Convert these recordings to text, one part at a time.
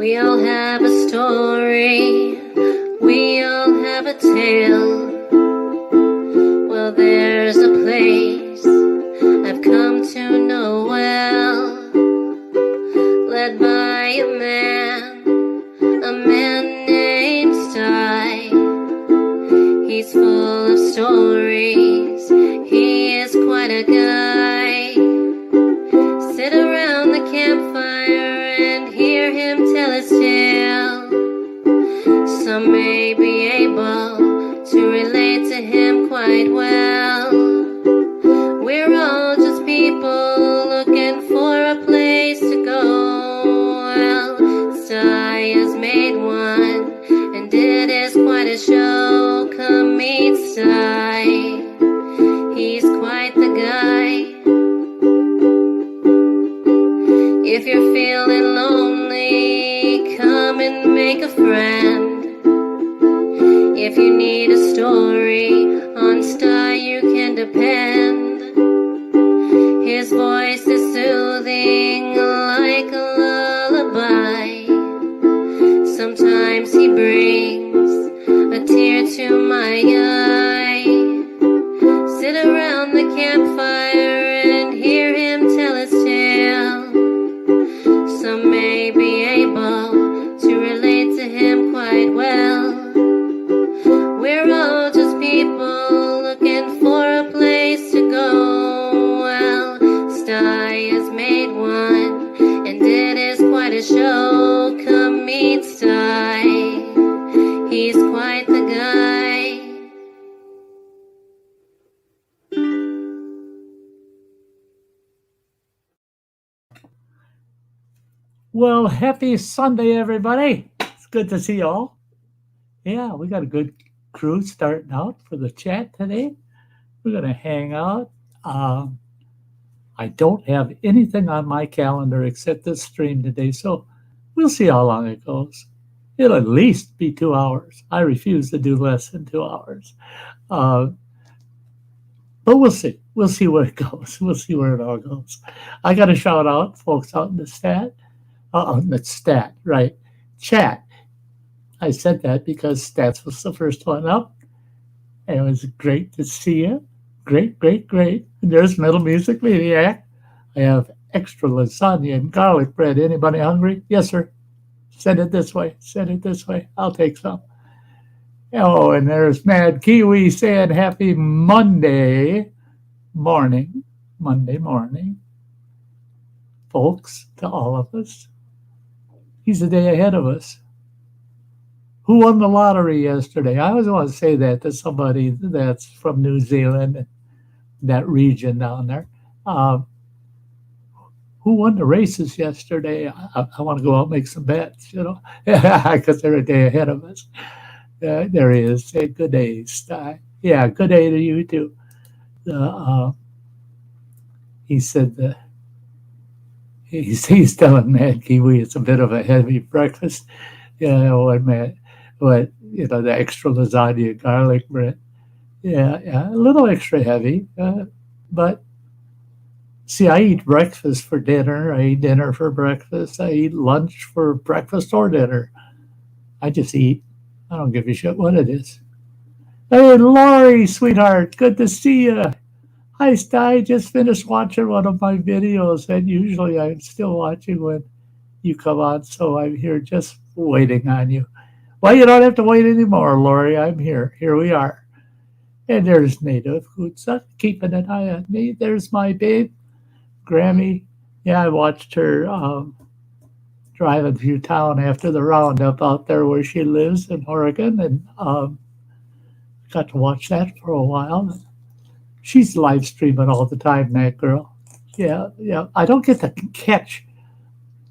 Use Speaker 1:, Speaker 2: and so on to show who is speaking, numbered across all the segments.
Speaker 1: We all have a story, we all have a tale. Well, there's a place I've come to know well, led by a man named Sty. He's full of stories, he is quite a guy. Sit around the campfire and hear him tell his tale. Some may be able to relate to him quite well. We're all just people looking for a place to go. Well, Sty has made one, and it is quite a show. Come meet Sty, he's quite the guy. If you're feeling lonely, come and make a friend. If you need a story, on Sty you can depend. His voice is soothing like a lullaby. Sometimes he brings a tear to my eye. Sit around the campfire and hear him tell his tale. Some may be able to relate to him quite well. We're all just people looking for a place to go. Well, Sty has made one, and it is quite a show. Come meet Sty, he's quite the guy.
Speaker 2: Well, happy Sunday, everybody. It's good to see you all. Yeah, we got a good crew starting out for the chat today. We're going to hang out. I don't have anything on my calendar except this stream today, so we'll see how long it goes. It'll at least be 2 hours. I refuse to do less than 2 hours. But we'll see. We'll see where it goes. We'll see where it all goes. I got to shout out folks out in the chat. I said that because Stats was the first one up. And it was great to see you. Great. And there's Metal Music Maniac. I have extra lasagna and garlic bread. Anybody hungry? Yes, sir. Send it this way. I'll take some. Oh, and there's Mad Kiwi saying happy Monday morning. Folks, to all of us. He's a day ahead of us. Who won the lottery yesterday? I always want to say that to somebody that's from New Zealand, that region down there. Who won the races yesterday? I want to go out and make some bets, because they're a day ahead of us. There he is. Say good day, Sty. Yeah, good day to you too. He said he's telling Mad Kiwi it's a bit of a heavy breakfast. But the extra lasagna, garlic bread. Yeah, a little extra heavy. But see, I eat breakfast for dinner. I eat dinner for breakfast. I eat lunch for breakfast or dinner. I just eat. I don't give a shit what it is. Hey, Lori, sweetheart, good to see you. Hi, Sty. Just finished watching one of my videos, and usually I'm still watching when you come on, so I'm here just waiting on you. Well, you don't have to wait anymore, Lori. I'm here. Here we are. And there's Native who's keeping an eye on me. There's my babe, Grammy. Yeah, I watched her driving through town after the roundup out there where she lives in Oregon, and got to watch that for a while. She's live streaming all the time, that girl. Yeah. I don't get to catch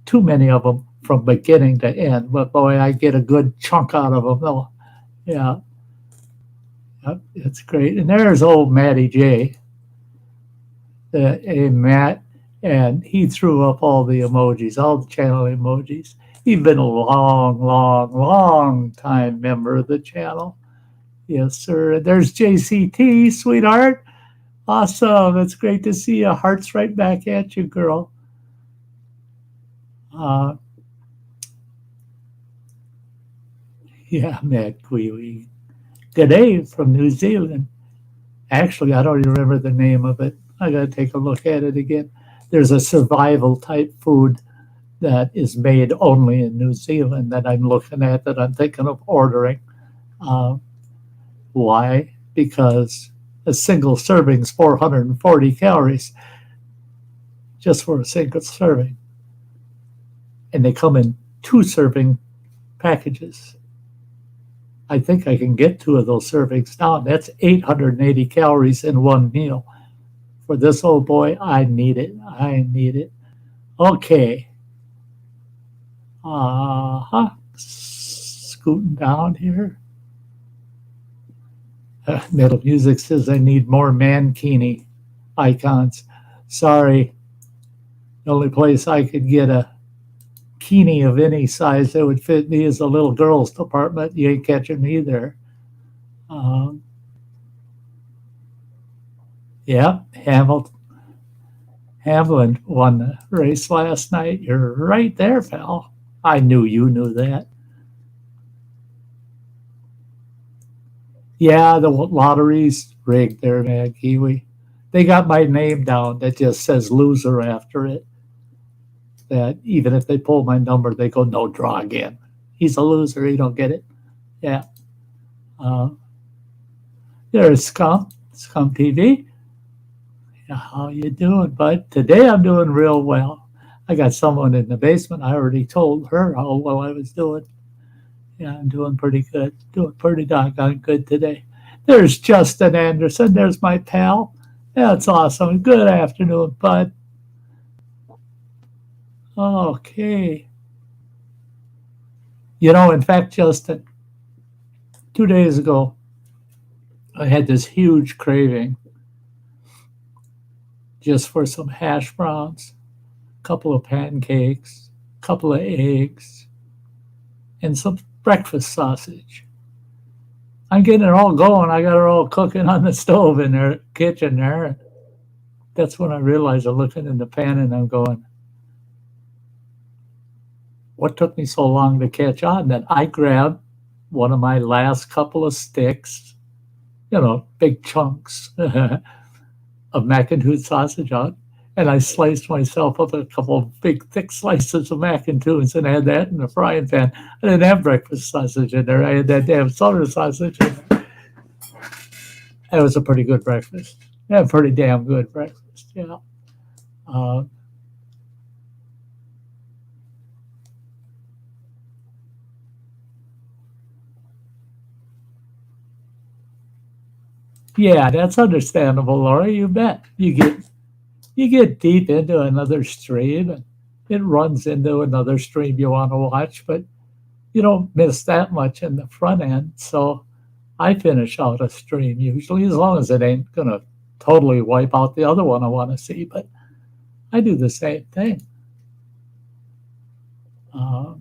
Speaker 2: too many of them from beginning to end, but boy, I get a good chunk out of them, though. Yeah. Yep, it's great. And there's old Matty J. Matt, and he threw up all the emojis, all the channel emojis. He's been a long time member of the channel. Yes, sir. There's JCT, sweetheart. Awesome. It's great to see you. Hearts right back at you, girl. Yeah, Mad Kiwi. G'day from New Zealand. Actually, I don't even remember the name of it. I got to take a look at it again. There's a survival type food that is made only in New Zealand that I'm looking at that I'm thinking of ordering. Uh, why? Because a single serving is 440 calories just for a single serving. And they come in two serving packages. I think I can get two of those servings down. That's 880 calories in one meal. For this old boy, I need it. I need it. Okay. Uh-huh. Scooting down here. Metal Music says I need more mankini icons. Sorry. The only place I could get a kini of any size that would fit me is the little girls department. You ain't catching me there. Um, yeah, Hamlin won the race last night. You're right there, pal. I knew you knew that. Yeah, the lottery's rigged there, man, Kiwi. They got my name down that just says loser after it. That even if they pull my number, they go, no, draw again. He's a loser. He don't get it. Yeah. Uh, there's Scum TV. Yeah, how you doing, bud? Today I'm doing real well. I got someone in the basement. I already told her how well I was doing. Yeah, I'm doing pretty good. Doing pretty doggone good today. There's Justin Anderson. There's my pal. That's awesome. Good afternoon, bud. Okay. In fact, Justin, 2 days ago, I had this huge craving just for some hash browns, a couple of pancakes, a couple of eggs, and some breakfast sausage. I'm getting it all going. I got it all cooking on the stove in their kitchen there. That's when I realized I'm looking in the pan and I'm going, what took me so long to catch on? That I grabbed one of my last couple of sticks, big chunks of mac and cheese sausage on, and I sliced myself up a couple of big thick slices of mac and cheese and had that in the frying pan. I didn't have breakfast sausage in there. I had that damn soda sausage in there. It was a pretty good breakfast. Yeah, pretty damn good breakfast. Yeah. Uh, yeah, that's understandable, Laura. You bet. You get deep into another stream, and it runs into another stream you want to watch, but you don't miss that much in the front end. So I finish out a stream usually, as long as it ain't gonna totally wipe out the other one I want to see. But I do the same thing. Uh,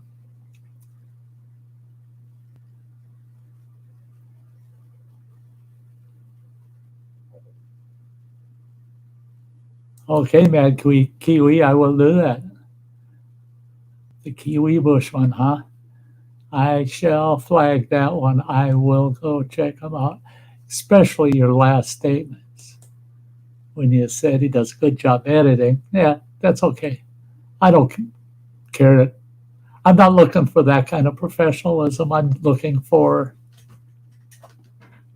Speaker 2: okay, Mad Kiwi, I will do that. The Kiwi Bushman, huh? I shall flag that one. I will go check them out, especially your last statements when you said he does a good job editing. Yeah, that's okay. I don't care. I'm not looking for that kind of professionalism. I'm looking for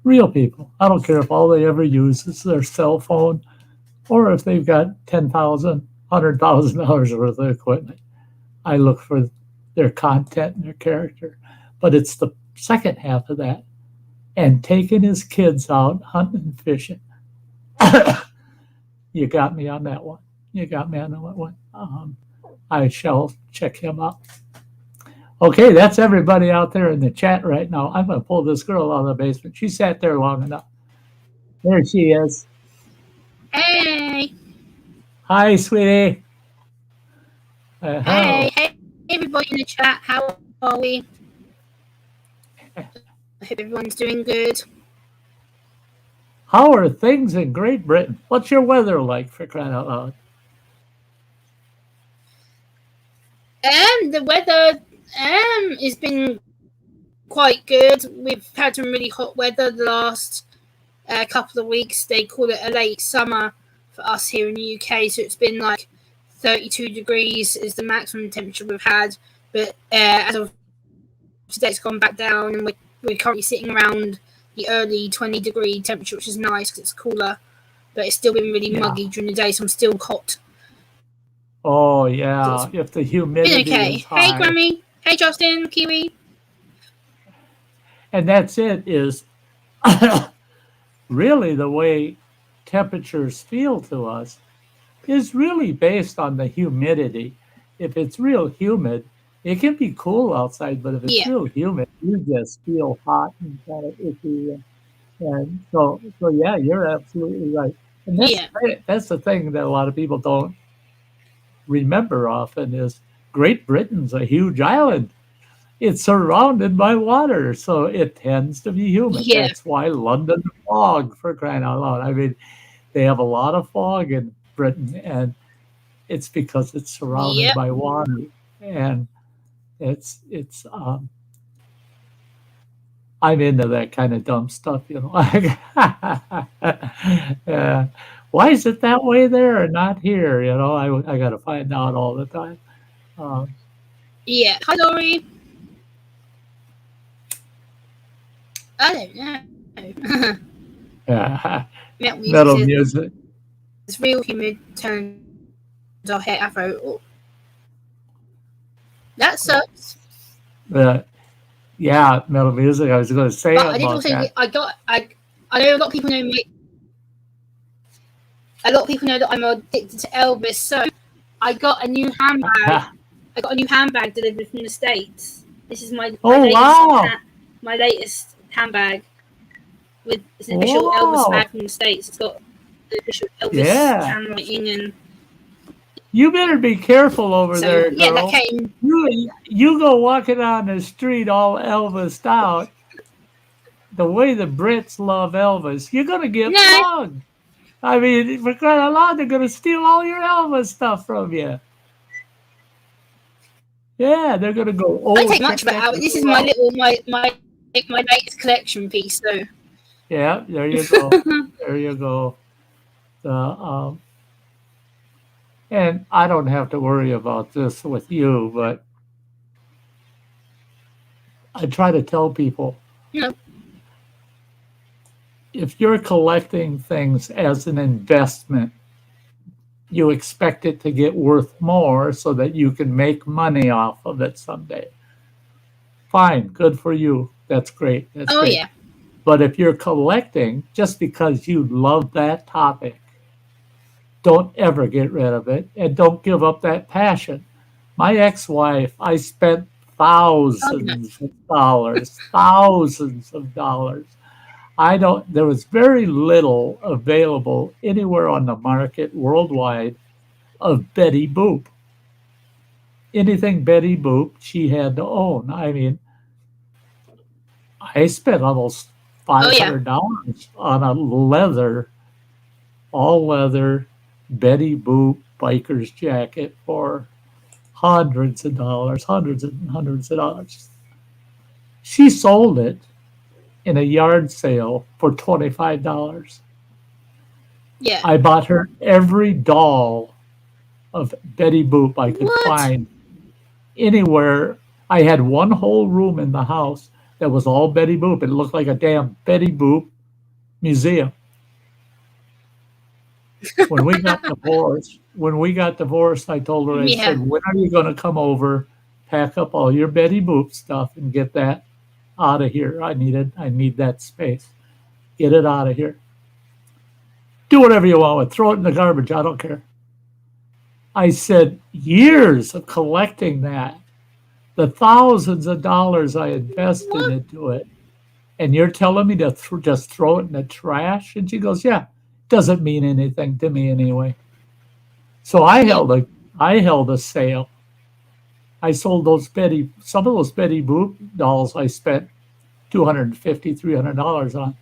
Speaker 2: real people. I don't care if all they ever use is their cell phone or if they've got $10,000, $100,000 worth of equipment. I look for their content and their character. But it's the second half of that and taking his kids out hunting and fishing. You got me on that one. You got me on that one. I shall check him out. Okay, that's everybody out there in the chat right now. I'm going to pull this girl out of the basement. She sat there long enough. There she is.
Speaker 3: Hey.
Speaker 2: Hi, sweetie.
Speaker 3: Hey, everybody in the chat. How are we? I hope everyone's doing good.
Speaker 2: How are things in Great Britain? What's your weather like, for crying out loud?
Speaker 3: The weather has been quite good. We've had some really hot weather the last couple of weeks. They call it a late summer for us here in the UK, so it's been like 32 degrees is the maximum temperature we've had. But as of today, it's gone back down, and we're currently sitting around the early 20-degree temperature, which is nice because it's cooler. But it's still been really muggy during the day, so I'm still hot.
Speaker 2: Oh yeah, if the humidity is high.
Speaker 3: Hey, Grammy. Hey, Justin, Kiwi.
Speaker 2: And that's it, is really the way temperatures feel to us is really based on the humidity. If it's real humid, it can be cool outside, but if it's real humid, you just feel hot and kind of icky. And so yeah, you're absolutely right. And that's the thing that a lot of people don't remember often is Great Britain's a huge island. It's surrounded by water, so it tends to be humid.
Speaker 3: Yeah.
Speaker 2: That's why London fog, for crying out loud. I mean, they have a lot of fog in Britain, and it's because it's surrounded by water. And it's I'm into that kind of dumb stuff, you know. Why is it that way there and not here? You know, I got to find out all the time.
Speaker 3: Hi, Laurie. I don't know.
Speaker 2: Metal music.
Speaker 3: It's real humid. Turns our hair afro. That sucks.
Speaker 2: Yeah, metal music. I was going to say
Speaker 3: but
Speaker 2: about
Speaker 3: I did also.
Speaker 2: that.
Speaker 3: I know a lot of people know me. A lot of people know that I'm addicted to Elvis, so I got a new handbag. I got a new handbag delivered from the States. This is my latest handbag with an official Elvis bag from the States. It's got the official Elvis handwriting and.
Speaker 2: You better be careful over there, girl.
Speaker 3: Yeah, that came.
Speaker 2: You go walking on the street all Elvised out. The way the Brits love Elvis, you're gonna get mugged. I mean, for crying out loud, they're gonna steal all your Elvis stuff from you. Yeah, they're gonna go.
Speaker 3: I don't take much of it out. This is my latest collection piece, so.
Speaker 2: Yeah, there you go. There you go. And I don't have to worry about this with you, but I try to tell people, if you're collecting things as an investment, you expect it to get worth more so that you can make money off of it someday. Fine, good for you. That's great. That's great.
Speaker 3: Yeah.
Speaker 2: But if you're collecting just because you love that topic, don't ever get rid of it, and don't give up that passion. My ex-wife, I spent thousands of dollars. There was very little available anywhere on the market worldwide of Betty Boop. Anything Betty Boop, she had to own. I mean, I spent almost $500 on a all leather Betty Boop biker's jacket for hundreds and hundreds of dollars. She sold it in a yard sale for $25.
Speaker 3: Yeah.
Speaker 2: I bought her every doll of Betty Boop I could find anywhere. I had one whole room in the house that was all Betty Boop. It looked like a damn Betty Boop museum. When we got divorced, I told her, I said, when are you going to come over, pack up all your Betty Boop stuff and get that out of here? I need that space. Get it out of here. Do whatever you want with it. Throw it in the garbage. I don't care. I said, years of collecting that, the thousands of dollars I invested into it, and you're telling me to just throw it in the trash? And she goes, yeah. Doesn't mean anything to me anyway. So I held a sale. I sold some of those Betty Boop dolls I spent $250, $300 on.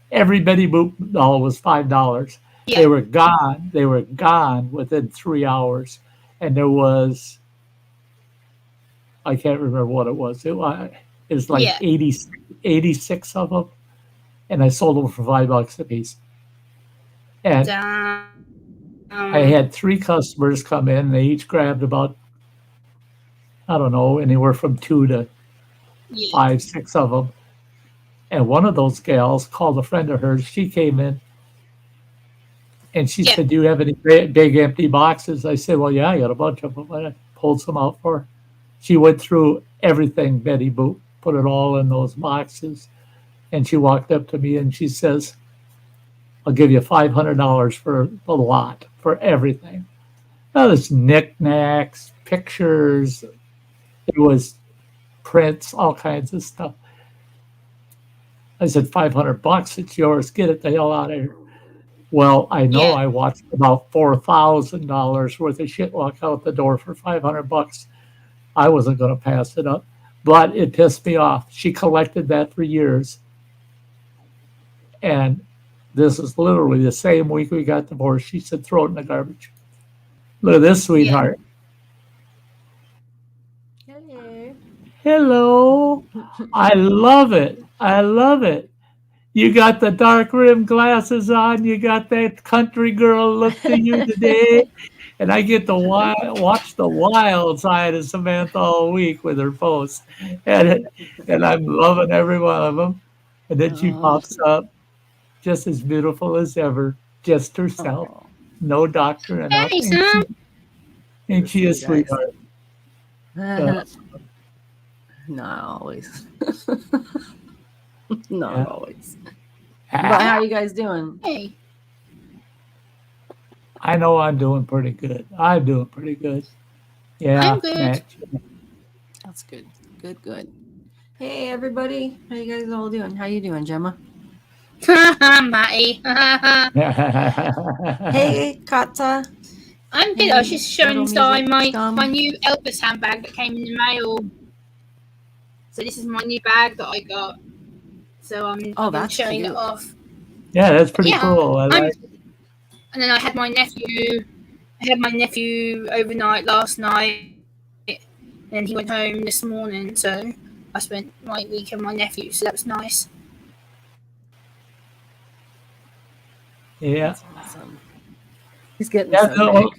Speaker 2: Every Betty Boop doll was $5. Yeah. They were gone. They were gone within 3 hours. And there was, I can't remember what it was. There's like
Speaker 3: Yeah.
Speaker 2: 86 of them, and I sold them for $5 a piece. And
Speaker 3: Damn.
Speaker 2: I had 3 customers come in. They each grabbed about, I don't know, anywhere from 2 to
Speaker 3: Yeah.
Speaker 2: 5, 6 of them. And one of those gals called a friend of hers. She came in and she
Speaker 3: Yeah.
Speaker 2: said, "Do you have any big empty boxes?" I said, "Well, yeah, I got a bunch of them." I pulled some out for her. She went through everything, Betty Boop, put it all in those boxes. And she walked up to me and she says, "I'll give you $500 for the lot, for everything." Now, there's knickknacks, pictures, it was prints, all kinds of stuff. I said, $500, it's yours. Get it the hell out of here. Well, I know
Speaker 3: Yeah.
Speaker 2: I watched about $4,000 worth of shit walk out the door for $500. I wasn't going to pass it up, but it pissed me off. She collected that for years. And this is literally the same week we got divorced. She said, "Throw it in the garbage." Look at this sweetheart.
Speaker 4: Hello.
Speaker 2: Hello. I love it. I love it. You got the dark rim glasses on. You got that country girl look to you today. And I get to watch the wild side of Samantha all week with her posts. And I'm loving every one of them. And then she pops up just as beautiful as ever, just herself.
Speaker 4: Oh,
Speaker 2: No doctor or
Speaker 3: Hey,
Speaker 2: nothing.
Speaker 3: Sam.
Speaker 2: Ain't she a
Speaker 4: Those two guys.
Speaker 2: sweetheart?
Speaker 4: Not always. Not
Speaker 2: Yeah.
Speaker 4: always. But how are you guys doing?
Speaker 3: Hey.
Speaker 2: I know I'm doing pretty good. I'm doing pretty good. Yeah,
Speaker 3: I'm good.
Speaker 2: Matt.
Speaker 4: That's good. Good, good. Hey, everybody. How you guys all doing? How you doing, Gemma?
Speaker 3: Matty.
Speaker 4: Hey, Kata.
Speaker 3: I'm good. I was just showing
Speaker 4: Little
Speaker 3: Sty
Speaker 4: music scum.
Speaker 3: my new Elvis handbag that came in the mail. So this is my new bag that I got. So I'm
Speaker 4: that's
Speaker 3: showing
Speaker 4: cute.
Speaker 3: it off.
Speaker 2: Yeah, that's pretty
Speaker 3: Yeah,
Speaker 2: cool. I like.
Speaker 3: And then I had my nephew. Overnight last night, and he went home this morning. So I spent my week with my nephew. So that was nice.
Speaker 2: Yeah.
Speaker 4: That's awesome. He's getting
Speaker 2: Yeah,
Speaker 4: so
Speaker 2: no.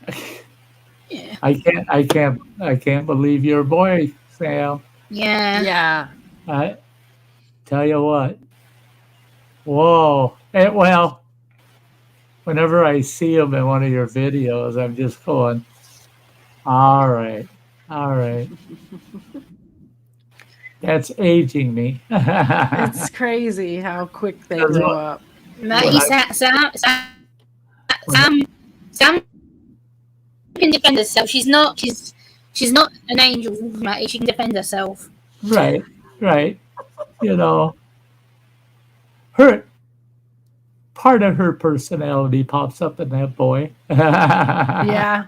Speaker 4: big.
Speaker 3: Yeah.
Speaker 2: I can't believe your boy, Sam.
Speaker 3: Yeah.
Speaker 4: Yeah.
Speaker 2: I tell you what. Whoa. Well, whenever I see him in one of your videos, I'm just going, all right. That's aging me.
Speaker 4: It's crazy how quick they grow up.
Speaker 3: Matty, Sam can defend herself. She's not an angel, Matty. She can defend herself.
Speaker 2: Right. You know, her part of her personality pops up in that boy.
Speaker 4: Yeah.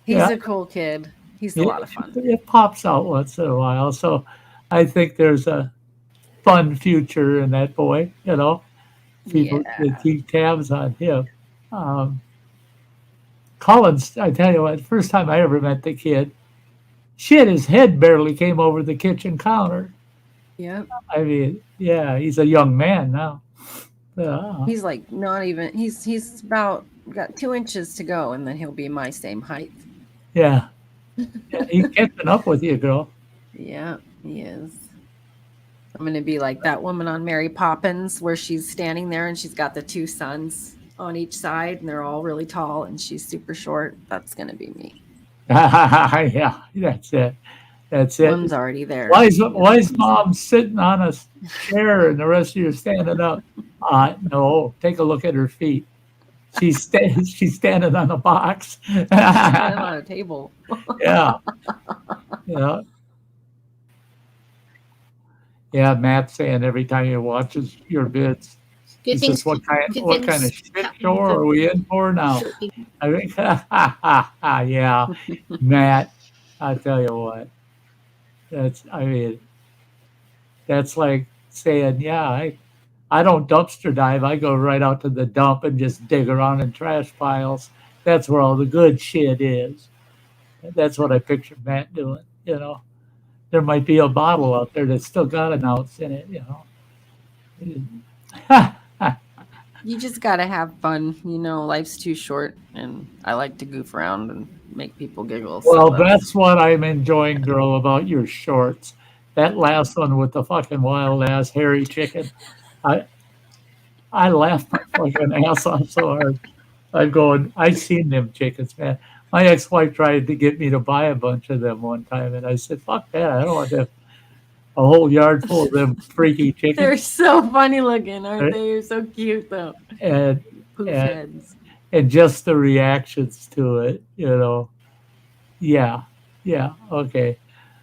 Speaker 4: He's
Speaker 2: Yeah.
Speaker 4: a cool kid. He's a lot of fun.
Speaker 2: It pops out once in a while. So I think there's a fun future in that boy, you know. People that keep tabs on him. Collins, I tell you what, first time I ever met the kid, shit, his head barely came over the kitchen counter.
Speaker 4: Yep.
Speaker 2: I mean, yeah, he's a young man now.
Speaker 4: He's like not even. He's about got 2 inches to go, and then he'll be my same height.
Speaker 2: Yeah, he's catching up with you, girl.
Speaker 4: Yeah, he is. I'm gonna be like that woman on Mary Poppins, where she's standing there and she's got the 2 sons on each side, and they're all really tall, and she's super short. That's gonna be me.
Speaker 2: Yeah, that's it.
Speaker 4: One's already there.
Speaker 2: Why is mom sitting on a chair and the rest of you are standing up? No, take a look at her feet. She's standing on a box.
Speaker 4: Standing on a table.
Speaker 2: Yeah. Yeah, Matt's saying every time he watches your vids, he says, what kind of shit show are we in for now? I mean, yeah, Matt, I tell you what, that's like saying, yeah, I don't dumpster dive. I go right out to the dump and just dig around in trash piles. That's where all the good shit is. That's what I picture Matt doing. you know. There might be a bottle out there that's still got an ounce in it, you know.
Speaker 4: You just got to have fun. You know, life's too short, and I like to goof around and make people giggle.
Speaker 2: Well,
Speaker 4: So
Speaker 2: that's what I'm enjoying, girl, about your shorts. That last one with the fucking wild ass hairy chicken. I I laughed my fucking ass off so hard. I'm going, I've seen them chickens, man. My ex-wife tried to get me to buy a bunch of them one time, and I said, fuck that. I don't want to have a whole yard full of them freaky
Speaker 4: they're
Speaker 2: chickens.
Speaker 4: so funny looking, aren't they? They're so cute, though.
Speaker 2: And,
Speaker 4: Poof
Speaker 2: and,
Speaker 4: heads.
Speaker 2: and just the reactions to it, you know. Yeah, okay.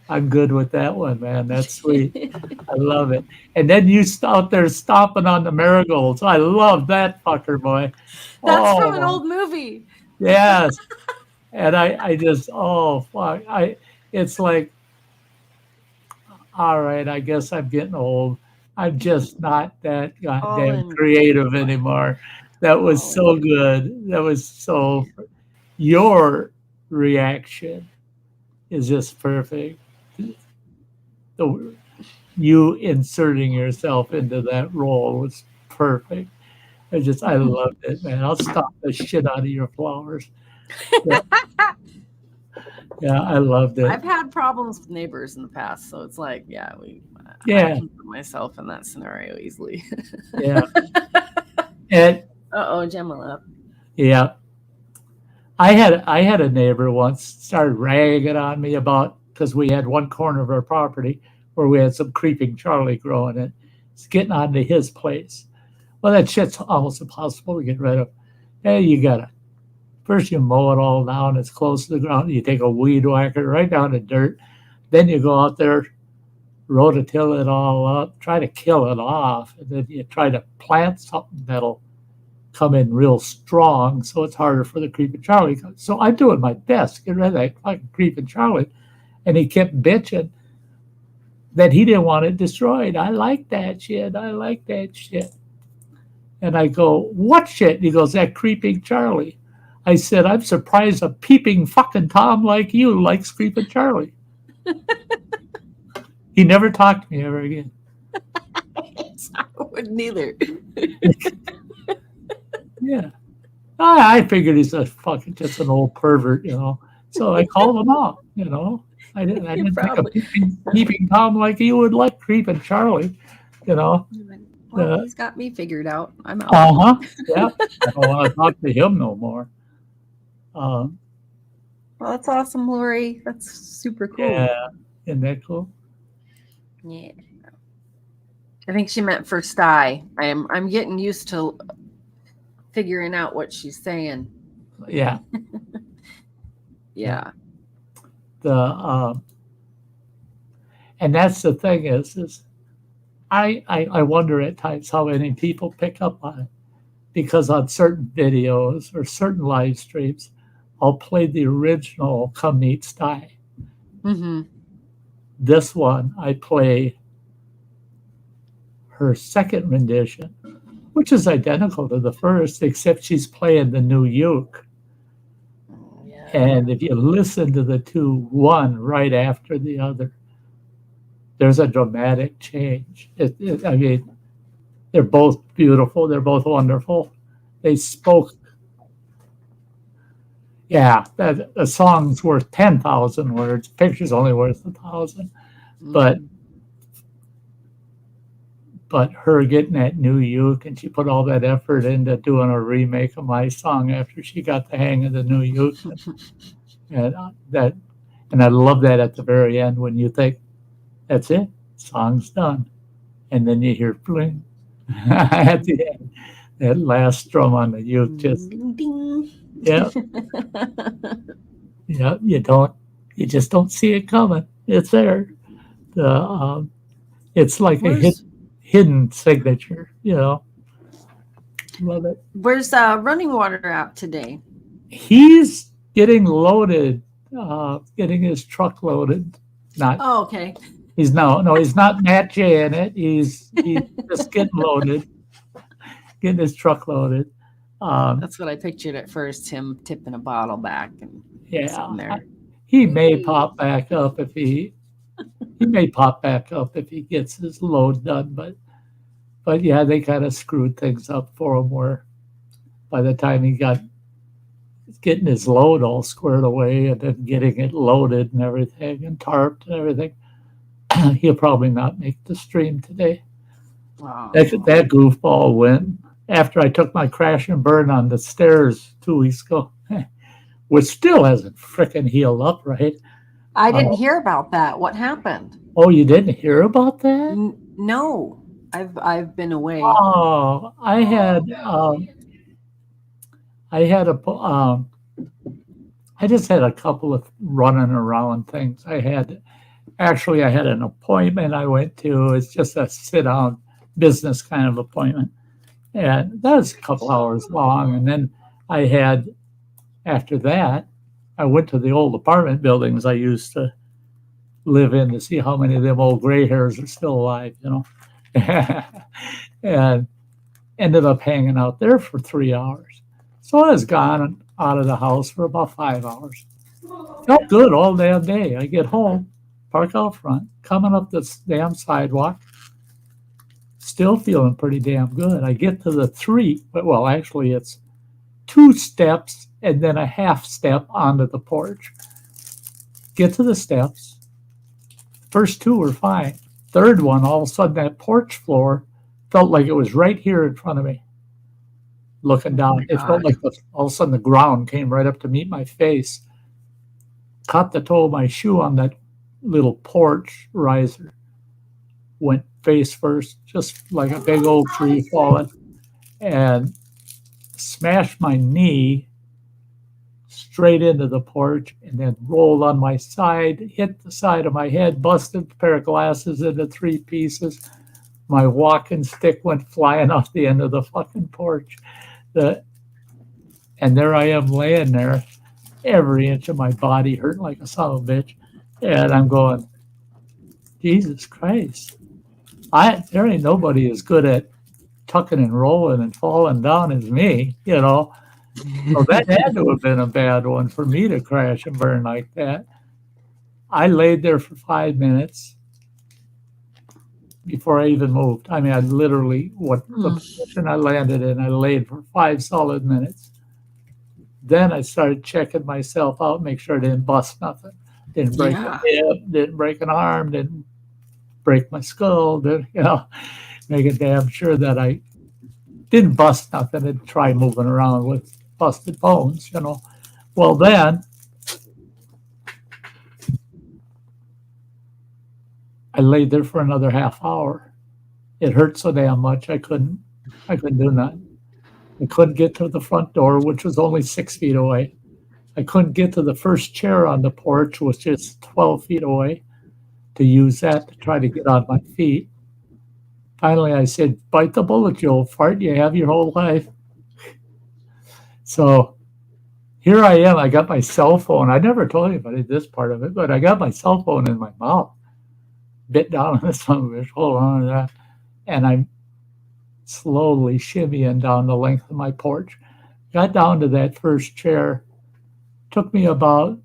Speaker 2: I'm good with that one, man. That's sweet. I love it. And then you out there stomping on the marigolds. I love that fucker, boy.
Speaker 4: That's from an
Speaker 2: Oh,
Speaker 4: old movie.
Speaker 2: yes. And I just, oh, fuck. It's like, all right, I guess I'm getting old. I'm just not that goddamn
Speaker 4: in.
Speaker 2: creative anymore. That was
Speaker 4: All
Speaker 2: so good. That was so, your reaction is just perfect. You inserting yourself into that role was perfect. I loved it, man. I'll stomp the shit out of your flowers. Yeah, yeah, I loved it.
Speaker 4: I've had problems with neighbors in the past, so it's like, I can put myself in that scenario easily.
Speaker 2: Yeah. And
Speaker 4: Gemma left.
Speaker 2: yeah, I had a neighbor once started ragging on me about, because we had one corner of our property where we had some creeping Charlie growing it. It's getting onto his place. Well, that shit's almost impossible to get rid of. Hey, you gotta first you mow it all down, it's close to the ground. You take a weed whacker right down the dirt. Then you go out there, rototill it all up, try to kill it off, and then you try to plant something that'll come in real strong, so it's harder for the creeping Charlie. So I'm doing my best to get rid of that fucking creeping Charlie, and he kept bitching that he didn't want it destroyed. I like that shit. And I go, what shit? And he goes, that creeping Charlie. I said, I'm surprised a peeping fucking Tom like you likes creeping Charlie. He never talked to me ever again.
Speaker 4: I wouldn't either.
Speaker 2: Yeah. I figured he's just an old pervert, you know. So I called him out, you know. I didn't think a peeping Tom like you would like creeping Charlie, you know.
Speaker 4: Well, he's got me figured out. I'm out.
Speaker 2: Yeah. I don't want to talk to him no more.
Speaker 4: Well, that's awesome, Lori. That's super cool.
Speaker 2: Yeah. Isn't that cool?
Speaker 4: Yeah. I think she meant for Sty. I'm getting used to figuring out what she's saying.
Speaker 2: Yeah.
Speaker 4: Yeah.
Speaker 2: And that's the thing is I wonder at times how many people pick up on it, because on certain videos or certain live streams, I'll play the original Come Meet Sty.
Speaker 4: Mm-hmm.
Speaker 2: This one, I play her second rendition, which is identical to the first, except she's playing the new uke.
Speaker 4: Yeah.
Speaker 2: And if you listen to the two, one right after the other, there's a dramatic change. I mean, they're both beautiful. They're both wonderful. They spoke. Yeah, a song's worth 10,000 words. Picture's only worth 1,000. But her getting that new uke, and she put all that effort into doing a remake of my song after she got the hang of the new uke, and I love that at the very end when you think, that's it, song's done, and then you hear bling at the end, that last strum on the uke, just
Speaker 4: ding.
Speaker 2: Yeah. Yeah, you just don't see it coming. It's there. It's like a hidden signature, you know. Love it.
Speaker 4: Where's Running Water at today?
Speaker 2: He's getting loaded, getting his truck loaded.
Speaker 4: Okay.
Speaker 2: He's not Matt J in it. He's just getting loaded, getting his truck loaded.
Speaker 4: That's what I pictured at first, him tipping a bottle back and sitting there.
Speaker 2: he may pop back up if he may pop back up if he gets his load done, but yeah, they kind of screwed things up for him where by the time he got getting his load all squared away and then getting it loaded and everything and tarped and everything, he'll probably not make the stream today.
Speaker 4: Wow.
Speaker 2: That goofball went after I took my crash and burn on the stairs 2 weeks ago, which still hasn't frickin' healed up, right?
Speaker 4: I didn't hear about that. What happened?
Speaker 2: Oh, you didn't hear about that?
Speaker 4: No, I've been away.
Speaker 2: Oh, I just had a couple of running around things. I had an appointment I went to. It's just a sit down business kind of appointment. And that was a couple hours long. And then after that, I went to the old apartment buildings I used to live in to see how many of them old gray hairs are still alive, and ended up hanging out there for 3 hours. So I was gone out of the house for about 5 hours. Felt good all damn day. I get home, park out front, coming up this damn sidewalk, still feeling pretty damn good. I get to actually it's 2 steps and then a half step onto the porch. Get to the steps. First 2 were fine. Third one, all of a sudden that porch floor felt like it was right here in front of me. Looking down, it felt like all of a sudden the ground came right up to meet my face. Caught the toe of my shoe on that little porch riser. Went face first, just like a big old tree falling, and smashed my knee straight into the porch and then rolled on my side, hit the side of my head, busted a pair of glasses into 3 pieces. My walking stick went flying off the end of the fucking porch. And there I am laying there, every inch of my body hurting like a son of a bitch. And I'm going, Jesus Christ. There ain't nobody as good at tucking and rolling and falling down as me, So that had to have been a bad one for me to crash and burn like that. I laid there for 5 minutes before I even moved. I mean, I literally, the position I landed in, I laid for 5 solid minutes. Then I started checking myself out, make sure I didn't bust nothing. Didn't break a hip, didn't break an arm, didn't break my skull, making damn sure that I didn't bust nothing and try moving around with busted bones, Well, then I laid there for another half hour. It hurt so damn much I couldn't do nothing. I couldn't get to the front door, which was only 6 feet away. I couldn't get to the first chair on the porch, which is 12 feet away, to use that to try to get on my feet. Finally, I said, bite the bullet, you old fart. You have your whole life. So here I am. I got my cell phone. I never told anybody this part of it, but I got my cell phone in my mouth. Bit down on this one, hold on to that. And I'm slowly shimmying down the length of my porch. Got down to that first chair. Took me about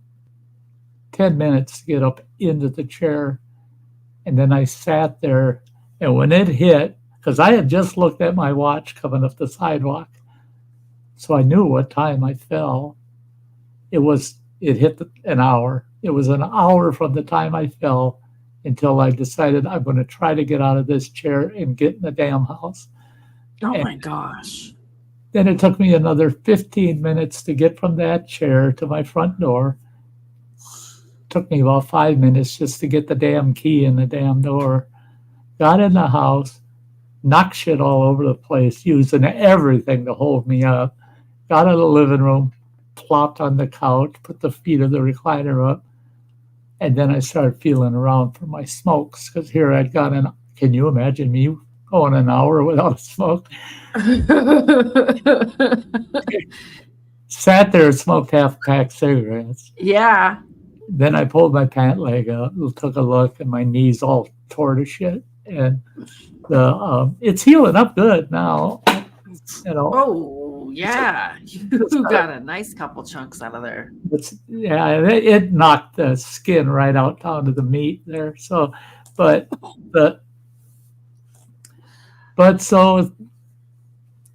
Speaker 2: 10 minutes to get up into the chair. And then I sat there. And when it hit, because I had just looked at my watch coming up the sidewalk, so I knew what time I fell. It hit an hour. It was an hour from the time I fell until I decided I'm going to try to get out of this chair and get in the damn house.
Speaker 4: Oh my gosh.
Speaker 2: Then it took me another 15 minutes to get from that chair to my front door. Took me about 5 minutes just to get the damn key in the damn door. Got in the house, knocked shit all over the place, using everything to hold me up. Got in the living room, plopped on the couch, put the feet of the recliner up, and then I started feeling around for my smokes, because here I'd gone in. Can you imagine me going an hour without a smoke? Sat there and smoked half a pack of cigarettes.
Speaker 4: Yeah.
Speaker 2: Then I pulled my pant leg out, took a look, and my knees all tore to shit. And it's healing up good now.
Speaker 4: Oh Yeah, you got a nice couple chunks out of there.
Speaker 2: It knocked the skin right out down to the meat there. So, but so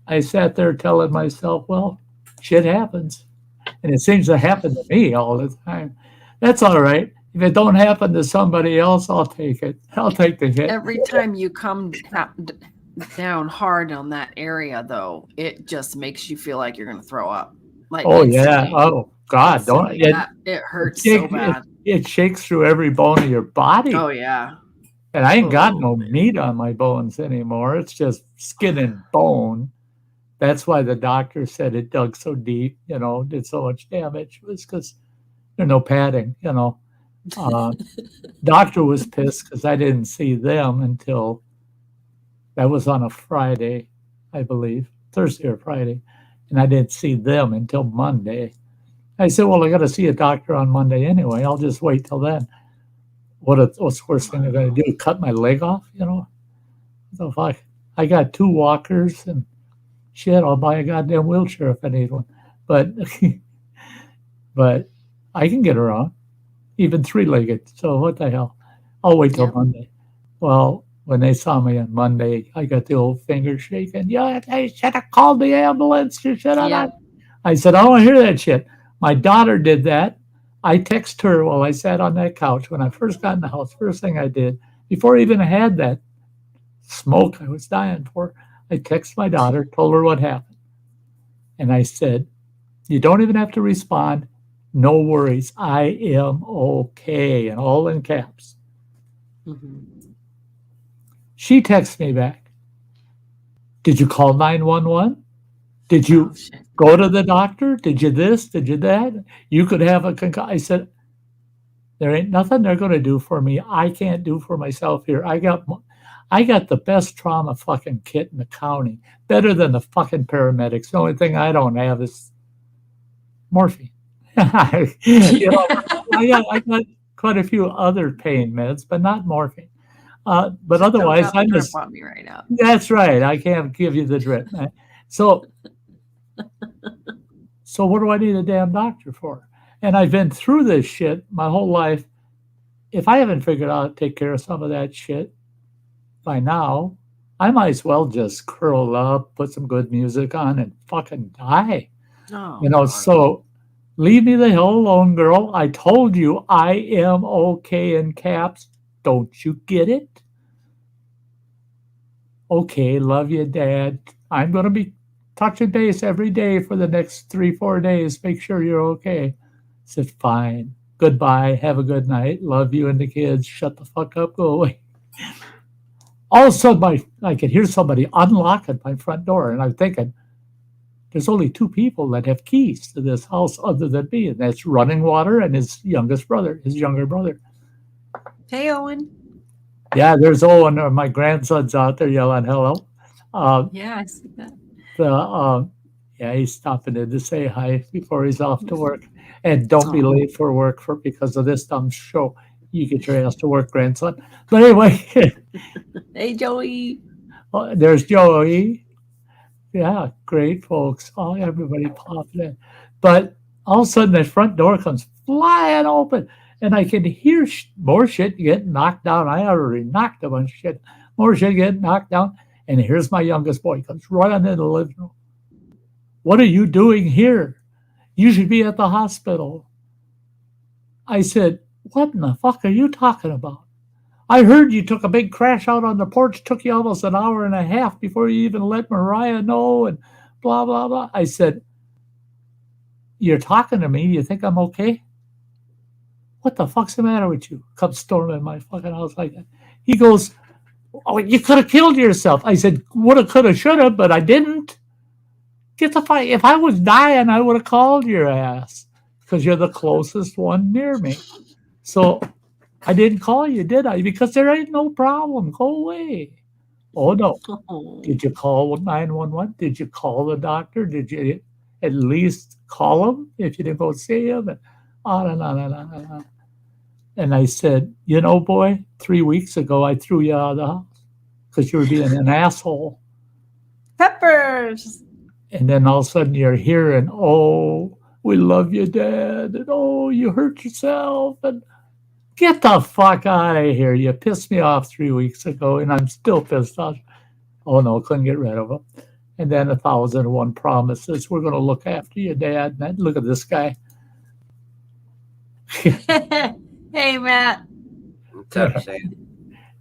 Speaker 2: I sat there telling myself, well, shit happens. And it seems to happen to me all the time. That's all right. If it don't happen to somebody else, I'll take it. I'll take the hit.
Speaker 4: Every time you come down hard on that area, though, it just makes you feel like you're going to throw up. Like,
Speaker 2: oh yeah. Oh God, don't
Speaker 4: it hurts so bad.
Speaker 2: It shakes through every bone of your body.
Speaker 4: Oh yeah.
Speaker 2: And I ain't got no meat on my bones anymore. It's just skin and bone. That's why the doctor said it dug so deep, did so much damage. It was because there's no padding, Doctor was pissed because I didn't see them until that was on a Friday, I believe, Thursday or Friday. And I didn't see them until Monday. I said, well, I got to see a doctor on Monday anyway. I'll just wait till then. What's the worst thing they're going to do? Cut my leg off, So fuck. I got 2 walkers and shit, I'll buy a goddamn wheelchair if I need one. But I can get around, even 3-legged. So what the hell? I'll wait till Monday. Well, when they saw me on Monday, I got the old finger shaking. Yeah, they should have called the ambulance. You should have. Yeah. I said, I don't want to hear that shit. My daughter did that. I text her while I sat on that couch when I first got in the house. First thing I did, before I even had that smoke I was dying for, I texted my daughter, told her what happened. And I said, you don't even have to respond. No worries. I am okay. And all in caps.
Speaker 4: Mm-hmm.
Speaker 2: She texts me back. Did you call 911? Did you go to the doctor? Did you this? Did you that? You could have a concussion. I said, there ain't nothing they're going to do for me. I can't do for myself here. I got the best trauma fucking kit in the county, better than the fucking paramedics. The only thing I don't have is morphine. I got quite a few other pain meds, but not morphine. But otherwise, I'm just
Speaker 4: on me right now.
Speaker 2: That's right. I can't give you the drip. So what do I need a damn doctor for? And I've been through this shit my whole life. If I haven't figured out how to take care of some of that shit by now, I might as well just curl up, put some good music on, and fucking die.
Speaker 4: Oh,
Speaker 2: so leave me the hell alone, girl. I told you I am okay in caps. Don't you get it? Okay, love you, Dad. I'm going to be touching base every day for the next 3-4 days. Make sure you're okay. I said, fine. Goodbye. Have a good night. Love you and the kids. Shut the fuck up. Go away. All of a sudden, I could hear somebody unlock at my front door, and I'm thinking, there's only 2 people that have keys to this house other than me, and that's Running Water and his younger brother.
Speaker 4: Hey, Owen.
Speaker 2: Yeah, there's Owen, or my grandson's out there yelling hello.
Speaker 4: Yeah, I see that.
Speaker 2: He's stopping in to say hi before he's off to work. And don't be late for work because of this dumb show. You get your ass to work, grandson. But anyway.
Speaker 4: Hey, Joey.
Speaker 2: There's Joey. Yeah, great folks. Oh, everybody popping in. But all of a sudden, the front door comes flying open. And I can hear more shit getting knocked down. I already knocked a bunch of shit. More shit getting knocked down. And here's my youngest boy. He comes running in the living room. What are you doing here? You should be at the hospital. I said, what in the fuck are you talking about? I heard you took a big crash out on the porch. Took you almost an hour and a half before you even let Mariah know and blah, blah, blah. I said, you're talking to me. You think I'm okay? What the fuck's the matter with you? Come storming my fucking house like that. He goes, oh, you could have killed yourself. I said, woulda, coulda, shoulda, but I didn't. Get the fight. If I was dying, I would have called your ass because you're the closest one near me. So I didn't call you, did I? Because there ain't no problem. Go away. Oh, no. Did you call 911? Did you call the doctor? Did you at least call him if you didn't go see him? And on and on and on and on. And I said, boy, 3 weeks ago, I threw you out of the house because you were being an asshole.
Speaker 4: Peppers.
Speaker 2: And then all of a sudden you're hearing, oh, we love you, Dad. And oh, you hurt yourself. And get the fuck out of here. You pissed me off 3 weeks ago, and I'm still pissed off. Oh, no, couldn't get rid of them. And then 1,001 promises. We're going to look after you, Dad. And look at this guy.
Speaker 4: Hey, Matt.
Speaker 5: What's up, Sam?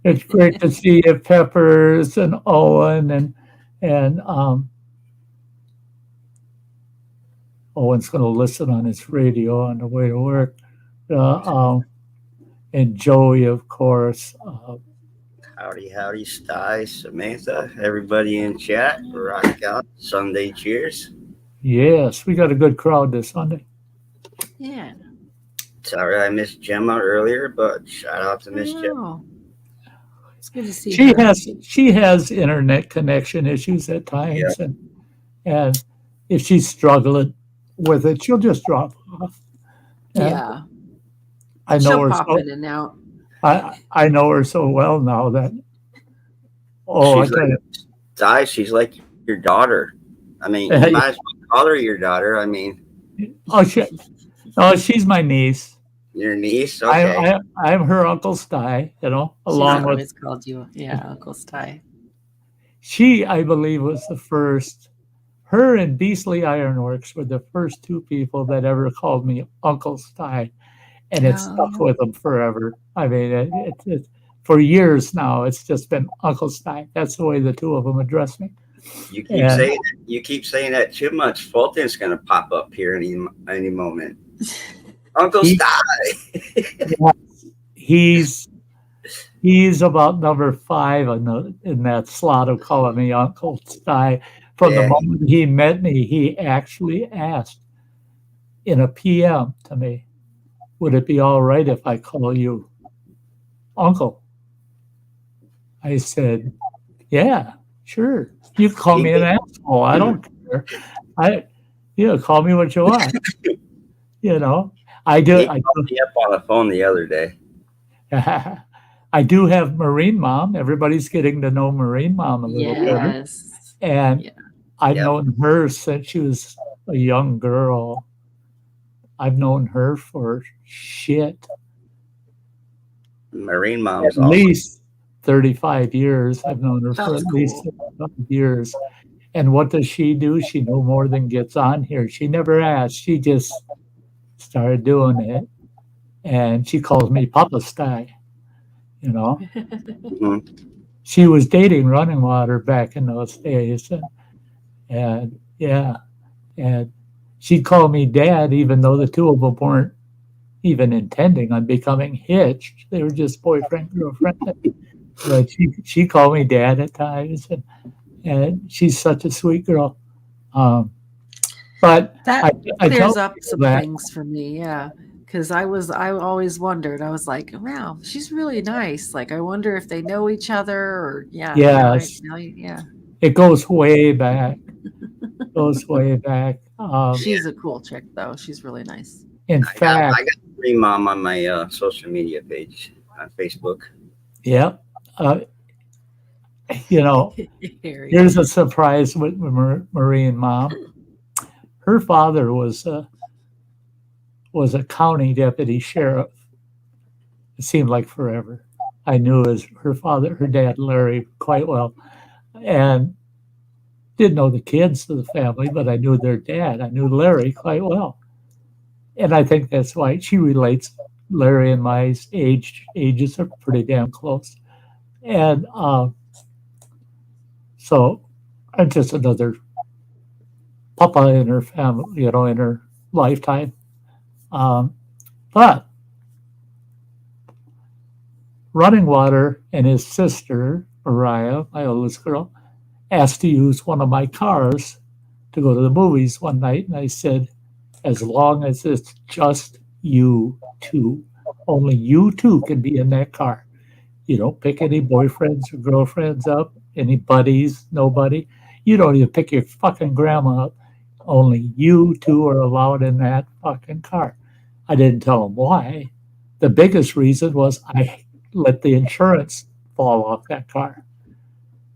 Speaker 2: It's great to see you, Peppers and Owen. And Owen's going to listen on his radio on the way to work. And Joey, of course.
Speaker 5: Howdy, Sty, Samantha, everybody in chat. Rock out. Sunday cheers.
Speaker 2: Yes, we got a good crowd this Sunday.
Speaker 4: Yeah.
Speaker 5: Sorry I missed Gemma earlier, but shout out to Miss Gemma.
Speaker 4: Oh, it's good to see her.
Speaker 2: She has internet connection issues at times, and if she's struggling with it, she'll just drop off.
Speaker 4: Yeah.
Speaker 2: I know
Speaker 4: She'll
Speaker 2: her
Speaker 4: pop
Speaker 2: so,
Speaker 4: in and out.
Speaker 2: I know her so well now that
Speaker 5: Sty, she's like your daughter. I mean, you might as well call her your daughter. I mean,
Speaker 2: she's my niece.
Speaker 5: Your niece. Okay.
Speaker 2: I'm her Uncle Sty. Along with
Speaker 4: It's called you, Uncle Sty.
Speaker 2: She, I believe, was the first. Her and Beasley Ironworks were the first two people that ever called me Uncle Sty, and it stuck with them forever. I mean, it for years now. It's just been Uncle Sty. That's the way the two of them address me.
Speaker 5: You keep saying that too much. Fulton's going to pop up here any moment. Uncle Sty.
Speaker 2: He's about number 5 in that slot of calling me Uncle Sty. From the moment he met me, he actually asked in a PM to me, would it be all right if I call you Uncle? I said, yeah, sure. You call me an asshole. I don't care. Call me what you want. I do.
Speaker 5: He called me up on the phone the other day.
Speaker 2: I do have Marine Mom. Everybody's getting to know Marine Mom a little bit. And I've known her since she was a young girl. I've known her for
Speaker 5: Marine Mom is
Speaker 2: at least 35 years. I've known her for at least 35 years. And what does she do? She no more than gets on here. She never asked. She just started doing it. And she calls me Papa Sty,
Speaker 5: Mm-hmm.
Speaker 2: She was dating Running Water back in those days. And she'd call me Dad, even though the two of them weren't even intending on becoming hitched. They were just boyfriend, girlfriend. But she called me Dad at times, and she's such a sweet girl. But
Speaker 4: that
Speaker 2: I
Speaker 4: clears up some things for me, because I always wondered. I was like, wow, she's really nice. Like, I wonder if they know each other, or
Speaker 2: It goes way back.
Speaker 4: She's a cool chick, though. She's really nice.
Speaker 2: In fact,
Speaker 5: I got Marine Mom on my social media page on Facebook.
Speaker 2: Yeah. Here's a surprise with Marine Mom. Her father was a county deputy sheriff. It seemed like forever. I knew her dad, Larry, quite well, and didn't know the kids of the family, but I knew their dad. I knew Larry quite well, and I think that's why she relates. Larry and my ages are pretty damn close, and so I'm just another papa in her family, in her lifetime. But Running Water and his sister, Mariah, my oldest girl, asked to use one of my cars to go to the movies one night. And I said, as long as it's just you two, only you two can be in that car. You don't pick any boyfriends or girlfriends up, any buddies, nobody. You don't even pick your fucking grandma up. Only you two are allowed in that fucking car. I didn't tell them why. The biggest reason was I let the insurance fall off that car.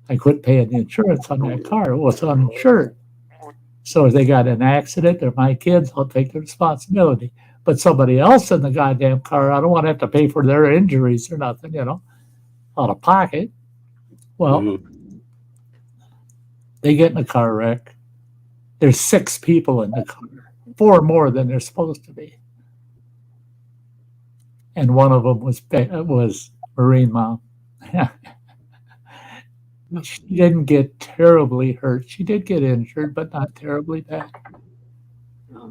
Speaker 2: I quit paying the insurance on that car. It was uninsured. So if they got in an accident, they're my kids, I'll take the responsibility. But somebody else in the goddamn car, I don't want to have to pay for their injuries or nothing, out of pocket. Well,
Speaker 5: Mhm.
Speaker 2: they get in a car wreck. There's 6 people in the car, 4 more than there's supposed to be. And one of them was Marine Mom. She didn't get terribly hurt. She did get injured, but not terribly bad.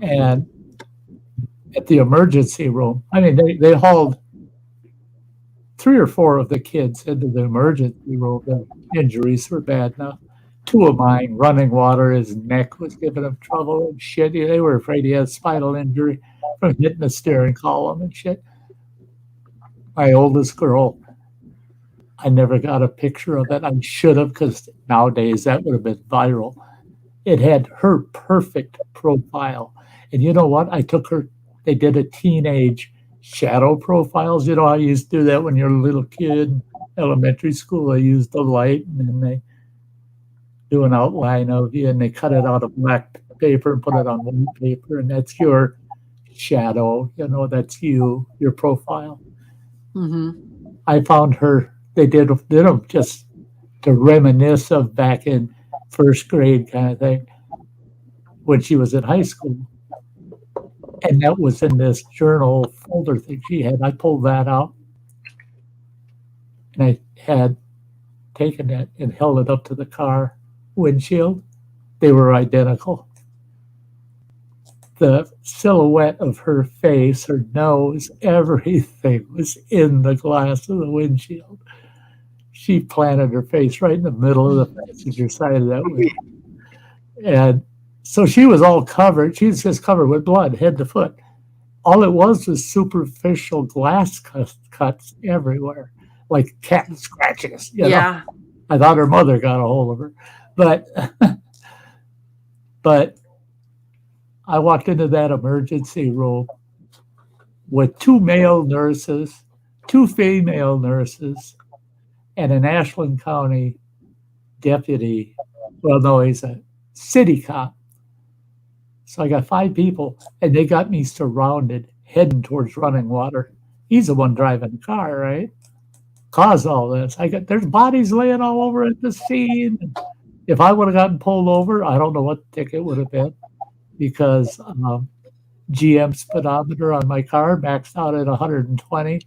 Speaker 2: And at the emergency room, I mean, they hauled 3 or 4 of the kids into the emergency room. The injuries were bad enough. 2 of mine, running water, his neck was giving him trouble and shit. They were afraid he had spinal injury from hitting the steering column and shit. My oldest girl, I never got a picture of it. I should have, because nowadays that would have been viral. It had her perfect profile. And you know what? I took her, they did a teenage shadow profiles. You know how you used to do that when you're a little kid, elementary school. They used the light and then they do an outline of you and they cut it out of black paper and put it on white paper. And that's your shadow. That's you, your profile.
Speaker 4: Mm-hmm.
Speaker 2: I found her, they did them just to reminisce of back in first grade kind of thing when she was in high school. And that was in this journal folder thing she had. I pulled that out and I had taken it and held it up to the car windshield. They were identical. The silhouette of her face, her nose, everything was in the glass of the windshield. She planted her face right in the middle of the passenger side of that windshield. And so she was all covered. She was just covered with blood, head to foot. All it was superficial glass cuts everywhere, like cat scratches.
Speaker 4: Yeah.
Speaker 2: I thought her mother got a hold of her. But I walked into that emergency room with 2 male nurses, 2 female nurses, and an Ashland County deputy. Well, no, he's a city cop. So I got 5 people, and they got me surrounded, heading towards running water. He's the one driving the car, right? Caused all this. There's bodies laying all over at the scene. If I would have gotten pulled over, I don't know what the ticket would have been, because GM speedometer on my car maxed out at 120.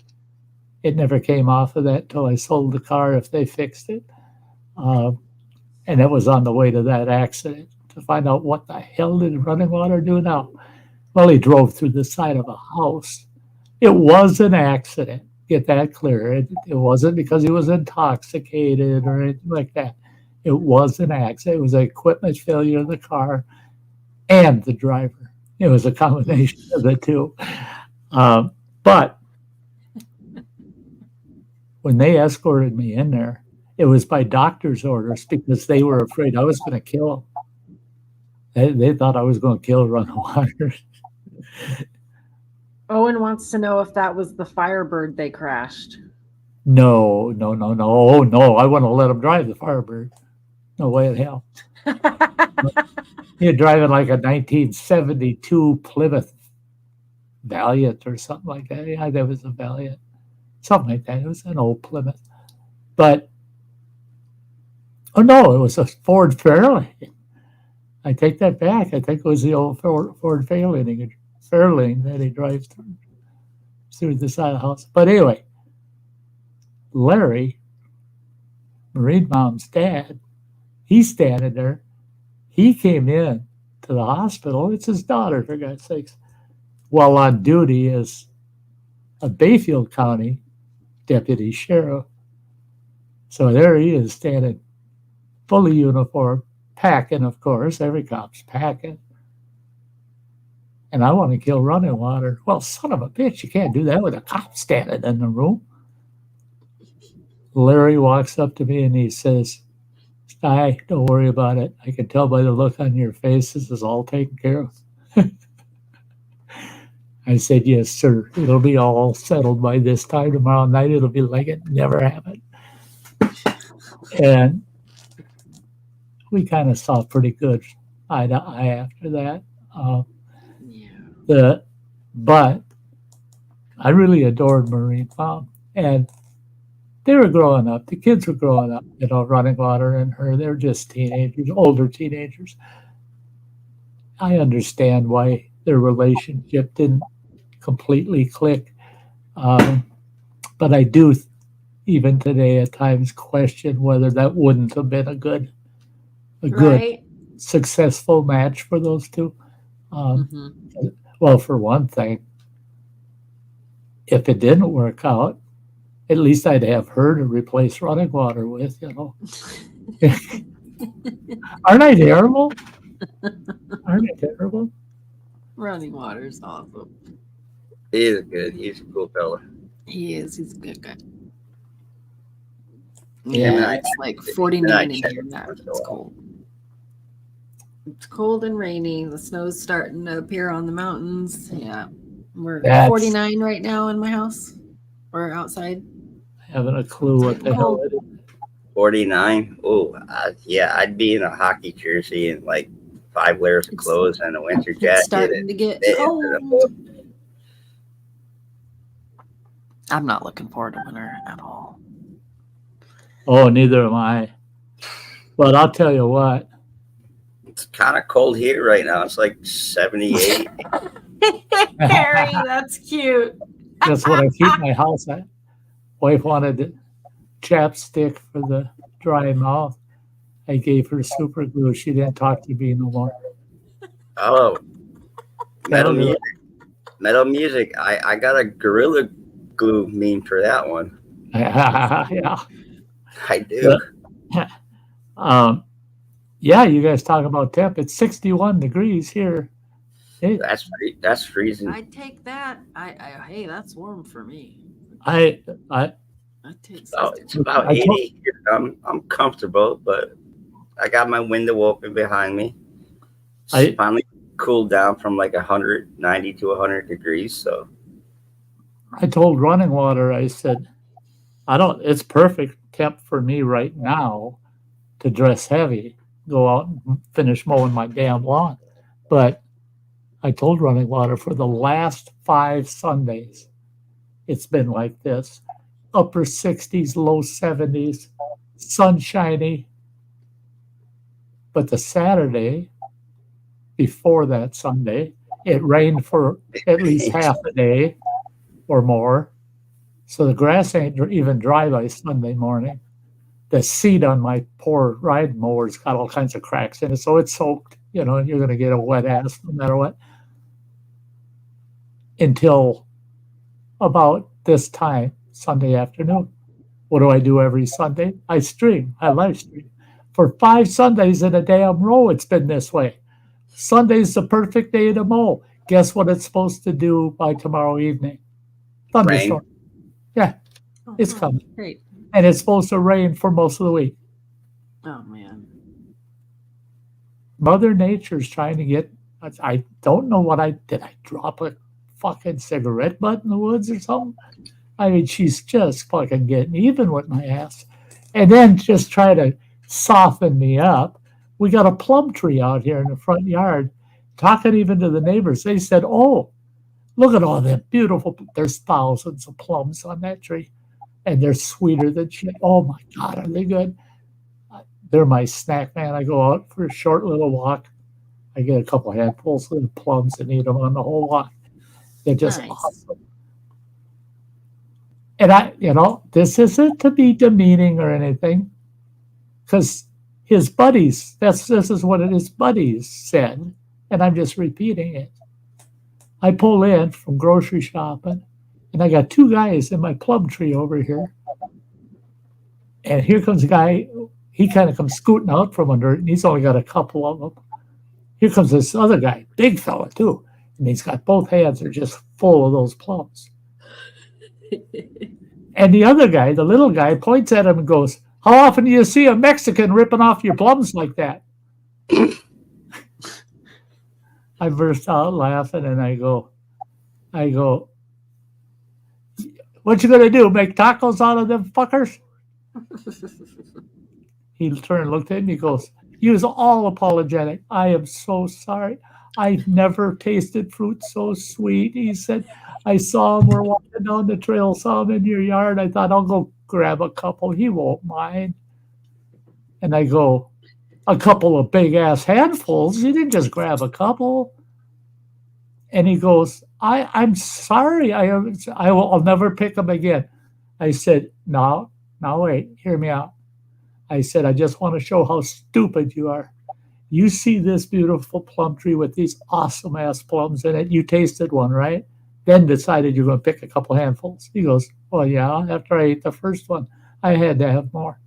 Speaker 2: It never came off of that till I sold the car if they fixed it. And it was on the way to that accident to find out what the hell did running water do now. Well, he drove through the side of a house. It was an accident. Get that clear. It wasn't because he was intoxicated or anything like that. It was an accident. It was an equipment failure of the car and the driver. It was a combination of the two. But when they escorted me in there, it was by doctor's orders because they were afraid I was going to kill him. They thought I was going to kill running water.
Speaker 4: Owen wants to know if that was the Firebird they crashed.
Speaker 2: No. Oh, no. I wouldn't let him drive the Firebird. No way in hell. You're driving like a 1972 Plymouth Valiant or something like that. Yeah, that was a Valiant. Something like that. It was an old Plymouth. But, oh no, it was a Ford Fairlane. I take that back. I think it was the old Ford Fairlane that he drives through the side of the house. But anyway, Larry, Marine Mom's dad, he's standing there. He came in to the hospital. It's his daughter, for God's sakes, while on duty as a Bayfield County deputy sheriff. So there he is standing fully uniformed, packing, of course. Every cop's packing. And I want to kill running water. Well, son of a bitch, you can't do that with a cop standing in the room. Larry walks up to me and he says, Sty, don't worry about it. I can tell by the look on your face this is all taken care of. I said, yes, sir. It'll be all settled by this time tomorrow night. It'll be like it never happened. And we kind of saw pretty good eye to eye after that.
Speaker 4: Yeah.
Speaker 2: But I really adored Marine Mom, and they were growing up. The kids were growing up. Running Water and her. They were just teenagers, older teenagers. I understand why their relationship didn't completely click, um, but I do, even today, at times question whether that wouldn't have been a good,
Speaker 4: Right.
Speaker 2: successful match for those two. Um,
Speaker 4: Mm-hmm.
Speaker 2: well, for one thing, if it didn't work out, at least I'd have her to replace Running Water with. Aren't I terrible? Aren't I terrible?
Speaker 4: Running Water's awesome.
Speaker 5: He is good. He's a cool fella.
Speaker 4: He is. He's a good guy.
Speaker 2: Yeah.
Speaker 4: Yeah, it's like 49 in here. It's cold. It's cold and rainy. The snow's starting to appear on the mountains. Yeah. We're
Speaker 2: That's-
Speaker 4: 49 right now in my house. We're outside.
Speaker 2: Haven't a clue what the hell it is.
Speaker 5: 49. Oh, yeah, I'd be in a hockey jersey and like 5 layers of clothes and a winter jacket.
Speaker 4: It's starting to get cold. I'm not looking forward to winter at all.
Speaker 2: Oh, neither am I. But I'll tell you what.
Speaker 5: It's kind of cold here right now. It's like 78.
Speaker 4: Harry, that's cute.
Speaker 2: That's what I keep my house at. Wife wanted chapstick for the dry mouth. I gave her super glue. She didn't talk to me no more.
Speaker 5: Oh, metal
Speaker 2: That'll do
Speaker 5: music. Metal music. I got a Gorilla Glue meme for that one.
Speaker 2: Yeah.
Speaker 5: I do.
Speaker 2: Yeah, you guys talk about temp. It's 61 degrees here.
Speaker 5: That's freezing.
Speaker 4: I'd take that. Hey, that's warm for me.
Speaker 2: I
Speaker 4: I'd take
Speaker 5: It's about 80 here. I'm comfortable, but I got my window open behind me. It's finally cooled down from like 190 to 100 degrees. So
Speaker 2: I told Running Water, I said, it's perfect temp for me right now to dress heavy, go out and finish mowing my damn lawn. But I told Running Water for the last 5 Sundays, it's been like this. Upper 60s, low 70s, sunshiny. But the Saturday before that Sunday, it rained for at least half a day or more. So the grass ain't even dry by Sunday morning. The seat on my poor ride mower's got all kinds of cracks in it, so it's soaked. You're going to get a wet ass no matter what. Until about this time, Sunday afternoon. What do I do every Sunday? I live stream. For 5 Sundays in a damn row, it's been this way. Sunday's the perfect day to mow. Guess what it's supposed to do by tomorrow evening? Thunderstorm. Yeah, it's coming.
Speaker 4: Great.
Speaker 2: And it's supposed to rain for most of the week.
Speaker 4: Oh, man.
Speaker 2: Mother Nature's trying to get, I don't know what did I drop a fucking cigarette butt in the woods or something? I mean, she's just fucking getting even with my ass. And then just try to soften me up. We got a plum tree out here in the front yard. Talking even to the neighbors, they said, oh, look at all that beautiful, there's thousands of plums on that tree. And they're sweeter than shit. Oh my God, are they good? They're my snack, man. I go out for a short little walk. I get a couple handfuls of plums and eat them on the whole walk. They're just awesome. And this isn't to be demeaning or anything, because his buddies, this is what his buddies said, and I'm just repeating it. I pull in from grocery shopping, and I got 2 guys in my plum tree over here. And here comes a guy, he kind of comes scooting out from under it, and he's only got a couple of them. Here comes this other guy, big fella too, and he's got both hands are just full of those plums. And the other guy, the little guy, points at him and goes, how often do you see a Mexican ripping off your plums like that? I burst out laughing and I go, what you gonna do, make tacos out of them fuckers? He turned and looked at me and he goes, He was all apologetic. I am so sorry. I never tasted fruit so sweet. He said, I saw him. We're walking down the trail, saw him in your yard. I thought, I'll go grab a couple. He won't mind. And I go, a couple of big ass handfuls. You didn't just grab a couple. And he goes, I'm sorry. I'll never pick them again. I said, no, wait, hear me out. I said, I just want to show how stupid you are. You see this beautiful plum tree with these awesome ass plums in it. You tasted one, right? Then decided you're going to pick a couple handfuls. He goes, well, yeah, after I ate the first one, I had to have more.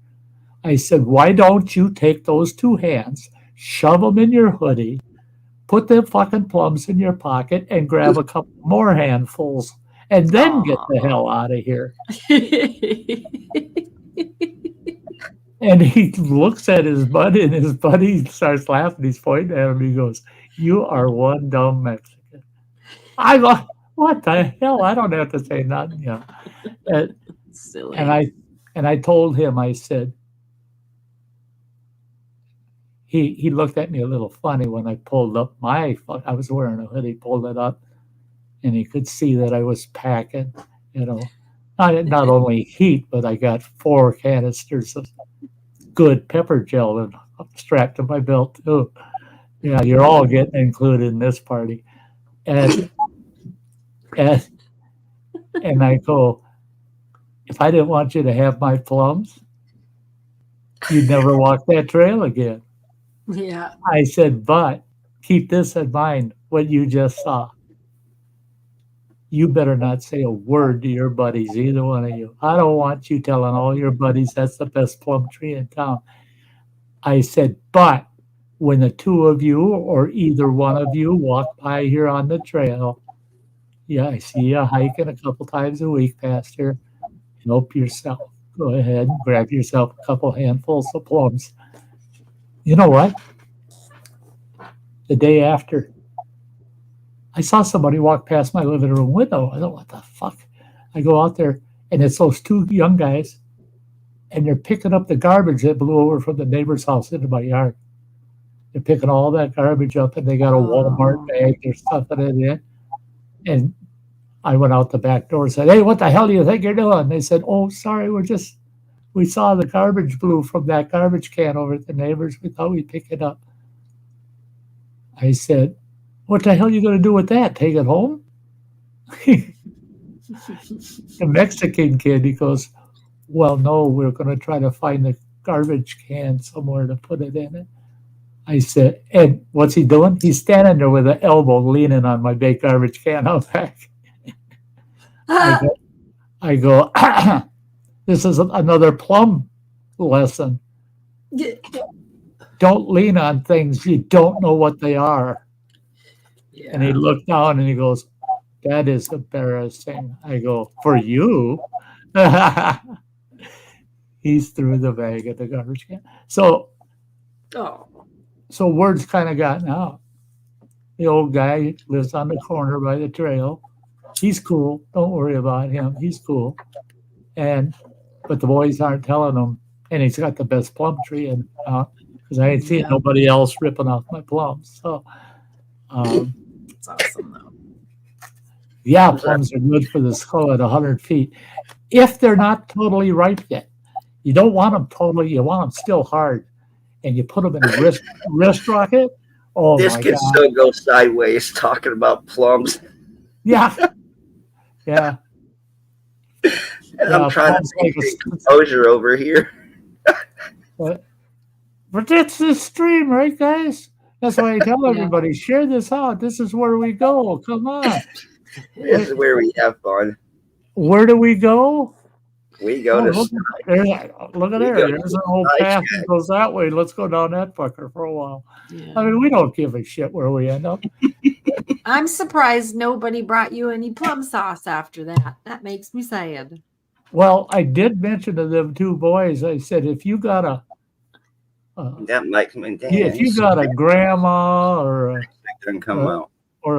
Speaker 2: I said, why don't you take those 2 hands, shove them in your hoodie, put the fucking plums in your pocket, and grab a couple more handfuls, and then get the hell out of here. And he looks at his buddy, and his buddy starts laughing. He's pointing at him. He goes, you are one dumb Mexican. I go, what the hell? I don't have to say nothing. You know.
Speaker 4: Silly.
Speaker 2: And I told him, I said, he looked at me a little funny when I pulled up I was wearing a hoodie, pulled it up, and he could see that I was packing, you know. Not only heat, but I got 4 canisters of good pepper gel strapped to my belt too. Yeah, you're all getting included in this party. And I go, if I didn't want you to have my plums, you'd never walk that trail again.
Speaker 4: Yeah.
Speaker 2: I said, but keep this in mind, what you just saw. You better not say a word to your buddies, either one of you. I don't want you telling all your buddies that's the best plum tree in town. I said, but when the 2 of you or either one of you walk by here on the trail, yeah, I see you hiking a couple times a week past here, help yourself. Go ahead and grab yourself a couple handfuls of plums. You know what? The day after, I saw somebody walk past my living room window. I thought, what the fuck? I go out there, and it's those 2 young guys, and they're picking up the garbage that blew over from the neighbor's house into my yard. They're picking all that garbage up, and they got a Walmart bag. They're stuffing it in. And I went out the back door and said, hey, what the hell do you think you're doing? They said, oh, sorry, we saw the garbage blew from that garbage can over at the neighbor's. We thought we'd pick it up. I said, what the hell are you going to do with that? Take it home? The Mexican kid, he goes, well, no, we're going to try to find the garbage can somewhere to put it in it. I said, and what's he doing? He's standing there with an elbow leaning on my big garbage can out back. I go, this is another plum lesson. Don't lean on things you don't know what they are. Yeah. And he looked down and he goes, that is embarrassing. I go, for you? He's threw the bag at the garbage can. So word's kind of gotten out. The old guy lives on the corner by the trail. He's cool. Don't worry about him. He's cool. But the boys aren't telling him. And he's got the best plum tree in because I ain't seen nobody else ripping off my plums. So
Speaker 4: it's awesome though.
Speaker 2: Yeah, plums are good for the skull at 100 feet. If they're not totally ripe yet. You don't want them totally, you want them still hard. And you put them in a wrist rocket. Oh,
Speaker 5: this could still go sideways talking about plums.
Speaker 2: Yeah. Yeah.
Speaker 5: And I'm trying to take composure over here.
Speaker 2: But that's the stream, right, guys? That's why I tell everybody, share this out. This is where we go. Come on.
Speaker 5: This is where we have fun.
Speaker 2: Where do we go?
Speaker 5: We go to
Speaker 2: look at there. There's an old path that goes that way. Let's go down that fucker for a while. Yeah. I mean, we don't give a shit where we end up.
Speaker 4: I'm surprised nobody brought you any plum sauce after that. That makes me sad.
Speaker 2: Well, I did mention to them 2 boys, I said, if you got a
Speaker 5: that might come in.
Speaker 2: If you got a grandma or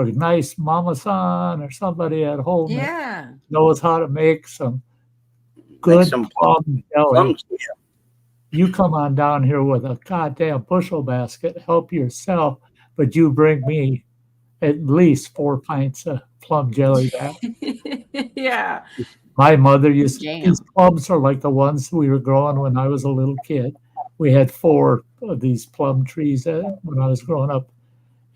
Speaker 2: a nice mama son or somebody at home that knows how to make some good plum jelly. You come on down here with a goddamn bushel basket, help yourself, but you bring me at least 4 pints of plum jelly back.
Speaker 4: Yeah.
Speaker 2: My mother used
Speaker 4: Jam.
Speaker 2: these plums are like the ones we were growing when I was a little kid. We had 4 of these plum trees when I was growing up,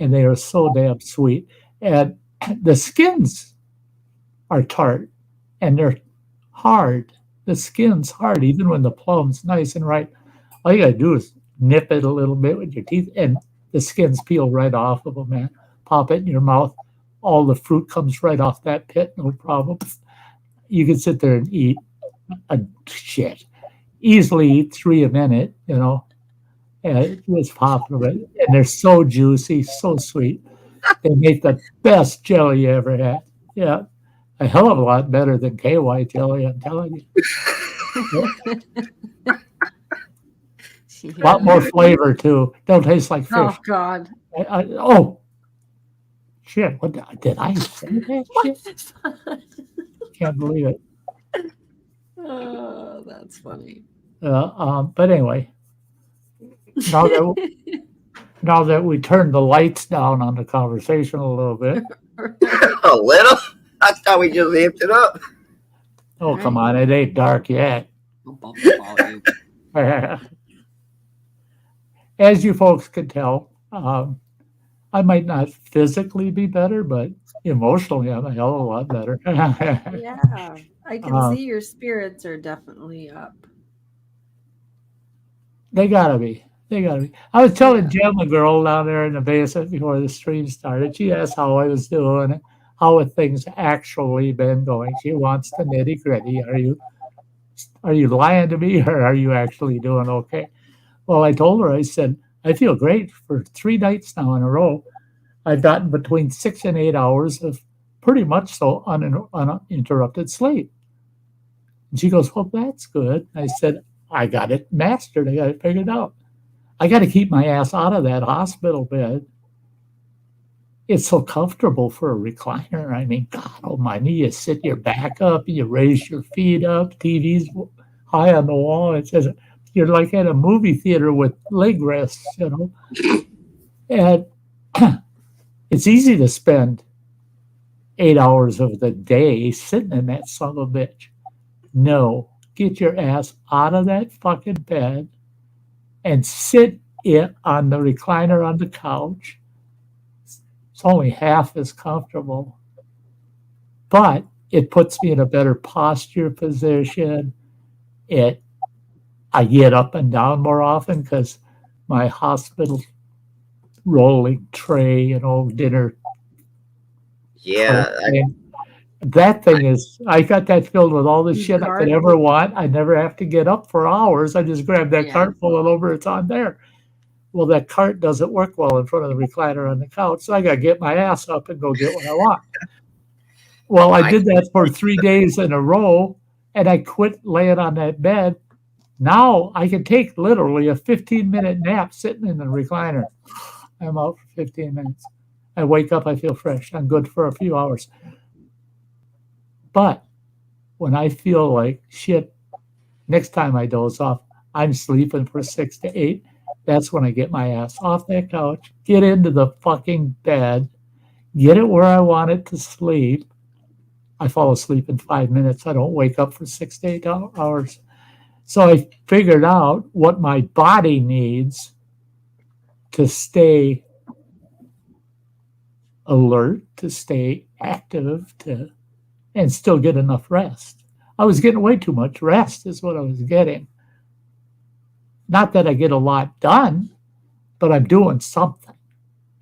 Speaker 2: and they are so damn sweet. And the skins are tart, and they're hard. The skin's hard, even when the plum's nice and ripe. All you gotta do is nip it a little bit with your teeth, and the skins peel right off of them, man. Pop it in your mouth. All the fruit comes right off that pit, no problem. You can sit there and eat easily eat 3 a minute, and it's popular. And they're so juicy, so sweet. They make the best jelly you ever had. Yeah, a hell of a lot better than KY jelly, I'm telling you. A lot more flavor, too. Don't taste like fish.
Speaker 4: Oh, God.
Speaker 2: Shit. What did I say that shit? Can't believe it.
Speaker 4: Oh, that's funny.
Speaker 2: But anyway, now that we turned the lights down on the conversation a little bit.
Speaker 5: A little? I thought we just amped it up.
Speaker 2: Oh, come on. It ain't dark yet. As you folks can tell, I might not physically be better, but emotionally, I'm a hell of a lot better.
Speaker 4: Yeah, I can see your spirits are definitely up.
Speaker 2: They gotta be. I was telling Jen, the girl down there in the basement before the stream started, she asked how I was doing, how have things actually been going. She wants the nitty gritty. Are you lying to me, or are you actually doing okay? Well, I told her, I said, I feel great. For 3 nights now in a row, I've gotten between 6 and 8 hours of pretty much so uninterrupted sleep. And she goes, well, that's good. I said, I got it mastered. I got it figured out. I got to keep my ass out of that hospital bed. It's so comfortable for a recliner. I mean, God almighty, you sit your back up, you raise your feet up, TV's high on the wall. It says you're like at a movie theater with leg rests, And it's easy to spend 8 hours of the day sitting in that son of a bitch. No, get your ass out of that fucking bed and sit it on the recliner on the couch. It's only half as comfortable, but it puts me in a better posture position. I get up and down more often because my hospital rolling tray, dinner.
Speaker 5: Yeah.
Speaker 2: That thing is, I got that filled with all the shit I could ever want. I never have to get up for hours. I just grab that cart, pull it over, it's on there. Well, that cart doesn't work well in front of the recliner on the couch, so I got to get my ass up and go get what I want. Well, I did that for 3 days in a row, and I quit laying on that bed. Now I can take literally a 15-minute nap sitting in the recliner. I'm out for 15 minutes. I wake up, I feel fresh. I'm good for a few hours. But when I feel like shit, next time I doze off, I'm sleeping for 6 to 8. That's when I get my ass off that couch, get into the fucking bed, get it where I want it to sleep. I fall asleep in 5 minutes. I don't wake up for 6 to 8 hours. So I figured out what my body needs to stay alert, to stay active, and still get enough rest. I was getting way too much rest is what I was getting. Not that I get a lot done, but I'm doing something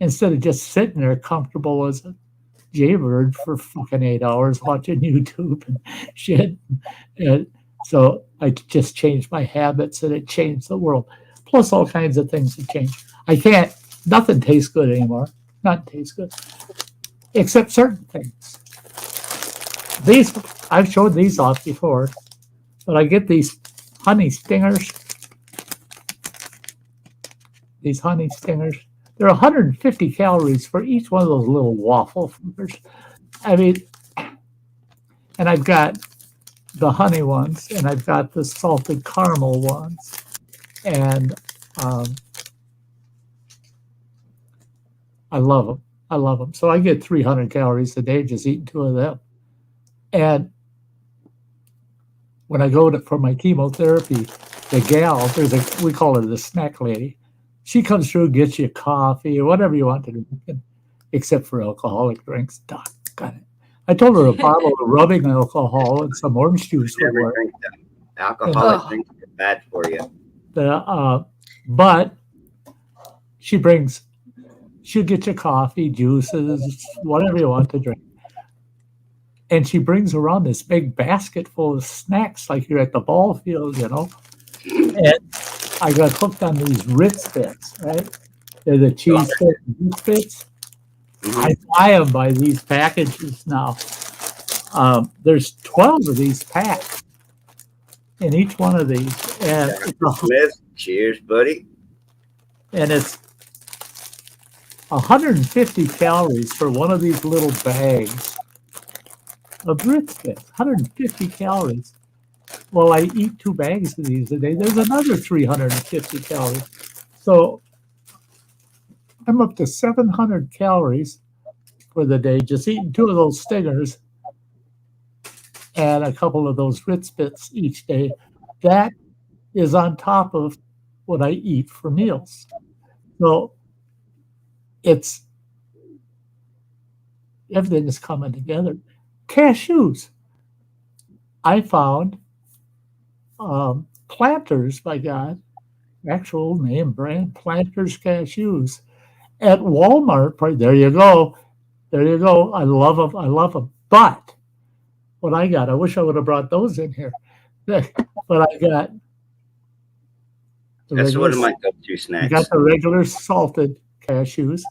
Speaker 2: instead of just sitting there comfortable as a jaybird for fucking 8 hours watching YouTube and shit. And so I just changed my habits, and it changed the world. Plus all kinds of things have changed. Nothing tastes good anymore. Nothing tastes good. Except certain things. I've showed these off before, but I get these honey stingers. These honey stingers. They're 150 calories for each one of those little waffle fingers. I mean, and I've got the honey ones, and I've got the salted caramel ones. and I love them. I love them. So I get 300 calories a day just eating 2 of them. And when I go for my chemotherapy, the gal, we call her the snack lady. She comes through, gets you coffee or whatever you want to drink, except for alcoholic drinks. Got it. I told her a bottle of rubbing alcohol and some orange juice would work.
Speaker 5: Alcoholic drinks are bad for you.
Speaker 2: But she'll get you coffee, juices, whatever you want to drink. And she brings around this big basket full of snacks like you're at the ball field, you know. And I got hooked on these Ritz bits, right? They're the cheese bits. I buy them by these packages now. There's 12 of these packed in each one of these. And
Speaker 5: Smith, cheers, buddy.
Speaker 2: And it's 150 calories for one of these little bags of Ritz bits. 150 calories. Well, I eat 2 bags of these a day. There's another 350 calories. So I'm up to 700 calories for the day, just eating 2 of those stingers and a couple of those Ritz bits each day. That is on top of what I eat for meals. So everything is coming together. Cashews. I found Planters, by God, actual name brand, Planters cashews at Walmart. There you go. There you go. I love them. I love them. But what I got, I wish I would have brought those in here. But I got.
Speaker 5: That's one of my go-to snacks.
Speaker 2: I got the regular salted cashews,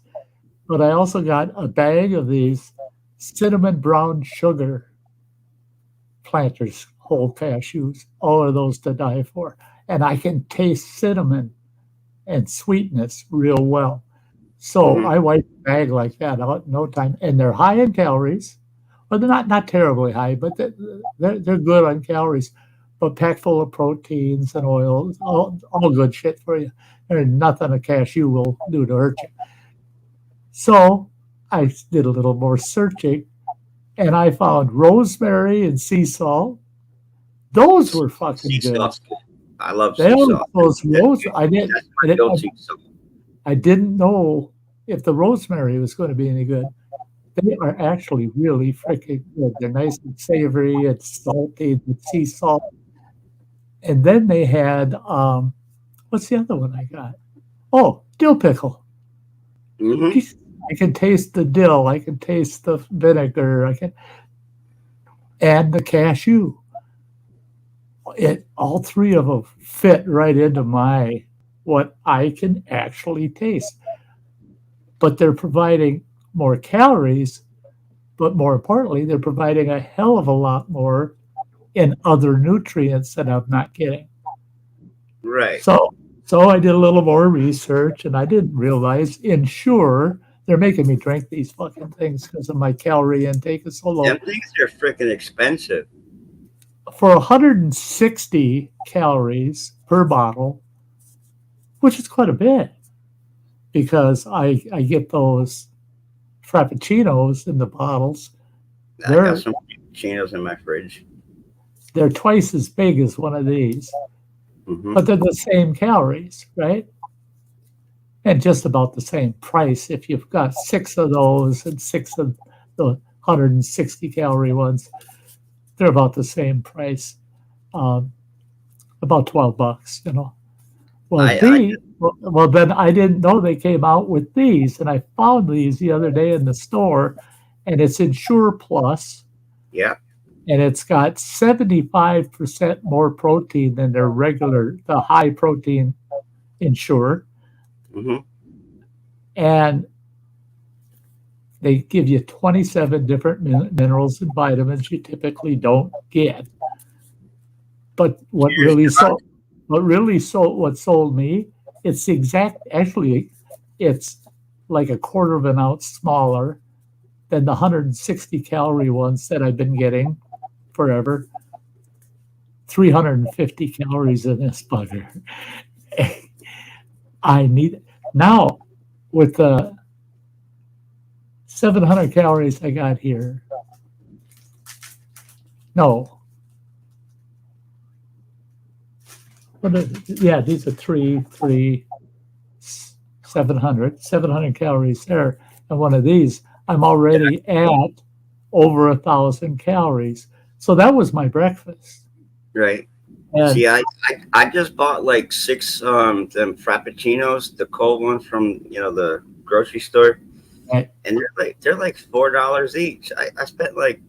Speaker 2: but I also got a bag of these cinnamon brown sugar Planters whole cashews. All of those to die for. And I can taste cinnamon and sweetness real well. So I wipe a bag like that out in no time. And they're high in calories. Well, they're not terribly high, but they're good on calories. But packed full of proteins and oils, all good shit for you. There's nothing a cashew will do to hurt you. So I did a little more searching, and I found rosemary and sea salt. Those were fucking good.
Speaker 5: I love sea salt.
Speaker 2: I didn't know if the rosemary was going to be any good. They are actually really freaking good. They're nice and savory and salty with sea salt. And then they had, what's the other one I got? Oh, dill pickle. I can taste the dill. I can taste the vinegar. And the cashew. All 3 of them fit right into what I can actually taste. But they're providing more calories, but more importantly, they're providing a hell of a lot more in other nutrients that I'm not getting.
Speaker 5: Right.
Speaker 2: So I did a little more research, and I didn't realize Ensure, they're making me drink these fucking things because of my calorie intake is so low.
Speaker 5: Them things are freaking expensive.
Speaker 2: For 160 calories per bottle, which is quite a bit, because I get those Frappuccinos in the bottles.
Speaker 5: I got some Frappuccinos in my fridge.
Speaker 2: They're twice as big as one of these, but they're the same calories, right? And just about the same price if you've got 6 of those and 6 of the 160 calorie ones. They're about the same price, about $12, you know. Well, then I didn't know they came out with these, and I found these the other day in the store, and it's Ensure Plus.
Speaker 5: Yeah.
Speaker 2: And it's got 75% more protein than their the high protein Ensure. And they give you 27 different minerals and vitamins you typically don't get. But what sold me, it's it's like a quarter of an ounce smaller than the 160 calorie ones that I've been getting forever. 350 calories in this bugger. I need now with the 700 calories I got here. No. Yeah, these are 700 calories there. And one of these, I'm already at over 1,000 calories. So that was my breakfast.
Speaker 5: Right.
Speaker 2: And
Speaker 5: See, I just bought like 6 them frappuccinos, the cold ones from the grocery store,
Speaker 2: Right.
Speaker 5: and they're like $4 each. I spent like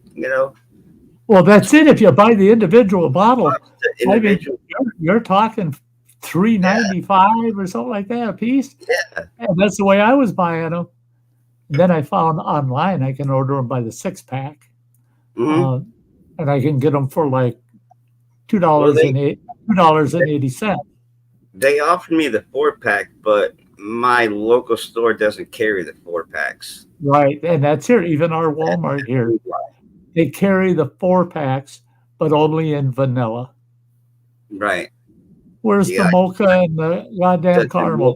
Speaker 2: well, that's it. If you buy the individual bottle,
Speaker 5: the individual.
Speaker 2: you're talking $3.95 or something like that a piece.
Speaker 5: Yeah.
Speaker 2: And that's the way I was buying them. And then I found online I can order them by the 6-pack,
Speaker 5: Mhm.
Speaker 2: and I can get them for like $2.80.
Speaker 5: They offered me the 4-pack, but my local store doesn't carry the 4-packs.
Speaker 2: Right, and that's here. Even our Walmart here, they carry the 4-packs, but only in vanilla.
Speaker 5: Right.
Speaker 2: Where's the mocha and the goddamn caramel?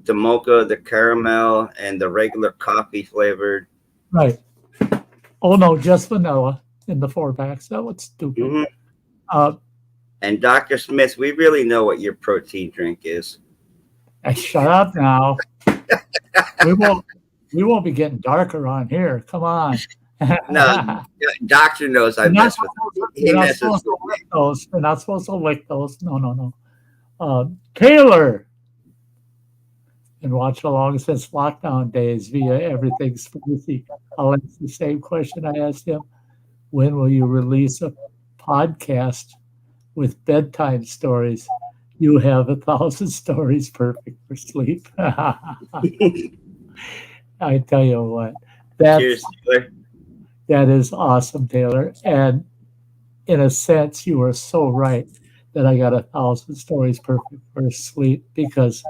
Speaker 5: The mocha, the caramel, and the regular coffee flavored.
Speaker 2: Right. Oh no, just vanilla in the 4-packs. That was stupid.
Speaker 5: Mm-hmm. And Dr. Smith, we really know what your protein drink is.
Speaker 2: Shut up now. we won't be getting darker on here. Come on.
Speaker 5: No, Doctor knows I mess with him. He messes with me.
Speaker 2: You're not supposed to lick those. No. Taylor, been watching along since lockdown days via Everything's Fancy. I'll ask the same question I asked him. When will you release a podcast with bedtime stories? You have 1,000 stories perfect for sleep. I tell you what,
Speaker 5: Cheers, Taylor.
Speaker 2: That is awesome, Taylor. And in a sense, you are so right that I got 1,000 stories perfect for sleep, because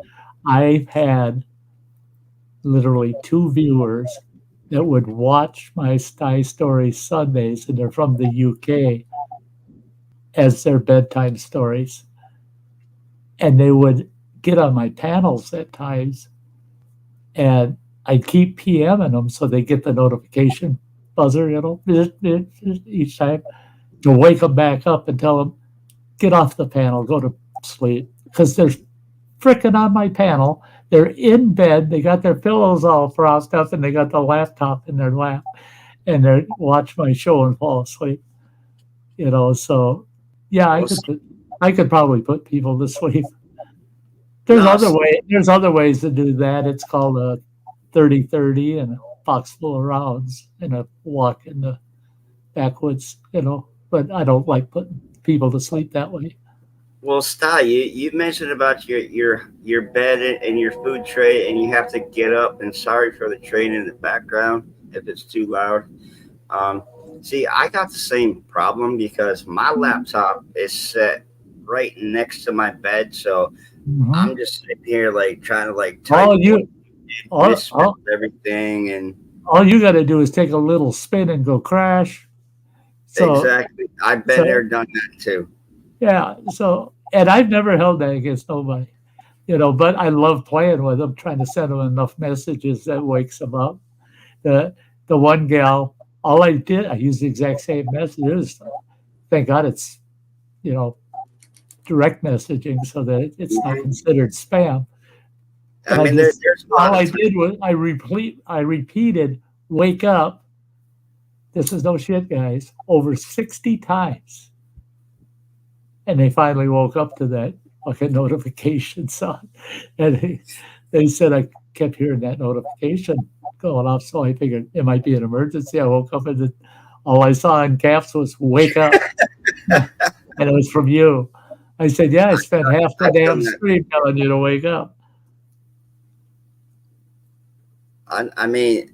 Speaker 2: I've had literally 2 viewers that would watch my Sty Story Sundays, and they're from the UK, as their bedtime stories. And they would get on my panels at times, and I'd keep PMing them so they get the notification buzzer, each time, to wake them back up and tell them, get off the panel, go to sleep. Because they're freaking on my panel. They're in bed. They got their pillows all propped up, and they got the laptop in their lap, and they watch my show and fall asleep. So yeah, I could probably put people to sleep. There's other ways to do that. It's called a 30-30 and a box full of rounds and a walk in the backwoods, but I don't like putting people to sleep that way.
Speaker 5: Well, Sty, you mentioned about your bed and your food tray, and you have to get up, and sorry for the train in the background if it's too loud. See, I got the same problem because my laptop is set right next to my bed, so I'm just sitting here like trying to like type everything, and
Speaker 2: all you got to do is take a little spin and go crash. So,
Speaker 5: exactly, I've been there, done that too.
Speaker 2: Yeah. So, and I've never held that against nobody, but I love playing with them, trying to send them enough messages that wakes them up. The one gal, all I did, I used the exact same messages. Thank God it's, direct messaging so that it's not considered spam.
Speaker 5: I mean,
Speaker 2: all I did was I repeated "wake up." This is no shit, guys. Over 60 times, and they finally woke up to that fucking notification sound. And they said I kept hearing that notification going off, so I figured it might be an emergency. I woke up and all I saw in caps was "wake up," and it was from you. I said, yeah, I spent half the damn stream telling you to wake up.
Speaker 5: I mean,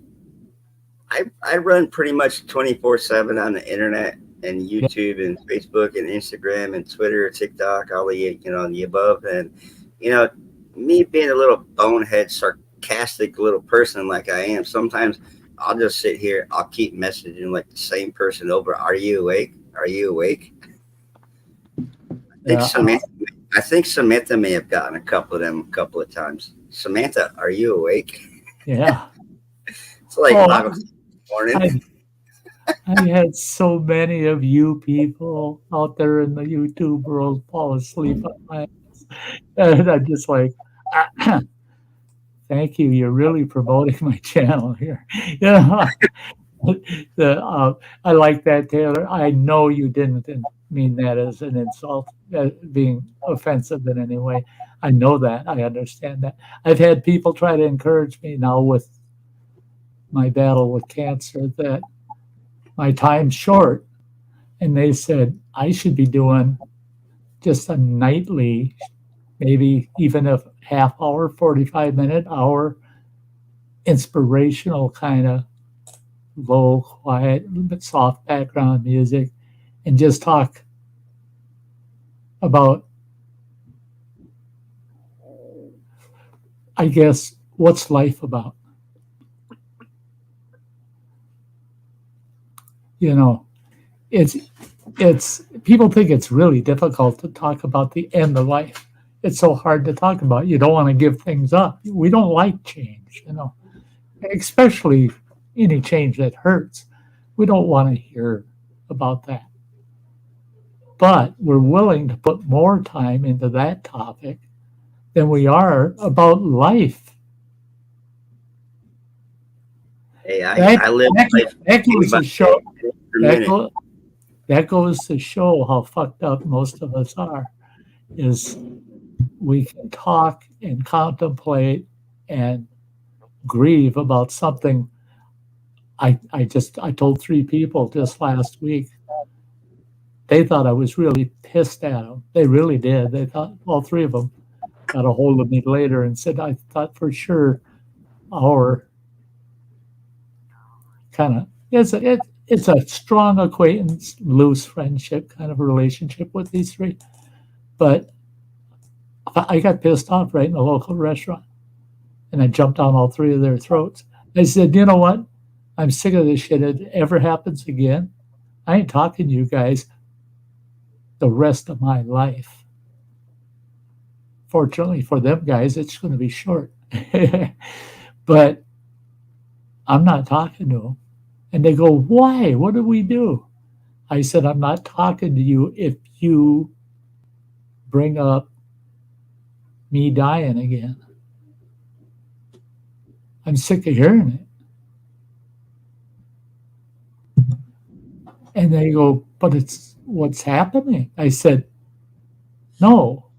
Speaker 5: I run pretty much 24/7 on the internet and YouTube and Facebook and Instagram and Twitter, TikTok, all the the above. And me being a little bonehead, sarcastic little person like I am, sometimes I'll just sit here. I'll keep messaging like the same person over. Are you awake? Are you awake? I think Samantha I think Samantha may have gotten a couple of them a couple of times. Samantha, are you awake?
Speaker 2: Yeah.
Speaker 5: It's like
Speaker 2: Oh,
Speaker 5: 5 o'clock in the morning.
Speaker 2: I had so many of you people out there in the YouTube world fall asleep on my ass. And I'm just like, thank you. You're really promoting my channel here. Yeah. I like that, Taylor. I know you didn't mean that as an insult, being offensive in any way. I know that. I understand that. I've had people try to encourage me now with my battle with cancer that my time's short. And they said I should be doing just a nightly, maybe even a half hour, 45-minute, hour, inspirational kind of low, quiet, but soft background music, and just talk about, I guess, what's life about? You know, it's people think it's really difficult to talk about the end of life. It's so hard to talk about. You don't want to give things up. We don't like change, especially any change that hurts. We don't want to hear about that. But we're willing to put more time into that topic than we are about life.
Speaker 5: Hey, I live life
Speaker 2: that goes to show
Speaker 5: per minute.
Speaker 2: that goes to show how fucked up most of us are. Is we can talk and contemplate and grieve about something. I told 3 people just last week. They thought I was really pissed at them. They really did. They thought all 3 of them got a hold of me later and said, I thought for sure our kind of it's a strong acquaintance, loose friendship kind of relationship with these 3. But I got pissed off right in a local restaurant, and I jumped down all 3 of their throats. I said, you know what? I'm sick of this shit. If it ever happens again, I ain't talking to you guys the rest of my life. Fortunately for them guys, it's going to be short. But I'm not talking to them. And they go, why? What did we do? I said, I'm not talking to you if you bring up me dying again. I'm sick of hearing it. And they go, but it's what's happening. I said, no,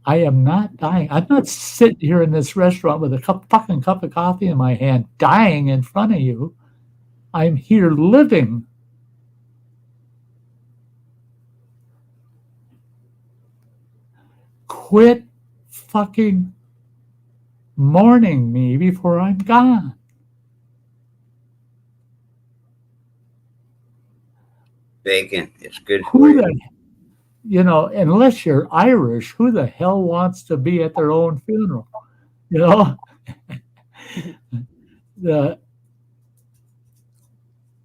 Speaker 2: I am not dying. I'm not sitting here in this restaurant with a fucking cup of coffee in my hand, dying in front of you. I'm here living. Quit fucking mourning me before I'm gone.
Speaker 5: Bacon, it's good for you.
Speaker 2: Unless you're Irish, who the hell wants to be at their own funeral?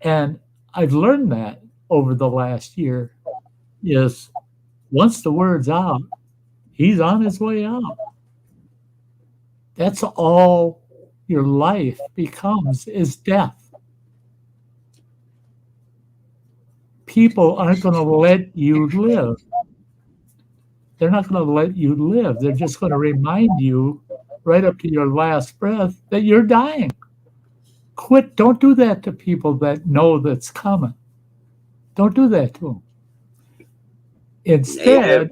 Speaker 2: And I've learned that over the last year is once the word's out, he's on his way out. That's all your life becomes is death. People aren't going to let you live. They're not going to let you live. They're just going to remind you right up to your last breath that you're dying. Quit. Don't do that to people that know that's coming. Don't do that to them. Instead,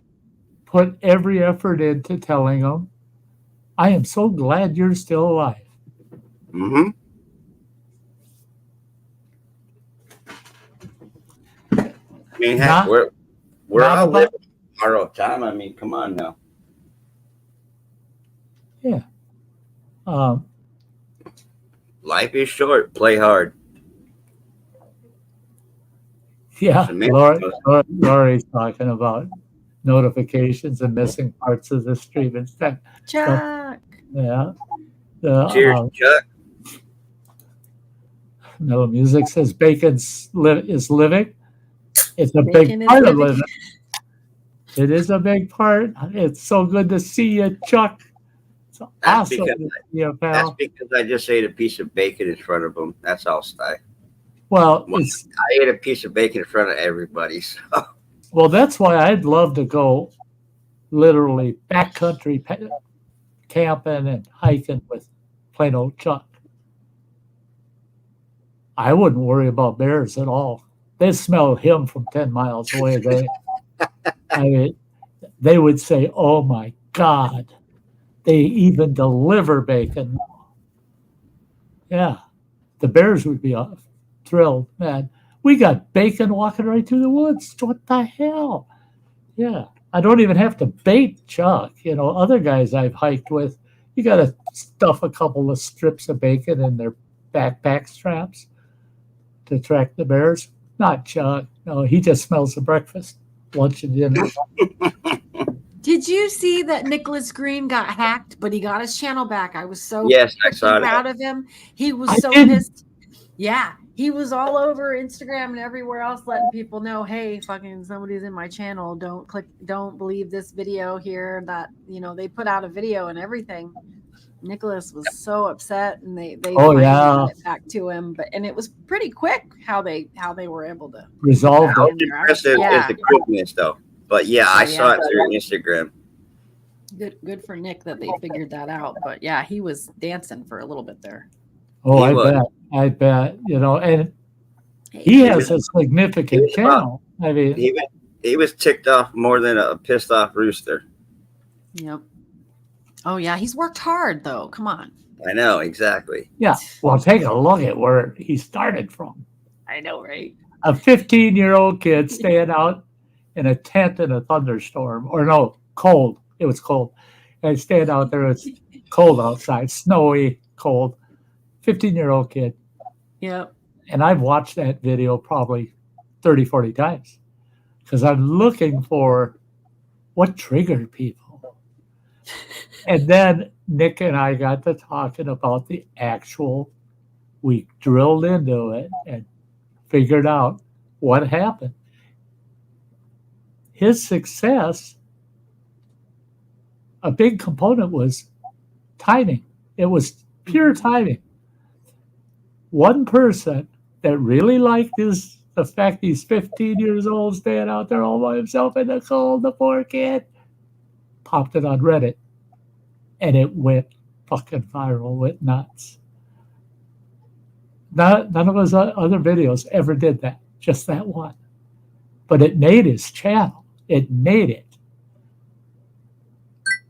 Speaker 2: put every effort into telling them, I am so glad you're still alive.
Speaker 5: Mm-hmm. I mean, heck, we're all living borrowed time. I mean, come on now.
Speaker 2: Yeah.
Speaker 5: Life is short. Play hard.
Speaker 2: Yeah. Lori's talking about notifications and missing parts of the stream and stuff.
Speaker 4: Chuck.
Speaker 2: Yeah.
Speaker 5: Cheers, Chuck.
Speaker 2: Mellow Music says bacon is living. It's a
Speaker 4: Bacon
Speaker 2: big
Speaker 4: is
Speaker 2: part of
Speaker 4: living.
Speaker 2: living. It is a big part. It's so good to see you, Chuck. It's
Speaker 5: That's
Speaker 2: awesome
Speaker 5: because
Speaker 2: to see you,
Speaker 5: that's
Speaker 2: pal.
Speaker 5: because I just ate a piece of bacon in front of him. That's all, Sty.
Speaker 2: Well,
Speaker 5: Well,
Speaker 2: it's
Speaker 5: I ate a piece of bacon in front of everybody. So
Speaker 2: well. That's why I'd love to go literally backcountry camping and hiking with plain old Chuck. I wouldn't worry about bears at all. They smell him from 10 miles away. I mean, they would say, "Oh my God, they even deliver bacon." Yeah, the bears would be thrilled, man. We got bacon walking right through the woods. What the hell? Yeah, I don't even have to bait Chuck. You know, other guys I've hiked with, you got to stuff a couple of strips of bacon in their backpack straps to attract the bears. Not Chuck. No, he just smells the breakfast, lunch, and dinner.
Speaker 4: Did you see that Nicholas Green got hacked, but he got his channel back? I was so
Speaker 5: yes, I saw
Speaker 4: proud
Speaker 5: that.
Speaker 4: of him. He was
Speaker 2: I
Speaker 4: so
Speaker 2: didn't.
Speaker 4: pissed. Yeah, he was all over Instagram and everywhere else letting people know, hey, fucking somebody's in my channel. Don't believe this video here. That, you know, they put out a video and everything. Nicholas was so upset, and they
Speaker 2: Oh
Speaker 4: finally
Speaker 2: yeah,
Speaker 4: got it back to him. But it was pretty quick how they were able to
Speaker 2: resolved
Speaker 5: How
Speaker 2: it.
Speaker 5: impressive
Speaker 4: Yeah.
Speaker 5: is the quickness, though? But yeah, I
Speaker 4: Oh,
Speaker 5: saw
Speaker 4: yeah.
Speaker 5: it through Instagram.
Speaker 4: Good for Nick that they figured that out. But yeah, he was dancing for a little bit there.
Speaker 2: Oh,
Speaker 5: He was.
Speaker 2: I bet. You know, and he has a significant
Speaker 5: he was about-
Speaker 2: channel. I mean,
Speaker 5: He was ticked off more than a pissed off rooster.
Speaker 4: Yep. Oh yeah, he's worked hard though. Come on.
Speaker 5: I know, exactly.
Speaker 2: yeah. Well, take a look at where he started from.
Speaker 4: I know, right?
Speaker 2: A 15-year-old kid staying out in a tent in a thunderstorm, or no, cold. It was cold. And staying out there, it's cold outside, snowy, cold. 15-year-old kid.
Speaker 4: Yep.
Speaker 2: And I've watched that video probably 30, 40 times because I'm looking for what triggered people. And then Nick and I got to talking about we drilled into it and figured out what happened. His success, a big component was timing. It was pure timing. One person that really liked the fact he's 15 years old, staying out there all by himself in the cold, the poor kid, popped it on Reddit. And it went fucking viral, went nuts. None of his other videos ever did that, just that one. But it made his channel. It made it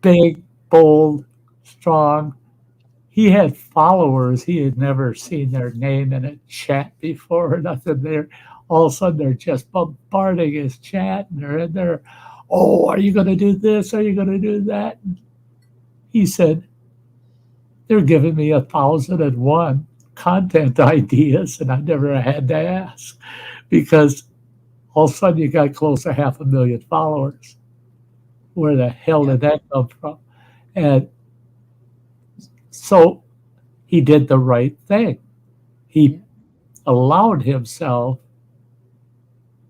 Speaker 2: big, bold, strong. He had followers. He had never seen their name in a chat before or nothing. There, all of a sudden, they're just bombarding his chat, and they're in there. Oh, are you going to do this? Are you going to do that? And he said, they're giving me 1,001 content ideas, and I never had to ask because all of a sudden you got close to 500,000 followers. Where the hell did that come from? And so he did the right thing. He allowed himself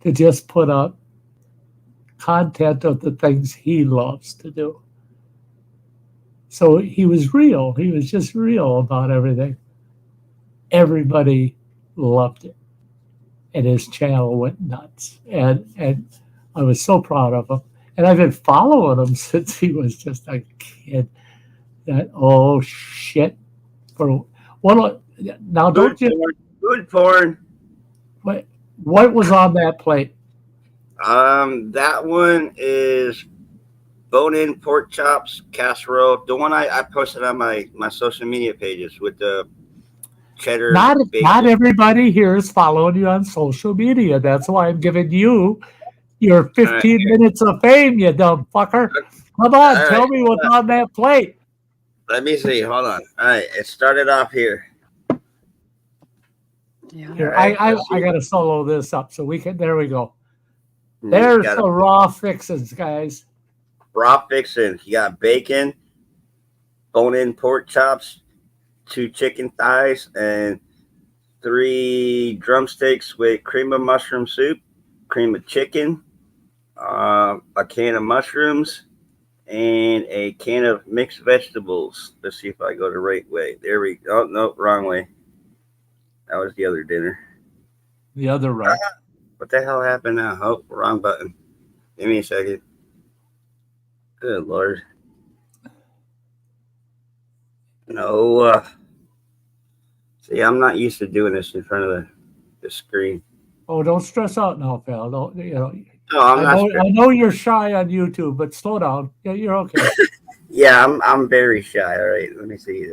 Speaker 2: to just put up content of the things he loves to do. So he was real. He was just real about everything. Everybody loved it. And his channel went nuts. And I was so proud of him. And I've been following him since he was just a kid. That, oh shit. Now don't you
Speaker 5: Good porn.
Speaker 2: what was on that plate?
Speaker 5: That one is bone-in pork chops casserole. The one I posted on my social media pages with the cheddar.
Speaker 2: Not everybody here is following you on social media. That's why I'm giving you your 15 minutes of fame, you dumb fucker. Come on, tell me what's on that plate.
Speaker 5: Let me see. Hold on. All right, it started off here.
Speaker 4: Yeah.
Speaker 2: Here,
Speaker 5: Right,
Speaker 2: I got to solo this up so we can. There we go.
Speaker 5: You
Speaker 2: There's
Speaker 5: got
Speaker 2: the raw fixins, guys.
Speaker 5: raw fixin'. You got bacon, bone-in pork chops, 2 chicken thighs, and 3 drumsticks with cream of mushroom soup, cream of chicken, a can of mushrooms, and a can of mixed vegetables. Let's see if I go the right way. There we go. Oh, no, wrong way. That was the other dinner.
Speaker 2: The other right.
Speaker 5: What the hell happened now? Oh, wrong button. Give me a second. Good Lord. No. See, I'm not used to doing this in front of the screen.
Speaker 2: Oh, don't stress out now, pal. Don't, you know.
Speaker 5: No,
Speaker 2: I know you're shy on YouTube, but slow down. Yeah, you're okay.
Speaker 5: Yeah, I'm very shy. All right, let me see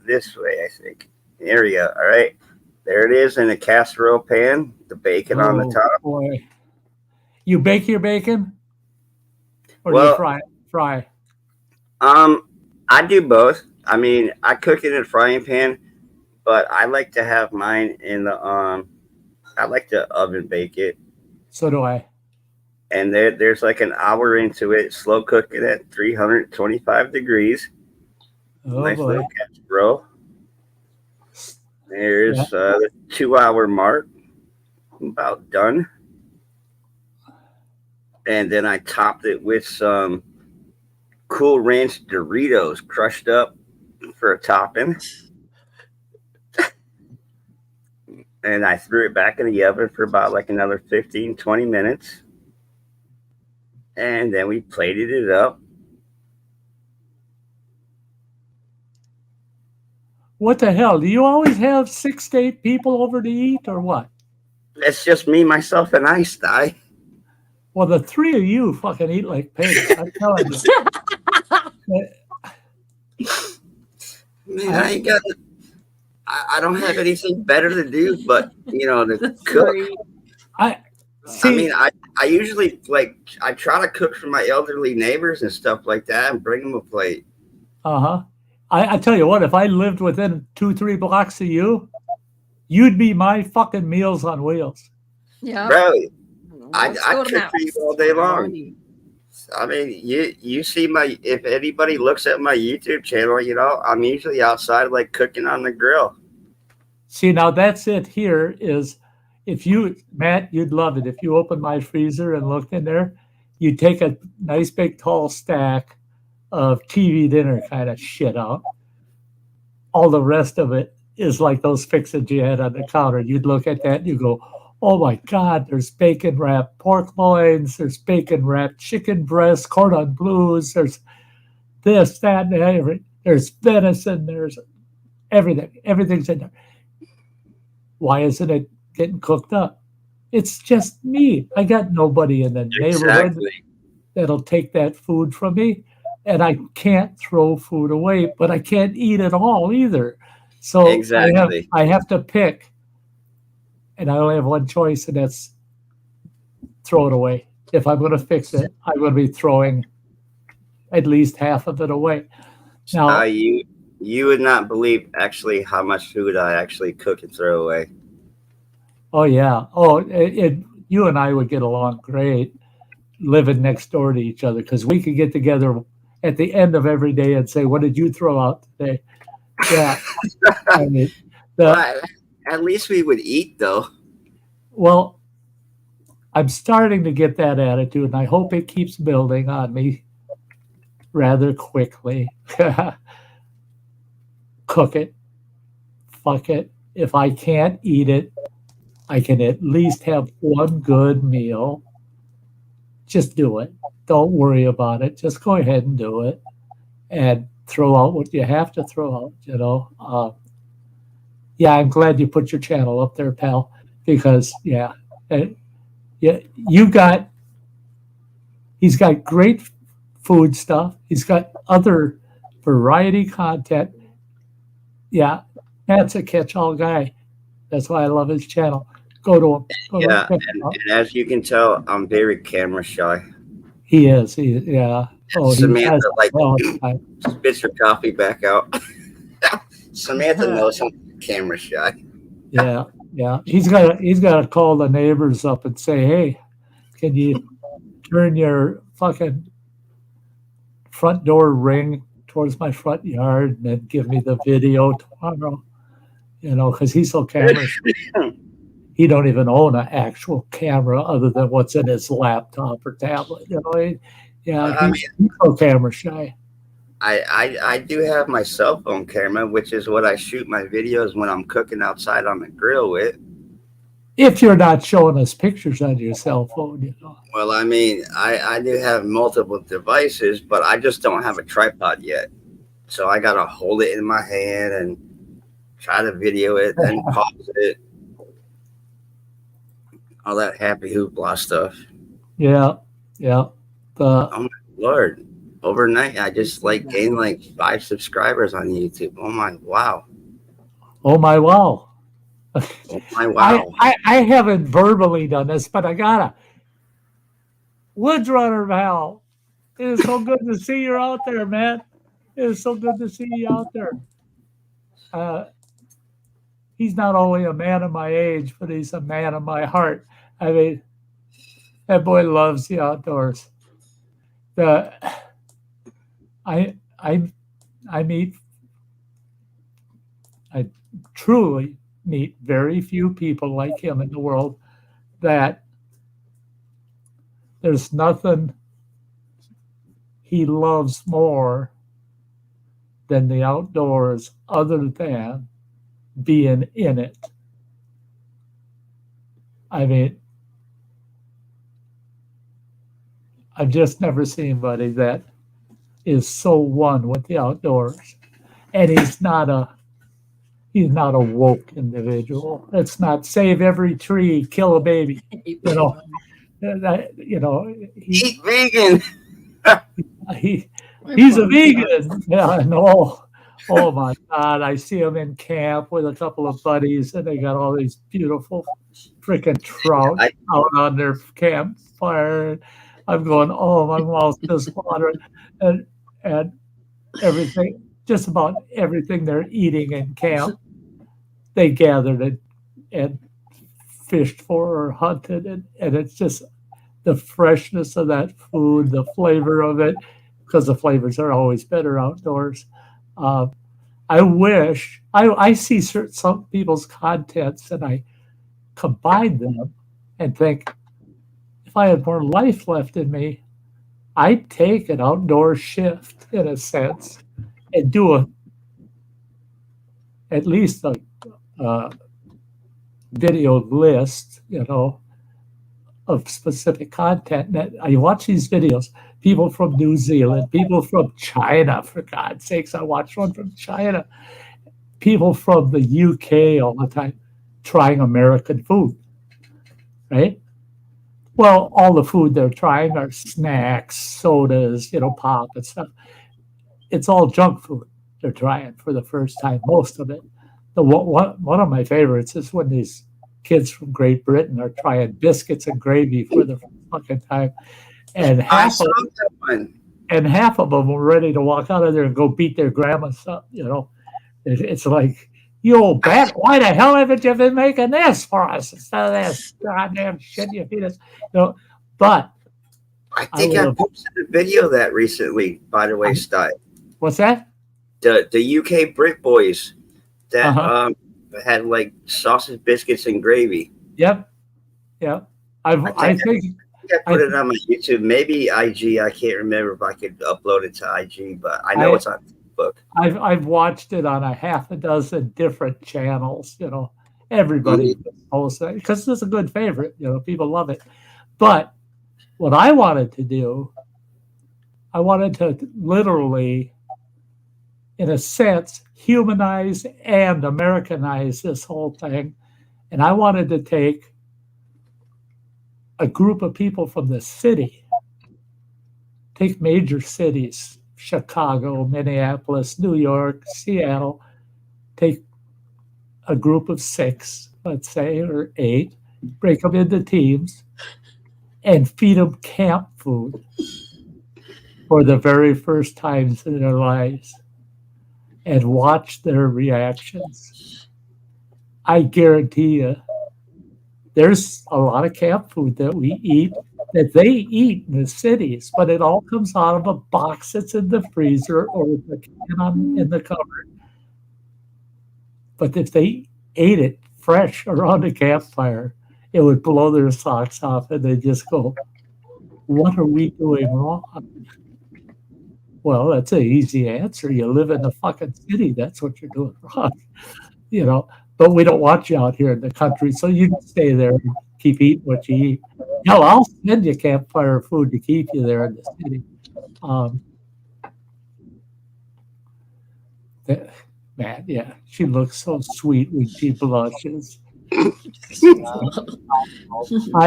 Speaker 5: this way. I think. There we go. All right, there it is in a casserole pan. The bacon on the top.
Speaker 2: Boy, you bake your bacon, or do you fry?
Speaker 5: I do both. I mean, I cook it in a frying pan, but I like to have mine in the I like to oven bake it.
Speaker 2: So do I.
Speaker 5: And there's like an hour into it, slow cooking at 325 degrees.
Speaker 2: Oh,
Speaker 5: nice
Speaker 2: boy.
Speaker 5: little casserole. There's the 2 hour mark. About done. And then I topped it with some Cool Ranch Doritos crushed up for a topping. And I threw it back in the oven for about like another 15, 20 minutes. And then we plated it up.
Speaker 2: What the hell? Do you always have 6 to 8 people over to eat, or what?
Speaker 5: It's just me, myself, and I, Sty.
Speaker 2: Well, the 3 of you fucking eat like pigs. I'm telling you.
Speaker 5: Man, I ain't got. I don't have anything better to do, but to cook. I mean, I usually I try to cook for my elderly neighbors and stuff like that, and bring them a plate.
Speaker 2: I tell you what, if I lived within 2-3 blocks of you, you'd be my fucking Meals on Wheels.
Speaker 4: Yeah,
Speaker 5: bro. I cook for you all day long. I mean, you see if anybody looks at my YouTube channel, I'm usually outside cooking on the grill.
Speaker 2: See, now that's it here is Matt, you'd love it. If you open my freezer and looked in there, you take a nice big tall stack of TV dinner kind of shit out. All the rest of it is like those fixings you had on the counter. You'd look at that and you go, oh my God, there's bacon wrapped pork loins, there's bacon wrapped chicken breasts, cordon bleus, there's this, that, and everything. There's venison, there's everything. Everything's in there. Why isn't it getting cooked up? It's just me. I got nobody in the neighborhood that'll take that food from me. And I can't throw food away, but I can't eat it all either. So I have to pick. And I only have one choice, and that's throw it away. If I'm going to fix it, I'm going to be throwing at least half of it away. Now,
Speaker 5: you would not believe actually how much food I actually cook and throw away.
Speaker 2: Oh, yeah. Oh, you and I would get along great living next door to each other because we could get together at the end of every day and say, what did you throw out today? Yeah. I mean,
Speaker 5: at least we would eat, though.
Speaker 2: Well, I'm starting to get that attitude, and I hope it keeps building on me rather quickly. Cook it. Fuck it. If I can't eat it, I can at least have one good meal. Just do it. Don't worry about it. Just go ahead and do it. And throw out what you have to throw out, Yeah, I'm glad you put your channel up there, pal, because he's got great food stuff. He's got other variety content. Yeah, Matt's a catch-all guy. That's why I love his channel. Go to him.
Speaker 5: And as you can tell, I'm very camera shy.
Speaker 2: He is. Yeah. Oh,
Speaker 5: Samantha spits her coffee back out. Samantha knows I'm camera shy.
Speaker 2: Yeah. He's got to call the neighbors up and say, "Hey, can you turn your fucking front door ring towards my front yard and then give me the video tomorrow?" Because he's so camera shy. he don't even own an actual camera other than what's in his laptop or tablet.
Speaker 5: I
Speaker 2: He's so camera shy.
Speaker 5: I do have my cell phone camera, which is what I shoot my videos when I'm cooking outside on the grill with.
Speaker 2: If you're not showing us pictures on your cell phone,
Speaker 5: Well, I mean, I do have multiple devices, but I just don't have a tripod yet. So I gotta hold it in my hand and try to video it, then pause it. All that happy hoopla stuff.
Speaker 2: Yeah.
Speaker 5: Oh my Lord. Overnight I just gained 5 subscribers on YouTube. Oh my wow.
Speaker 2: Oh my wow.
Speaker 5: Oh my wow.
Speaker 2: I haven't verbally done this, but I gotta. Woods Runner Val, it is so good to see you out there, man. It is so good to see you out there. He's not only a man of my age, but he's a man of my heart. I mean, that boy loves the outdoors. I truly meet very few people like him in the world that there's nothing he loves more than the outdoors other than being in it. I mean, I've just never seen anybody that is so one with the outdoors. And he's not a woke individual. It's not save every tree, kill a baby.
Speaker 5: Eat vegan.
Speaker 2: He's a vegan. Yeah, no. Oh my God. I see him in camp with a couple of buddies and they got all these beautiful freaking trout out on their campfire. I'm going, oh, my mouth's just watering. And everything, just about everything they're eating in camp, they gathered and fished for or hunted. And it's just the freshness of that food, the flavor of it, because the flavors are always better outdoors. I wish, I see some people's contents and I combine them and think, if I had more life left in me, I'd take an outdoor shift in a sense and do at least a video list, of specific content. And I watch these videos, people from New Zealand, people from China, for God's sakes, I watched one from China, people from the UK all the time trying American food, right? Well, all the food they're trying are snacks, sodas, pop and stuff. It's all junk food they're trying for the first time, most of it. One of my favorites is when these kids from Great Britain are trying biscuits and gravy for the fucking time. And half of them were ready to walk out of there and go beat their grandmas up, It's like, you old bat, why the hell haven't you been making this for us instead of this goddamn shit you feed us? But
Speaker 5: I think I posted a video of that recently, by the way, Sty.
Speaker 2: What's that?
Speaker 5: The UK Brit boys that had sausage, biscuits, and gravy.
Speaker 2: Yep. I think
Speaker 5: I put it on my YouTube, maybe IG. I can't remember if I could upload it to IG, but I know it's on Facebook.
Speaker 2: I've watched it on a half a dozen different channels. Everybody posts it because it's a good favorite. People love it. But what I wanted to do, I wanted to literally, in a sense, humanize and Americanize this whole thing. And I wanted to take a group of people from the city, take major cities, Chicago, Minneapolis, New York, Seattle, take a group of 6, let's say, or 8, break them into teams, and feed them camp food for the very first times in their lives and watch their reactions. I guarantee you, there's a lot of camp food that we eat that they eat in the cities, but it all comes out of a box that's in the freezer or the can in the cupboard. But if they ate it fresh around a campfire, it would blow their socks off and they'd just go, what are we doing wrong? Well, that's an easy answer. You live in the fucking city. That's what you're doing wrong. You know, but we don't want you out here in the country. So you can stay there and keep eating what you eat. Hell, I'll send you campfire food to keep you there in the city. Man, yeah, she looks so sweet when she blushes. I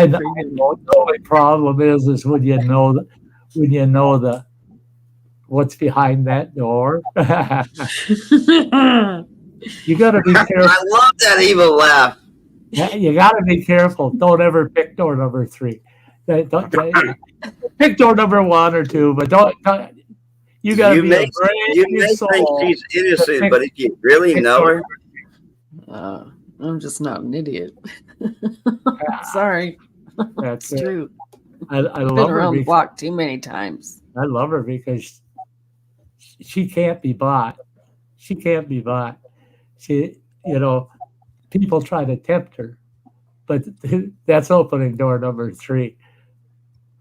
Speaker 2: know. The only problem is when you know the what's behind that door. You got to be careful.
Speaker 5: I love that evil laugh.
Speaker 2: You got to be careful. Don't ever pick door number 3. Pick door number 1 or 2, but don't you got to be a brave soul.
Speaker 5: Think she's innocent, but if you really know her,
Speaker 4: I'm just not an idiot. Sorry,
Speaker 2: that's
Speaker 4: true.
Speaker 2: I love
Speaker 4: been
Speaker 2: her
Speaker 4: around the block too many times.
Speaker 2: I love her because she can't be bought. She can't be bought. She, people try to tempt her, but that's opening door number 3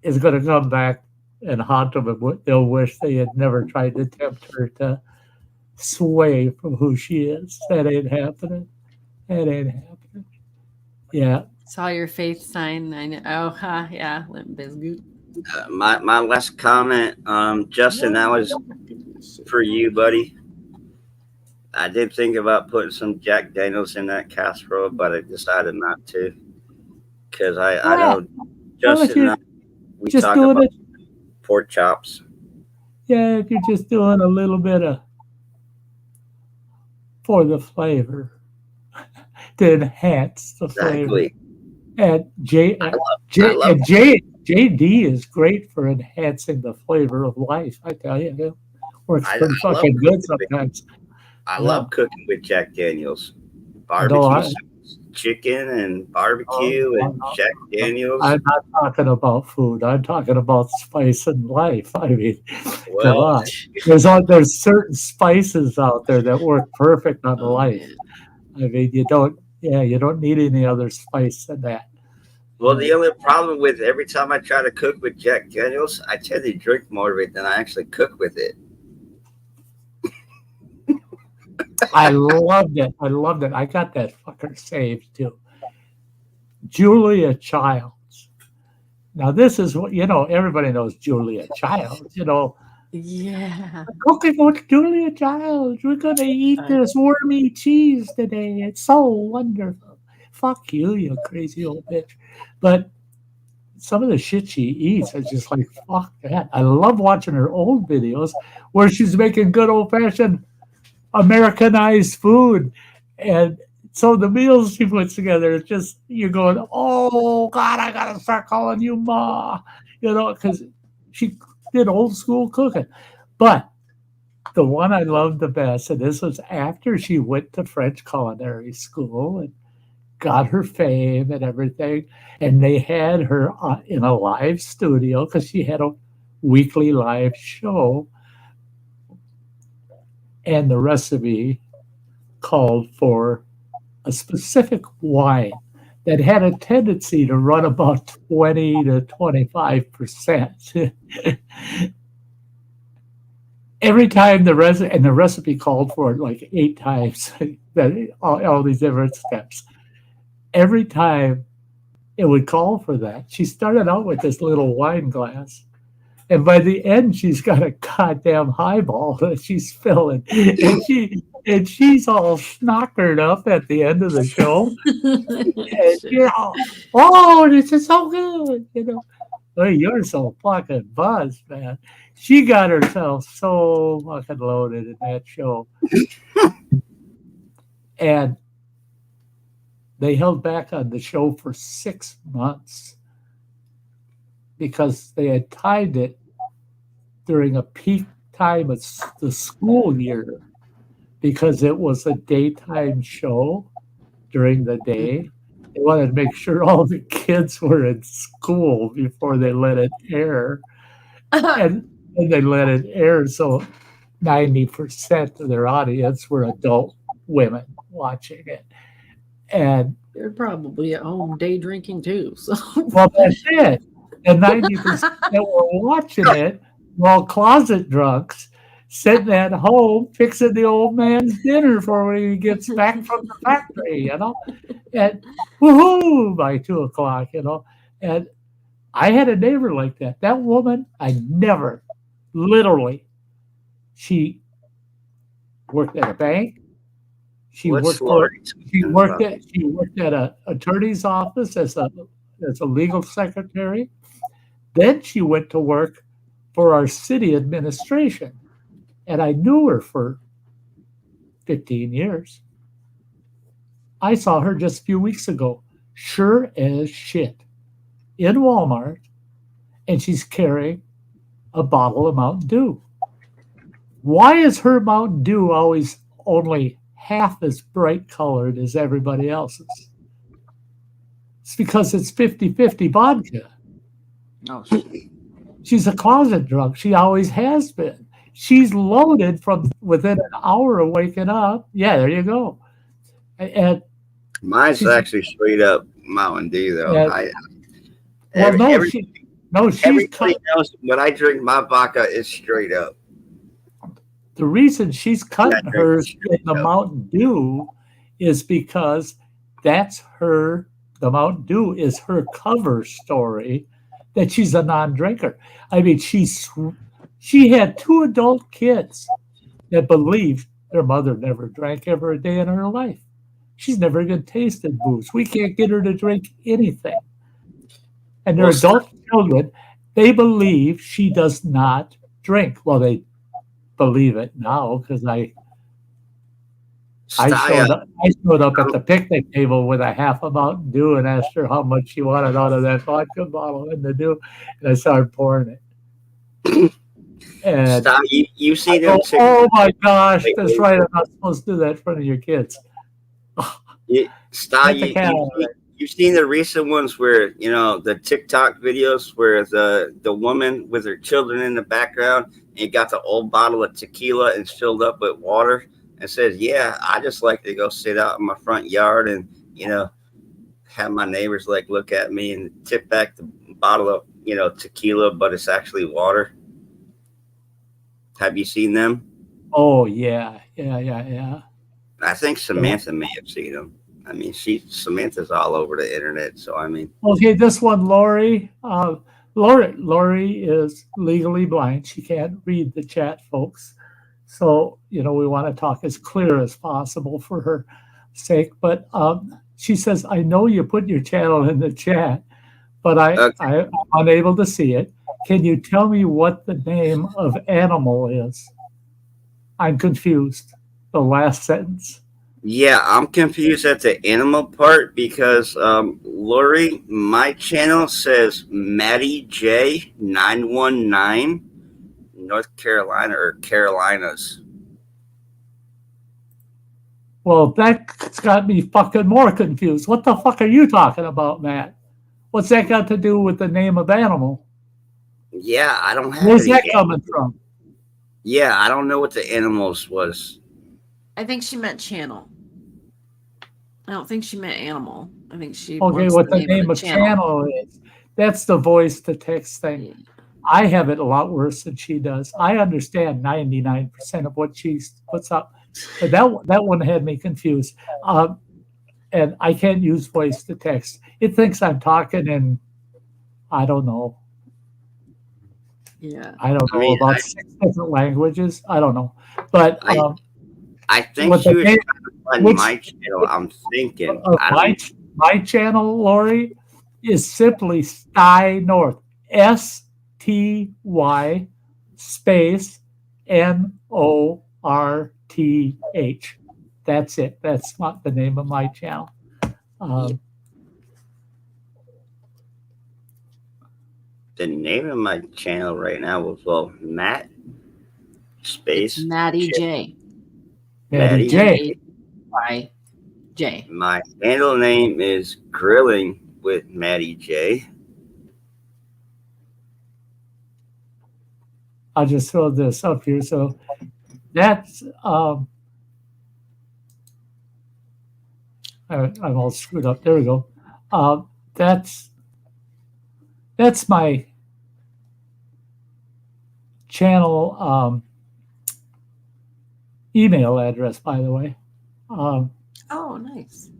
Speaker 2: is going to come back and haunt them, and they'll wish they had never tried to tempt her to sway from who she is. That ain't happening. That ain't happening. Yeah.
Speaker 4: Saw your faith sign. I know. Oh, yeah. Limp Bizkit.
Speaker 5: My last comment, Justin, that was for you, buddy. I did think about putting some Jack Daniels in that casserole, but I decided not to because I know Justin and I, we talk about pork chops.
Speaker 2: Yeah, if you're just doing a little bit of for the flavor to enhance the flavor. And JD is great for enhancing the flavor of life. I tell you, it works pretty fucking good sometimes.
Speaker 5: I love cooking with Jack Daniels, barbecue, chicken and barbecue and Jack Daniels.
Speaker 2: I'm not talking about food. I'm talking about spice and life. I mean, come on. There's certain spices out there that work perfect on life. I mean, you don't need any other spice than that.
Speaker 5: Well, the only problem with every time I try to cook with Jack Daniels, I tend to drink more of it than I actually cook with it.
Speaker 2: I loved it. I got that fucker saved too. Julia Childs. Now this is what everybody knows Julia Childs,
Speaker 4: Yeah.
Speaker 2: Cooking with Julia Childs. We're gonna eat this wormy cheese today. It's so wonderful. Fuck you, you crazy old bitch. But some of the shit she eats is just like, fuck that. I love watching her old videos where she's making good old-fashioned Americanized food. And so the meals she puts together, it's just, you're going, oh, God, I got to start calling you Ma, because she did old school cooking. But the one I loved the best, and this was after she went to French culinary school and got her fame and everything, and they had her in a live studio because she had a weekly live show, and the recipe called for a specific wine that had a tendency to run about 20 to 25%. Every time the recipe called for it like 8 times, all these different steps. Every time it would call for that, she started out with this little wine glass. And by the end, she's got a goddamn highball that she's filling. And she's all snockered up at the end of the show. Oh, this is so good. Oh, you're so fucking buzzed, man. She got herself so fucking loaded in that show. And they held back on the show for 6 months because they had timed it during a peak time of the school year because it was a daytime show during the day. They wanted to make sure all the kids were in school before they let it air. And they let it air, so 90% of their audience were adult women watching it. And
Speaker 6: They're probably at home day drinking too. So
Speaker 2: well, that's it. And 90% that were watching it were all closet drunks sitting at home fixing the old man's dinner for when he gets back from the factory, And woohoo by 2 o'clock, And I had a neighbor like that. That woman, I never, literally, she worked at a bank. She
Speaker 5: What's
Speaker 2: worked for.
Speaker 5: Lori talking about?
Speaker 2: She worked at a attorney's office as a legal secretary. Then she went to work for our city administration, and I knew her for 15 years. I saw her just a few weeks ago, sure as shit, in Walmart, and she's carrying a bottle of Mountain Dew. Why is her Mountain Dew always only half as bright colored as everybody else's? It's because it's 50-50 vodka.
Speaker 6: oh shit.
Speaker 2: She's a closet drunk. She always has been. She's loaded from within an hour of waking up. Yeah, there you go. And
Speaker 5: Mine's actually straight up Mountain Dew, though.
Speaker 2: well, she's
Speaker 5: Everybody knows when I drink my vodka, it's straight up.
Speaker 2: the reason she's cutting
Speaker 5: Yeah,
Speaker 2: hers in the
Speaker 5: yeah.
Speaker 2: Mountain Dew is because that's her. The Mountain Dew is her cover story that she's a non-drinker. I mean, she had 2 adult kids that believed their mother never drank ever a day in her life. She's never even tasted booze. We can't get her to drink anything. And their
Speaker 5: Well,
Speaker 2: adult children, they believe she does not drink. Well, they believe it now because I showed up at the picnic table with a half a Mountain Dew and asked her how much she wanted out of that vodka bottle in the Dew, and I started pouring it. And
Speaker 5: Sty, you see them?
Speaker 2: oh my gosh, that's right. I'm not supposed to do that in front of your kids.
Speaker 5: Sty,
Speaker 2: Get the cat out of it.
Speaker 5: you've seen the recent ones where the TikTok videos where the woman with her children in the background and got the old bottle of tequila and filled up with water and says, "Yeah, I just like to go sit out in my front yard and have my neighbors look at me and tip back the bottle of tequila, but it's actually water." Have you seen them?
Speaker 2: Oh yeah.
Speaker 5: I think Samantha may have seen them. I mean, Samantha's all over the internet, so I mean.
Speaker 2: Okay, this one, Lori. Lori is legally blind. She can't read the chat, folks. So we want to talk as clear as possible for her sake. But she says, "I know you put your channel in the chat, but I'm unable to see it. Can you tell me what the name of animal is? I'm confused." The last sentence.
Speaker 5: Yeah, I'm confused at the animal part because Lori, my channel says Maddie J 919 North Carolina or Carolinas.
Speaker 2: Well, that's got me fucking more confused. What the fuck are you talking about, Matt? What's that got to do with the name of animal?
Speaker 5: Yeah, I don't have.
Speaker 2: Where's that coming from?
Speaker 5: Yeah, I don't know what the animals was.
Speaker 4: I think she meant channel. I don't think she meant animal. I think she
Speaker 2: Okay,
Speaker 4: wants
Speaker 2: what the
Speaker 4: of
Speaker 2: name of channel is. That's the voice to text thing.
Speaker 4: Yeah.
Speaker 2: I have it a lot worse than she does. I understand 99% of what she puts up, but that one had me confused. And I can't use voice to text. It thinks I'm talking in, I don't know.
Speaker 4: Yeah.
Speaker 2: I don't know, about 6 different languages. I don't know. But
Speaker 5: I think she was trying to find my channel. I'm thinking.
Speaker 2: My channel, Lori, is simply Sty North. STY space NORTH. That's it. That's not the name of my channel.
Speaker 5: The name of my channel right now was Matt space
Speaker 4: Maddie J.
Speaker 2: Maddie J.
Speaker 4: J.
Speaker 5: My handle name is Grilling with Maddie J.
Speaker 2: I'll just throw this up here. So that's I'm all screwed up. There we go. That's my channel email address, by the way.
Speaker 4: Oh, nice.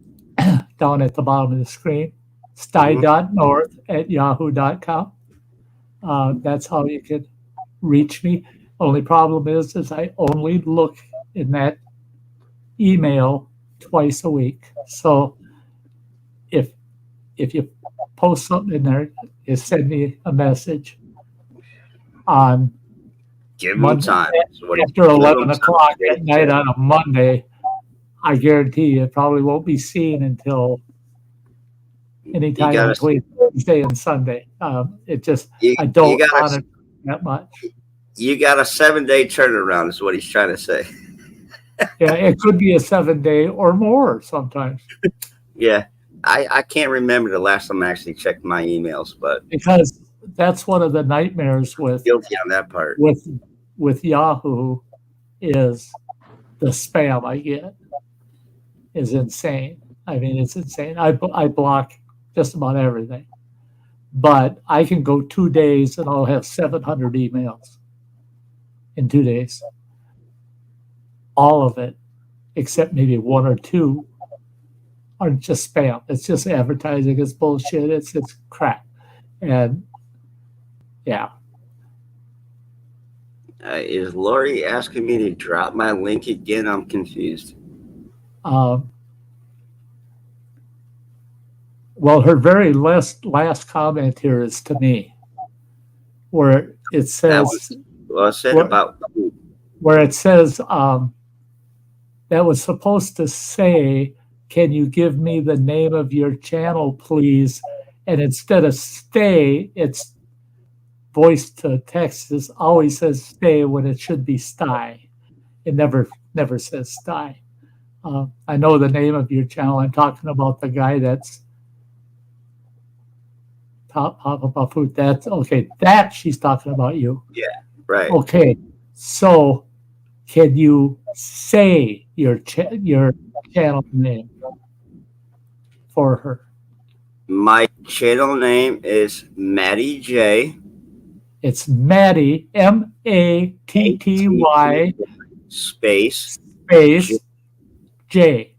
Speaker 2: Down at the bottom of the screen, sty.north@yahoo.com. That's how you can reach me. Only problem is I only look in that email twice a week. So if you post something in there, you send me a message on
Speaker 5: Give him
Speaker 2: Monday
Speaker 5: time.
Speaker 2: after 11 o'clock at night on a Monday. I guarantee you it probably won't be seen until anytime between Thursday and Sunday. It just, I don't want it that much.
Speaker 5: You got a 7-day turnaround is what he's trying to say.
Speaker 2: Yeah, it could be a 7-day or more sometimes.
Speaker 5: Yeah. I can't remember the last time I actually checked my emails, but
Speaker 2: because that's one of the nightmares with
Speaker 5: guilty on that part.
Speaker 2: With Yahoo is the spam I get is insane. I mean, it's insane. I block just about everything, but I can go 2 days and I'll have 700 emails in 2 days. All of it, except maybe 1 or 2, are just spam. It's just advertising. It's bullshit. It's crap. And yeah.
Speaker 5: Is Lori asking me to drop my link again? I'm confused.
Speaker 2: Well, her very last comment here is to me, where it says, where it says that was supposed to say, "Can you give me the name of your channel, please?" And instead of stay, it's voice to text. It always says stay when it should be Sty. It never says Sty. I know the name of your channel. I'm talking about the guy that's Top about food. That's okay. That she's talking about you.
Speaker 5: Yeah, right.
Speaker 2: Okay, so can you say your channel name for her?
Speaker 5: My channel name is Matty J.
Speaker 2: It's Matty, Matty
Speaker 5: space
Speaker 2: J.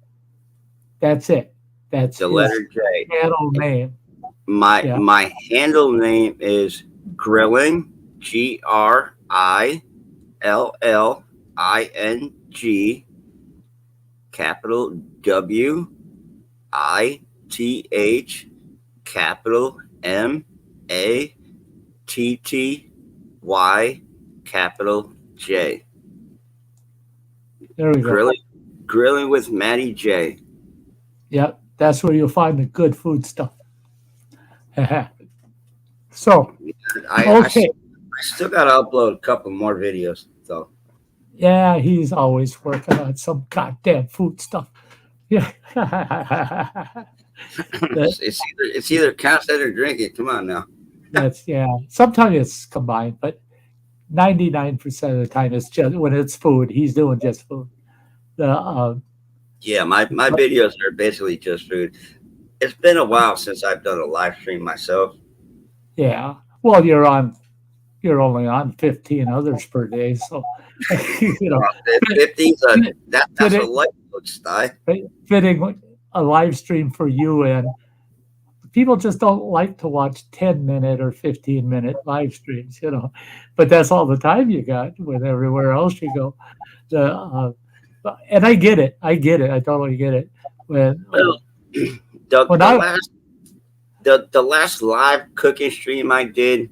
Speaker 2: That's it. That's
Speaker 5: the letter J.
Speaker 2: Channel name.
Speaker 5: My handle name is Grilling, GRILLING, capital WITH, capital MATTY, capital J.
Speaker 2: There we go.
Speaker 5: Grilling with Matty J.
Speaker 2: Yep, that's where you'll find the good food stuff. So, okay.
Speaker 5: I still got to upload a couple more videos, though.
Speaker 2: Yeah, he's always working on some goddamn food stuff. Yeah.
Speaker 5: it's either content or drinking. Come on now.
Speaker 2: Sometimes it's combined, but 99% of the time it's just when it's food. He's doing just food.
Speaker 5: My videos are basically just food. It's been a while since I've done a live stream myself.
Speaker 2: Yeah. Well, you're only on 15 others per day, so
Speaker 5: 15's that's a light load, Sty.
Speaker 2: Fitting a live stream for you, and people just don't like to watch 10-minute or 15-minute live streams, But that's all the time you got with everywhere else you go. And I get it. I totally get it.
Speaker 5: The last live cooking stream I did,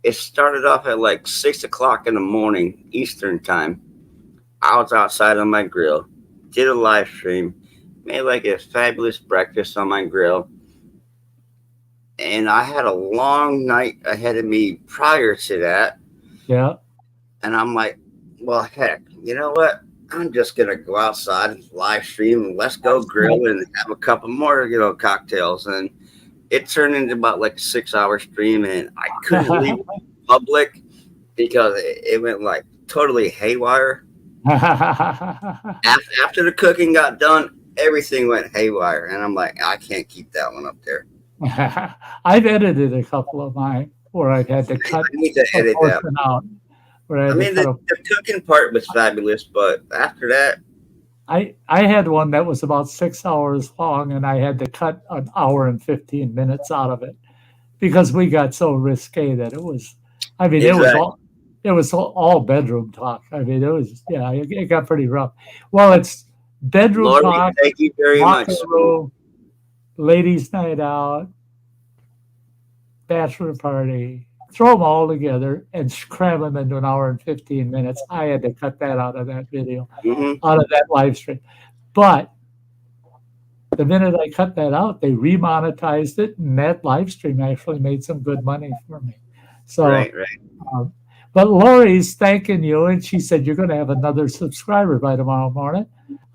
Speaker 5: it started off at like 6 o'clock in the morning Eastern time. I was outside on my grill, did a live stream, made like a fabulous breakfast on my grill, and I had a long night ahead of me prior to that.
Speaker 2: Yeah.
Speaker 5: And I'm like, well, heck, you know what? I'm just gonna go outside and live stream and let's go grill and have a couple more, cocktails. And it turned into about like a 6-hour stream, and I couldn't leave public because it went like totally haywire. After the cooking got done, everything went haywire, and I'm like, I can't keep that one up there.
Speaker 2: I've edited a couple of mine where I've had to cut
Speaker 5: I need to
Speaker 2: a
Speaker 5: edit that.
Speaker 2: portion out. Where I
Speaker 5: I
Speaker 2: had
Speaker 5: mean,
Speaker 2: to cut
Speaker 5: the cooking part was fabulous, but after that,
Speaker 2: I had one that was about 6 hours long, and I had to cut an hour and 15 minutes out of it because we got so risque that it was. I mean,
Speaker 5: exactly.
Speaker 2: it was all bedroom talk. I mean, it got pretty rough. Well, it's bedroom
Speaker 5: Lori,
Speaker 2: talk,
Speaker 5: thank you very
Speaker 2: locker
Speaker 5: much.
Speaker 2: room, ladies' night out, bachelor party. Throw them all together and cram them into an hour and 15 minutes. I had to cut that out of that video, out of that live stream. But the minute I cut that out, they remonetized it, and that live stream actually made some good money for me. So,
Speaker 5: Right.
Speaker 2: but Lori's thanking you, and she said you're going to have another subscriber by tomorrow morning.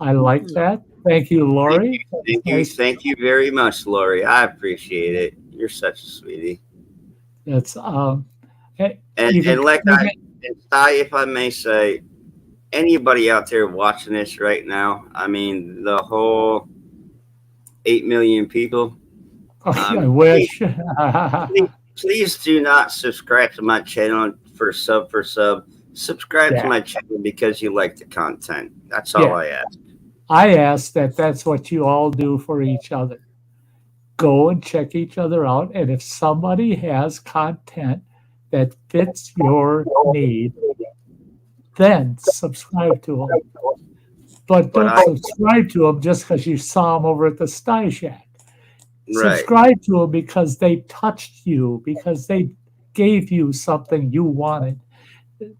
Speaker 2: I like that. Thank you, Lori.
Speaker 5: Thank you very much, Lori. I appreciate it. You're such a sweetie.
Speaker 2: That's
Speaker 5: and like and Sty, if I may say, anybody out there watching this right now, I mean, the whole 8 million people.
Speaker 2: I wish.
Speaker 5: Please do not subscribe to my channel for sub. Subscribe to my channel because you like the content. That's all I ask.
Speaker 2: I ask that's what you all do for each other. Go and check each other out. And if somebody has content that fits your need, then subscribe to them. But don't subscribe to them just because you saw them over at the Sty Shack.
Speaker 5: Right.
Speaker 2: Subscribe to them because they touched you, because they gave you something you wanted,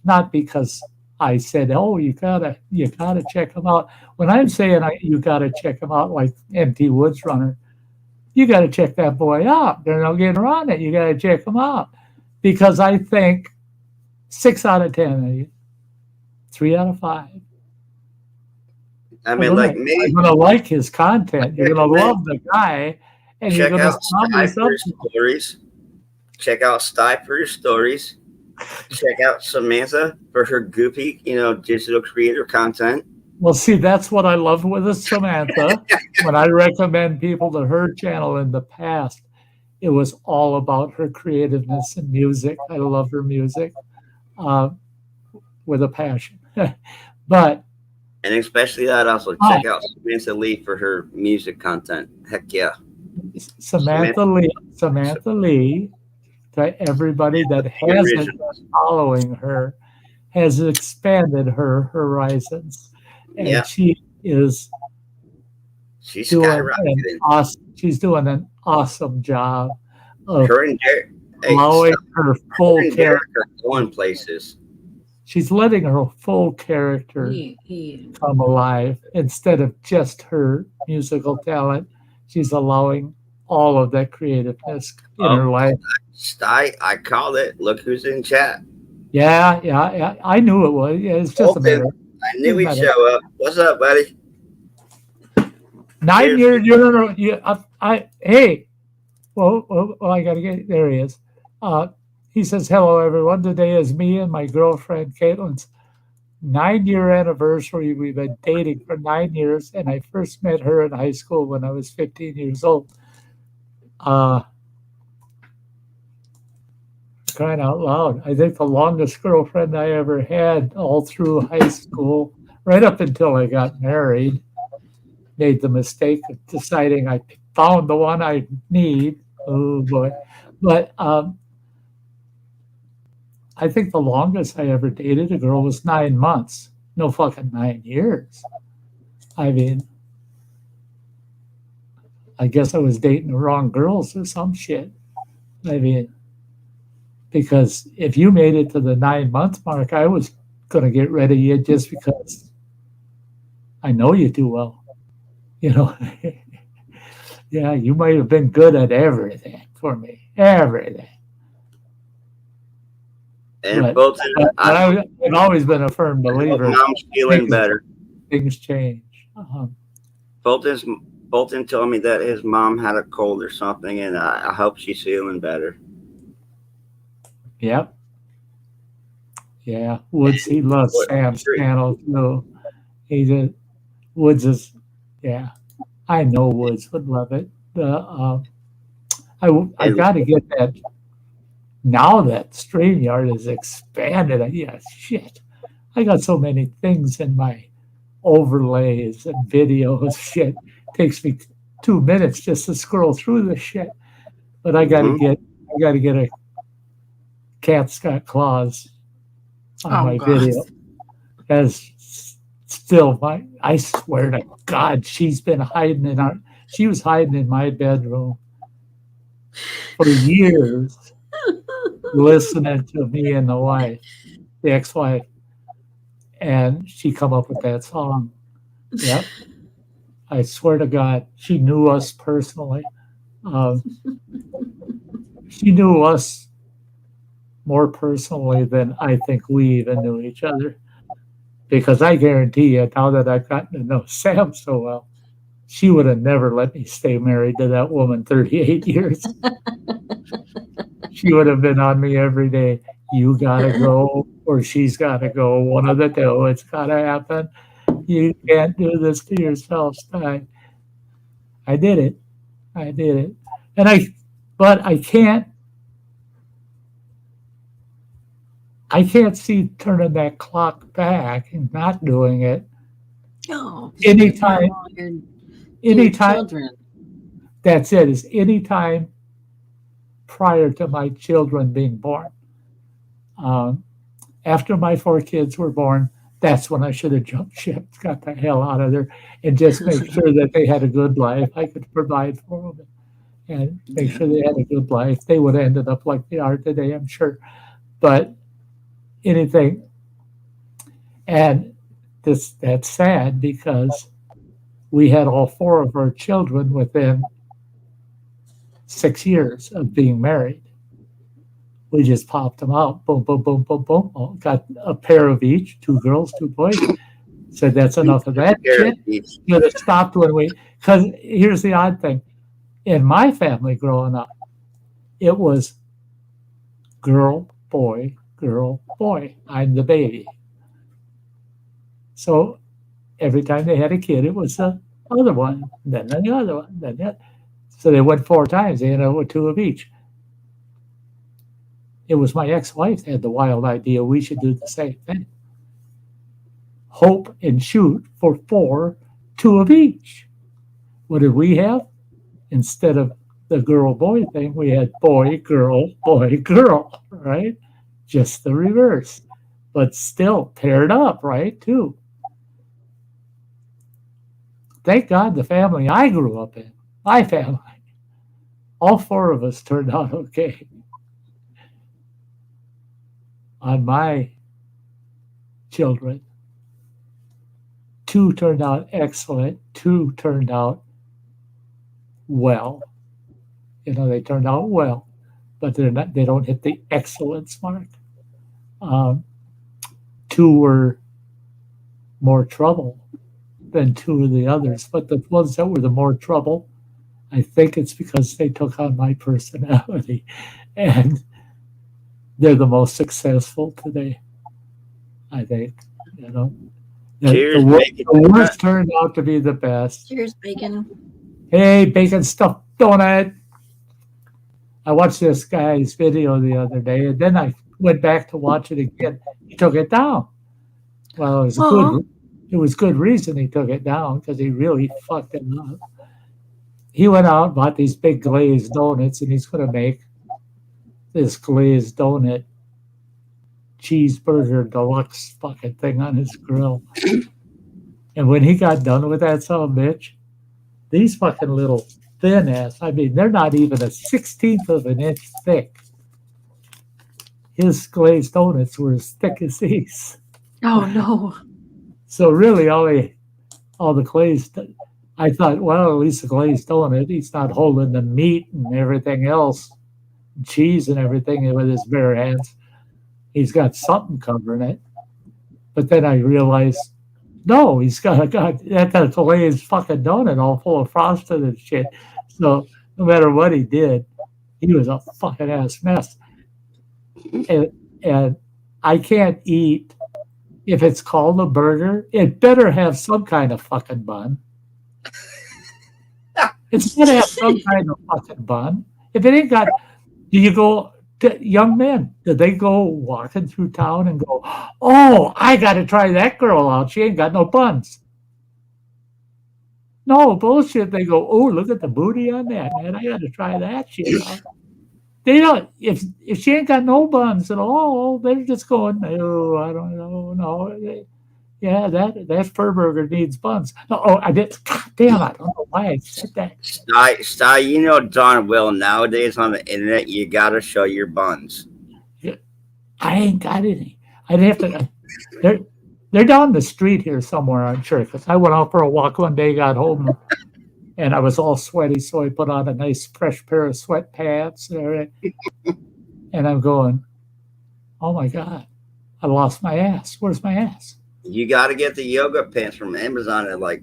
Speaker 2: not because I said, "Oh, you gotta check them out." When I'm saying you gotta check them out, like MT Woods Runner, you gotta check that boy out. There's no getting around it. You gotta check him out because I think 6 out of 10, 3 out of 5.
Speaker 5: I mean, like me,
Speaker 2: you're gonna like his content. You're gonna love the guy, and
Speaker 5: check
Speaker 2: you're gonna
Speaker 5: out Sty for his stories. Check out Sty for his stories. Check out Samantha for her goofy, digital creator content.
Speaker 2: Well, see, that's what I love with Samantha. When I recommend people to her channel in the past, it was all about her creativeness and music. I love her music with a passion. And
Speaker 5: especially I'd also check out Samantha Lee for her music content. Heck yeah.
Speaker 2: Samantha Lee, to everybody that hasn't been following her, has expanded her horizons. And she's doing an awesome job of allowing her full character
Speaker 5: going places.
Speaker 2: She's letting her full character come alive instead of just her musical talent. She's allowing all of that creativeness in her life.
Speaker 5: Sty, I called it. Look who's in chat.
Speaker 2: Yeah. I knew it was. Yeah, it's just a matter.
Speaker 5: I knew he'd show up. What's up, buddy?
Speaker 2: 9 years. Hey. Well, I gotta get there. He is. He says, "Hello, everyone. Today is me and my girlfriend Caitlin's 9-year anniversary. We've been dating for 9 years, and I first met her in high school when I was 15 years old." Crying out loud. I think the longest girlfriend I ever had all through high school, right up until I got married, made the mistake of deciding I found the one I need. Oh boy. But I think the longest I ever dated a girl was 9 months. No fucking 9 years. I mean, I guess I was dating the wrong girls or some shit. I mean, because if you made it to the 9-month mark, I was going to get rid of you just because I know you too well. Yeah, you might have been good at everything for me. Everything.
Speaker 5: And
Speaker 2: I've always been a firm believer.
Speaker 5: Mom's feeling better.
Speaker 2: Things change.
Speaker 5: Bolton told me that his mom had a cold or something, and I hope she's feeling better.
Speaker 2: Yep. Yeah. Woods, he loves Sam's channel too. Woods is, yeah. I know Woods would love it. I
Speaker 5: And
Speaker 2: got to get that now that StreamYard is expanded. Yeah, shit. I got so many things in my overlays and videos. Shit takes me 2 minutes just to scroll through the shit. But I got to get a Cat's Got Claws on
Speaker 6: Oh,
Speaker 2: my
Speaker 6: God.
Speaker 2: video. As still I swear to God, she was hiding in my bedroom for years, listening to me and the ex-wife, and she come up with that song. Yep. I swear to God, she knew us personally. She knew us more personally than I think we even knew each other. Because I guarantee you, now that I've gotten to know Sam so well, she would have never let me stay married to that woman 38 years. She would have been on me every day. You gotta go, or she's gotta go. One of the two. It's gotta happen. You can't do this to yourself, Sty. I did it. I did it. But I can't see turning that clock back and not doing it.
Speaker 6: No.
Speaker 2: Anytime, anytime,
Speaker 6: Children.
Speaker 2: that's it, is anytime prior to my children being born. After my 4 kids were born, that's when I should have jumped ship, got the hell out of there, and just make sure that they had a good life. I could provide for them and make sure they had a good life. They would have ended up like they are today, I'm sure. But anything, and that's sad because we had all 4 of our children within 6 years of being married. We just popped them out. Boom, boom, boom, boom, boom. Oh, got a pair of each, 2 girls, 2 boys. Said that's enough of that shit. Should have stopped when because here's the odd thing. In my family growing up, it was girl, boy, girl, boy. I'm the baby. So every time they had a kid, it was the other one, then the other one, then that. So they went 4 times. They ended up with 2 of each. It was my ex-wife that had the wild idea we should do the same thing. Hope and shoot for 4, 2 of each. What did we have? Instead of the girl-boy thing, we had boy, girl, right? Just the reverse. But still paired up, right, too. Thank God the family I grew up in, my family, all 4 of us turned out okay. On my children, 2 turned out excellent, 2 turned out well. They turned out well, but they don't hit the excellence mark. 2 were more trouble than 2 of the others, but the ones that were the more trouble, I think it's because they took on my personality, and they're the most successful today, I think.
Speaker 5: Cheers,
Speaker 2: the worst turned out to be the best.
Speaker 4: Cheers, bacon.
Speaker 2: Hey, bacon stuffed donut. I watched this guy's video the other day, and then I went back to watch it again. He took it down. Well, it was good reason he took it down, because he really fucked it up. He went out and bought these big glazed donuts, and he's going to make this glazed donut cheeseburger deluxe fucking thing on his grill. And when he got done with that son of a bitch, these fucking little thin ass, they're not even a 16th of an inch thick. His glazed donuts were as thick as these.
Speaker 4: Oh no.
Speaker 2: So really all the glazed, I thought, well, at least the glazed donut, he's not holding the meat and everything else, cheese and everything with his bare hands. He's got something covering it. But then I realized, no, he's got that glazed fucking donut all full of frosting and shit. So no matter what he did, he was a fucking ass mess. And I can't eat, if it's called a burger, it better have some kind of fucking bun. It's got to have some kind of fucking bun. If it ain't got, do you go, young men, do they go walking through town and go, oh, I got to try that girl out. She ain't got no buns. No, bullshit. They go, oh, look at the booty on that, man. I got to try that shit out. They don't, if she ain't got no buns at all, they're just going, oh, I don't know, no. Yeah, that fur burger needs buns. Oh, I did. God damn, I don't know why I said that.
Speaker 5: Sty, you know darn well nowadays on the internet you gotta show your buns.
Speaker 2: I ain't got any. I'd have to. They're down the street here somewhere, I'm sure. Because I went out for a walk one day, got home, and I was all sweaty, so I put on a nice fresh pair of sweatpants, and I'm going, oh my god, I lost my ass. Where's my ass?
Speaker 5: You gotta get the yoga pants from Amazon and like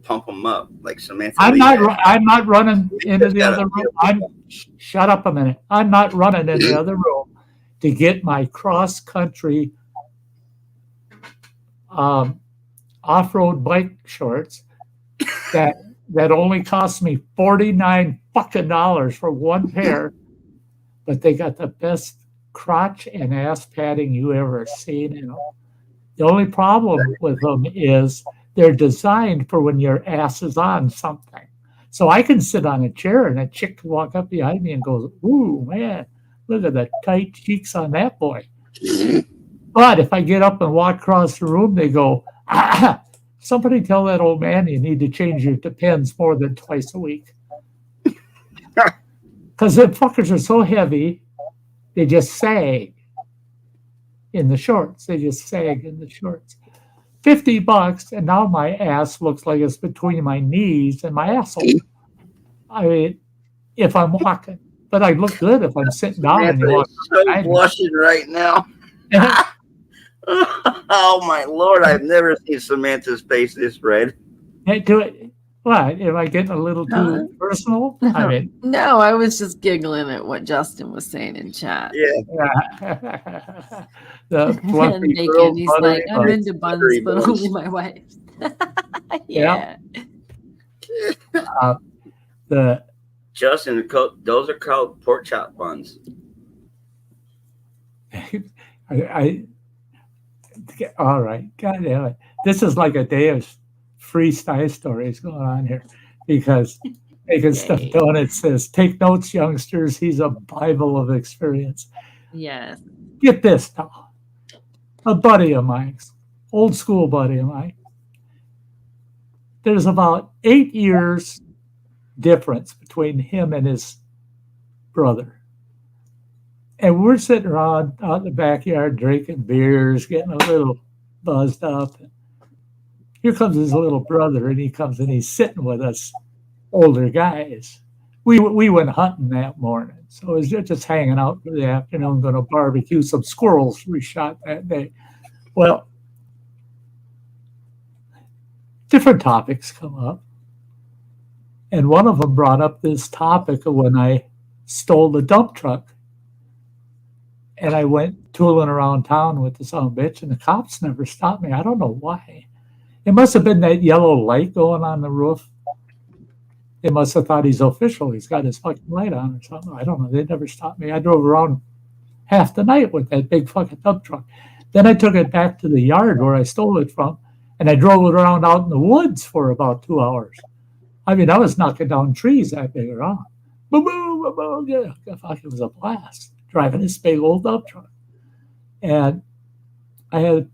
Speaker 5: pump them up, like Samantha.
Speaker 2: I'm not running into the other room. Shut up a minute. I'm not running in the other room to get my cross country off-road bike shorts that only cost me $49 fucking for one pair, but they got the best crotch and ass padding you ever seen in them. The only problem with them is they're designed for when your ass is on something. So I can sit on a chair and a chick can walk up behind me and goes, ooh, man, look at the tight cheeks on that boy. But if I get up and walk across the room, they go, somebody tell that old man you need to change your Depends more than twice a week. Because the fuckers are so heavy, they just sag in the shorts. They just sag in the shorts. $50, and now my ass looks like it's between my knees and my asshole. I mean, if I'm walking, but I look good if I'm sitting down.
Speaker 5: Samantha
Speaker 2: and you walk
Speaker 5: is so blushing right now. Oh my lord! I've never seen Samantha's face this red.
Speaker 2: Hey, do it. What? Am I getting a little too personal? I mean,
Speaker 4: No, I was just giggling at what Justin was saying in chat.
Speaker 5: Yeah.
Speaker 2: The
Speaker 4: And Bacon, he's like, I'm into buns, but only my wife. Yeah.
Speaker 2: The
Speaker 5: Justin, those are called pork chop buns.
Speaker 2: I all right. God damn it. This is like a day of free Sty stories going on here because Bacon Stuff Donut says, take notes, youngsters. He's a Bible of experience.
Speaker 4: Yes.
Speaker 2: Get this now. A buddy of mine, old school buddy of mine, there's about 8 years difference between him and his brother. And we're sitting around out in the backyard drinking beers, getting a little buzzed up. Here comes his little brother, and he comes and he's sitting with us, older guys. We went hunting that morning, so it was just hanging out for the afternoon, going to barbecue some squirrels we shot that day. Well, different topics come up, and one of them brought up this topic of when I stole the dump truck. And I went tooling around town with the son of a bitch, and the cops never stopped me. I don't know why. It must have been that yellow light going on the roof. They must have thought he's official. He's got his fucking light on or something. I don't know. They never stopped me. I drove around half the night with that big fucking dump truck. Then I took it back to the yard where I stole it from, and I drove it around out in the woods for about 2 hours. I mean, I was knocking down trees that big around. Boom, boom, boom, boom. Yeah, it was a blast driving this big old dump truck. And I had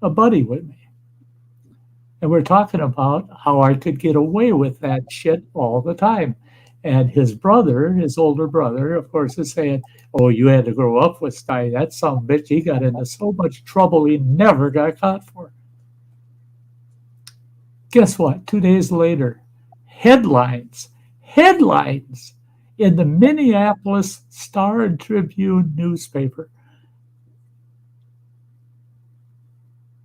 Speaker 2: a buddy with me. And we're talking about how I could get away with that shit all the time. And his brother, his older brother, of course, is saying, oh, you had to grow up with Sty. That son of a bitch, he got into so much trouble he never got caught for. Guess what? 2 days later, headlines in the Minneapolis Star and Tribune newspaper.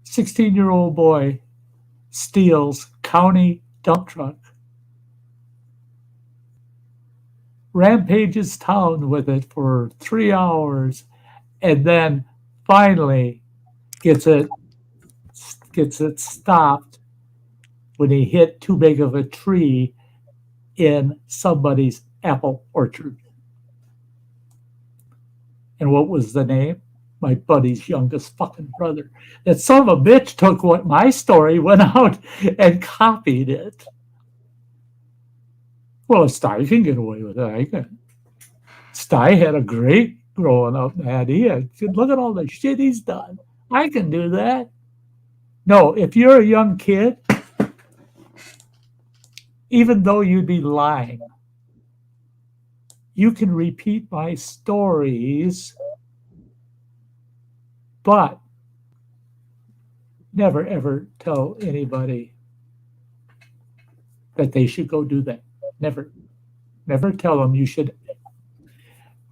Speaker 2: 16-year-old boy steals county dump truck, rampages town with it for 3 hours, and then finally gets it stopped when he hit too big of a tree in somebody's apple orchard. And what was the name? My buddy's youngest fucking brother. That son of a bitch took what my story, went out and copied it. Well, Sty can get away with it. I can. Sty had a great growing up, man. He had, look at all the shit he's done. I can do that. No, if you're a young kid, even though you'd be lying, you can repeat my stories, but never ever tell anybody that they should go do that. Never. Never tell them you should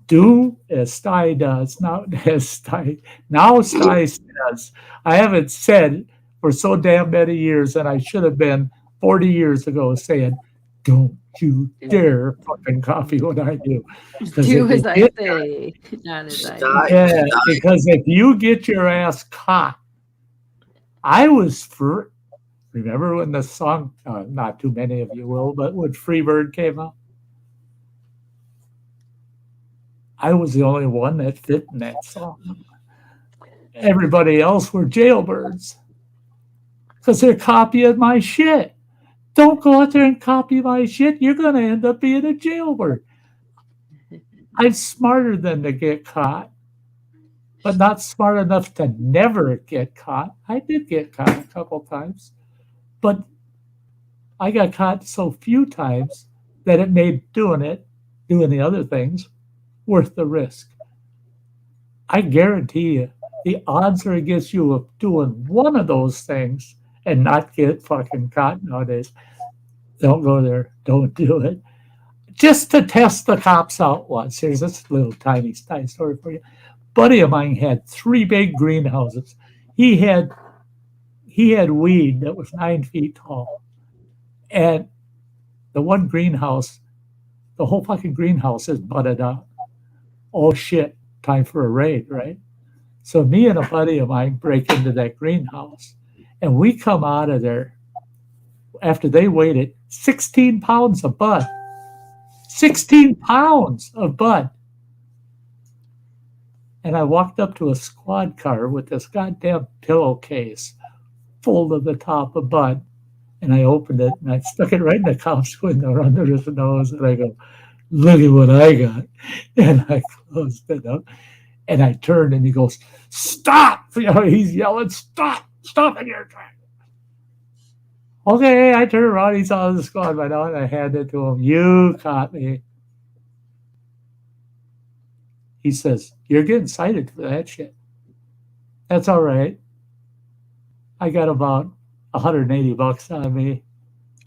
Speaker 2: do as Sty does. Now Sty says, I haven't said for so damn many years, and I should have been 40 years ago saying, don't you dare fucking copy what I do.
Speaker 4: Do as I say, not as I do.
Speaker 2: Yeah, because if you get your ass caught, I was remember when the song, not too many of you will, but when Freebird came out? I was the only one that fit in that song. Everybody else were jailbirds because they're copying my shit. Don't go out there and copy my shit. You're going to end up being a jailbird. I'm smarter than to get caught, but not smart enough to never get caught. I did get caught a couple times, but I got caught so few times that it made doing the other things, worth the risk. I guarantee you, the odds are against you of doing one of those things and not get fucking caught nowadays. Don't go there. Don't do it. Just to test the cops out once. Here's this little tiny story for you. Buddy of mine had 3 big greenhouses. He had weed that was 9 feet tall. And the one greenhouse, the whole fucking greenhouse is budded out. Oh shit, time for a raid, right? So me and a buddy of mine break into that greenhouse, and we come out of there after they weighed 16 pounds of bud. 16 pounds of bud. And I walked up to a squad car with this goddamn pillowcase full to the top of bud, and I opened it and I stuck it right in the cop's window under his nose, and I go, look at what I got. And I closed it up. And I turned and he goes, stop! He's yelling, stop! Stop in your track. Okay, I turned around, he saw the squad by now, and I handed it to him. You caught me. He says, you're getting cited for that shit. That's all right. I got about $180 on me.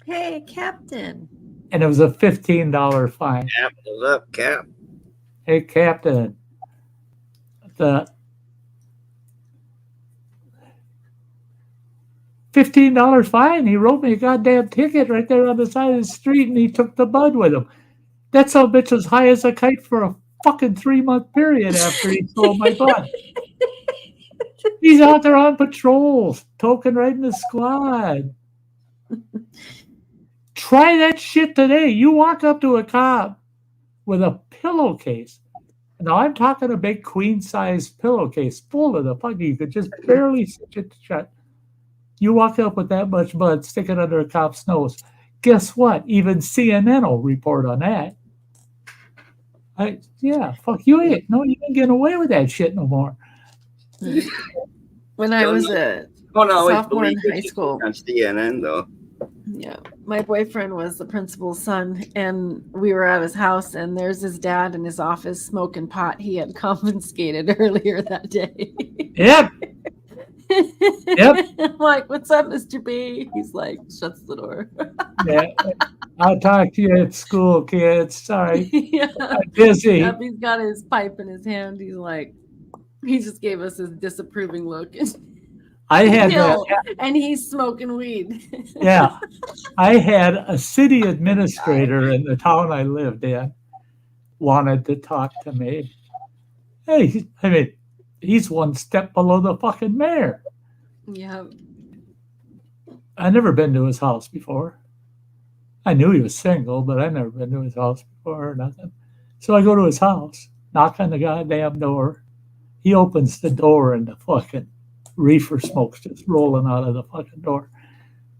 Speaker 4: Hey, Captain.
Speaker 2: And it was a $15 fine.
Speaker 5: Cap, what's up, Cap?
Speaker 2: Hey, Captain. The $15 fine. He wrote me a goddamn ticket right there on the side of the street, and he took the bud with him. That son of a bitch was high as a kite for a fucking 3-month period after he sold my bud. He's out there on patrol, token right in the squad. Try that shit today. You walk up to a cop with a pillowcase. Now, I'm talking a big queen-size pillowcase full of the fucking, you could just barely stitch it shut. You walk up with that much blood, stick it under a cop's nose. Guess what? Even CNN will report on that. Fuck you. You ain't getting away with that shit no more.
Speaker 4: When I was a sophomore in high school.
Speaker 5: On CNN, though.
Speaker 4: Yeah, my boyfriend was the principal's son, and we were at his house, and there's his dad in his office smoking pot he had confiscated earlier that day.
Speaker 2: Yep. Yep.
Speaker 4: I'm like, what's up, Mr. B? He's like, shuts the door.
Speaker 2: Yeah. I'll talk to you at school, kids. Sorry.
Speaker 4: Yeah.
Speaker 2: I'm busy.
Speaker 4: Yep, he's got his pipe in his hand. He's like, he just gave us his disapproving look.
Speaker 2: I had
Speaker 4: and he's smoking weed.
Speaker 2: Yeah. I had a city administrator in the town I lived in wanted to talk to me. Hey, I mean, he's one step below the fucking mayor.
Speaker 4: Yeah.
Speaker 2: I've never been to his house before. I knew he was single, but I'd never been to his house before or nothing. So I go to his house, knock on the goddamn door. He opens the door and the fucking reefer smoke's just rolling out of the fucking door.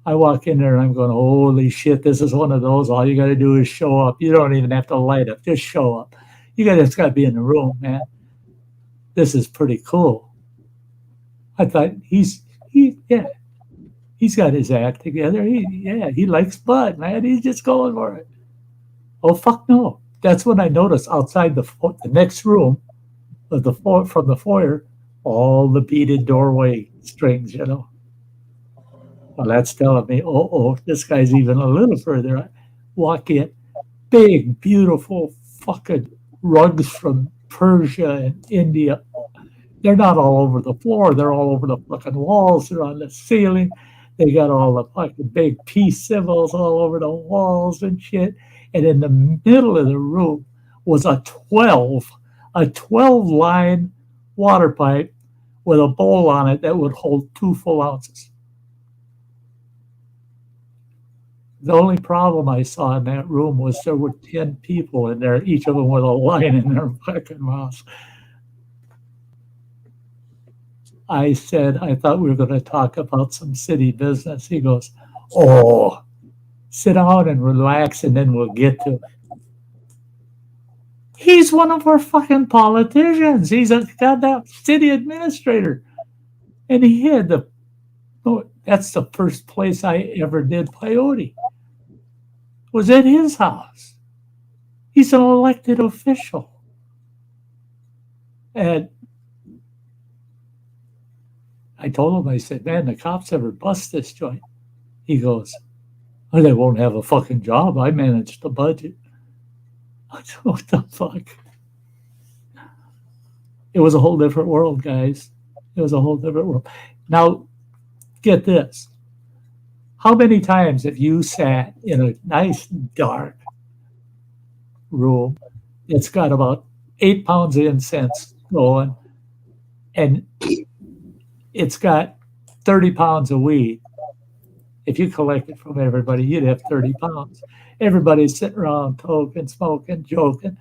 Speaker 2: I walk in there and I'm going, holy shit, this is one of those. All you got to do is show up. You don't even have to light up. Just show up. You just got to be in the room, man. This is pretty cool. I thought he's got his act together. He likes bud, man. He's just going for it. Oh, fuck no. That's when I noticed outside the next room from the foyer, all the beaded doorway strings, you know. Well, that's telling me, this guy's even a little further. I walk in, big, beautiful fucking rugs from Persia and India. They're not all over the floor. They're all over the fucking walls. They're on the ceiling. They got all the fucking big peace symbols all over the walls and shit. And in the middle of the room was a 12-line water pipe with a bowl on it that would hold 2 full ounces. The only problem I saw in that room was there were 10 people in there, each of them with a line in their fucking mouth. I said, I thought we were going to talk about some city business. He goes, oh, sit down and relax and then we'll get to it. He's one of our fucking politicians. He's a goddamn city administrator. And he had that's the first place I ever did peyote. Was at his house. He's an elected official. And I told him, I said, man, the cops ever bust this joint? He goes, oh, they won't have a fucking job. I managed the budget. I said, what the fuck? It was a whole different world, guys. It was a whole different world. Now, get this. How many times have you sat in a nice, dark room that's got about 8 pounds of incense going, and it's got 30 pounds of weed? If you collect it from everybody, you'd have 30 pounds. Everybody's sitting around talking, smoking, joking.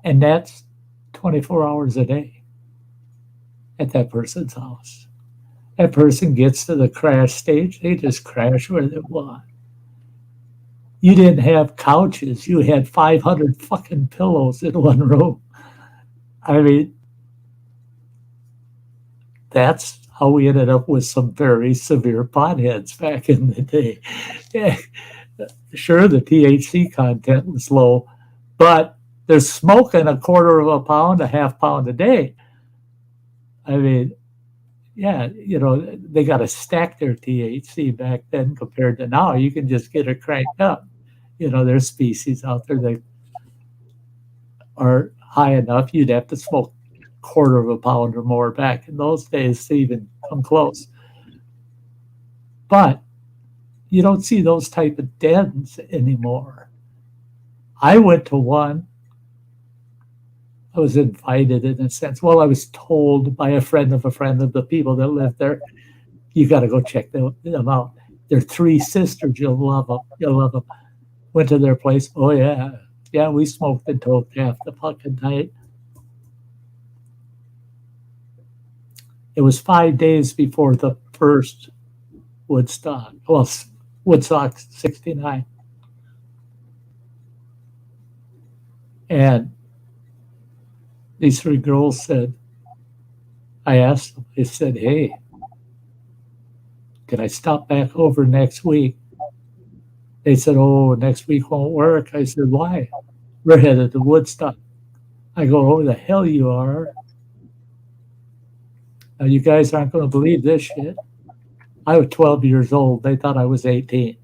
Speaker 2: And that's 24 hours a day at that person's house. That person gets to the crash stage, they just crash where they want. You didn't have couches. You had 500 fucking pillows in one room. I mean, that's how we ended up with some very severe potheads back in the day. Yeah. Sure, the THC content was low, but they're smoking a quarter of a pound, a half pound a day. I mean, yeah, you know, they got to stack their THC back then compared to now. You can just get it cranked up. You know, there's species out there that are high enough. You'd have to smoke a quarter of a pound or more back in those days to even come close. But you don't see those type of dens anymore. I went to one. I was invited in a sense. Well, I was told by a friend of the people that lived there, you got to go check them out. They're 3 sisters. You'll love them. You'll love them. Went to their place. Oh, yeah. Yeah, we smoked and toked half the fucking night. It was 5 days before the first Woodstock. Well, Woodstock 69. And these 3 girls said, I asked them, they said, hey, can I stop back over next week? They said, oh, next week won't work. I said, why? We're headed to Woodstock. I go, oh, the hell you are. Now, you guys aren't going to believe this shit. I was 12 years old. They thought I was 18.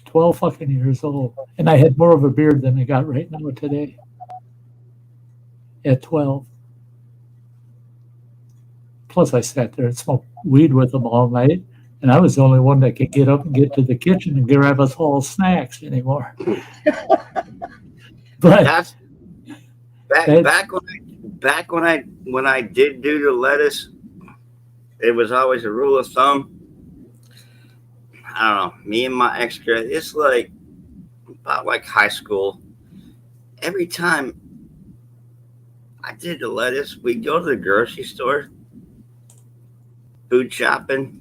Speaker 2: 12 fucking years old. And I had more of a beard than I got right now today. At 12. Plus, I sat there and smoked weed with them all night. And I was the only one that could get up and get to the kitchen and grab us all snacks anymore. But
Speaker 5: back when I did do the lettuce, it was always a rule of thumb. I don't know. Me and my ex girl, it's like about like high school. Every time I did the lettuce, we'd go to the grocery store, food shopping.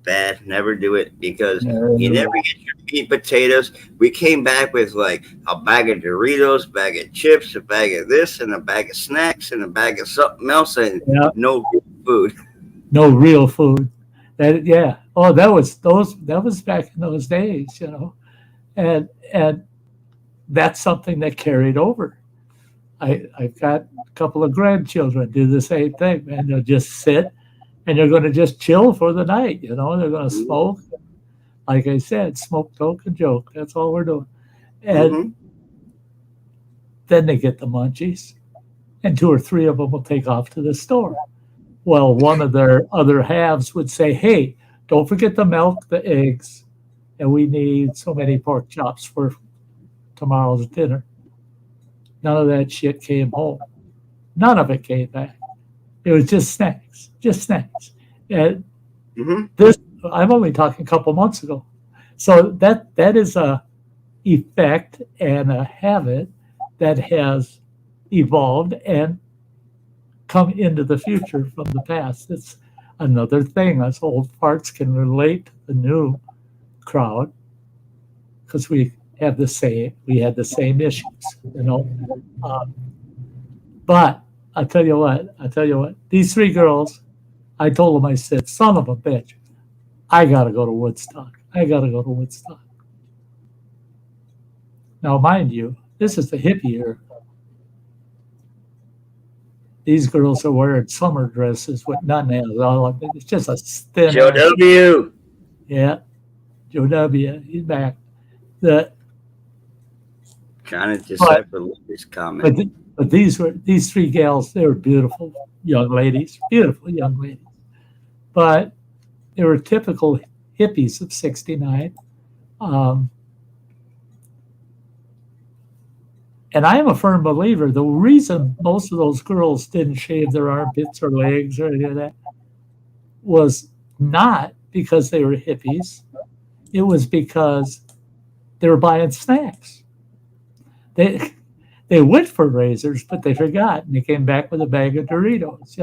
Speaker 5: Bad, never do it because you never get your meat and potatoes. We came back with like a bag of Doritos, bag of chips, a bag of this, and a bag of snacks, and a bag of something else, and no food.
Speaker 2: No real food. Yeah. Oh, that was back in those days, and that's something that carried over. I've got a couple of grandchildren do the same thing, man. They'll just sit and they're going to just chill for the night. They're going to smoke. Like I said, smoke, toke, and joke. That's all we're doing. And then they get the munchies, and 2 or 3 of them will take off to the store. Well, one of their other halves would say, hey, don't forget the milk, the eggs, and we need so many pork chops for tomorrow's dinner. None of that shit came home. None of it came back. It was just snacks. And this, I'm only talking a couple months ago. So that is a effect and a habit that has evolved and come into the future from the past. It's another thing. Us old farts can relate to the new crowd because we had the same issues, but I tell you what, these 3 girls, I told them, I said, son of a bitch, I got to go to Woodstock. Now, mind you, this is the hippie era. These girls are wearing summer dresses with nothing all of it. It's just a thin.
Speaker 5: Joe W.
Speaker 2: Yeah, Joe W. He's back.
Speaker 5: Trying to decipher Lucas' comment.
Speaker 2: But these 3 gals. They were beautiful young ladies, but they were typical hippies of '69. And I am a firm believer the reason most of those girls didn't shave their armpits or legs or any of that was not because they were hippies. It was because they were buying snacks. They went for razors, but they forgot, and they came back with a bag of Doritos.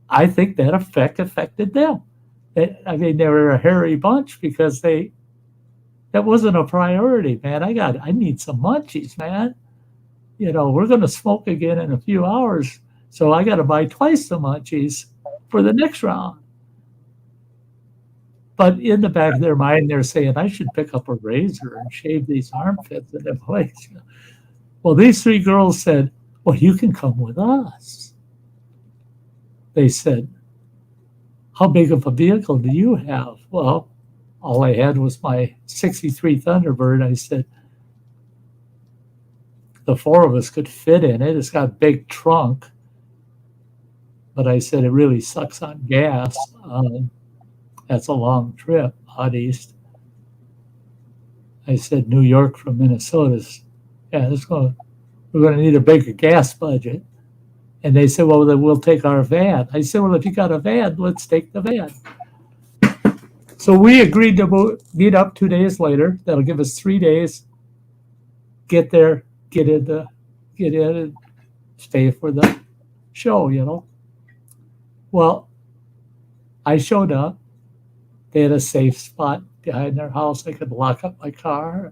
Speaker 2: I think that affected them. They were a hairy bunch because that wasn't a priority, man. I need some munchies, man. We're going to smoke again in a few hours, so I got to buy twice the munchies for the next round. But in the back of their mind, they're saying, I should pick up a razor and shave these armpits in place. Well, these 3 girls said, well, you can come with us. They said, how big of a vehicle do you have? Well, all I had was my 63 Thunderbird. I said, the 4 of us could fit in it. It's got a big trunk. But I said, it really sucks on gas. That's a long trip out east. I said, New York from Minnesota. Yeah, we're going to need a bigger gas budget. And they said, well, then we'll take our van. I said, well, if you got a van, let's take the van. So we agreed to meet up 2 days later. That'll give us 3 days. Get there, get in and stay for the show, Well, I showed up. They had a safe spot behind their house. I could lock up my car.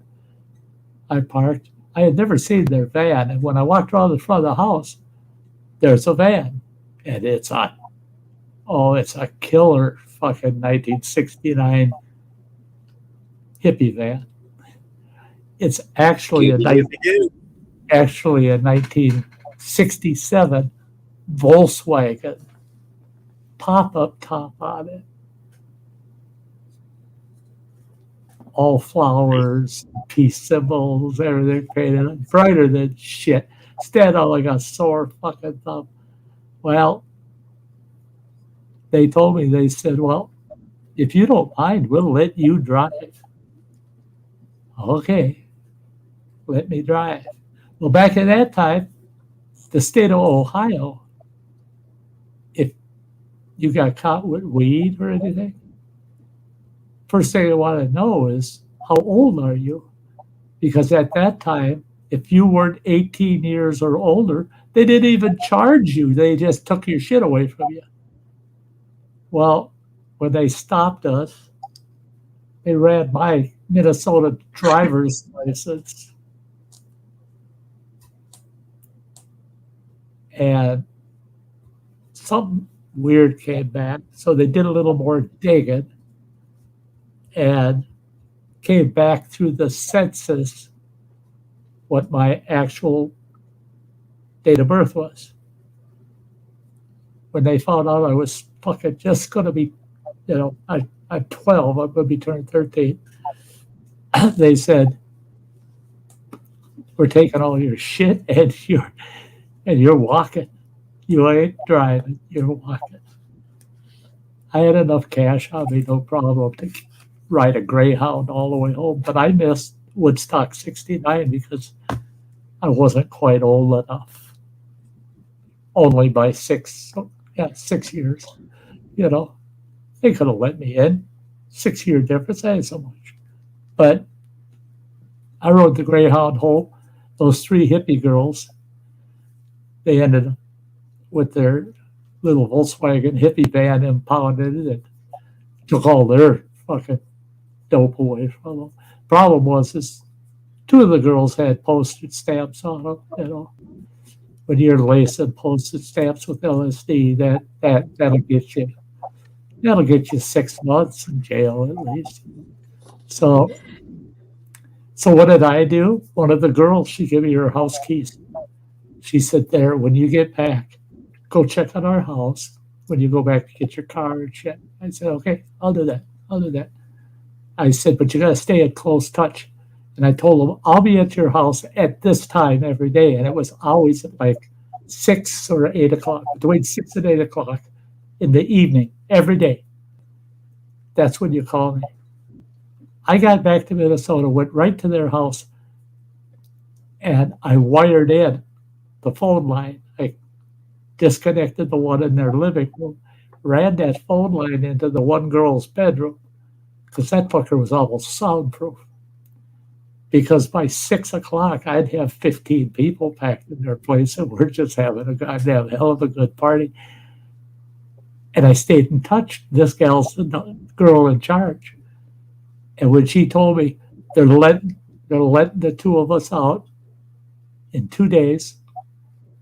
Speaker 2: I parked. I had never seen their van. And when I walked around the front of the house, there's a van. And it's a killer fucking 1969 hippie van. It's actually a 1967 Volkswagen pop-up top on it. All flowers, peace symbols, everything painted brighter than shit. Stand out like a sore fucking thumb. Well, they told me, they said, well, if you don't mind, we'll let you drive. Okay, let me drive. Well, back at that time, the state of Ohio, if you got caught with weed or anything? First thing I want to know is how old are you? Because at that time, if you weren't 18 years or older, they didn't even charge you. They just took your shit away from you. Well, when they stopped us, they ran my Minnesota driver's license. And something weird came back. So they did a little more digging and came back through the census what my actual date of birth was. When they found out I was fucking just going to be, I'm 12, I'm going to be turning 13. They said, we're taking all your shit and you're walking. You ain't driving, you're walking. I had enough cash on me, no problem, to ride a Greyhound all the way home. But I missed Woodstock 69 because I wasn't quite old enough. Only by 6 years. They could have let me in. 6-year difference, I ain't so much. But I rode the Greyhound home. Those 3 hippie girls, they ended up with their little Volkswagen hippie van impounded and took all their fucking dope away from them. Problem was, is 2 of the girls had postage stamps on them, When you're lacing postage stamps with LSD, that'll get you 6 months in jail at least. So what did I do? One of the girls, she gave me her house keys. She said, there, when you get back, go check on our house. When you go back to get your car and shit. I said, okay, I'll do that. I said, but you got to stay in close touch. And I told them, I'll be at your house at this time every day. And it was always at like 6 or 8 o'clock, between 6 and 8 o'clock in the evening, every day. That's when you call me. I got back to Minnesota, went right to their house, and I wired in the phone line. I disconnected the one in their living room, ran that phone line into the one girl's bedroom, because that fucker was almost soundproof. Because by 6 o'clock, I'd have 15 people packed in their place, and we're just having a goddamn hell of a good party. And I stayed in touch. This gal's the girl in charge. And when she told me they're letting the 2 of us out in 2 days,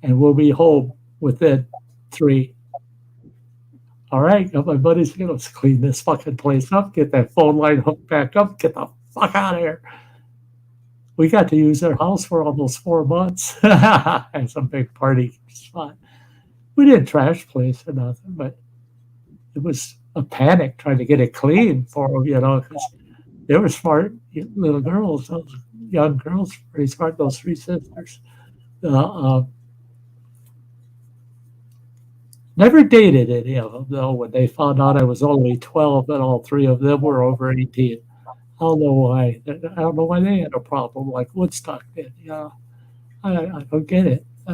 Speaker 2: and we'll be home within 3. All right, my buddy's going to clean this fucking place up, get that phone line hooked back up, get the fuck out of here. We got to use their house for almost 4 months. At some big party spot. We didn't trash place or nothing, but it was a panic trying to get it clean for them, because they were smart little girls, those young girls, pretty smart, those 3 sisters. Never dated any of them, though, when they found out I was only 12 and all 3 of them were over 18. I don't know why. I don't know why they had a problem like Woodstock did. I don't get it. I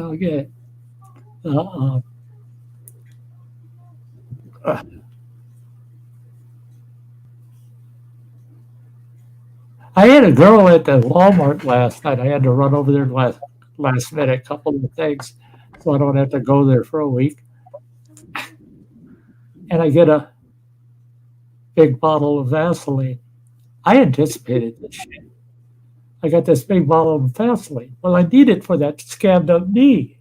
Speaker 2: had a girl at the Walmart last night. I had to run over there last minute, a couple of things, so I don't have to go there for a week. And I get a big bottle of Vaseline. I anticipated this shit. I got this big bottle of Vaseline. Well, I need it for that scabbed up knee.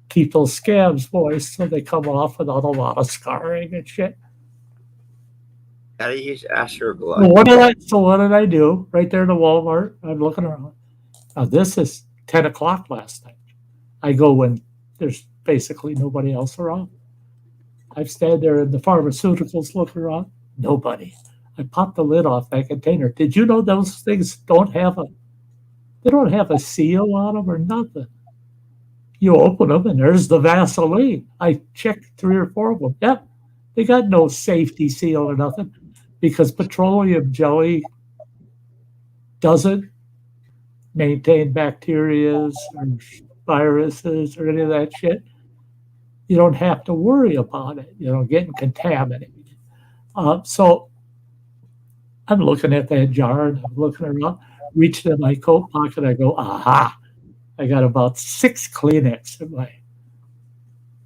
Speaker 2: Keep those scabs, boys, so they come off without a lot of scarring and shit.
Speaker 5: How do you use Astroglide?
Speaker 2: So what did I do? Right there in the Walmart, I'm looking around. Now, this is 10 o'clock last night. I go when there's basically nobody else around. I stand there in the pharmaceuticals looking around. Nobody. I popped the lid off that container. Did you know those things don't have a seal on them or nothing? You open them and there's the Vaseline. I checked 3 or 4 of them. Yep, they got no safety seal or nothing because petroleum jelly doesn't maintain bacteria or viruses or any of that shit. you don't have to worry about it, getting contaminated. So I'm looking at that jar and I'm looking around, reaching in my coat pocket. I go, aha, I got about 6 Kleenex in my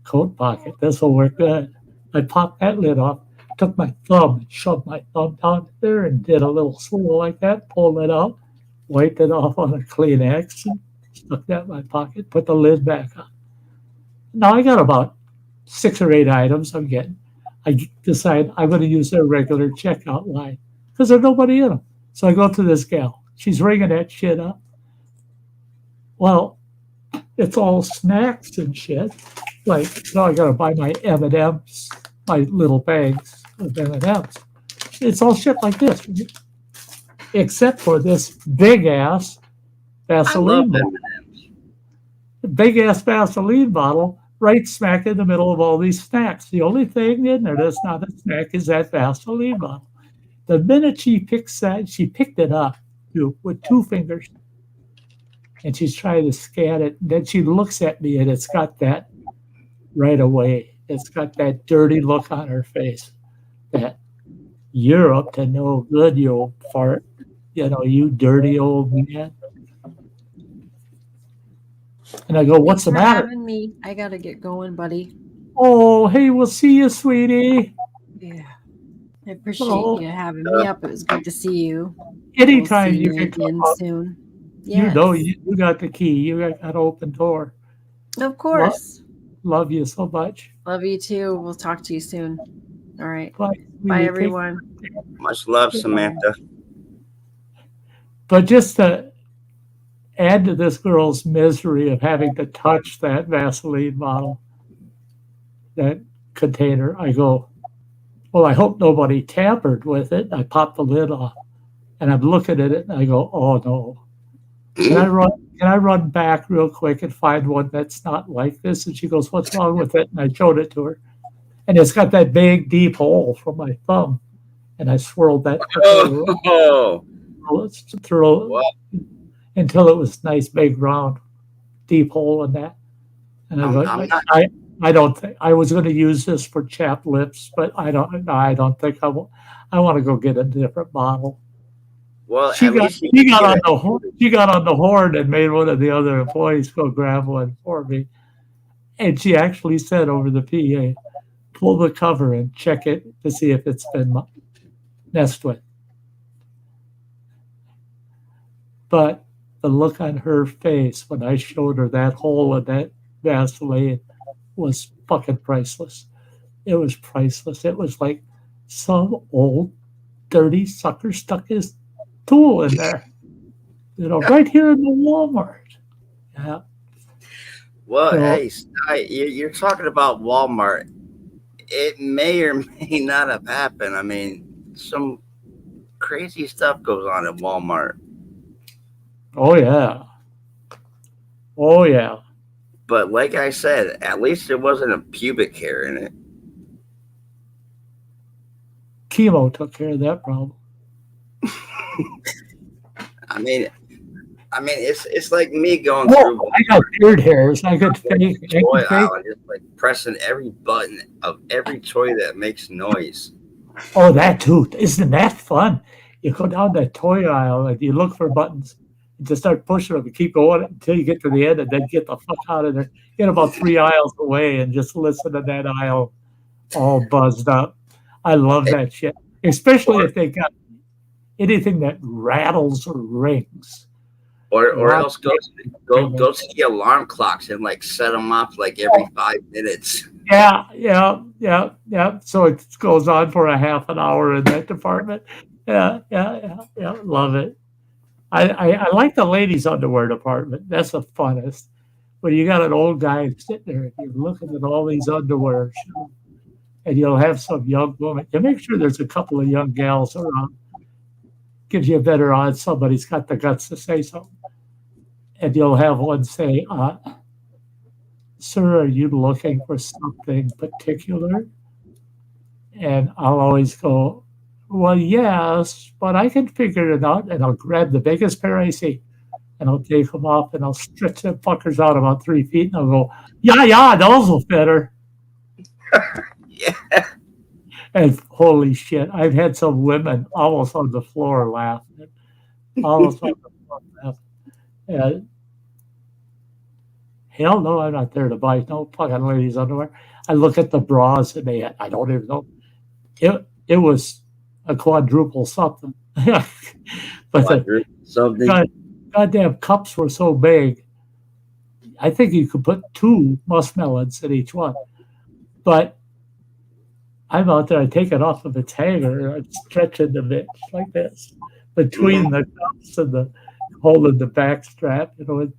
Speaker 2: coat pocket. This will work good. I popped that lid off, took my thumb and shoved my thumb down there and did a little swirl like that, pulled it out, wiped it off on a Kleenex, and stuck that in my pocket, put the lid back on. Now I got about 6 or 8 items I'm getting. I decide I'm going to use their regular checkout line because there's nobody in them. So I go to this gal. She's ringing that shit up. Well, it's all snacks and shit. Like, now I got to buy my M&Ms, my little bags of M&Ms. It's all shit like this, except for this big-ass Vaseline bottle. Big-ass Vaseline bottle right smack in the middle of all these snacks. The only thing in there that's not a snack is that Vaseline bottle. The minute she picks that, she picked it up with 2 fingers, and she's trying to scan it. Then she looks at me, and it's got that right away. It's got that dirty look on her face that you're up to no good, you old fart. You dirty old man. And I go, what's the matter?
Speaker 4: Having me. I got to get going, buddy.
Speaker 2: Oh, hey, we'll see you, sweetie.
Speaker 4: Yeah. I appreciate you having me up. It was good to see you.
Speaker 2: Anytime
Speaker 4: we'll
Speaker 2: you can
Speaker 4: again
Speaker 2: come
Speaker 4: soon. Yes.
Speaker 2: You got the key. You got that open door.
Speaker 4: Of course.
Speaker 2: Love you so much.
Speaker 4: Love you too. We'll talk to you soon. All right.
Speaker 2: Bye,
Speaker 4: Bye everyone.
Speaker 5: Much love, Samantha.
Speaker 2: But just to add to this girl's misery of having to touch that Vaseline bottle, that container, I go, well, I hope nobody tampered with it. I pop the lid off, and I'm looking at it, and I go, oh no. Can I run back real quick and find one that's not like this? And she goes, what's wrong with it? And I showed it to her. And it's got that big, deep hole from my thumb. And I swirled that through until it was nice, big, round, deep hole in that. And I don't think I was going to use this for chapped lips, but I don't think I will. I want to go get a different bottle.
Speaker 5: Well,
Speaker 2: she got on the horn and made one of the other employees go grab one for me. And she actually said over the PA, pull the cover and check it to see if it's been messed with. But the look on her face when I showed her that hole in that Vaseline was fucking priceless. It was priceless. It was like some old dirty sucker stuck his tool in there, right here in the Walmart. Yeah.
Speaker 5: Well, hey, Sty, you're talking about Walmart. It may or may not have happened. I mean, some crazy stuff goes on at Walmart.
Speaker 2: Oh yeah. Oh yeah.
Speaker 5: But like I said, at least there wasn't a pubic hair in it.
Speaker 2: Chemo took care of that problem.
Speaker 5: I mean, it's like me going through.
Speaker 2: I got beard hairs. I could fake.
Speaker 5: Toy aisle, just like pressing every button of every toy that makes noise.
Speaker 2: Oh, that too! Isn't that fun? You go down that toy aisle and you look for buttons. You just start pushing them and keep going until you get to the end, and then get the fuck out of there. Get about 3 aisles away and just listen to that aisle all buzzed up. I love that shit, especially if they got anything that rattles or rings.
Speaker 5: Or else go to the alarm clocks and like set them off like every 5 minutes.
Speaker 2: Yeah. So it goes on for a half an hour in that department. Yeah. Love it. I like the ladies' underwear department. That's the funnest. When you got an old guy sitting there and you're looking at all these underwear, and you'll have some young woman. You make sure there's a couple of young gals around. Gives you a better odds somebody's got the guts to say something. And you'll have one say, sir, are you looking for something particular? And I'll always go, well, yes, but I can figure it out. And I'll grab the biggest pair I see, and I'll take them off, and I'll stretch them fuckers out about 3 feet, and I'll go, yeah, those will fit her.
Speaker 5: Yeah.
Speaker 2: And holy shit, I've had some women almost on the floor laughing. Almost on the floor laughing. And hell no, I'm not there to buy no fucking ladies' underwear. I look at the bras and they had, I don't even know. It was a quadruple something. But the
Speaker 5: Something.
Speaker 2: goddamn cups were so big. I think you could put 2 muskmelons in each one. But I'm out there, I take it off of its hanger, I'm stretching the bitch like this between the cups and the holding the back strap, and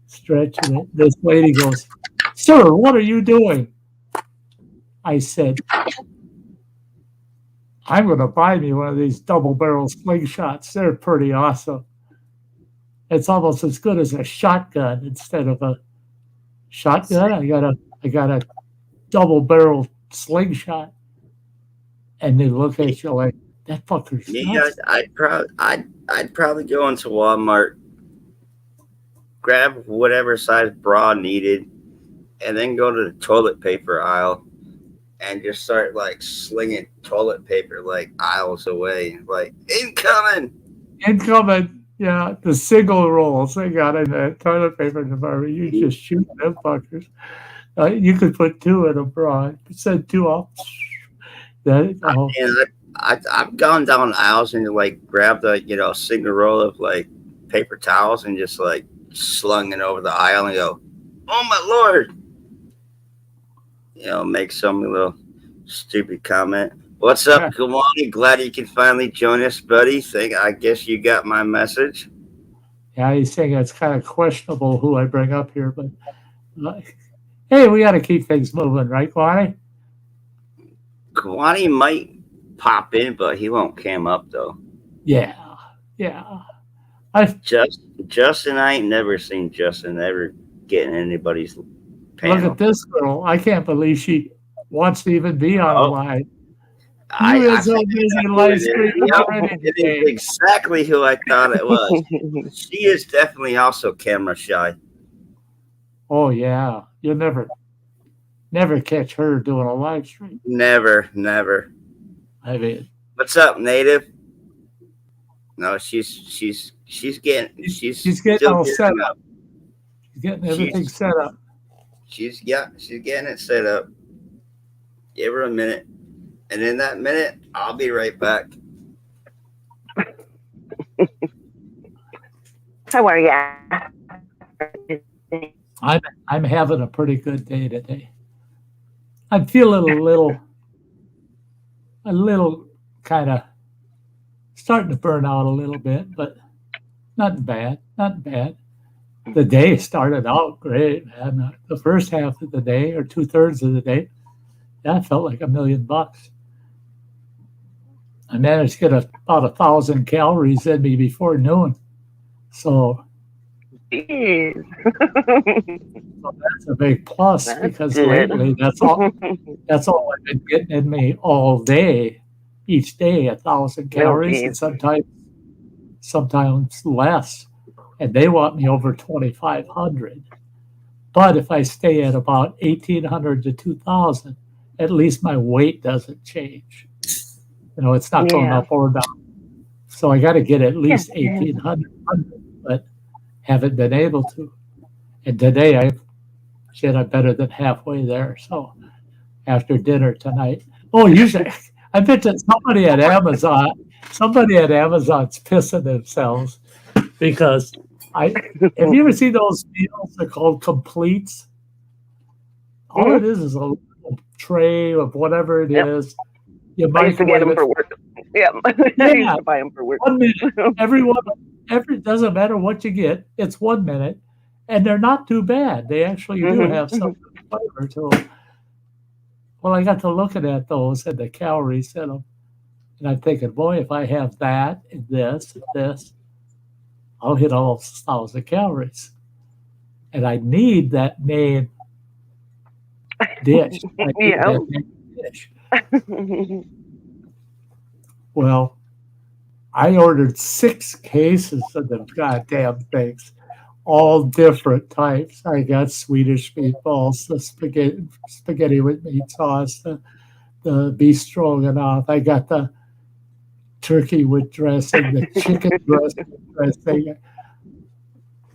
Speaker 2: stretching it. This lady goes, "Sir, what are you doing?" I said, "I'm going to buy me one of these double barrel slingshots. They're pretty awesome. It's almost as good as a shotgun instead of a shotgun. I got a double barrel slingshot." And they look at you like, that fucker's nuts.
Speaker 5: I'd probably go into Walmart, grab whatever size bra needed, and then go to the toilet paper aisle and just start like slinging toilet paper like aisles away, like incoming.
Speaker 2: Yeah, the single rolls they got in the toilet paper department. You just shoot them fuckers. You could put 2 in a bra. Send 2 off.
Speaker 5: I've gone down aisles and like grabbed a single roll of like paper towels and just like slung it over the aisle and go, "Oh my lord!" Make some little stupid comment. What's up, Kawani? Glad you can finally join us, buddy. I guess you got my message.
Speaker 2: Yeah, he's saying it's kind of questionable who I bring up here, but hey, we got to keep things moving, right, Kawani?
Speaker 5: Kawani might pop in, but he won't cam up though.
Speaker 2: Yeah.
Speaker 5: Justin, I ain't never seen Justin ever getting anybody's panel.
Speaker 2: Look at this girl. I can't believe she wants to even be on a line.
Speaker 5: It is exactly who I thought it was. She is definitely also camera shy.
Speaker 2: Oh yeah, you'll never catch her doing a live stream.
Speaker 5: Never.
Speaker 2: I mean,
Speaker 5: what's up, Native? No, she's getting
Speaker 2: all set up. She's getting everything set up.
Speaker 5: She's getting it set up. Give her a minute. And in that minute, I'll be right back.
Speaker 7: How are you?
Speaker 2: I'm having a pretty good day today. I'm feeling a little kind of starting to burn out a little bit, but not bad. The day started out great, man. The first half of the day, or 2/3 of the day, that felt like $1 million. I managed to get about 1,000 calories in me before noon. So
Speaker 7: Jeez.
Speaker 2: So that's a big plus because lately that's all I've been getting in me all day, each day, 1,000 calories, and sometimes less. And they want me over 2,500. But if I stay at about 1,800 to 2,000, at least my weight doesn't change. It's not going up or down. So I got to get at least 1,800, but haven't been able to. And today I'm better than halfway there. So after dinner tonight, I bet that somebody at Amazon's pissing themselves because have you ever seen those meals? They're called completes. All it is a little tray of whatever it is. You
Speaker 7: I used to get them for work. Yeah, I used to buy them for work.
Speaker 2: 1 minute. Doesn't matter what you get. It's 1 minute, and they're not too bad. They actually do have some flavor to them. Well, I got to looking at those and the calories in them, and I'm thinking, boy, if I have that and this and this, I'll hit almost 1,000 calories. And I need that main dish. Well, I ordered 6 cases of them goddamn things. all different types. I got Swedish meatballs, the spaghetti with meat sauce, the beef stroganoff. I got the turkey with dressing, the chicken dressing.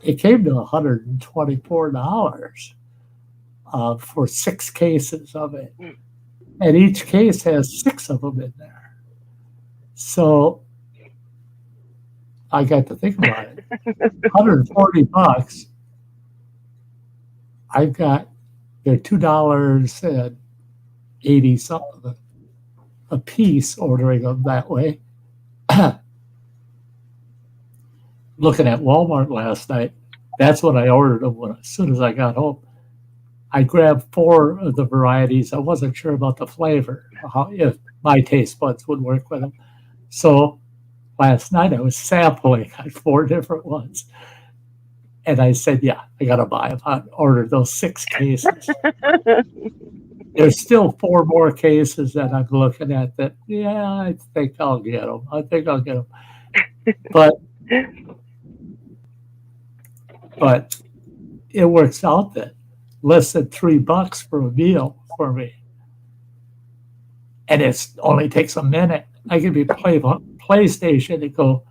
Speaker 2: It came to $124 for 6 cases of it. And each case has 6 of them in there. So I got to think about it. $140. I've got, they're $2.80 something a piece, ordering them that way. Looking at Walmart last night, that's when I ordered them as soon as I got home. I grabbed 4 of the varieties. I wasn't sure about the flavor, if my taste buds would work with them. So last night I was sampling 4 different ones. And I said, yeah, I got to buy them. I ordered those 6 cases. There's still 4 more cases that I'm looking at that, yeah, I think I'll get them. But it works out that less than $3 for a meal for me. And it only takes a minute. I can be playing on PlayStation and go,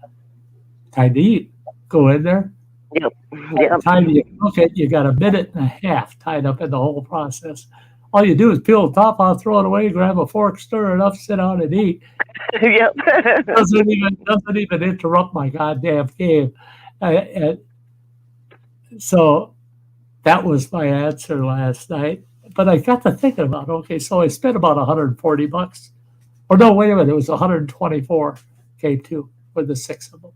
Speaker 2: time to eat. Go in there.
Speaker 7: Yep.
Speaker 2: Time you cook it, you got a minute and a half tied up in the whole process. All you do is peel the top off, throw it away, grab a fork, stir it up, sit down and eat.
Speaker 7: Yep.
Speaker 2: Doesn't even interrupt my goddamn game. And so that was my answer last night. But I got to thinking about, okay, so I spent about $140. Or no, wait a minute, it was 124 K2 for the 6 of them.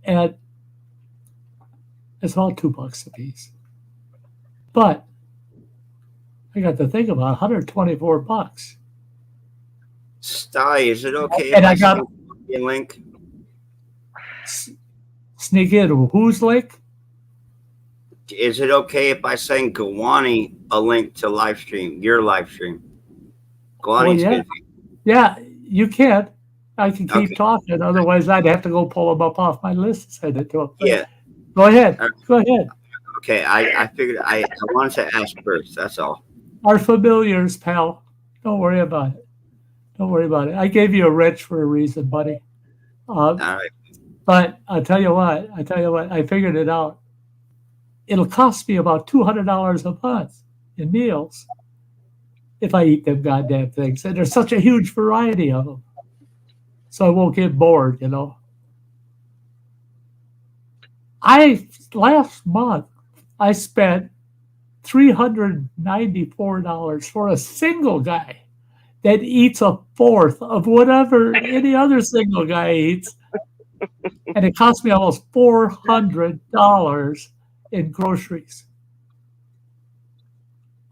Speaker 2: And it's all $2 a piece. But I got to think about $124.
Speaker 5: Sty, is it okay
Speaker 2: And
Speaker 5: if
Speaker 2: I got
Speaker 5: send you a link?
Speaker 2: Sneak in whose link?
Speaker 5: Is it okay if I send Gawani a link to live stream, your live stream? Gawani's
Speaker 2: yeah.
Speaker 5: good.
Speaker 2: Yeah, you can. I can keep
Speaker 5: Okay.
Speaker 2: talking. Otherwise, I'd have to go pull them up off my list and send it to them.
Speaker 5: Yeah.
Speaker 2: Go ahead. Go ahead.
Speaker 5: Okay, I figured I wanted to ask first. That's all.
Speaker 2: Our familiars, pal. Don't worry about it. Don't worry about it. I gave you a wrench for a reason, buddy.
Speaker 5: All right.
Speaker 2: But I'll tell you what. I figured it out. It'll cost me about $200 a month in meals if I eat them goddamn things. And there's such a huge variety of them. So I won't get bored, Last month, I spent $394 for a single guy that eats a fourth of whatever any other single guy eats. And it cost me almost $400 in groceries.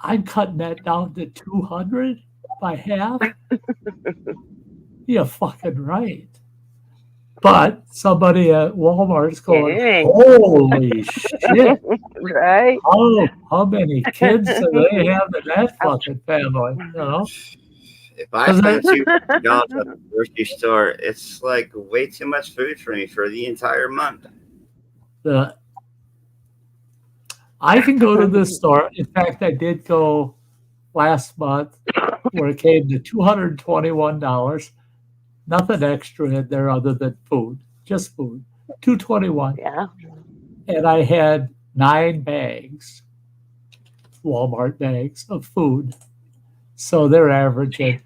Speaker 2: I'm cutting that down to $200 by half. You're fucking right. But somebody at Walmart's going,
Speaker 7: Dang.
Speaker 2: holy shit.
Speaker 7: Right?
Speaker 2: How many kids do they have in that fucking family?
Speaker 5: If I spend $200 at the grocery store, it's like way too much food for me for the entire month.
Speaker 2: I can go to the store. In fact, I did go last month where it came to $221. Nothing extra in there other than food, just food. $221.
Speaker 7: Yeah.
Speaker 2: And I had 9 bags, Walmart bags of food. So they're averaging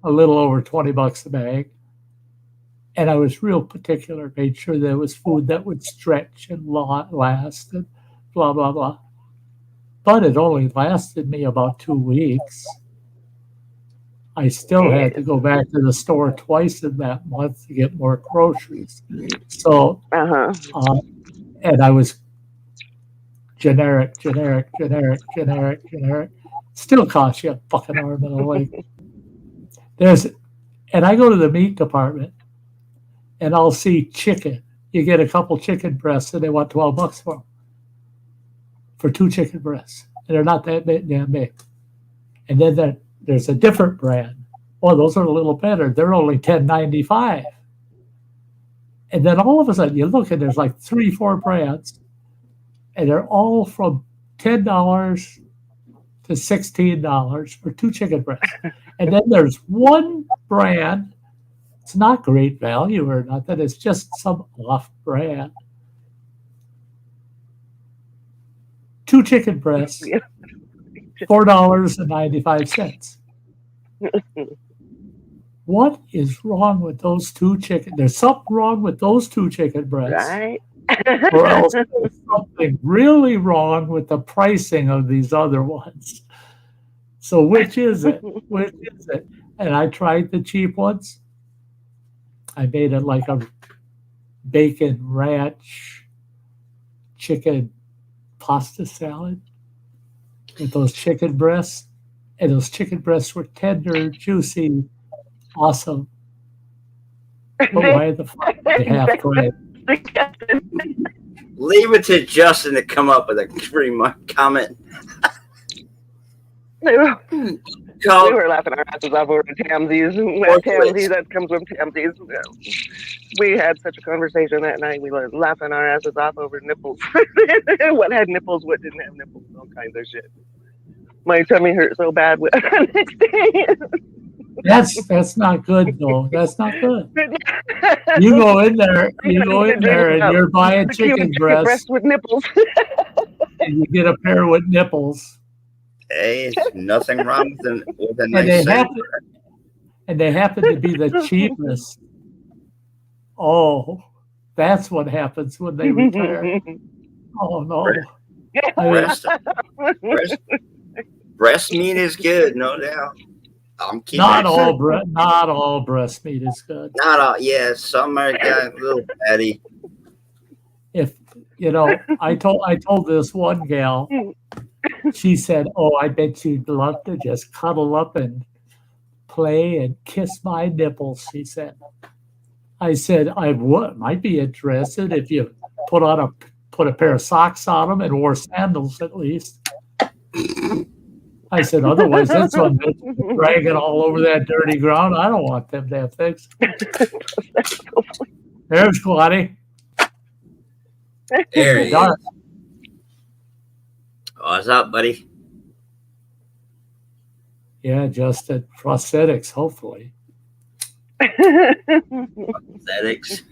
Speaker 2: a little over $20 a bag. And I was real particular, made sure there was food that would stretch and last and blah, blah, blah. But it only lasted me about 2 weeks. I still had to go back to the store twice in that month to get more groceries. So, and I was generic. Still costs you a fucking arm and a leg. And I go to the meat department and I'll see chicken. You get a couple chicken breasts and they want $12 for them. For 2 chicken breasts. And they're not that damn big. And then there's a different brand. Oh, those are a little better. They're only $10.95. And then all of a sudden you look and there's like 3-4 brands. and they're all from $10 to $16 for 2 chicken breasts. And then there's one brand. It's not great value or nothing. It's just some off brand. 2 chicken breasts, $4.95. What is wrong with those 2 chicken? There's something wrong with those 2 chicken breasts.
Speaker 7: Right?
Speaker 2: Or else there's something really wrong with the pricing of these other ones. So which is it? Which is it? And I tried the cheap ones. I made it like a bacon ranch chicken pasta salad with those chicken breasts. And those chicken breasts were tender, juicy, awesome. But why the fuck did they have price?
Speaker 5: Leave it to Justin to come up with a pretty much comment.
Speaker 7: We were laughing our asses off over Tamsies. Tamsies, that comes from Tamsies. We had such a conversation that night. We were laughing our asses off over nipples. What had nipples, what didn't have nipples, all kinds of shit. My tummy hurt so bad the next day.
Speaker 2: That's not good though. That's not good. You go in there and you're buying chicken breasts
Speaker 7: with nipples.
Speaker 2: and you get a pair with nipples.
Speaker 5: Hey, nothing wrong with a
Speaker 2: And
Speaker 5: nice
Speaker 2: they happen to be the cheapest. Oh, that's what happens when they retire. Oh no.
Speaker 5: Breast meat is good, no doubt. I'm keeping
Speaker 2: not all breast meat is good.
Speaker 5: Not all. Yeah, some are got a little fatty.
Speaker 2: If I told this one gal. She said, "Oh, I bet you'd love to just cuddle up and play and kiss my nipples." She said. I said, "I might be interested if you put a pair of socks on them and wore sandals at least." I said, "Otherwise, that's one dragging all over that dirty ground. I don't want them to have things." There's Claudia.
Speaker 5: There he is. What's up, buddy?
Speaker 2: Yeah, just at prosthetics, hopefully.
Speaker 5: Prosthetics.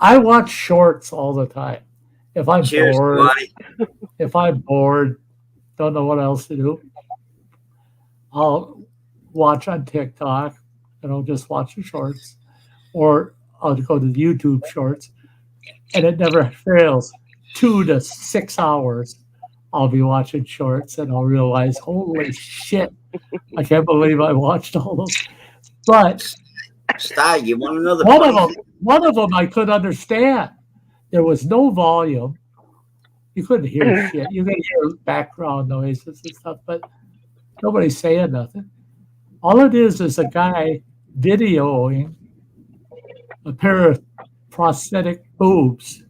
Speaker 2: I watch shorts all the time. If I'm
Speaker 5: Cheers,
Speaker 2: bored,
Speaker 5: buddy.
Speaker 2: don't know what else to do, I'll watch on TikTok and I'll just watch the shorts, or I'll go to the YouTube shorts, and it never fails. 2 to 6 hours. I'll be watching shorts and I'll realize, holy shit, I can't believe I watched all those. But
Speaker 5: Sty, you want another
Speaker 2: one of them I could understand. There was no volume. You couldn't hear shit. You could hear background noises and stuff, but nobody's saying nothing. All it is a guy videoing a pair of prosthetic boobs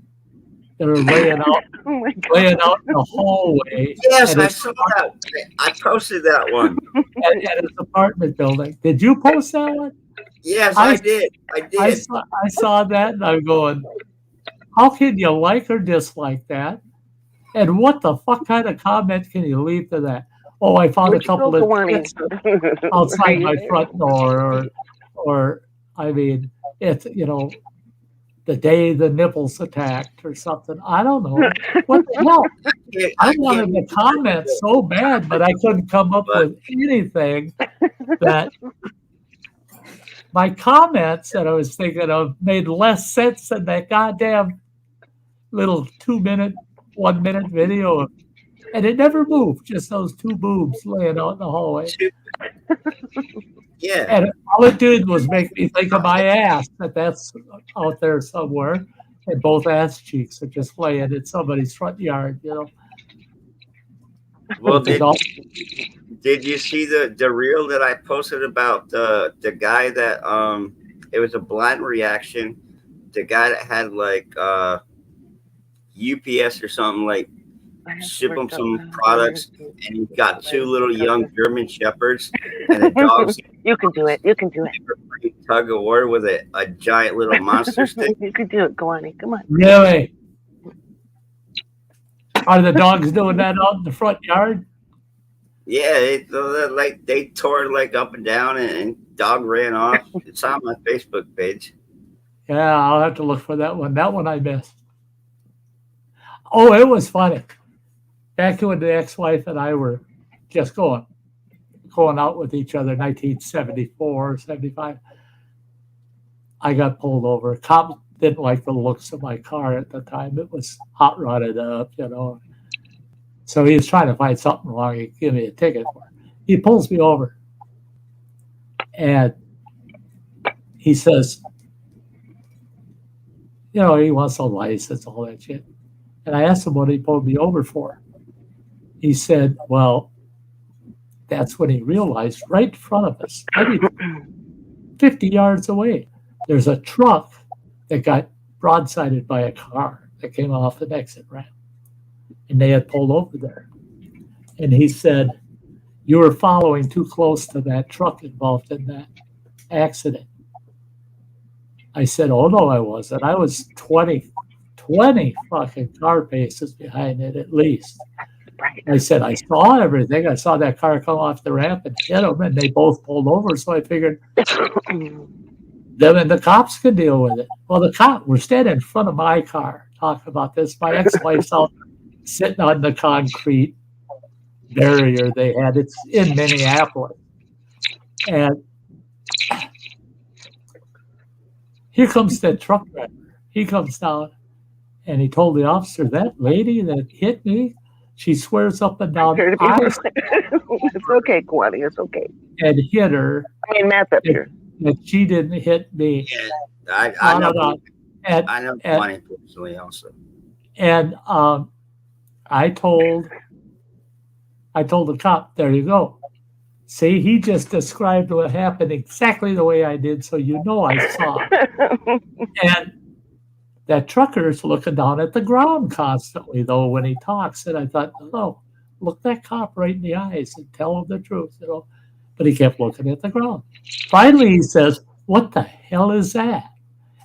Speaker 2: that are laying out in the hallway.
Speaker 5: Yes, I saw that. I posted that one.
Speaker 2: At his apartment building. Did you post that one?
Speaker 5: Yes, I did.
Speaker 2: I saw that and I'm going, how can you like or dislike that? And what the fuck kind of comment can you leave to that? Oh, I found a couple of tits outside my front door, or I mean, it's the day the nipples attacked or something. I don't know. What the hell? I wanted to comment so bad, but I couldn't come up with anything that my comments that I was thinking of made less sense than that goddamn little 1 minute video. And it never moved, just those 2 boobs laying out in the hallway.
Speaker 5: Yeah.
Speaker 2: And all it did was make me think of my ass, that's out there somewhere. And both ass cheeks are just laying in somebody's front yard,
Speaker 5: Well, did you see the reel that I posted about the guy that it was a blind reaction? The guy that had like UPS or something, like ship him some products, and he got 2 little young German shepherds, and the dogs.
Speaker 7: You can do it. You can do it.
Speaker 5: Tug of war with a giant little monster stick.
Speaker 7: You can do it. Go on. Come on.
Speaker 2: Really? Are the dogs doing that out in the front yard?
Speaker 5: Yeah, they tore it like up and down, and dog ran off. It's on my Facebook page.
Speaker 2: Yeah, I'll have to look for that one. That one I missed. Oh, it was funny. Back when the ex-wife and I were just going out with each other, 1974, 75, I got pulled over. Cop didn't like the looks of my car at the time. It was hot rodded up, So he was trying to find something wrong. He'd give me a ticket for it. He pulls me over. And he says, he wants a license, all that shit. And I asked him what he pulled me over for. He said, well, that's when he realized right in front of us, maybe 50 yards away, there's a truck that got broadsided by a car that came off an exit ramp. And they had pulled over there. And he said, you were following too close to that truck involved in that accident. I said, oh, no, I wasn't. I was 20 fucking car paces behind it at least. I said, I saw everything. I saw that car come off the ramp and hit them, and they both pulled over. So I figured them and the cops could deal with it. Well, the cop, we're standing in front of my car talking about this. My ex-wife's out sitting on the concrete barrier they had. It's in Minneapolis. And here comes that truck driver. He comes down, and he told the officer, that lady that hit me, she swears up and down.
Speaker 7: It's okay, Kwani. It's okay.
Speaker 2: And hit her.
Speaker 7: I mean, Matt's up here.
Speaker 2: That she didn't hit me.
Speaker 5: Yeah, I know. I know Kwani personally also.
Speaker 2: And I told the cop, there you go. See, he just described what happened exactly the way I did, so I saw it. And that trucker's looking down at the ground constantly, though, when he talks. And I thought, oh, look that cop right in the eyes and tell him the truth, But he kept looking at the ground. Finally, he says, what the hell is that?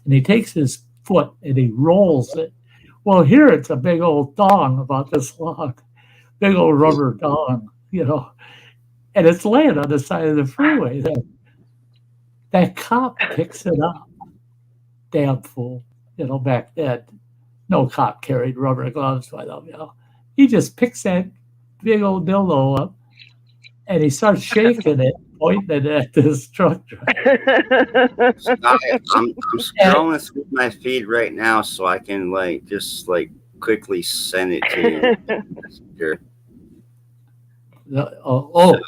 Speaker 2: And he takes his foot and he rolls it. Well, here it's a big old dong about this long, big old rubber dong, and it's laying on the side of the freeway. That cop picks it up. Damn fool. Back then, no cop carried rubber gloves by them, He just picks that big old dildo up and he starts shaking it, pointing it at this truck driver.
Speaker 5: I'm scrolling through my feed right now so I can just quickly send it to you.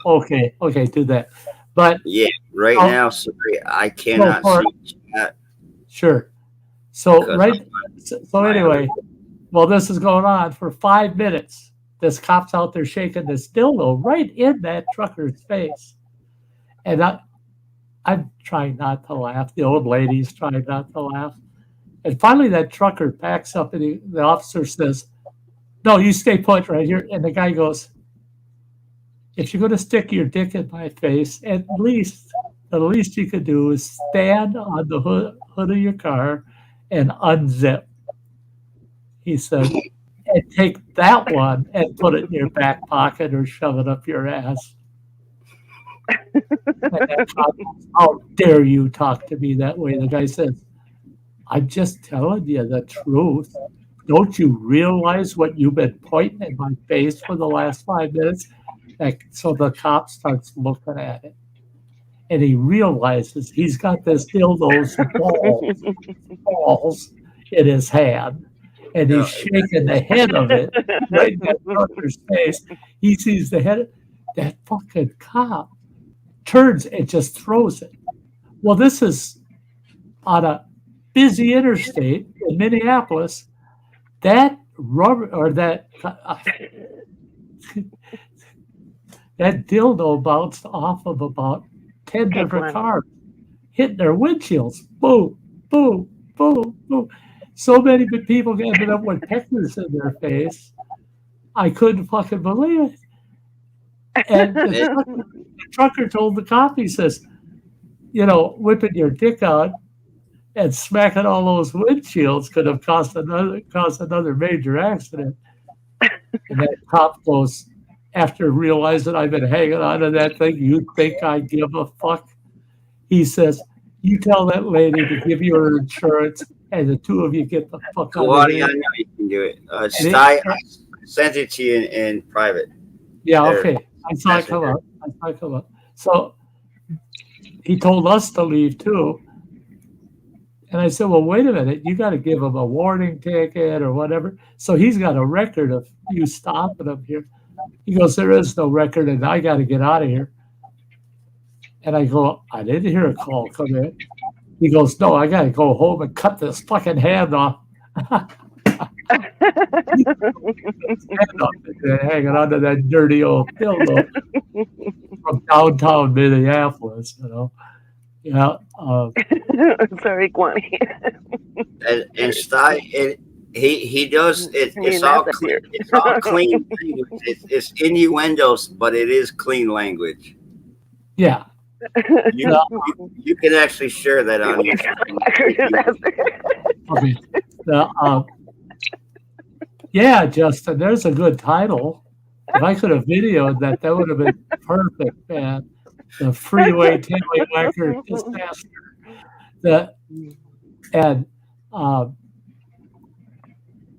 Speaker 2: Okay, do that. But
Speaker 5: yeah, right now, sorry, I cannot see chat.
Speaker 2: Sure. So anyway, well, this is going on for 5 minutes. This cop's out there shaking this dildo right in that trucker's face. And I'm trying not to laugh. The old lady's trying not to laugh. And finally that trucker backs up and the officer says, no, you stay put right here. And the guy goes, if you're going to stick your dick in my face, the least you could do is stand on the hood of your car and unzip. He said, and take that one and put it in your back pocket or shove it up your ass. How dare you talk to me that way? The guy says, I'm just telling you the truth. Don't you realize what you've been pointing in my face for the last 5 minutes? So the cop starts looking at it. And he realizes he's got this dildo's balls in his hand. And he's shaking the head of it right in that trucker's face. He sees the head. That fucking cop turns and just throws it. Well, this is on a busy interstate in Minneapolis. That rubber or that dildo bounced off of about 10 different cars, hitting their windshields. Boom, boom, boom, boom. So many people ended up with peckers in their face. I couldn't fucking believe it. And the trucker told the cop, he says, whipping your dick out and smacking all those windshields could have caused another major accident. And that cop goes, after realizing I've been hanging on to that thing, you think I give a fuck? He says, you tell that lady to give you her insurance, and the two of you get the fuck out of
Speaker 5: Guani,
Speaker 2: here.
Speaker 5: I know you can do it. Sty, I sent it to you in private.
Speaker 2: Yeah,
Speaker 5: There.
Speaker 2: okay. I saw it come up. So he told us to leave too. And I said, well, wait a minute. You got to give him a warning ticket or whatever. So he's got a record of you stopping him here. He goes, there is no record, and I got to get out of here. And I go, I didn't hear a call come in. He goes, no, I got to go home and cut this fucking hand off. Hanging onto that dirty old dildo from downtown Minneapolis, you know. Yeah.
Speaker 7: Sorry, Guani.
Speaker 5: And Sty, he does it. It's all clean. It's all clean language. It's innuendos, but it is clean language.
Speaker 2: Yeah.
Speaker 5: You can actually share that on your.
Speaker 2: Yeah, Justin, there's a good title. If I could have videoed that, that would have been perfect, man. The freeway tallywhacker disaster.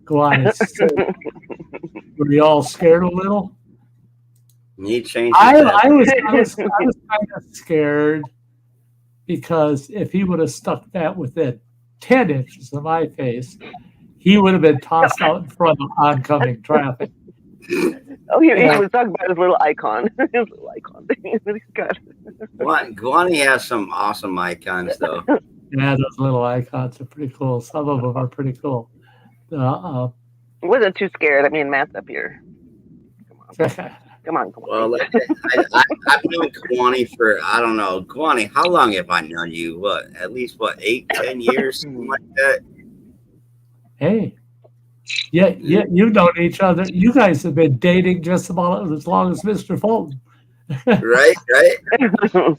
Speaker 2: Go on. Were you all scared a little?
Speaker 5: You changed.
Speaker 2: I was kind of scared because if he would have stuck that within 10 inches of my face, he would have been tossed out in front of oncoming traffic.
Speaker 7: Oh, he was talking about his little icon. His little icon thing.
Speaker 5: Guani has some awesome icons, though.
Speaker 2: Yeah, those little icons are pretty cool. Some of them are pretty cool.
Speaker 7: Wasn't too scared. I mean, Matt's up here. Come on.
Speaker 5: Well, I've known Guani for, I don't know. Guani, how long have I known you? What, at least, 8, 10 years? Something like that?
Speaker 2: Hey. Yeah, you've known each other. You guys have been dating just about as long as Mr. Fulton.
Speaker 5: Right. No,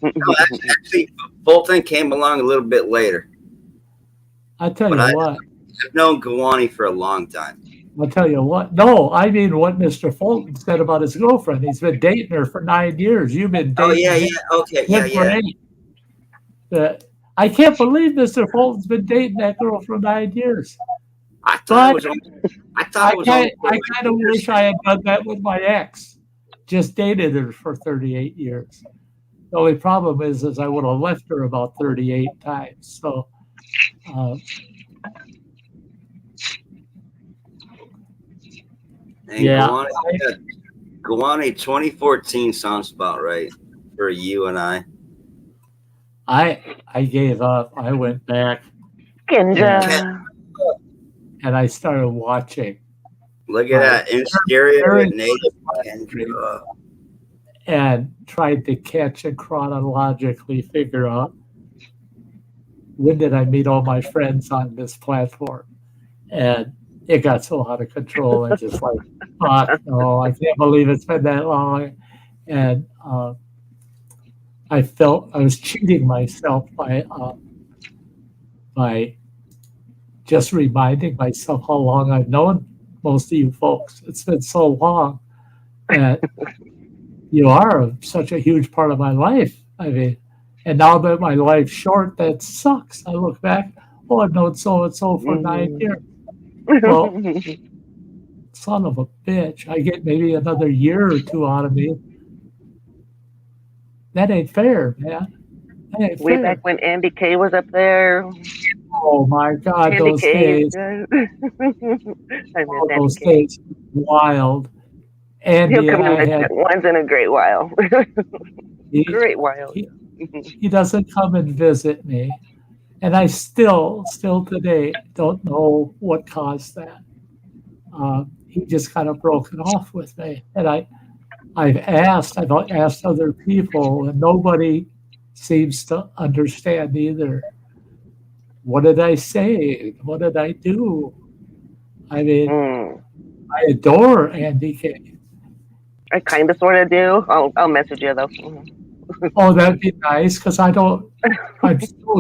Speaker 5: actually, Fulton came along a little bit later.
Speaker 2: I tell you what.
Speaker 5: I've known Guani for a long time.
Speaker 2: I'll tell you what. No, I mean what Mr. Fulton said about his girlfriend. He's been dating her for 9 years. You've been dating.
Speaker 5: Oh yeah. Okay, yeah.
Speaker 2: I can't believe Mr. Fulton's been dating that girl for 9 years.
Speaker 5: I thought it was.
Speaker 2: I kind of wish I had done that with my ex. Just dated her for 38 years. The only problem is I would have left her about 38 times. So. Yeah.
Speaker 5: Guani 2014 sounds about right for you and I.
Speaker 2: I gave up. I went back.
Speaker 7: Kendra.
Speaker 2: And I started watching.
Speaker 5: Look at that. Interior native Kendra.
Speaker 2: And tried to catch and chronologically figure out when did I meet all my friends on this platform. And it got so out of control. I just like, fuck, no, I can't believe it's been that long. And I felt I was cheating myself by just reminding myself how long I've known most of you folks. It's been so long that you are such a huge part of my life. I mean, and now that my life's short, that sucks. I look back, I've known so-and-so for 9 years. Well, son of a bitch, I get maybe another year or two out of me. That ain't fair, man. That ain't
Speaker 7: Way
Speaker 2: fair.
Speaker 7: back when Andy K was up there.
Speaker 2: Oh my God,
Speaker 7: Andy
Speaker 2: those
Speaker 7: K.
Speaker 2: days.
Speaker 7: Those
Speaker 2: days wild. Andy
Speaker 7: He'll come
Speaker 2: and I
Speaker 7: in
Speaker 2: had,
Speaker 7: once in a great while. Great while.
Speaker 2: He doesn't come and visit me. And I still today don't know what caused that. He just kind of broken off with me. And I've asked other people, and nobody seems to understand either. What did I say? What did I do? I mean, I adore Andy K.
Speaker 7: I kind of sort of do. I'll message you though.
Speaker 2: Oh, that'd be nice, because I'm so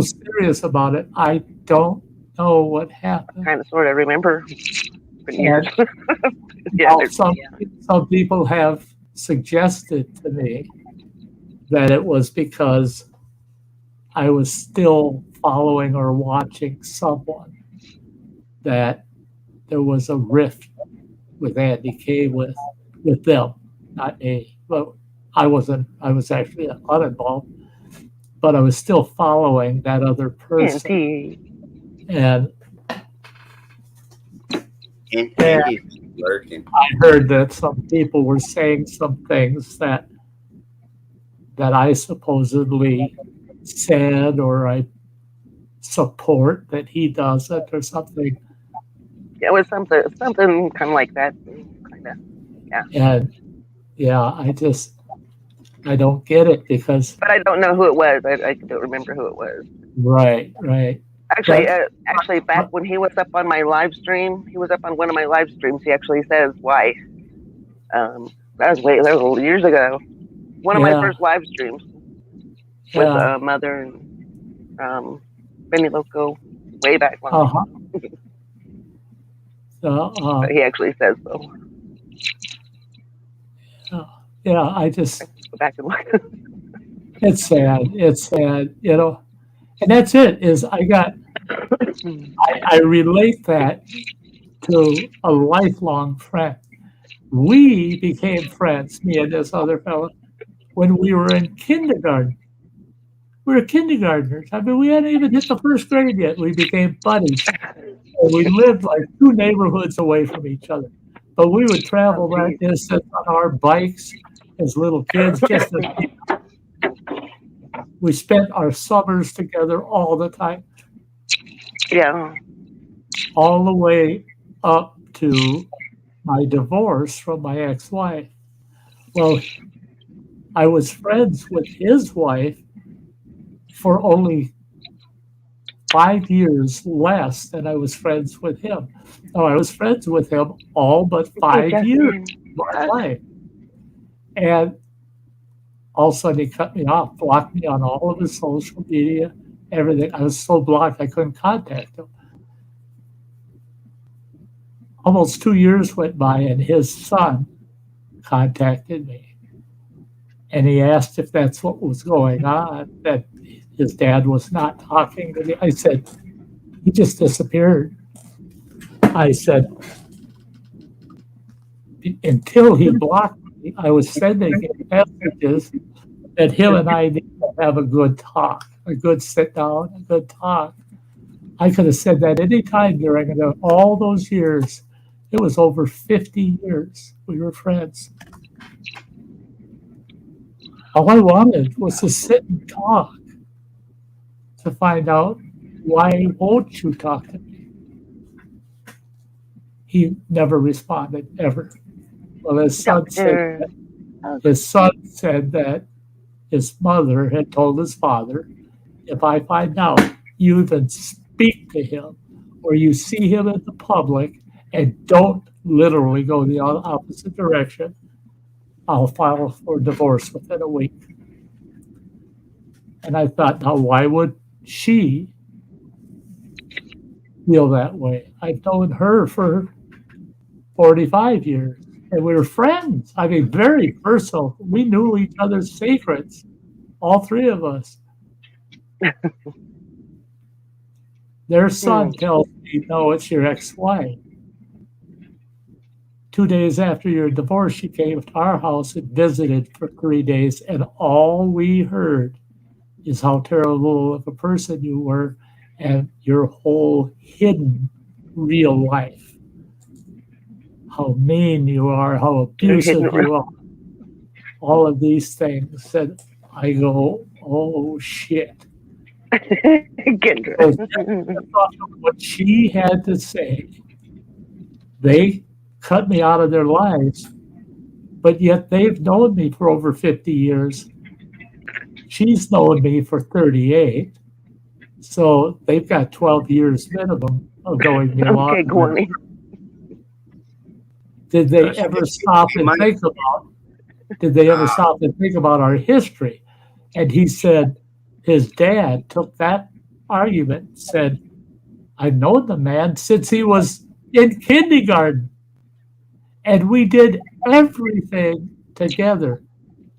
Speaker 2: serious about it. I don't know what happened.
Speaker 7: Kind of sort of remember.
Speaker 2: And
Speaker 7: Yeah,
Speaker 2: some people have suggested to me that it was because I was still following or watching someone, that there was a rift with Andy Kay with them, not me. But I was actually uninvolved, but I was still following that other person. And
Speaker 5: Andy's lurking.
Speaker 2: I heard that some people were saying some things that I supposedly said, or I support that he doesn't, or something.
Speaker 7: It was something kind of like that. Kind of, yeah.
Speaker 2: And yeah, I don't get it because.
Speaker 7: But I don't know who it was. I don't remember who it was.
Speaker 2: Right.
Speaker 7: Actually, back when he was up on my live stream, he was up on one of my live streams. He actually says why. That was years ago. One of my first live streams with Mother and Benny Loco way back when. But he actually says so.
Speaker 2: Yeah, I just
Speaker 7: go back and look.
Speaker 2: It's sad. And that's it. I relate that to a lifelong friend. We became friends, me and this other fellow, when we were in kindergarten. We were kindergartners. I mean, we hadn't even hit the first grade yet. We became buddies. And we lived like 2 neighborhoods away from each other. But we would travel that distance on our bikes as little kids. We spent our summers together all the time.
Speaker 7: Yeah.
Speaker 2: All the way up to my divorce from my ex-wife. Well, I was friends with his wife for only 5 years less than I was friends with him. No, I was friends with him all but 5 years of my life. And all of a sudden he cut me off, blocked me on all of his social media, everything. I was so blocked I couldn't contact him. Almost 2 years went by and his son contacted me. And he asked if that's what was going on, that his dad was not talking to me. I said, he just disappeared. I said, until he blocked me, I was sending him messages that him and I need to have a good talk, a good sit down, a good talk. I could have said that any time during all those years. It was over 50 years we were friends. All I wanted was to sit and talk, to find out, why won't you talk to me? He never responded, ever. Well, his son said that his mother had told his father, if I find out you even speak to him or you see him in the public and don't literally go the opposite direction, I'll file for divorce within a week. And I thought, now why would she feel that way? I've known her for 45 years, and we were friends. I mean, very personal. We knew each other's secrets, all 3 of us. Their son tells me, no, it's your ex-wife. 2 days after your divorce, she came to our house and visited for 3 days, and all we heard is how terrible of a person you were and your whole hidden real life. How mean you are, how abusive you are. All of these things. And I go, oh, shit. What she had to say, they cut me out of their lives, but yet they've known me for over 50 years. She's known me for 38, so they've got 12 years minimum of knowing me long.
Speaker 7: Okay, Gwenny.
Speaker 2: Did they ever stop and think about? Did they ever stop and think about our history? And he said, his dad took that argument, said, I've known the man since he was in kindergarten. And we did everything together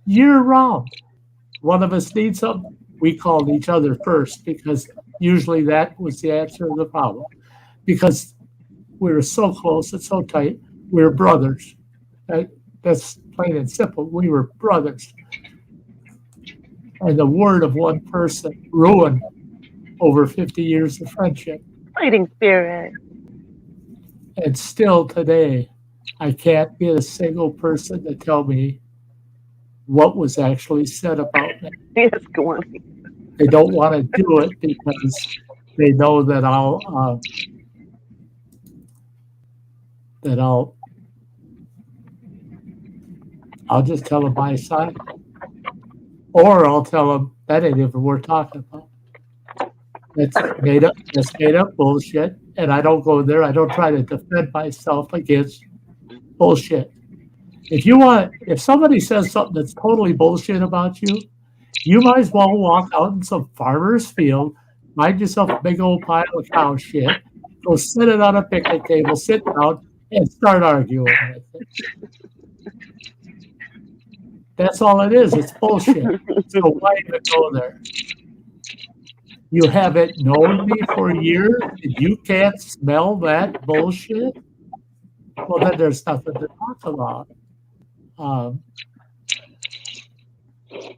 Speaker 2: year round. One of us needs something, we called each other first because usually that was the answer to the problem. Because we were so close and so tight, we were brothers. That's plain and simple. We were brothers. And the word of one person ruined over 50 years of friendship.
Speaker 7: Fighting spirit.
Speaker 2: And still today, I can't get a single person to tell me what was actually said about me.
Speaker 7: Yes, go on.
Speaker 2: They don't want to do it because they know that I'll just tell them my side, or I'll tell them that ain't even worth talking about. That's made up bullshit, and I don't go there. I don't try to defend myself against bullshit. If somebody says something that's totally bullshit about you, you might as well walk out in some farmer's field, find yourself a big old pile of cow shit, go sit it on a picnic table, sit down, and start arguing with it. That's all it is. It's bullshit. So why even go there? You haven't known me for years and you can't smell that bullshit? Well, then there's nothing to talk about.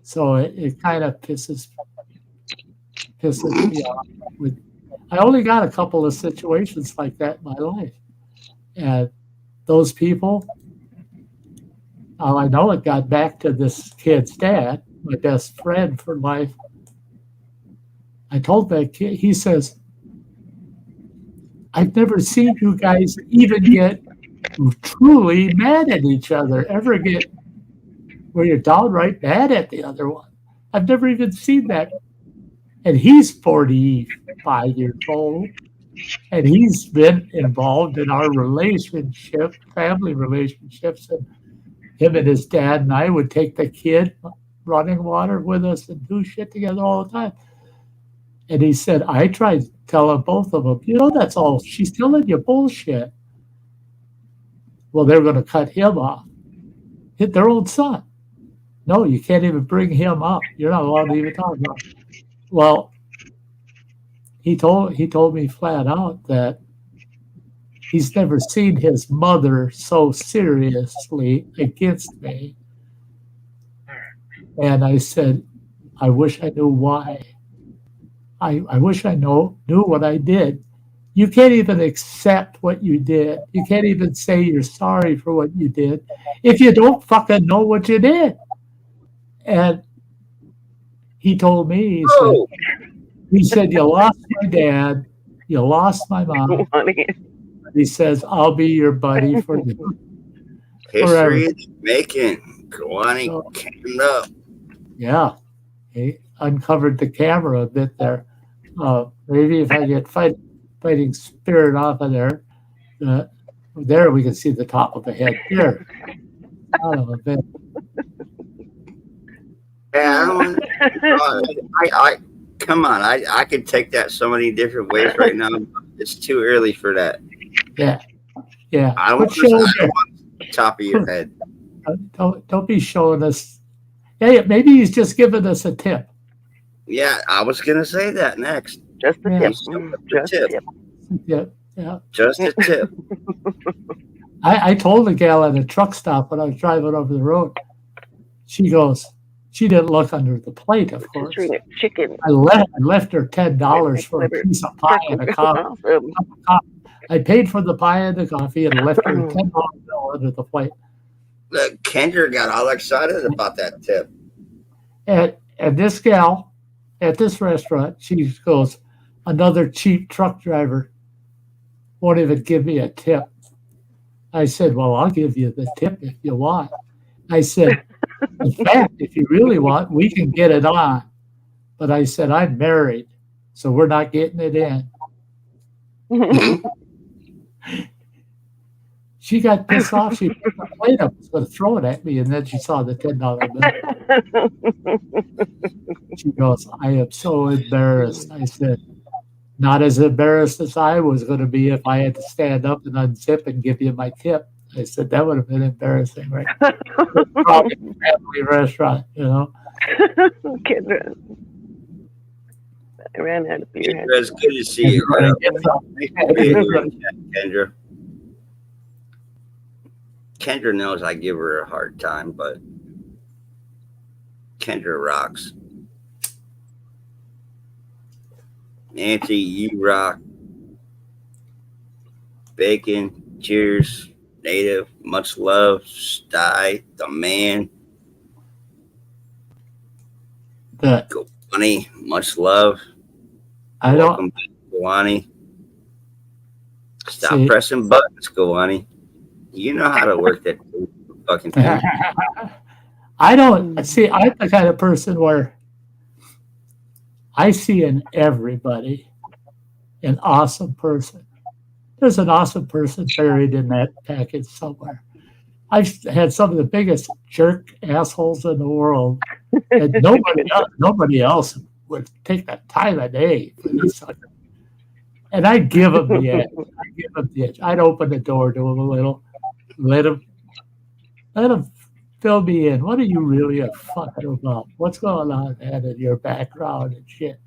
Speaker 2: So it kind of pisses me off. I only got a couple of situations like that in my life. And those people, I know it got back to this kid's dad, my best friend for life. I told that kid, he says, I've never seen you guys even get truly mad at each other, ever get where you're downright mad at the other one. I've never even seen that. And he's 45 years old, and he's been involved in our relationship, family relationships. And him and his dad and I would take the kid running water with us and do shit together all the time. And he said, I tried telling both of them, that's all. She's telling you bullshit. Well, they're going to cut him off. Hit their own son. No, you can't even bring him up. You're not allowed to even talk about it. Well, he told me flat out that he's never seen his mother so seriously against me. And I said, I wish I knew why. I wish I knew what I did. You can't even accept what you did. You can't even say you're sorry for what you did if you don't fucking know what you did. And he told me, he said, you lost my dad, you lost my mom. He says, I'll be your buddy for
Speaker 5: history is making. Kawani came up.
Speaker 2: Yeah. He uncovered the camera a bit there. Maybe if I get fighting spirit off of there, there we can see the top of the head. There.
Speaker 5: Yeah, I come on. I could take that so many different ways right now. It's too early for that.
Speaker 2: Yeah.
Speaker 5: I don't want the top of your head.
Speaker 2: Don't be showing us. Yeah, maybe he's just giving us a tip.
Speaker 5: Yeah, I was gonna say that next.
Speaker 7: Just a tip.
Speaker 5: Just a tip.
Speaker 2: Yeah.
Speaker 5: Just a tip.
Speaker 2: I told the gal at a truck stop when I was driving over the road. She goes, she didn't look under the plate, of course.
Speaker 7: Chicken.
Speaker 2: I left her $10 for a piece of pie and a coffee. I paid for the pie and the coffee and left her $10 bill under the plate.
Speaker 5: Look, Kendra got all excited about that tip.
Speaker 2: And this gal at this restaurant, she goes, another cheap truck driver won't even give me a tip. I said, well, I'll give you the tip if you want. I said, in fact, if you really want, we can get it on. But I said, I'm married, so we're not getting it in. She got pissed off. She put the plate up, was going to throw it at me, and then she saw the $10 bill. She goes, I am so embarrassed. I said, not as embarrassed as I was going to be if I had to stand up and unzip and give you my tip. I said, that would have been embarrassing, right? Probably a family restaurant, you know.
Speaker 7: Kendra. I ran out of beer.
Speaker 5: Kendra, it's good to see you, girl. Thanks for being here, Kendra. Kendra knows I give her a hard time, but Kendra rocks. Nancy, you rock. Bacon, cheers. Native, much love. Sty, the man. Gowani, much love. Welcome back, Gowani. Stop pressing buttons, Gowani. You know how to work that fucking thing.
Speaker 2: I don't see. I'm the kind of person where I see in everybody an awesome person. There's an awesome person buried in that package somewhere. I've had some of the biggest jerk assholes in the world, and nobody else would take the time of day for these suckers. And I'd give them the edge. I'd open the door to them a little, let them fill me in. What are you really a fucking about? What's going on, man, in your background and shit?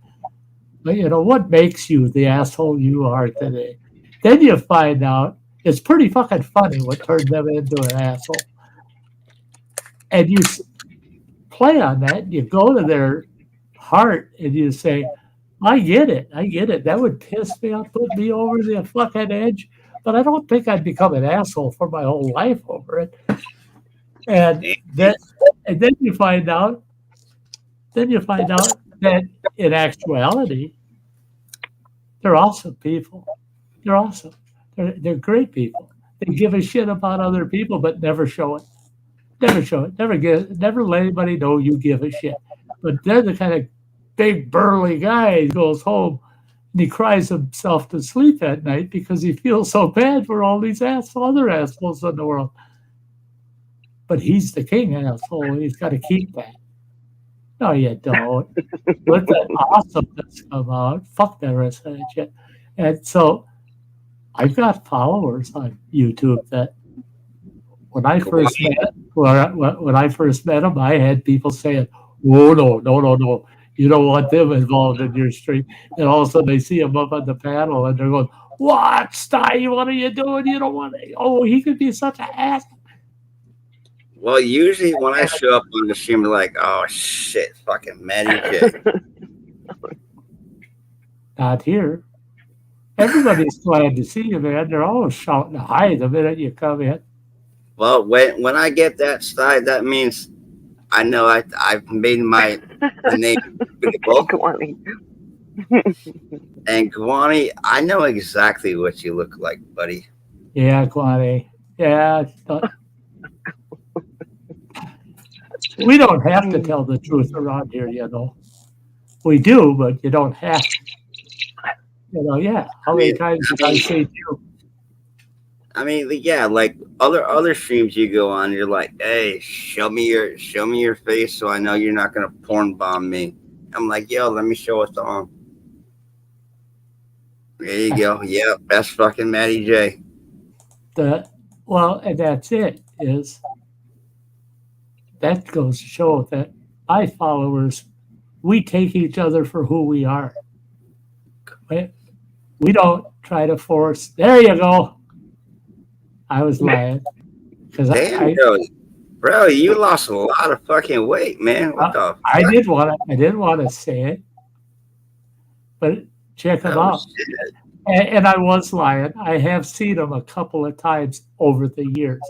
Speaker 2: But what makes you the asshole you are today? Then you find out it's pretty fucking funny what turned them into an asshole. And you play on that. You go to their heart and you say, I get it. That would piss me off, put me over the fucking edge. But I don't think I'd become an asshole for my whole life over it. And then you find out that in actuality, they're awesome people. They're awesome. They're great people. They give a shit about other people, but never show it. Never show it. Never let anybody know you give a shit. But they're the kind of big burly guy who goes home and he cries himself to sleep at night because he feels so bad for all these other assholes in the world. But he's the king asshole, and he's got to keep that. No, you don't. Let that awesomeness come out. Fuck the rest of that shit. And so I've got followers on YouTube that when I first met them, I had people saying, "Oh no, you don't want them involved in your stream." And all of a sudden they see him up on the panel and they're going, "What, Sty? What are you doing? You don't want to? Oh, he could be such an ass."
Speaker 5: Well, usually when I show up on the stream, they're like, "Oh shit, fucking Matty J."
Speaker 2: Not here. Everybody's glad to see you, man. They're always shouting hi the minute you come in.
Speaker 5: Well, when I get that Sty, that means I know I've made my name visible.
Speaker 7: Gowani.
Speaker 5: And Gowani, I know exactly what you look like, buddy.
Speaker 2: Yeah, Gowani. Yeah. We don't have to tell the truth around here, We do, but you don't have to. Yeah. How many times did I say you?
Speaker 5: I mean, yeah, like other streams you go on, you're like, "Hey, show me your face, so I know you're not gonna porn bomb me." I'm like, "Yo, let me show it on." There you go. Yeah, that's fucking Matty J.
Speaker 2: And that's it. That goes to show that my followers, we take each other for who we are. We don't try to force. There you go. I was lying.
Speaker 5: Damn, bro, you lost a lot of fucking weight, man. What the fuck?
Speaker 2: I didn't want to say it, but check them out. And I was lying. I have seen them a couple of times over the years,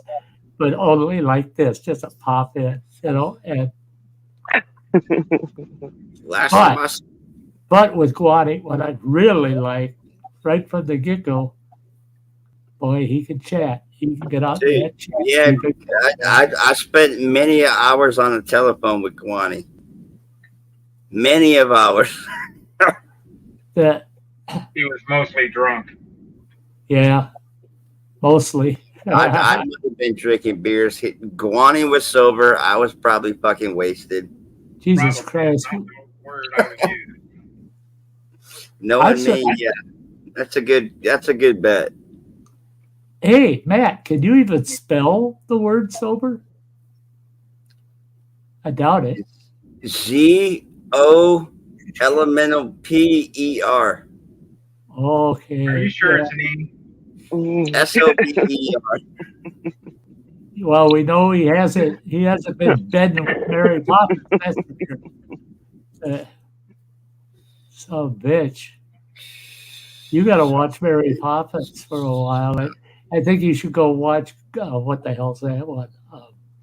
Speaker 2: but only like this, just a pop in, And but with Gowani, what I really like, right from the get-go, boy, he can chat. He can get out there and chat.
Speaker 5: Yeah, I spent many hours on the telephone with Gowani. Many of hours.
Speaker 8: He was mostly drunk.
Speaker 2: Yeah, mostly.
Speaker 5: I've never been drinking beers. Gowani was sober. I was probably fucking wasted.
Speaker 2: Jesus Christ.
Speaker 5: No, I mean, yeah, that's a good bet.
Speaker 2: Hey, Matt, can you even spell the word sober? I doubt it.
Speaker 5: G-O elemental P-E-R.
Speaker 2: Okay.
Speaker 8: Are you sure
Speaker 2: yeah.
Speaker 8: it's an E?
Speaker 5: S-O-B-E-R.
Speaker 2: Well, we know he hasn't been bedding with Mary Poppins. That's for sure. So, bitch. You got to watch Mary Poppins for a while. I think you should go watch, what the hell's that one?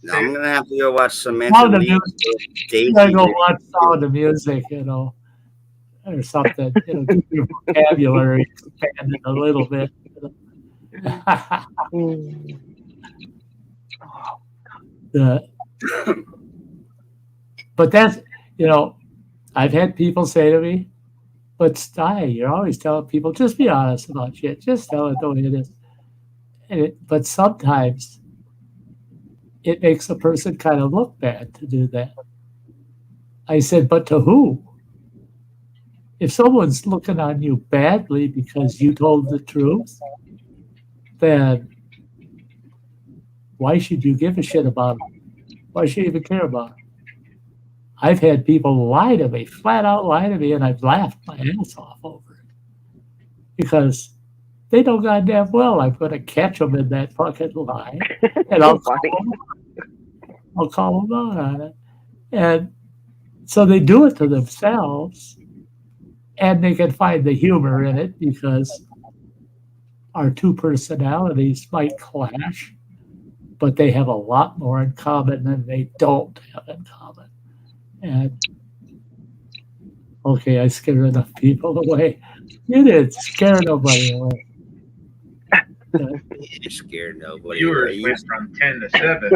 Speaker 5: No, I'm going to have to go watch Samantha
Speaker 2: Sound of
Speaker 5: Lee's
Speaker 2: Music.
Speaker 5: Daisy.
Speaker 2: You got to go watch Sound of Music, or something. Keep your vocabulary expanded a little bit. But that's, I've had people say to me, but Sty, you're always telling people, just be honest about shit. Just tell it the way it is. But sometimes it makes a person kind of look bad to do that. I said, but to who? If someone's looking on you badly because you told the truth, then why should you give a shit about them? Why should you even care about them? I've had people lie to me, flat out lie to me, and I've laughed my ass off over it. Because they know goddamn well I'm going to catch them in that fucking lie. And I'll call them out on it. And so they do it to themselves, and they can find the humor in it because our two personalities might clash, but they have a lot more in common than they don't have in common. And okay, I scared enough people away. You didn't scare nobody away.
Speaker 5: You didn't scare nobody.
Speaker 8: Viewers went from 10 to 7.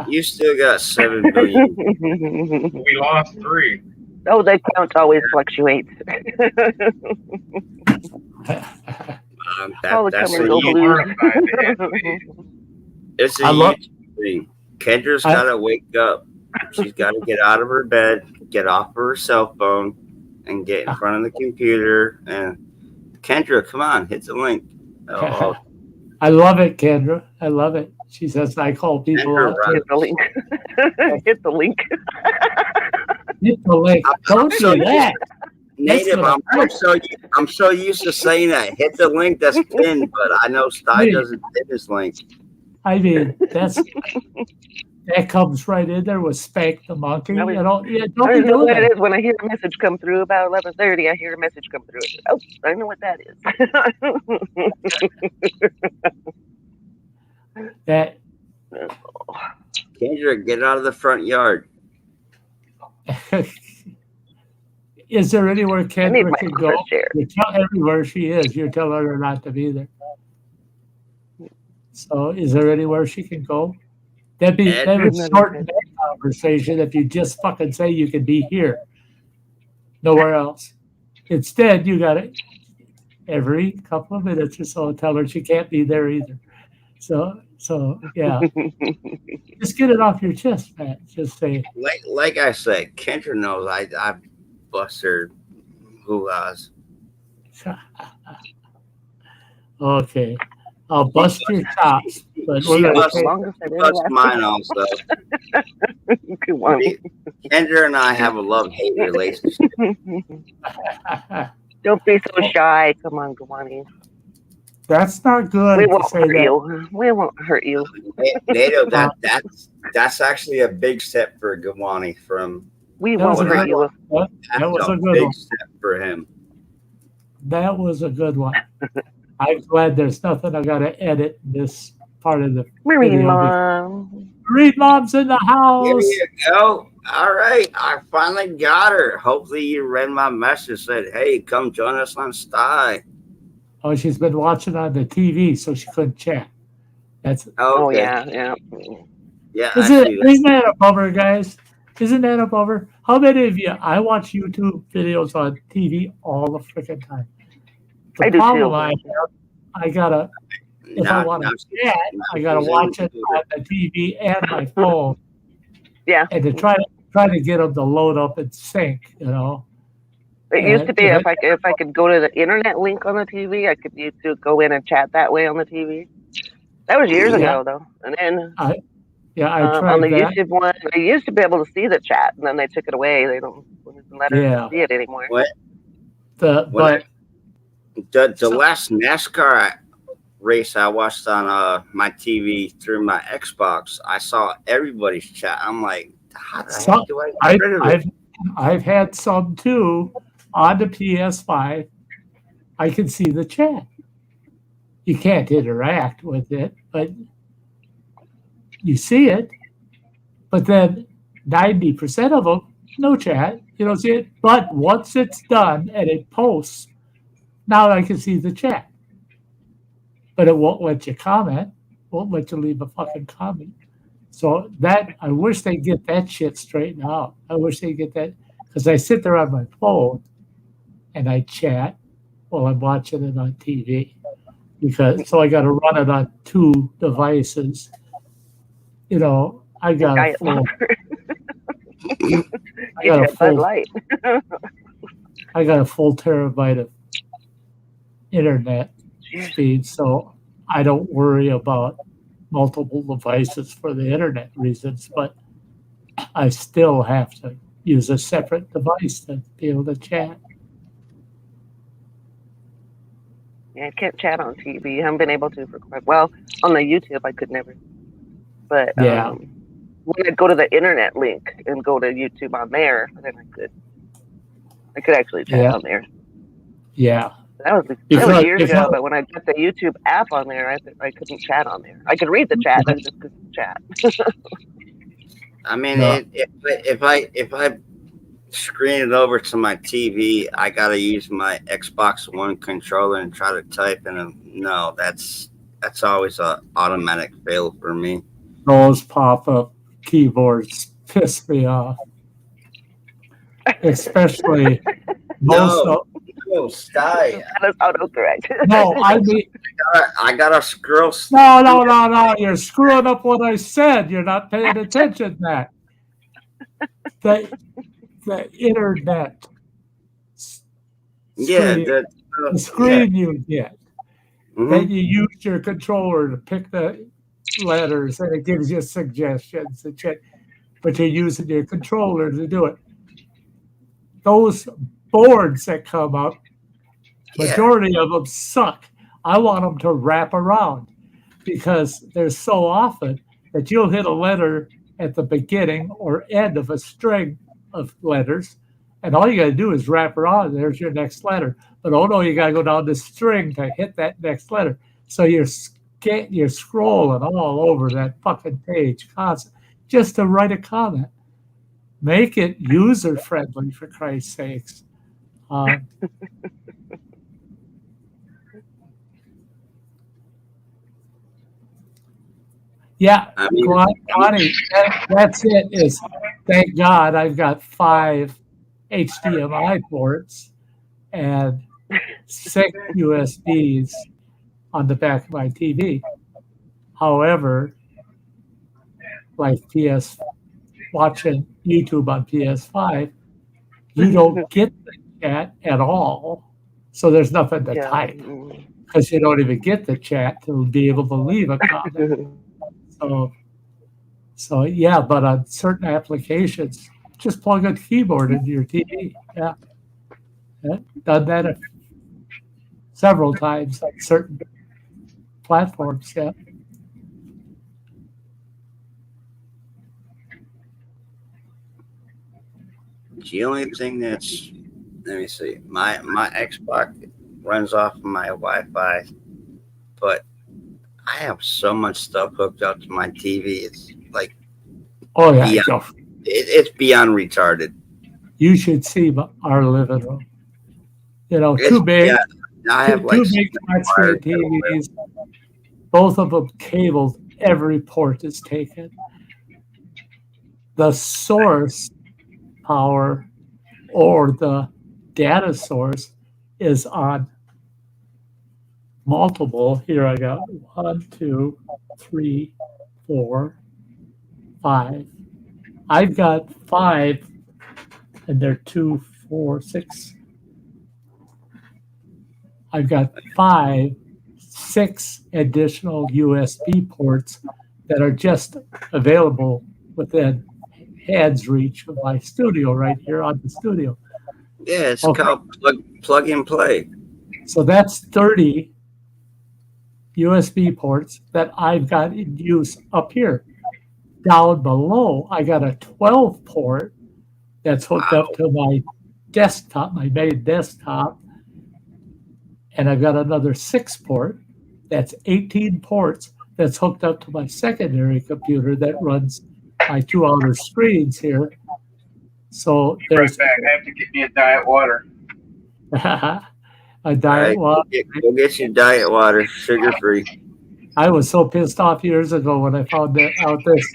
Speaker 5: You still got 7 billion.
Speaker 8: We lost 3.
Speaker 7: Oh, that count always fluctuates.
Speaker 5: That's a huge thing. Kendra's got to wake up. She's got to get out of her bed, get off of her cell phone, and get in front of the computer. And Kendra, come on, hit the link. Oh.
Speaker 2: I love it, Kendra. I love it. She says I call people out.
Speaker 7: Hit the link. Hit the link.
Speaker 2: Hit the link. Don't do that.
Speaker 5: Native, I'm so used to saying that. Hit the link that's pinned, but I know Sty doesn't pin his link.
Speaker 2: I mean, that comes right in there with Spank the Monkey.
Speaker 7: Don't
Speaker 2: know
Speaker 7: what it is when I hear a message come through about 11:30. I hear a message come through. Oh, I know what that is.
Speaker 2: That
Speaker 5: Kendra, get out of the front yard.
Speaker 2: Is there anywhere Kendra can go? You tell everywhere she is. You're telling her not to be there. So, is there anywhere she can go? That would shorten that conversation if you just fucking say you can be here, nowhere else. Instead, you got to every couple of minutes or so tell her she can't be there either. So yeah, just get it off your chest, Matt. Just say,
Speaker 5: like I said, Kendra knows I bust her hoo-ha's.
Speaker 2: Okay. I'll bust your chops, but
Speaker 5: She busts mine also. Kendra and I have a love-hate relationship.
Speaker 7: Don't be so shy. Come on, Gawani.
Speaker 2: That's not good.
Speaker 7: We won't hurt you. We won't hurt you.
Speaker 5: Nato, that's actually a big step for Gawani from.
Speaker 7: We won't hurt you.
Speaker 2: That was a good
Speaker 5: big step for him.
Speaker 2: That was a good one. I'm glad there's nothing I got to edit this part of the
Speaker 7: Marine Mom.
Speaker 2: Marine Mom's in the house.
Speaker 5: Here you go. All right. I finally got her. Hopefully you read my message, said, hey, come join us on Sty.
Speaker 2: Oh, she's been watching on the TV, so she couldn't chat. That's
Speaker 5: yeah.
Speaker 2: Isn't that a bummer, guys? Isn't that a bummer? How many of you? I watch YouTube videos on TV all the freaking time. The problem I gotta, if I want to chat, I gotta watch it on the TV and my phone.
Speaker 7: Yeah.
Speaker 2: And to try to get them to load up and sync,
Speaker 7: It used to be
Speaker 2: And
Speaker 7: if I could go to the internet link on the TV, I could used to go in and chat that way on the TV. That was years
Speaker 2: yeah,
Speaker 7: ago though. And then
Speaker 2: I
Speaker 7: on
Speaker 2: tried
Speaker 7: the
Speaker 2: that.
Speaker 7: YouTube one, I used to be able to see the chat, and then they took it away. They don't let us
Speaker 2: Yeah,
Speaker 7: see it anymore.
Speaker 5: When
Speaker 2: but
Speaker 5: the last NASCAR race I watched on my TV through my Xbox, I saw everybody's chat. I'm like, how the heck do I get rid of it?
Speaker 2: I've had some too on the PS5. I can see the chat. You can't interact with it, but you see it. But then 90% of them, no chat. You don't see it. But once it's done and it posts, now I can see the chat. But it won't let you comment. Won't let you leave a fucking comment. So that I wish they'd get that shit straightened out. I wish they'd get that because I sit there on my phone and I chat while I'm watching it on TV. So I got to run it on 2 devices. You know, I got a full. I got a full terabyte of internet speed, so I don't worry about multiple devices for the internet reasons. But I still have to use a separate device to be able to chat.
Speaker 7: Yeah, I can't chat on TV. I haven't been able to for quite well. On the YouTube, I could never. But
Speaker 2: Yeah.
Speaker 7: when I'd go to the internet link and go to YouTube on there, then I could actually chat on there.
Speaker 2: Yeah.
Speaker 7: That was years ago. But when I got the YouTube app on there, I couldn't chat on there. I could read the chat, but I just couldn't chat.
Speaker 5: I mean, if I screen it over to my TV, I gotta use my Xbox One controller and try to type in. No, that's always a automatic fail for me.
Speaker 2: Those pop-up keyboards piss me off, especially
Speaker 5: No, Sty.
Speaker 7: That is autocorrect.
Speaker 2: No, I mean,
Speaker 5: I gotta scroll.
Speaker 2: No. You're screwing up what I said. You're not paying attention to that. The internet.
Speaker 5: Screen,
Speaker 2: the screen you get. Mm-hmm. Then you use your controller to pick the letters, and it gives you suggestions and shit. But you're using your controller to do it. Those boards that come up, majority of them suck. I want them to wrap around because there's so often that you'll hit a letter at the beginning or end of a string of letters, and all you got to do is wrap around. There's your next letter. But oh no, you got to go down the string to hit that next letter. So you're scrolling all over that fucking page constantly just to write a comment. Make it user friendly, for Christ's sakes. Yeah, Connie, that's it. Thank God I've got 5 HDMI ports and 6 USBs on the back of my TV. However, like watching YouTube on PS5, you don't get the chat at all. So there's nothing to type because you don't even get the chat to be able to leave a comment. So yeah, but on certain applications, just plug a keyboard into your TV. Yeah. Done that several times on certain platforms. Yeah.
Speaker 5: The only thing that's, let me see, my Xbox runs off of my Wi-Fi, but I have so much stuff hooked up to my TV. It's like, it's beyond retarded.
Speaker 2: You should see our living room. You know, two big flat screen TVs. Both of them cabled. Every port is taken. The source power or the data source is on multiple. Here I got 1, 2, 3, 4, 5. I've got 5, and they're 2, 4, 6, I've got 6 additional USB ports that are just available within hand's reach of my studio right here on the studio.
Speaker 5: Yeah, it's
Speaker 2: Okay.
Speaker 5: called plug and play.
Speaker 2: So that's 30 USB ports that I've got in use up here. Down below, I got a 12 port that's hooked up to my desktop, my main desktop. And I've got another 6 port that's 18 ports that's hooked up to my secondary computer that runs my 2 outer screens here. So there's
Speaker 8: Right back. I have to get me a diet water.
Speaker 2: a diet water.
Speaker 5: Go get your diet water, sugar free.
Speaker 2: I was so pissed off years ago when I found out this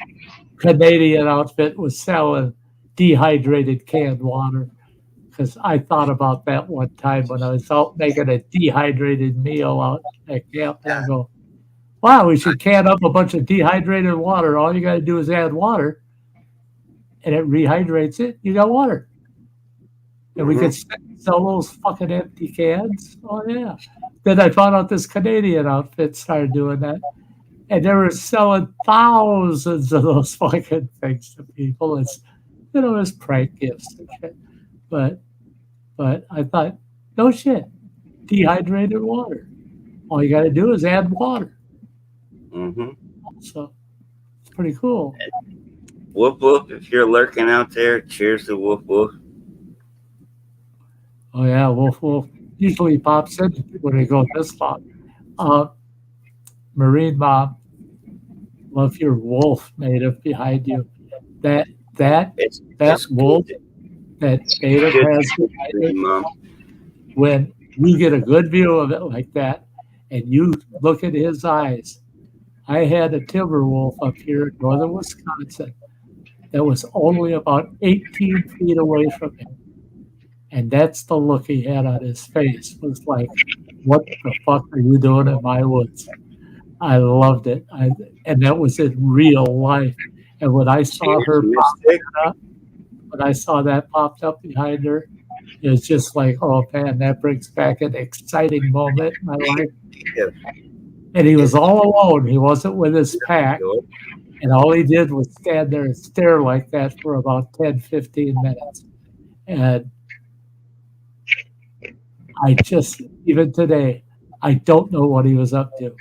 Speaker 2: Canadian outfit was selling dehydrated canned water, because I thought about that one time when I was out making a dehydrated meal out at camp, and I go, wow, we should can up a bunch of dehydrated water. All you got to do is add water, and it rehydrates it. You got water. And we could sell those fucking empty cans. Oh, yeah. Then I found out this Canadian outfit started doing that. And they were selling thousands of those fucking things to people. It's, it's prank gifts and shit. But I thought, no shit, dehydrated water. All you got to do is add water. So it's pretty cool.
Speaker 5: Whoop whoop! If you're lurking out there, cheers to whoop whoop.
Speaker 2: Oh yeah, Wolf usually pops in when we go this long. Marine Mom, love your wolf native behind you. That wolf that native has behind you. When you get a good view of it like that, and you look at his eyes, I had a timber wolf up here in northern Wisconsin that was only about 18 feet away from him. And that's the look he had on his face. It was like, what the fuck are you doing in my woods? I loved it. And that was in real life. And when I saw her that popped up behind her, it was just like, oh man, that brings back an exciting moment in my life. And he was all alone. He wasn't with his pack. And all he did was stand there and stare like that for about 10, 15 minutes. And even today, I don't know what he was up to.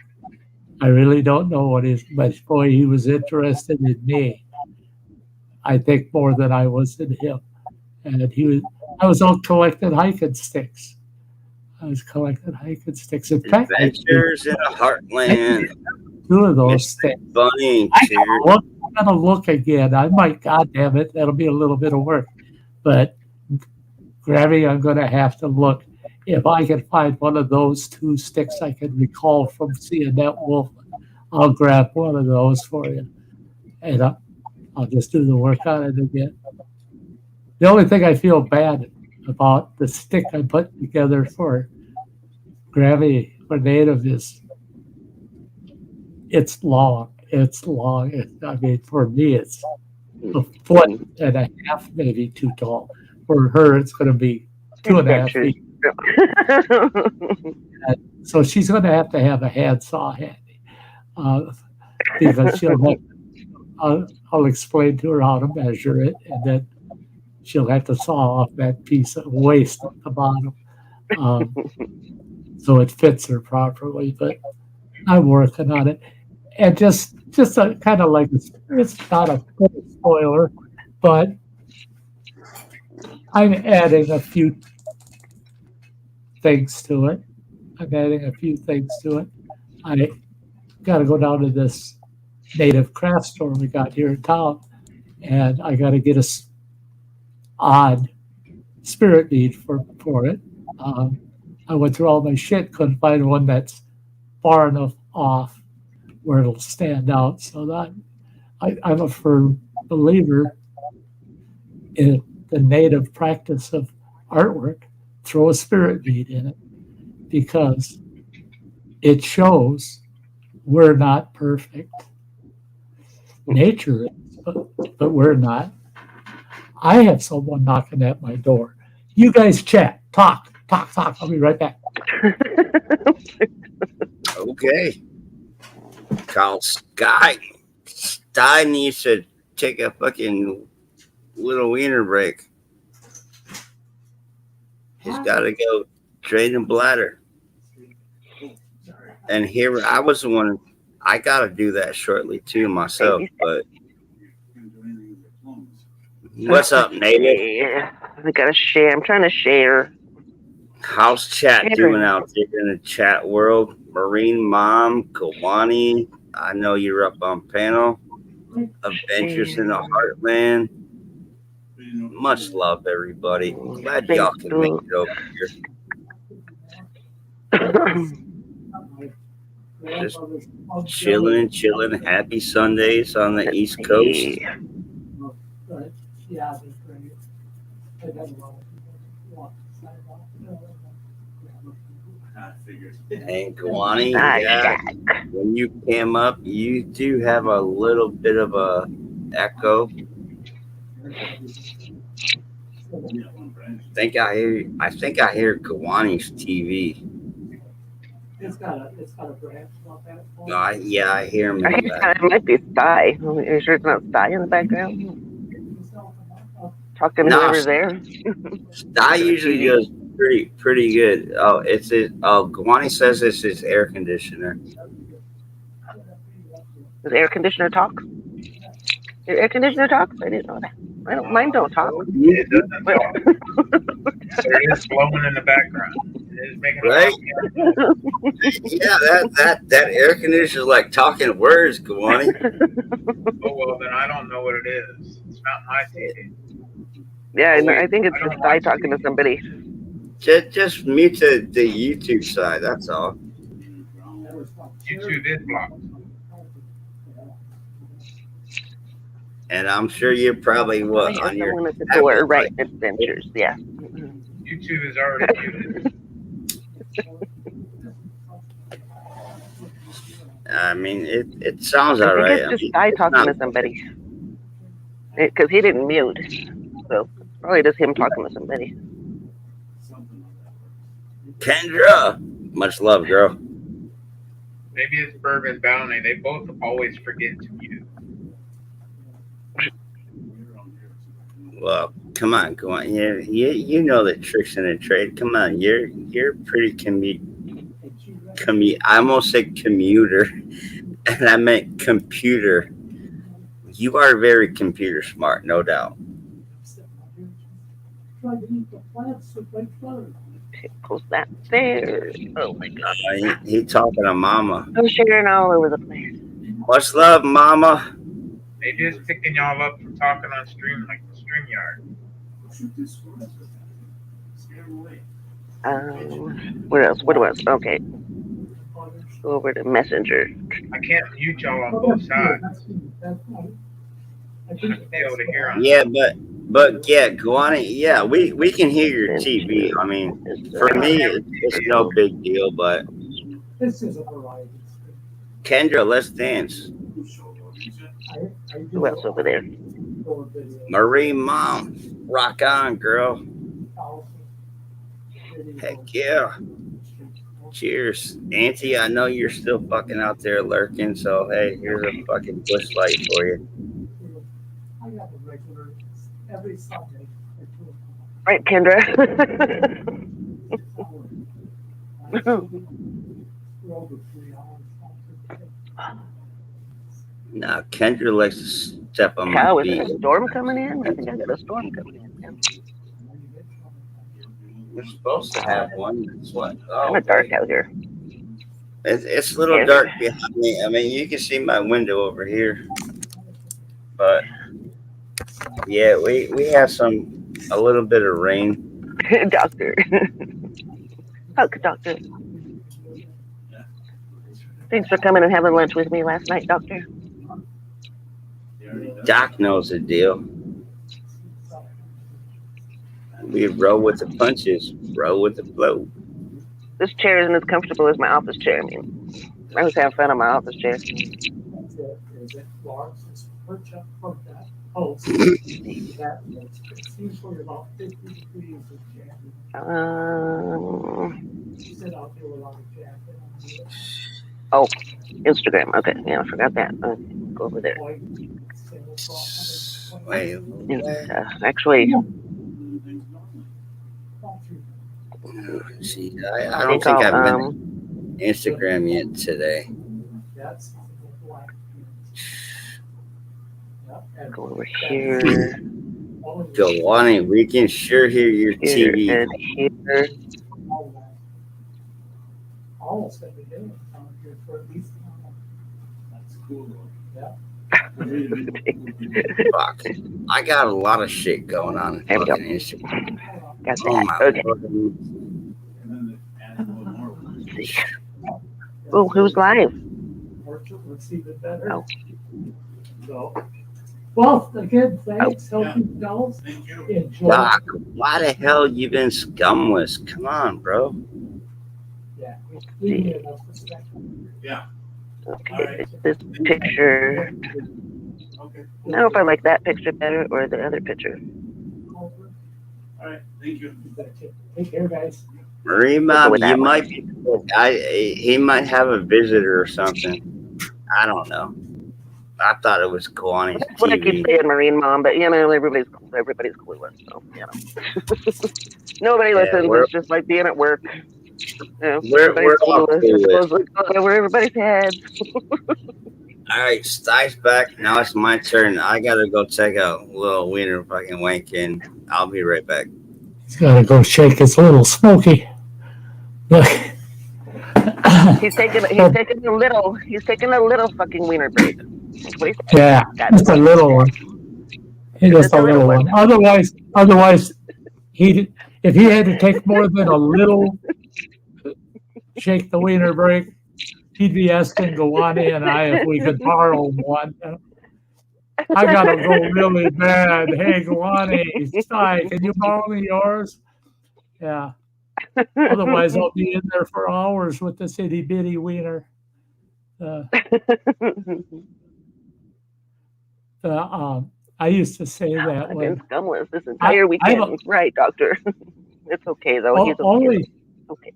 Speaker 2: I really don't know but boy, he was interested in me. I think more than I was in him. And I was out collecting hiking sticks. In fact,
Speaker 5: Adventures in the Heartland.
Speaker 2: 2 of those things.
Speaker 5: Bunny.
Speaker 2: I gotta look again. I might, goddamn it, that'll be a little bit of work. But Gravy, I'm gonna have to look. If I can find one of those 2 sticks I can recall from seeing that wolf, I'll grab one of those for you. And I'll just do the work on it again. The only thing I feel bad about the stick I put together for Gravity for native is it's long. I mean, for me, it's a foot and a half, maybe too tall. For her, it's going to be 2.5 feet. So she's going to have a handsaw handy because I'll explain to her how to measure it, and then she'll have to saw off that piece of waste at the bottom so it fits her properly. But I'm working on it, and just a kind of like it's not a full spoiler, but I'm adding a few things to it. I got to go down to this native craft store we got here in town, and I got to get a odd spirit bead for it. I went through all my shit, couldn't find one that's far enough off where it'll stand out. So that I'm a firm believer in the native practice of artwork. Throw a spirit bead in it, because it shows we're not perfect. Nature is, but we're not. I have someone knocking at my door. You guys chat, talk. I'll be right back.
Speaker 5: Okay. Call Sky. Sty needs to take a fucking little wiener break. He's got to go drain the bladder. And here, I was the one, I got to do that shortly too myself. But what's up, native?
Speaker 7: Yeah, I gotta share. I'm trying to share.
Speaker 5: How's chat doing out there in the chat world? Marine Mom, Kawani, I know you're up on panel. Adventures in the Heartland. Much love, everybody. Glad y'all can make it over here. Just chilling. Happy Sundays on the East Coast. And Kawani, yeah, when you came up, you do have a little bit of a echo. I think I hear Kawani's TV.
Speaker 2: It's got a branch on that.
Speaker 5: No, I hear him.
Speaker 7: It might be Sty. Are you sure it's not Sty in the background? Talking to whoever's there.
Speaker 5: Sty usually does pretty good. Oh, it's it. Oh, Kawani says it's his air conditioner.
Speaker 7: Does air conditioner talk? Your air conditioner talks? I didn't know that. Mine don't talk.
Speaker 8: It doesn't talk. There it is blowing in the background. It is making
Speaker 5: right? Yeah, that air conditioner is like talking words, Kawani.
Speaker 8: Oh well, then I don't know what it is. It's not my TV.
Speaker 7: Yeah, I think it's just Sty talking to somebody.
Speaker 5: Just mute the YouTube side. That's all.
Speaker 8: YouTube is blocked.
Speaker 5: And I'm sure you're probably on your
Speaker 7: at the door, right? Adventures, yeah.
Speaker 8: YouTube is already muted.
Speaker 5: I mean, it sounds all
Speaker 7: I
Speaker 5: right.
Speaker 7: think it's just Sty talking to somebody. Because he didn't mute. So probably just him talking to somebody.
Speaker 5: Kendra, much love, girl.
Speaker 8: Maybe it's Bourbon Bounty. They both always forget to mute.
Speaker 5: Well, come on. You know the tricks in the trade. Come on, you're pretty I almost said commuter, and I meant computer. You are very computer smart, no doubt.
Speaker 7: Post that there. Oh my God.
Speaker 5: He talking to Mama.
Speaker 7: I'm sharing all over the place.
Speaker 5: Much love, Mama.
Speaker 8: They just picking y'all up for talking on stream like the StreamYard.
Speaker 7: What else? Okay. Go over to Messenger.
Speaker 8: I can't mute y'all on both sides. I should be able to hear on.
Speaker 5: Yeah, but yeah, Kawani, yeah, we can hear your TV. I mean, for me, it's no big deal, but Kendra, let's dance.
Speaker 7: Who else over there?
Speaker 5: Marie Mom, rock on, girl. Heck yeah. Cheers. Auntie, I know you're still fucking out there lurking, so hey, here's a fucking bush light for you.
Speaker 7: Right, Kendra.
Speaker 5: Nah, Kendra likes to step on
Speaker 7: Cow,
Speaker 5: my
Speaker 7: is
Speaker 5: feet.
Speaker 7: there a storm coming in? I think I got a storm coming in.
Speaker 5: We're supposed to have one. It's what?
Speaker 7: Kind of dark out here.
Speaker 5: It's a little dark behind me. I mean, you can see my window over here. But yeah, we have a little bit of rain.
Speaker 7: Doctor. Hug, doctor. Thanks for coming and having lunch with me last night, doctor.
Speaker 5: Doc knows the deal. We roll with the punches, roll with the flow.
Speaker 7: This chair isn't as comfortable as my office chair. I mean, I was having fun on my office chair.
Speaker 2: is it Lawrence is perch up from that post. That seems for about 50 degrees of jamming. Sit out there without a jacket on.
Speaker 7: Oh, Instagram. Okay, yeah, I forgot that. Okay, go over there.
Speaker 5: Wait,
Speaker 7: Actually,
Speaker 5: see, I don't think I've been on Instagram yet today.
Speaker 7: Go over here.
Speaker 5: Giovanni, we can sure hear your
Speaker 7: Here
Speaker 5: TV.
Speaker 7: and here.
Speaker 2: Almost every day I'm here for at least an hour. That's cool. Yeah.
Speaker 5: Fuck. I got a lot of shit going on in
Speaker 7: There we go.
Speaker 5: fucking Instagram.
Speaker 7: Got
Speaker 5: Oh
Speaker 7: that.
Speaker 5: my
Speaker 7: Okay.
Speaker 5: Lord.
Speaker 7: Let's see. Oh, who's live?
Speaker 2: Let's see the better.
Speaker 7: Oh.
Speaker 2: So, well, again, thanks. Hope you don't enjoy.
Speaker 5: Doc, why the hell you been scumless? Come on, bro.
Speaker 2: Yeah.
Speaker 8: Yeah.
Speaker 7: Okay, this picture. I don't know if I like that picture better or the other picture.
Speaker 8: All right. Thank you.
Speaker 2: Take care, guys.
Speaker 5: Marine
Speaker 7: We'll go
Speaker 5: Mom,
Speaker 7: with
Speaker 5: you
Speaker 7: that
Speaker 5: might be. He might have a visitor or something. I don't know. I thought it was Kalani's
Speaker 7: That's what I keep
Speaker 5: TV.
Speaker 7: saying, Marine Mom, but you know, everybody's clueless, so you know. Nobody listens.
Speaker 5: we're-
Speaker 7: It's just like being at work. You know,
Speaker 5: We're
Speaker 7: everybody's
Speaker 5: all
Speaker 7: clueless. It
Speaker 5: clueless.
Speaker 7: goes like over everybody's heads.
Speaker 5: All right, Sty's back. Now it's my turn. I gotta go check out little wiener fucking wank in. I'll be right back.
Speaker 2: He's gotta go shake his little smoky. Look.
Speaker 7: He's taking a little fucking wiener break. That's what he said.
Speaker 2: Yeah,
Speaker 7: Got it.
Speaker 2: just a little one. Just a little one. Otherwise, if he had to take more than a little shake the wiener break, he'd be asking Gawani and I if we could borrow one. I gotta go really bad. Hey, Gawani, Sty, can you borrow me yours? Yeah. Otherwise, I'll be in there for hours with this itty bitty wiener. I used to say that
Speaker 7: I've
Speaker 2: when
Speaker 7: been scumless this entire weekend. Right, doctor. It's okay though. He's okay.
Speaker 2: only
Speaker 7: Okay.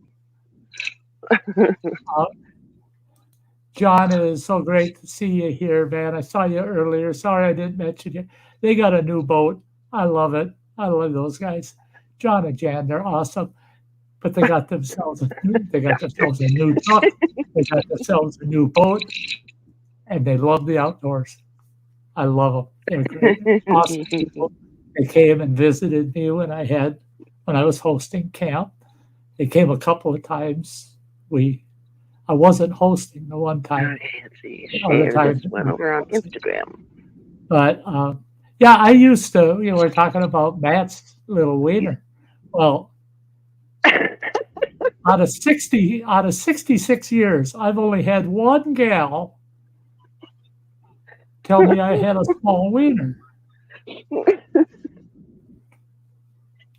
Speaker 2: John, it is so great to see you here, man. I saw you earlier. Sorry I didn't mention you. They got a new boat. I love it. I love those guys. John and Jan, they're awesome. But they got themselves a new truck. They got themselves a new boat, and they love the outdoors. I love them. They're great, awesome people. They came and visited me when I was hosting camp. They came a couple of times. I wasn't hosting the one time.
Speaker 7: Okay, let's see. Share this one over on Instagram.
Speaker 2: But yeah, I used to. We're talking about Matt's little wiener. Well, out of 66 years, I've only had one gal tell me I had a small wiener.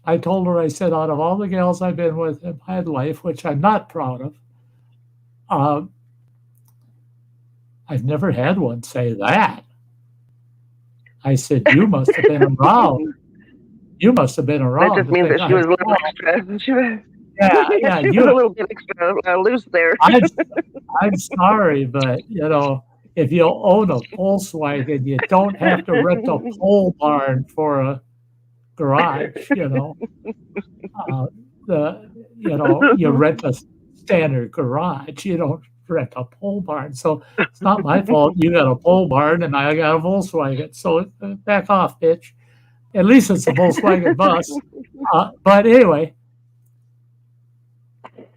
Speaker 2: I told her, I said, out of all the gals I've been with in my life, which I'm not proud of, I've never had one say that. I said, you must have been around. You must have been around.
Speaker 7: That just means that she was a little extra. She was a little bit extra loose there.
Speaker 2: I'm sorry, but if you own a Volkswagen, you don't have to rent a pole barn for a garage. You rent a standard garage. You don't rent a pole barn. So it's not my fault. You got a pole barn and I got a Volkswagen. So back off, bitch. At least it's a Volkswagen bus. But anyway,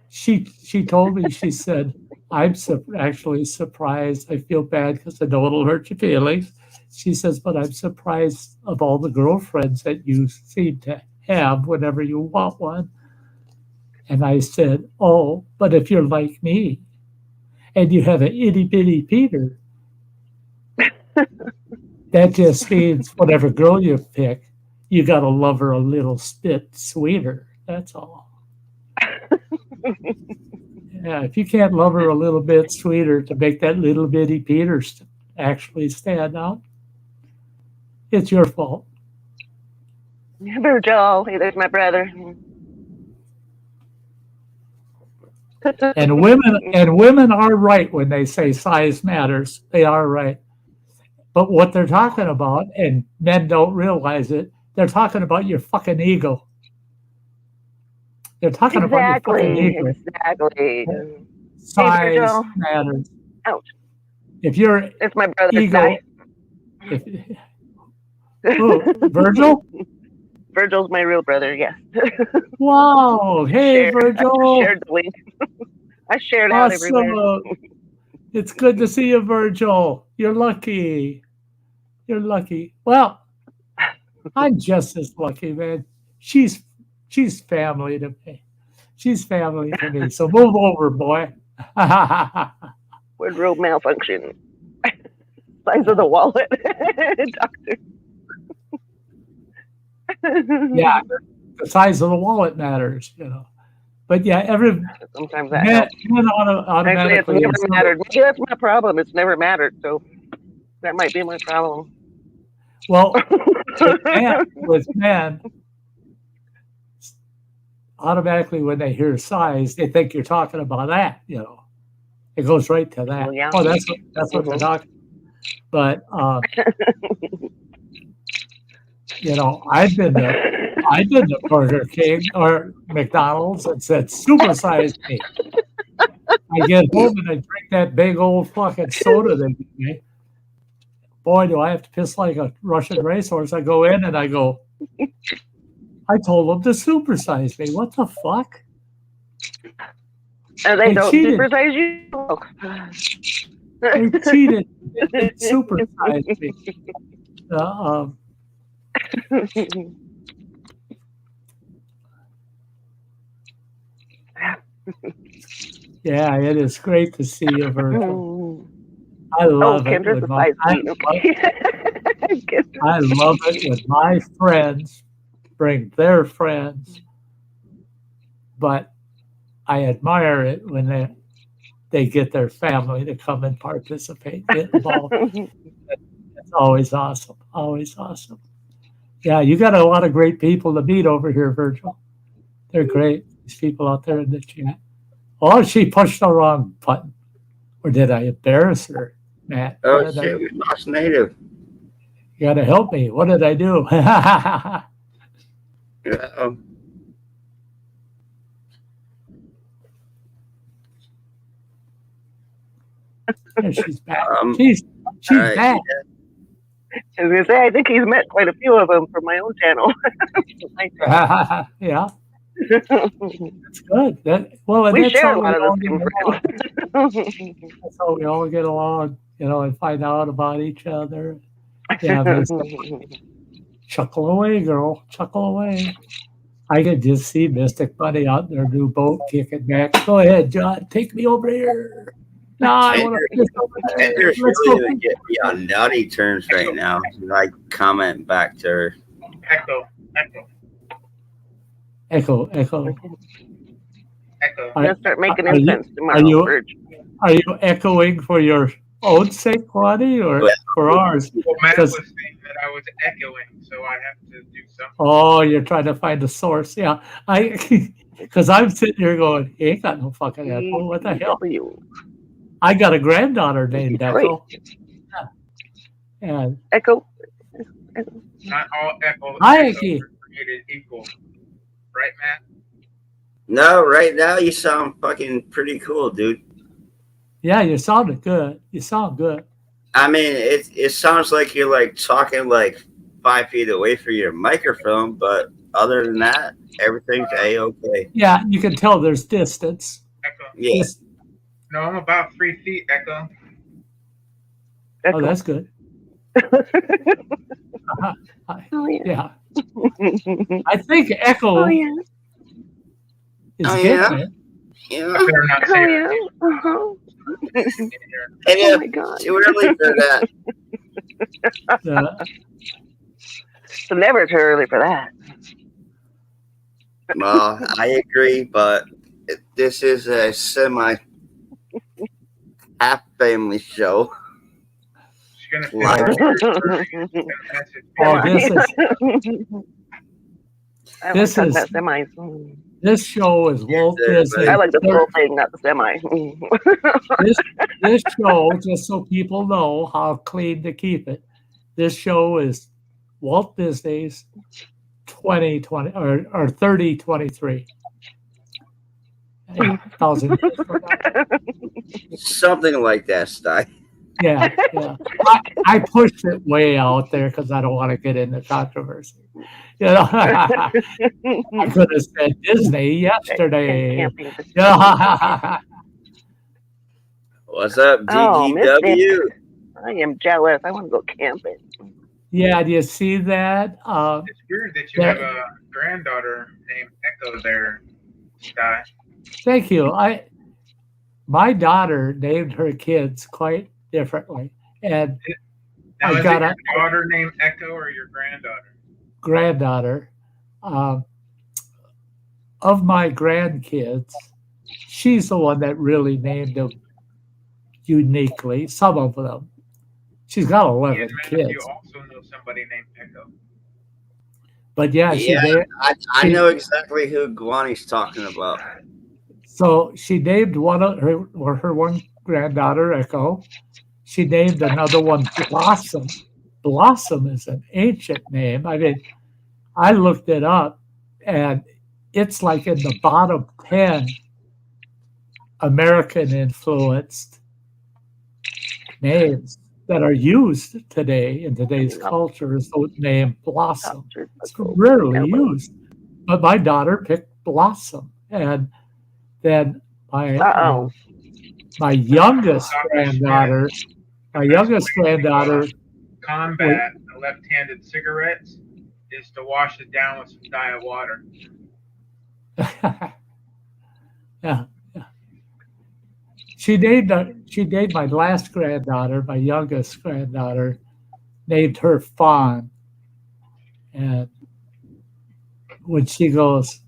Speaker 2: she told me, she said, I'm actually surprised. I feel bad because I know it'll hurt your feelings. She says, but I'm surprised of all the girlfriends that you seem to have whenever you want one. And I said, oh, but if you're like me and you have an itty bitty Peter, that just means whatever girl you pick, you got to love her a little bit sweeter. That's all. Yeah, if you can't love her a little bit sweeter to make that little bitty Peter actually stand out, it's your fault.
Speaker 7: Virgil, hey, there's my brother.
Speaker 2: And women are right when they say size matters. They are right. But what they're talking about, and men don't realize it, they're talking about your fucking ego. They're talking about your fucking ego.
Speaker 7: Exactly.
Speaker 2: Size
Speaker 7: Hey, Virgil.
Speaker 2: matters.
Speaker 7: Ouch.
Speaker 2: If your
Speaker 7: It's my brother,
Speaker 2: ego,
Speaker 7: Sty.
Speaker 2: Who, Virgil?
Speaker 7: Virgil's my real brother, yes.
Speaker 2: Wow. Hey, Virgil.
Speaker 7: I shared the link. I shared out everywhere.
Speaker 2: Awesome. It's good to see you, Virgil. You're lucky. You're lucky. Well, I'm just as lucky, man. She's family to me. She's family to me. So move over, boy.
Speaker 7: Wardrobe malfunction. Size of the wallet. Doctor.
Speaker 2: Yeah, the size of the wallet matters, you know. But yeah,
Speaker 7: sometimes that helps.
Speaker 2: Men automatically.
Speaker 7: Actually, it's never mattered. Maybe that's my problem. It's never mattered. So that might be my problem.
Speaker 2: Well, with men, automatically when they hear size, they think you're talking about that, you know. It goes right to that.
Speaker 7: Well, yeah.
Speaker 2: Oh, that's what they're talking about. But you know, I've been to Burger King or McDonald's and said, supersize me. I get home and I drink that big old fucking soda they give me. Boy, do I have to piss like a Russian racehorse. I go in and I go, I told them to supersize me. What the fuck?
Speaker 7: And they don't
Speaker 2: cheated.
Speaker 7: supersize you?
Speaker 2: They cheated. They supersized me. Yeah, it is great to see you, Virgil. I love it. I love it when my friends bring their friends, but I admire it when they get their family to come and participate, get involved. It's always awesome. Always awesome. Yeah, you got a lot of great people to meet over here, Virgil. They're great. These people out there in the chat. Oh, she pushed the wrong button. Or did I embarrass her, Matt?
Speaker 5: Oh, shit, we lost Native.
Speaker 2: You got to help me. What did I do? She's back. She's
Speaker 5: right,
Speaker 2: back.
Speaker 7: I was going to say, I think he's met quite a few of them from my own channel.
Speaker 2: Yeah. That's good.
Speaker 7: We share a lot of the same friends.
Speaker 2: That's how we all get along, you know, and find out about each other. Yeah, chuckle away, girl. Chuckle away. I can just see Mystic Buddy out in their new boat kicking back. Go ahead, John. Take me over here. No, I want to over there.
Speaker 5: Tender's really going to get me on naughty terms right now. I comment back to her.
Speaker 2: Echo.
Speaker 7: Let's start making sense tomorrow.
Speaker 2: Are you echoing for your own sake, Ronnie, or for ours?
Speaker 8: Well, Matt was saying that I was echoing, so I have to do something.
Speaker 2: Oh, you're trying to find a source. Yeah. Because I'm sitting here going, he ain't got no fucking echo. What the hell? I got a granddaughter named Echo. Yeah. And
Speaker 7: Echo.
Speaker 8: Not all echoes
Speaker 2: are
Speaker 8: created equal. Right, Matt?
Speaker 5: No, right now you sound fucking pretty cool, dude.
Speaker 2: Yeah, you sounded good. You sound good.
Speaker 5: I mean, it sounds like you're like talking like 5 feet away from your microphone, but other than that, everything's A-okay.
Speaker 2: Yeah, you can tell there's distance.
Speaker 8: Echo.
Speaker 5: Yeah.
Speaker 8: No, I'm about 3 feet, Echo.
Speaker 2: Oh, that's good. Yeah. I think Echo is getting it.
Speaker 5: Yeah.
Speaker 8: I better not say it.
Speaker 7: Oh my God.
Speaker 5: Too early for that.
Speaker 7: It's never too early for that.
Speaker 5: Well, I agree, but this is a half family show.
Speaker 8: gonna fit
Speaker 5: Like-
Speaker 8: our message.
Speaker 2: Oh, this is
Speaker 7: I
Speaker 2: This
Speaker 7: like
Speaker 2: is-
Speaker 7: that semis.
Speaker 2: this show is Walt Disney.
Speaker 7: I like the full thing, not the semi.
Speaker 2: This show, just so people know how clean to keep it, this show is Walt Disney's 2020 or 3023. 1,000 years from now.
Speaker 5: Something like that, Sty.
Speaker 2: Yeah. I pushed it way out there because I don't want to get into controversy. You know, I could have said Disney yesterday.
Speaker 7: Camping.
Speaker 2: Yeah.
Speaker 5: What's up,
Speaker 7: Oh,
Speaker 5: DGW?
Speaker 7: I am jealous. I want to go camping.
Speaker 2: Yeah, do you see that?
Speaker 8: It's weird that you have a granddaughter named Echo there, Sty.
Speaker 2: Thank you. My daughter named her kids quite differently, and
Speaker 8: Now,
Speaker 2: I
Speaker 8: is
Speaker 2: got
Speaker 8: it
Speaker 2: a
Speaker 8: your daughter named Echo or your granddaughter?
Speaker 2: granddaughter. Of my grandkids, she's the one that really named them uniquely. Some of them. She's got 11
Speaker 8: And
Speaker 2: kids.
Speaker 8: you also know somebody named Echo.
Speaker 2: But yeah, she named,
Speaker 5: I know exactly who Guani's talking about.
Speaker 2: so she named one of her one granddaughter Echo. She named another one Blossom. Blossom is an ancient name. I mean, I looked it up, and it's like in the bottom 10 American influenced names that are used today in today's culture is the name Blossom. It's rarely used. But my daughter picked Blossom. And then my youngest granddaughter,
Speaker 8: Combat the left-handed cigarettes is to wash it down with some diet water.
Speaker 2: yeah. She named my last granddaughter, my youngest granddaughter, named her Fawn. And when she goes,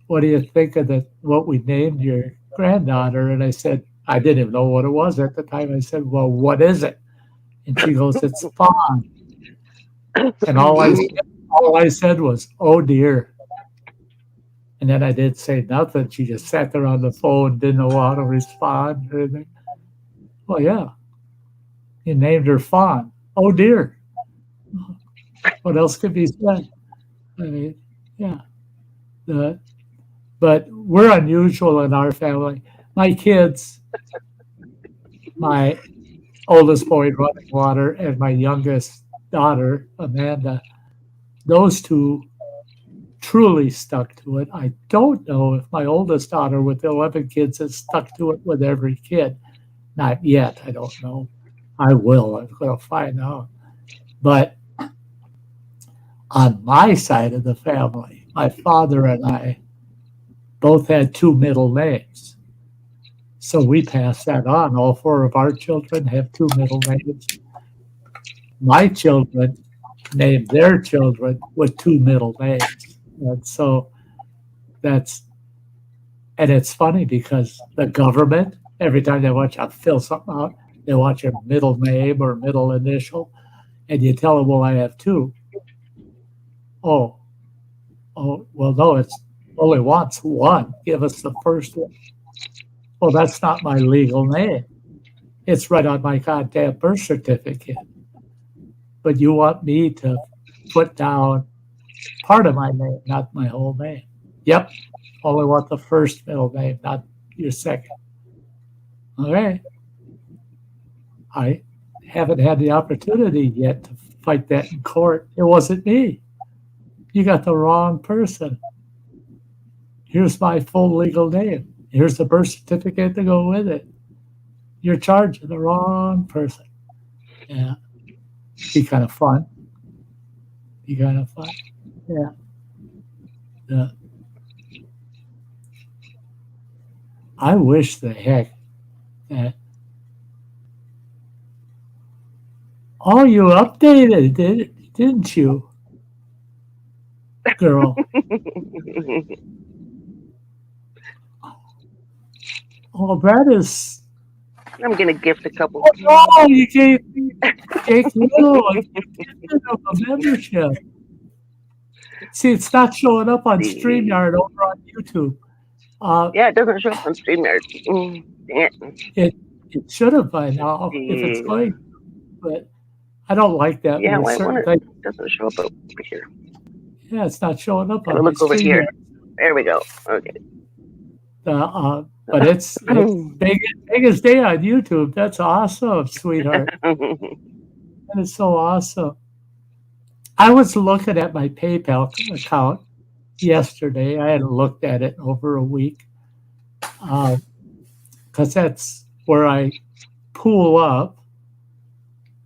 Speaker 2: "What do you think of what we named your granddaughter?" And I said, I didn't even know what it was at the time. I said, "Well, what is it?" And she goes, "It's Fawn." And all I said was, "Oh dear." And then I didn't say nothing. She just sat there on the phone, didn't know how to respond or anything. Well, yeah. You named her Fawn. Oh dear. What else could be said? I mean, yeah. But we're unusual in our family. My kids, my oldest boy, Running Water, and my youngest daughter, Amanda, those two truly stuck to it. I don't know if my oldest daughter with 11 kids has stuck to it with every kid. Not yet. I don't know. I will. I'm going to find out. But on my side of the family, my father and I both had two middle names. So we passed that on. All four of our children have two middle names. My children named their children with two middle names. And so and it's funny because the government, every time they want you to fill something out, they want your middle name or middle initial. And you tell them, well, I have two. Oh, well, no, it's only wants one. Give us the first one. Well, that's not my legal name. It's right on my goddamn birth certificate. But you want me to put down part of my name, not my whole name. Yep. Only want the first middle name, not your second. Okay. I haven't had the opportunity yet to fight that in court. It wasn't me. You got the wrong person. Here's my full legal name. Here's the birth certificate to go with it. You're charging the wrong person. Yeah. Be kind of fun. Yeah. I wish the heck that. Oh, you updated, didn't you, girl? Oh, that is
Speaker 7: I'm gonna gift a couple.
Speaker 2: Oh, you gave Jake Little a membership. See, it's not showing up on StreamYard over on YouTube.
Speaker 7: Yeah, it doesn't show up on StreamYard. Dang
Speaker 2: it should have by now if it's going, but I don't like that.
Speaker 7: Yeah,
Speaker 2: with
Speaker 7: why
Speaker 2: certain
Speaker 7: it
Speaker 2: things.
Speaker 7: doesn't show up over here?
Speaker 2: Yeah, it's not showing up on
Speaker 7: Gotta
Speaker 2: my
Speaker 7: look over here.
Speaker 2: StreamYard.
Speaker 7: There we go. Okay.
Speaker 2: But it's biggest day on YouTube. That's awesome, sweetheart. That is so awesome. I was looking at my PayPal account yesterday. I hadn't looked at it in over a week because that's where I pool up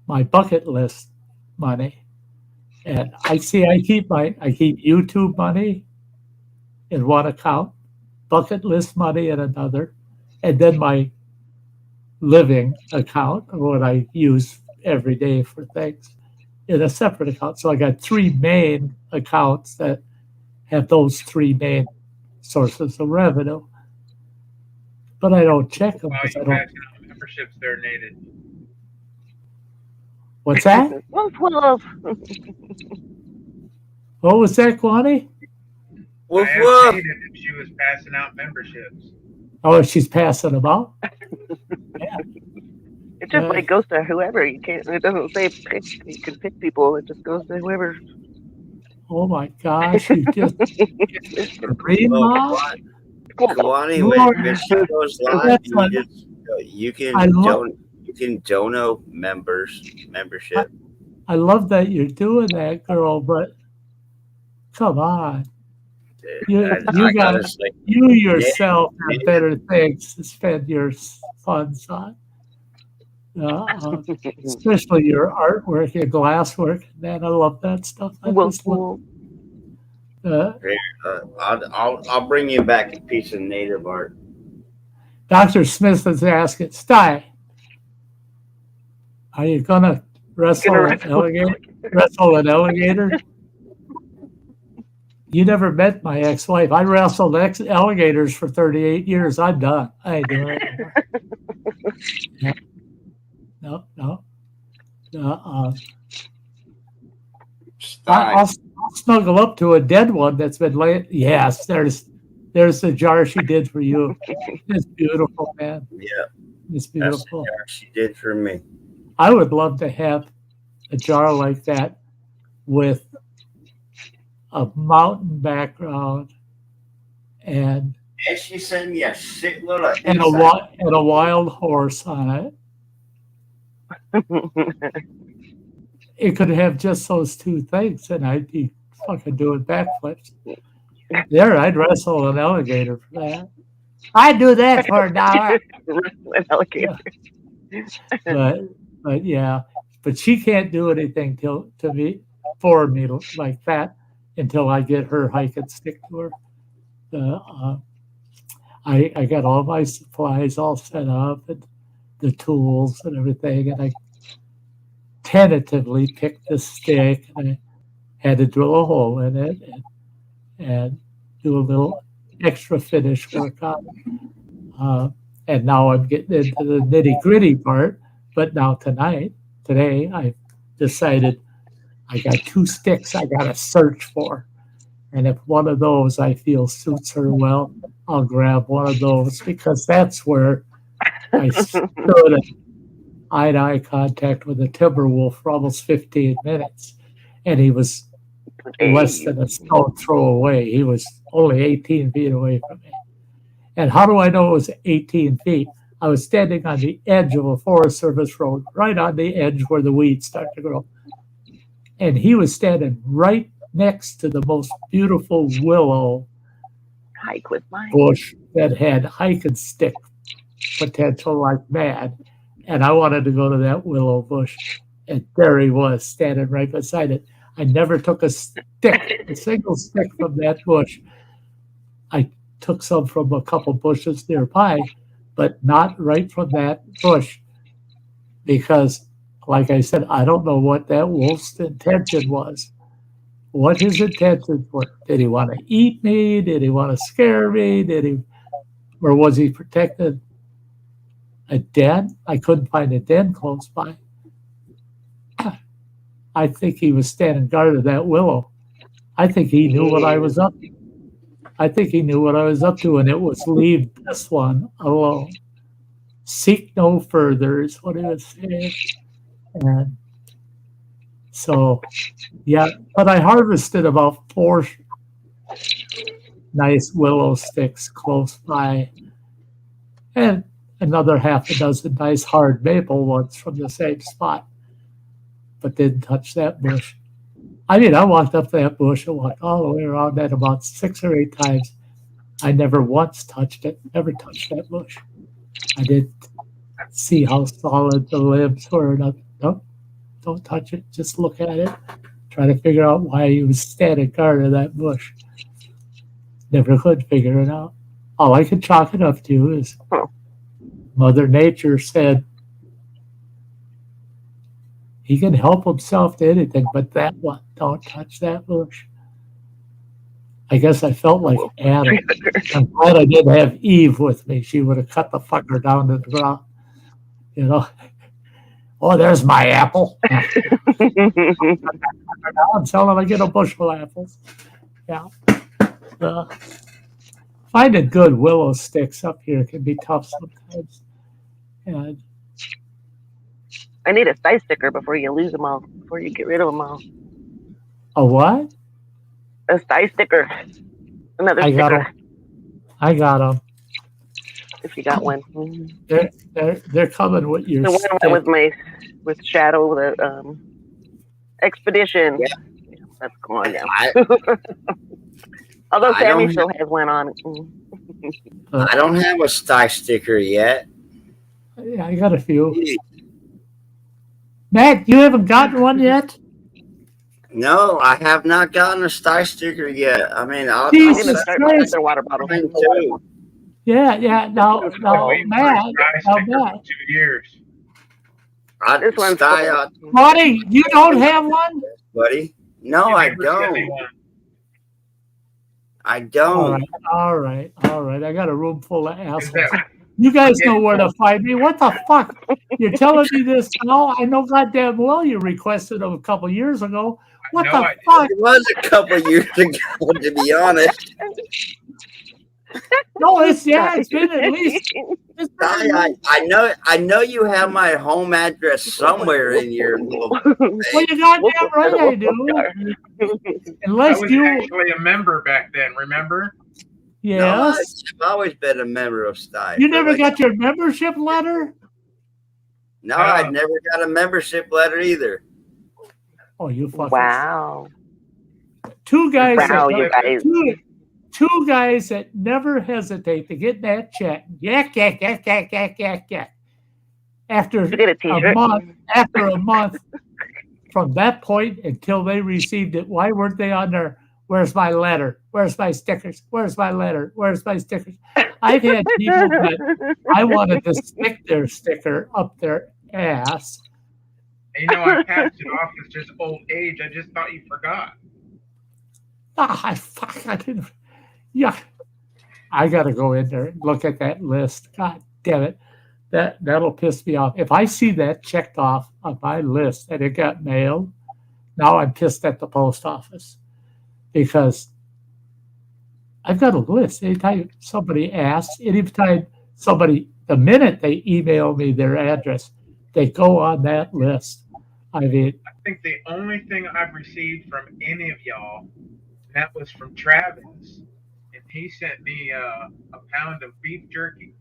Speaker 2: my bucket list money. And I keep YouTube money in one account, bucket list money in another, and then my living account, what I use every day for things, in a separate account. So I got three main accounts that have those three main sources of revenue. But I don't check them because I don't.
Speaker 8: Memberships there, Native.
Speaker 2: What's that?
Speaker 7: Woof.
Speaker 2: What was that, Kwani?
Speaker 5: Woof
Speaker 8: I
Speaker 5: woof.
Speaker 8: asked Native if she was passing out memberships.
Speaker 2: Oh, she's passing them out? Yeah.
Speaker 7: It just like goes to whoever. You can't. It doesn't say pick. You can pick people. It just goes to whoever.
Speaker 2: Oh my gosh! You just read mom?
Speaker 5: Kawani, when she goes live, you can dono membership.
Speaker 2: I love that you're doing that, girl, but come on. You yourself have better things to spend your funds on. Especially your artwork, your glasswork. Man, I love that stuff.
Speaker 5: I'll bring you back a piece of native art.
Speaker 2: Dr. Smith is asking, Sty, are you gonna wrestle an alligator? You never met my ex-wife. I wrestled alligators for 38 years. I'm done. I ain't doing it anymore. No. I'll snuggle up to a dead one that's been laying. Yes, there's the jar she did for you. It's beautiful, man.
Speaker 5: Yeah,
Speaker 2: it's beautiful.
Speaker 5: That's the jar she did for me.
Speaker 2: I would love to have a jar like that with a mountain background and
Speaker 5: she sent me a shitload of
Speaker 2: and a wild horse on it. It could have just those two things, and I'd be fucking doing backflips. There, I'd wrestle an alligator for that. I'd do that for $1.
Speaker 7: An alligator.
Speaker 2: Yeah. But yeah, but she can't do anything for me like that until I get her hike and stick to her. I got all my supplies all set up and the tools and everything, and I tentatively picked the stick and I had to drill a hole in it and do a little extra finish work on it. And now I'm getting into the nitty-gritty part, but now today I decided I got 2 sticks I got to search for. And if one of those I feel suits her well, I'll grab one of those because that's where I stood in eye-to-eye contact with a timber wolf for almost 15 minutes. And he was less than a stone throw away. He was only 18 feet away from me. And how do I know it was 18 feet? I was standing on the edge of a Forest Service road, right on the edge where the weeds start to grow. And he was standing right next to the most beautiful willow bush that had hike and stick potential like mad. And I wanted to go to that willow bush. And there he was standing right beside it. I never took a single stick from that bush. I took some from a couple bushes nearby, but not right from that bush because, like I said, I don't know what that wolf's intention was. What his intentions were. Did he want to eat me? Did he want to scare me? Or was he protected? A den? I couldn't find a den close by. I think he was standing guard of that willow. I think he knew what I was up to. I think he knew what I was up to, and it was leave this one alone. Seek no further is what he was saying. And so, yeah, but I harvested about 4 nice willow sticks close by, and another half a dozen nice hard maple ones from the same spot, but didn't touch that bush. I mean, I walked up that bush and walked all the way around that about 6 or 8 times. I never once touched it, never touched that bush. I didn't see how solid the limbs were. Nope, don't touch it. Just look at it. Try to figure out why he was standing guard of that bush. Never could figure it out. All I could chalk it up to is Mother Nature said he can help himself to anything, but that one, don't touch that bush. I guess I felt like Adam. I'm glad I didn't have Eve with me. She would have cut the fucker down to the ground. You know? Oh, there's my apple. Until I get a bushel of apples. Yeah. Finding good willow sticks up here can be tough sometimes. And
Speaker 7: I need a Sty sticker before you lose them all, before you get rid of them all.
Speaker 2: a what?
Speaker 7: A Sty sticker. Another
Speaker 2: I got
Speaker 7: sticker.
Speaker 2: them. I got them.
Speaker 7: If you got one.
Speaker 2: They're coming with your
Speaker 7: The one
Speaker 2: stick.
Speaker 7: that was with Shadow, the expedition.
Speaker 5: Yeah.
Speaker 7: That's gone now.
Speaker 5: I
Speaker 7: Although
Speaker 5: I
Speaker 7: Sammy
Speaker 5: don't-
Speaker 7: still has one on.
Speaker 5: don't have a Sty sticker yet.
Speaker 2: Yeah, I got a few. Matt, you haven't gotten one yet?
Speaker 5: No, I have not gotten a Sty sticker yet. I mean, I'll
Speaker 7: I'm
Speaker 2: Jesus
Speaker 7: gonna start
Speaker 2: Christ.
Speaker 7: with another water bottle.
Speaker 5: mine too.
Speaker 2: Yeah. Now,
Speaker 8: Waiting
Speaker 2: Matt,
Speaker 8: for a Sty
Speaker 2: now,
Speaker 8: sticker
Speaker 2: Matt.
Speaker 8: for 2 years.
Speaker 7: This one's
Speaker 5: Sty,
Speaker 2: Buddy, you don't have one?
Speaker 5: buddy. No,
Speaker 8: You
Speaker 5: I
Speaker 8: never sent me
Speaker 5: don't.
Speaker 8: one.
Speaker 5: I don't.
Speaker 2: All right. I got a room full of
Speaker 8: Is
Speaker 2: assholes.
Speaker 8: that-
Speaker 2: You guys know where to find me. What the fuck? You're telling me this now? I know goddamn well you requested them a couple years ago. What
Speaker 8: No,
Speaker 2: the
Speaker 8: I
Speaker 2: fuck?
Speaker 5: It was a couple years ago, to be honest.
Speaker 2: No, it's been at least. It's been at
Speaker 5: I,
Speaker 2: least-
Speaker 5: I know you have my home address somewhere in your little.
Speaker 2: Well, you goddamn right I do.
Speaker 8: I
Speaker 2: Unless
Speaker 8: was
Speaker 2: you,
Speaker 8: actually a member back then, remember?
Speaker 5: No,
Speaker 2: yes.
Speaker 5: I've always been a member of Sty.
Speaker 2: You never got your membership letter?
Speaker 5: No, I never got a membership letter either.
Speaker 2: Oh, you fuckers.
Speaker 7: Wow.
Speaker 2: Two guys.
Speaker 7: Wow,
Speaker 2: that,
Speaker 7: you guys.
Speaker 2: two guys that never hesitate to get that check. Yak. After
Speaker 7: You get a t-shirt.
Speaker 2: after a month from that point until they received it, why weren't they on there? Where's my letter? Where's my stickers? Where's my letter? Where's my stickers? I've had people that I wanted to stick their sticker up their ass.
Speaker 8: And I passed it off as just old age. I just thought you forgot.
Speaker 2: I didn't. Yeah, I got to go in there and look at that list. God damn it, that'll piss me off. If I see that checked off on my list and it got mailed, now I'm pissed at the post office because I've got a list. Anytime somebody asks, anytime somebody, the minute they email me their address, they go on that list. I mean,
Speaker 8: I think the only thing I've received from any of y'all, that was from Travis, and he sent me a pound of beef jerky.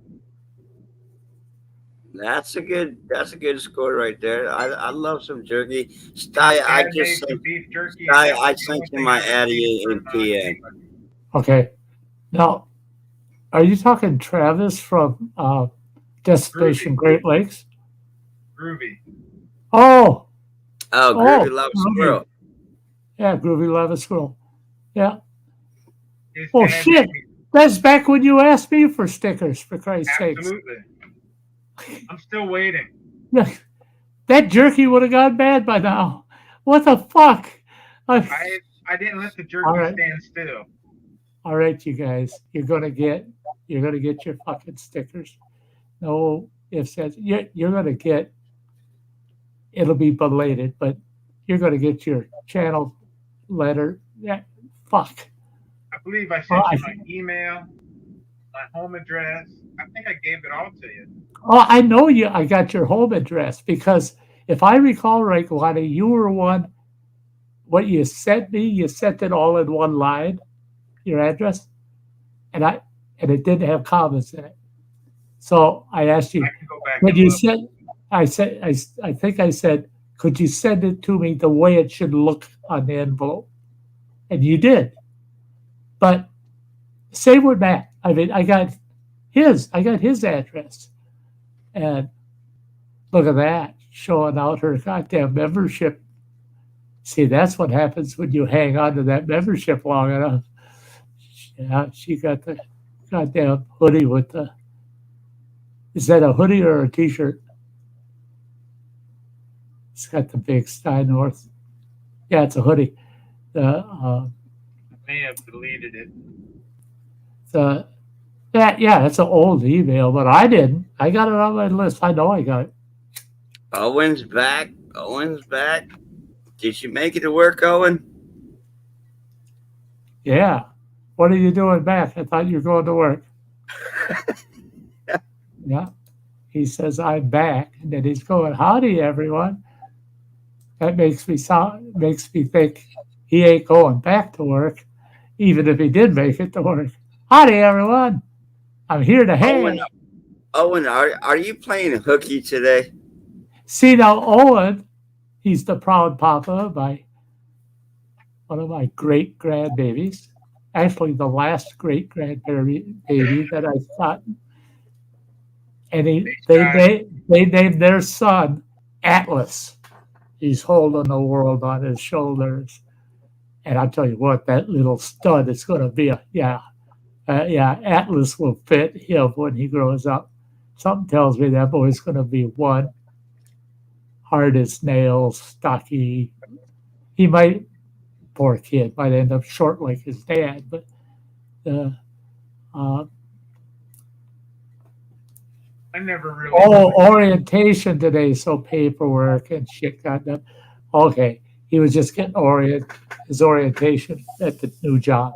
Speaker 5: That's a good score right there. I love some jerky. Sty, I
Speaker 8: Dad
Speaker 5: just
Speaker 8: made some
Speaker 5: sent,
Speaker 8: beef jerky.
Speaker 5: Sty,
Speaker 8: and
Speaker 5: I
Speaker 8: that's the
Speaker 5: sent
Speaker 8: only
Speaker 5: you
Speaker 8: thing
Speaker 5: my
Speaker 8: I
Speaker 5: Addy
Speaker 8: received
Speaker 5: in
Speaker 8: from,
Speaker 5: PM.
Speaker 2: okay. Now, are you talking Travis from Destination Great Lakes?
Speaker 8: Groovy.
Speaker 2: Oh,
Speaker 5: Oh, Groovy Love
Speaker 2: Groovy.
Speaker 5: Squirrel.
Speaker 2: Yeah, Groovy Lava Squirrel. Yeah.
Speaker 8: His
Speaker 2: Oh,
Speaker 8: dad
Speaker 2: shit.
Speaker 8: made me-
Speaker 2: That's back when you asked me for stickers, for Christ's sakes.
Speaker 8: Absolutely. I'm still waiting.
Speaker 2: That jerky would have gone bad by now. What the fuck?
Speaker 8: I didn't let the jerky
Speaker 2: All right.
Speaker 8: stand still.
Speaker 2: All right, you guys, you're gonna get your fucking stickers. No if says you're going to get, it'll be belated, but you're going to get your channel letter. Yeah, fuck.
Speaker 8: I believe I
Speaker 2: Oh,
Speaker 8: sent you my email, my home address. I think I gave it all to you.
Speaker 2: I know you. I got your home address because if I recall right, Lonnie, you were one. What you sent me, you sent it all in one line, your address, and it didn't have commas in it. So I asked you,
Speaker 8: I can go back
Speaker 2: could
Speaker 8: and
Speaker 2: you
Speaker 8: look.
Speaker 2: send? I think I said, could you send it to me the way it should look on the envelope? And you did. But same with Matt. I mean, I got his address, and look at that, showing out her goddamn membership. See, that's what happens when you hang on to that membership long enough. Yeah, she got the goddamn hoodie with the. Is that a hoodie or a t-shirt? It's got the big Sty North. Yeah, it's a hoodie.
Speaker 8: I may have deleted it.
Speaker 2: That's an old email, but I didn't. I got it on my list. I know I got it.
Speaker 5: Owen's back. Did you make it to work, Owen?
Speaker 2: Yeah. What are you doing back? I thought you were going to work. Yeah. He says, I'm back. And then he's going, howdy, everyone. That makes me think he ain't going back to work, even if he did make it to work. Howdy, everyone. I'm here to hang.
Speaker 5: Owen, are you playing hooky today?
Speaker 2: See, now, Owen, he's the proud papa of one of my great grandbabies. Actually, the last great grandbaby that I've gotten. And they named their son Atlas. He's holding the world on his shoulders. And I'll tell you what, that little stud is going to be Atlas will fit him when he grows up. Something tells me that boy's going to be one hard as nails, stocky. He might, poor kid, might end up short like his dad, but
Speaker 8: I never really.
Speaker 2: Orientation today, so paperwork and shit got done. Okay, he was just getting his orientation at the new job.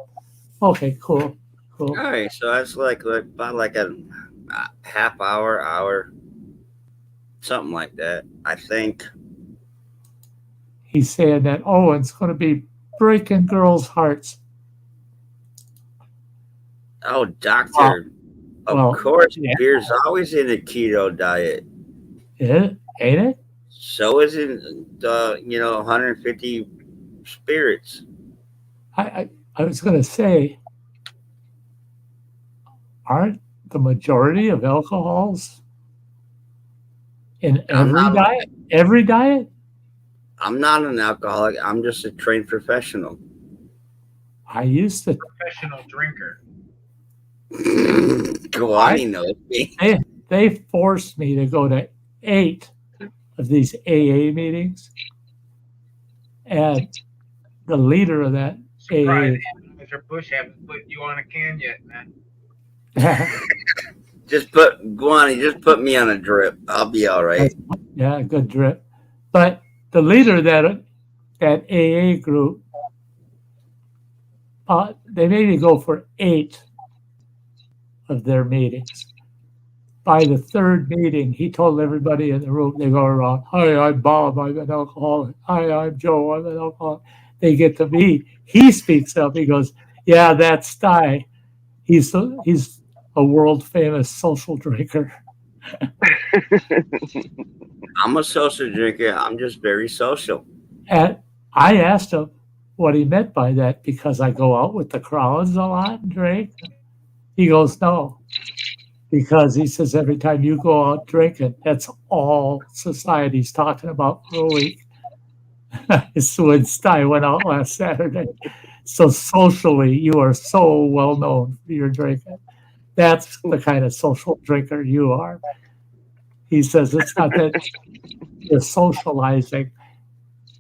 Speaker 2: Okay, cool.
Speaker 5: All right, so that's about a half hour, something like that, I think.
Speaker 2: He's saying that Owen's going to be breaking girls' hearts.
Speaker 5: Oh, doctor. Of course,
Speaker 2: yeah.
Speaker 5: beer's always in the keto diet.
Speaker 2: Yeah, ain't it?
Speaker 5: So is in the 150 spirits.
Speaker 2: I was going to say, aren't the majority of alcohols in every diet?
Speaker 5: I'm not an alcoholic. I'm just a trained professional.
Speaker 2: I used to.
Speaker 8: Professional drinker.
Speaker 5: Kawani knows me.
Speaker 2: They forced me to go to 8 of these AA meetings. And the leader of that
Speaker 8: Surprised Mr. Bush haven't put you on a can yet, man.
Speaker 5: Just put me on a drip. I'll be all right.
Speaker 2: Yeah, good drip. But the leader of that AA group, they made me go for 8 of their meetings. By the 3rd meeting, he told everybody in the room, they go around, hi, I'm Bob, I'm an alcoholic. Hi, I'm Joe, I'm an alcoholic. They get to me. He speaks up. He goes, yeah, that's Sty. He's a world famous social drinker.
Speaker 5: I'm a social drinker. I'm just very social.
Speaker 2: And I asked him what he meant by that because I go out with the crowds a lot and drink. He goes, no. Because he says every time you go out drinking, that's all society's talking about for a week. It's when Sty went out last Saturday. So socially, you are so well known for your drinking. That's the kind of social drinker you are. He says it's not that you're socializing.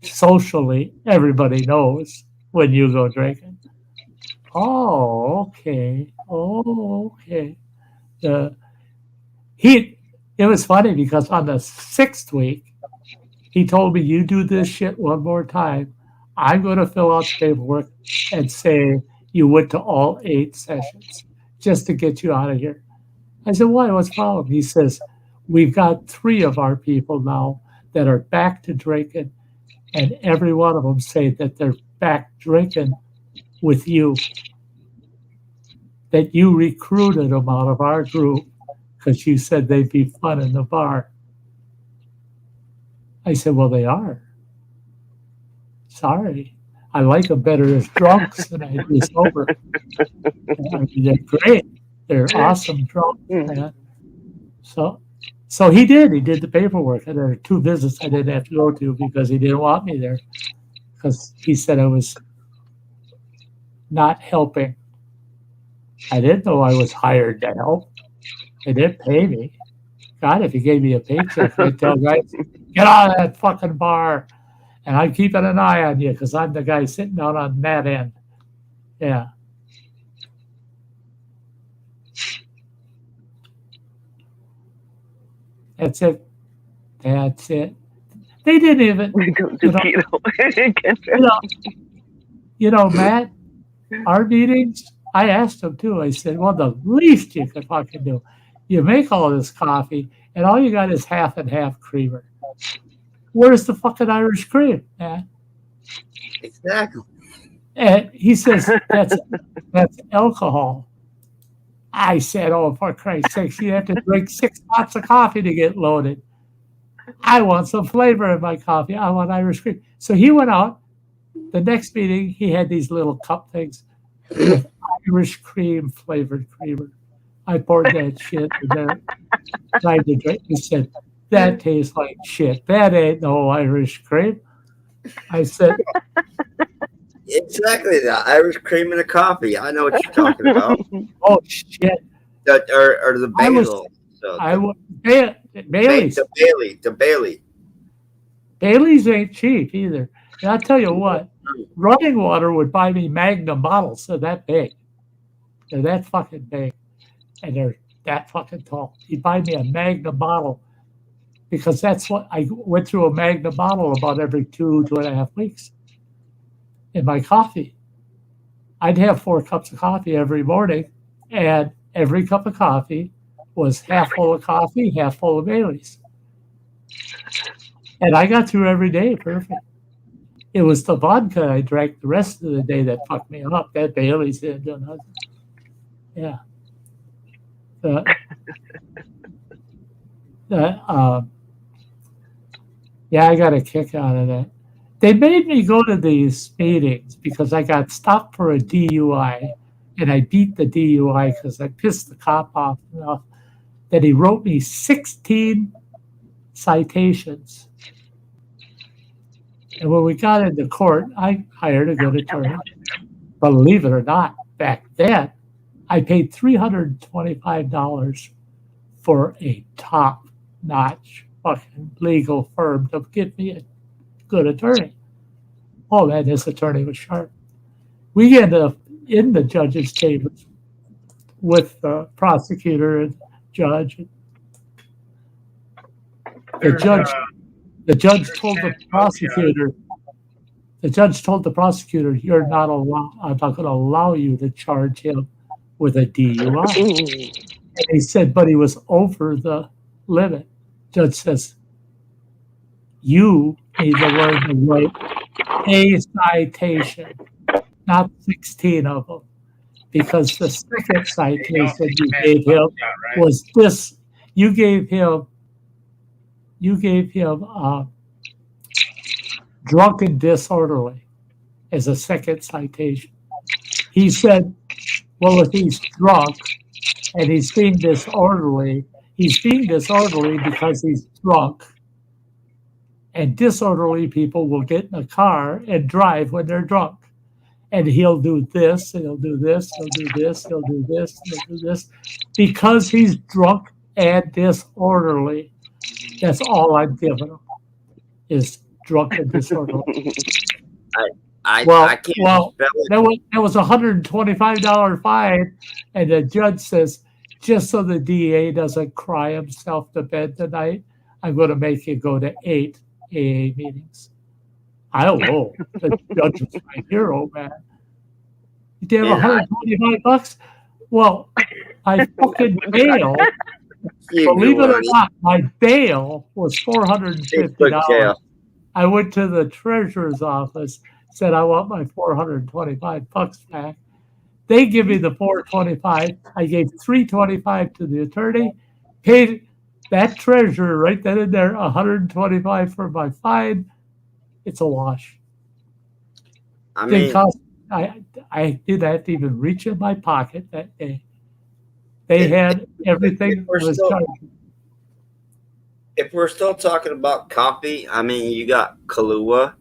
Speaker 2: Socially, everybody knows when you go drinking. Oh, okay. it was funny because on the 6th week, he told me, you do this shit one more time, I'm going to fill out the paperwork and say you went to all 8 sessions just to get you out of here. I said, why? What's the problem? He says, we've got 3 of our people now that are back to drinking, and every one of them say that they're back drinking with you, that you recruited them out of our group because you said they'd be fun in the bar. I said, well, they are. Sorry. I like them better as drunks than I do sober. I mean, they're great. They're awesome drunks, man. So he did. He did the paperwork. And there were 2 visits I didn't have to go to because he didn't want me there. Because he said I was not helping. I didn't know I was hired to help. They didn't pay me. God, if he gave me a paycheck, I'd tell guys, get out of that fucking bar. And I'm keeping an eye on you because I'm the guy sitting down on that end. Yeah. That's it. That's it. They didn't even, you know, Matt, our meetings, I asked them too. I said, well, the least you could fucking do, you make all this coffee and all you got is half and half creamer. Where's the fucking Irish cream, man?
Speaker 5: Exactly.
Speaker 2: And he says, that's alcohol. I said, oh, for Christ's sake, you have to drink 6 pots of coffee to get loaded. I want some flavor in my coffee. I want Irish cream. So he went out. The next meeting, he had these little cup things with Irish cream flavored creamer. I poured that shit in there, tried to drink. He said, that tastes like shit. That ain't no Irish cream. I said,
Speaker 5: exactly, the Irish cream in a coffee. I know what you're talking about.
Speaker 2: oh shit.
Speaker 5: Or the bagel.
Speaker 2: Bailey's.
Speaker 5: The Bailey.
Speaker 2: Bailey's ain't cheap either. And I'll tell you what, running water would buy me Magnum bottles. They're that big. They're that fucking big. And they're that fucking tall. He'd buy me a Magnum bottle because that's what I went through a Magnum bottle about every 2.5 weeks in my coffee. I'd have 4 cups of coffee every morning, and every cup of coffee was half full of coffee, half full of Bailey's. And I got through every day perfect. It was the vodka I drank the rest of the day that fucked me up. That Bailey's didn't do nothing. Yeah. Yeah, I got a kick out of that. They made me go to these meetings because I got stopped for a DUI, and I beat the DUI because I pissed the cop off enough that he wrote me 16 citations. And when we got into court, I hired a good attorney. Believe it or not, back then, I paid $325 for a top-notch fucking legal firm to get me a good attorney. Oh man, this attorney was sharp. We ended up in the judge's chambers with the prosecutor and judge. The judge told the prosecutor, you're not allowed, I'm not going to allow you to charge him with a DUI. And he said, but he was over the limit. Judge says, you need to learn to write a citation, not 16 of them. Because the second citation you gave him was this. You gave him drunk and disorderly as a second citation. He said, well, if he's drunk and he's being disorderly because he's drunk. And disorderly people will get in a car and drive when they're drunk. And he'll do this, and he'll do this, he'll do this, he'll do this, he'll do this. Because he's drunk and disorderly. That's all I'm giving him, is drunk and disorderly.
Speaker 5: I can't
Speaker 2: there was a $125 fine, and the judge says, just so the DA doesn't cry himself to bed tonight, I'm going to make you go to 8 AA meetings. I don't know. The judge is my hero, man. You have $125? Well, my fucking bail, believe it or not, my bail was $450. I went to the treasurer's office, said I want my $425 back. They give me the $425. I gave $325 to the attorney, paid that treasurer right then and there $125 for my fine. It's a wash.
Speaker 5: I mean,
Speaker 2: I didn't have to even reach in my pocket that day. They had everything.
Speaker 5: If we're still talking about coffee, I mean, you got Kahlua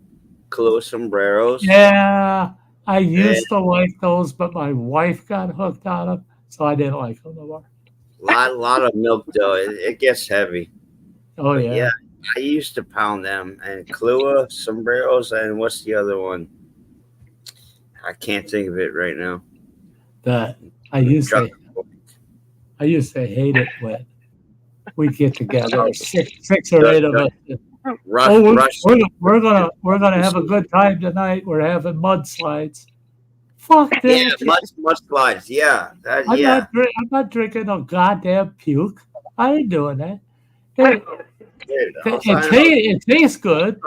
Speaker 5: sombreros.
Speaker 2: Yeah, I used to like those, but my wife got hooked on them, so I didn't like them no more.
Speaker 5: Lot of milk though. It gets heavy.
Speaker 2: Oh
Speaker 5: But
Speaker 2: yeah.
Speaker 5: I used to pound them, and Kahlua sombreros, and what's the other one? I can't think of it right now.
Speaker 2: I used to hate it when we get together, six or eight of us. We're gonna have a good time tonight. We're having mudslides. Fuck that.
Speaker 5: Yeah, mudslides. Yeah,
Speaker 2: I'm not drinking no goddamn puke. I ain't doing that. It tastes good,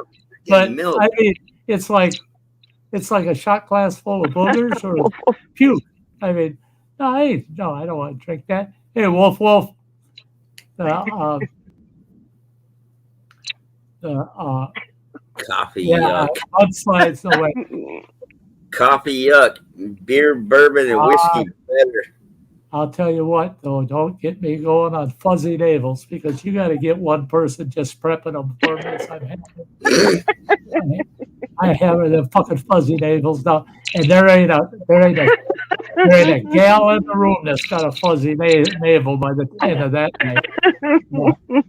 Speaker 2: but I mean, it's like a shot glass full of boogers or puke. I mean, I don't want to drink that. Hey, Wolf.
Speaker 5: Coffee
Speaker 2: yuck. Mudslides no way.
Speaker 5: Coffee yuck. Beer, bourbon, and whiskey better.
Speaker 2: I'll tell you what, though, don't get me going on fuzzy navels because you got to get one person just prepping them for me. I have the fucking fuzzy navels now, and there ain't a gal in the room that's got a fuzzy navel by the end of that night.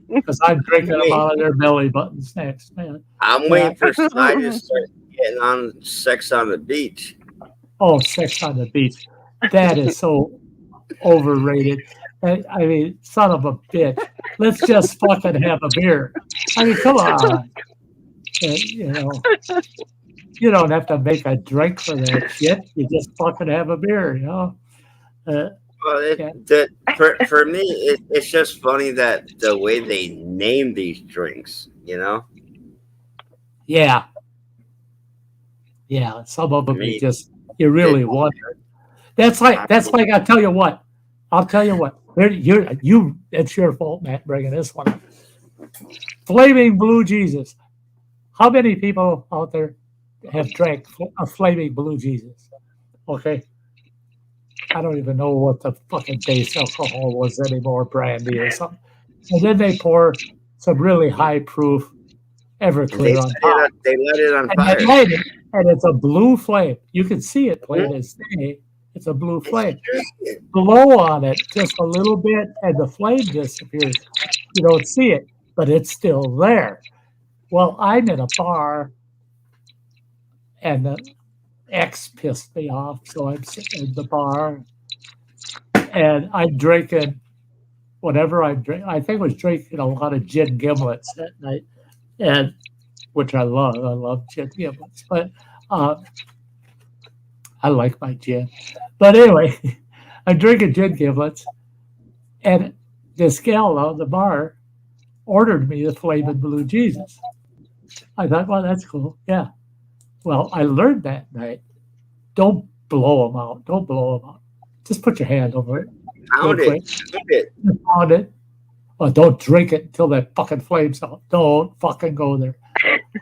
Speaker 2: Because I'm drinking them out of their belly buttons next, man.
Speaker 5: I'm waiting for Sty to start getting on Sex on the Beach.
Speaker 2: Oh, Sex on the Beach. That is so overrated. I mean, son of a bitch. Let's just fucking have a beer. I mean, come on. You don't have to make a drink for that shit. You just fucking have a beer, you know.
Speaker 5: For me, it's just funny that the way they name these drinks, you know.
Speaker 2: Yeah. Some of them you really wonder. That's like I'll tell you what. It's your fault, Matt, bringing this one up. Flaming Blue Jesus. How many people out there have drank a Flaming Blue Jesus? Okay. I don't even know what the fucking base alcohol was anymore, brandy or something. And then they pour some really high proof Everclear on top.
Speaker 5: They let it on fire.
Speaker 2: And it's a blue flame. You can see it playing as day. It's a blue flame. Blow on it just a little bit and the flame disappears. You don't see it, but it's still there. Well, I'm in a bar and the ex pissed me off, so I'm sitting in the bar and I'm drinking whatever I'm drinking. I think I was drinking a lot of gin gimlets that night, and which I love. I love gin gimlets, but I like my gin. But anyway, I'm drinking gin gimlets, and this gal on the bar ordered me the Flaming Blue Jesus. I thought, well, that's cool. Yeah. Well, I learned that night. Don't blow them out. Don't blow them out. Just put your hand over it.
Speaker 5: Pound it.
Speaker 2: Pound it. Well, don't drink it until that fucking flame's out. Don't fucking go there.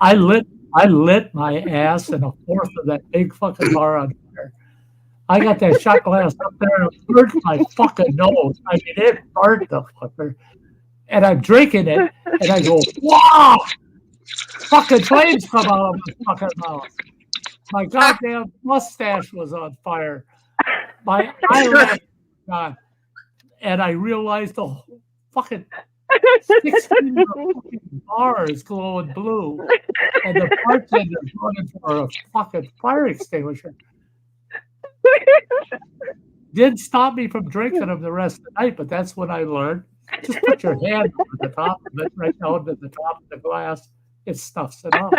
Speaker 2: I lit my ass and a fourth of that big fucking bar on fire. I got that shot glass up there and it burnt my fucking nose. I mean, it burnt the fucker. And I'm drinking it and I go, wow! Fucking flames come out of my fucking mouth. My goddamn mustache was on fire. My eyelash gone. And I realized the whole fucking 16 fucking bar is glowing blue. And the bartender's running for a fucking fire extinguisher. Didn't stop me from drinking them the rest of the night, but that's when I learned. Just put your hand over the top of it, right down to the top of the glass. It stuffs it up.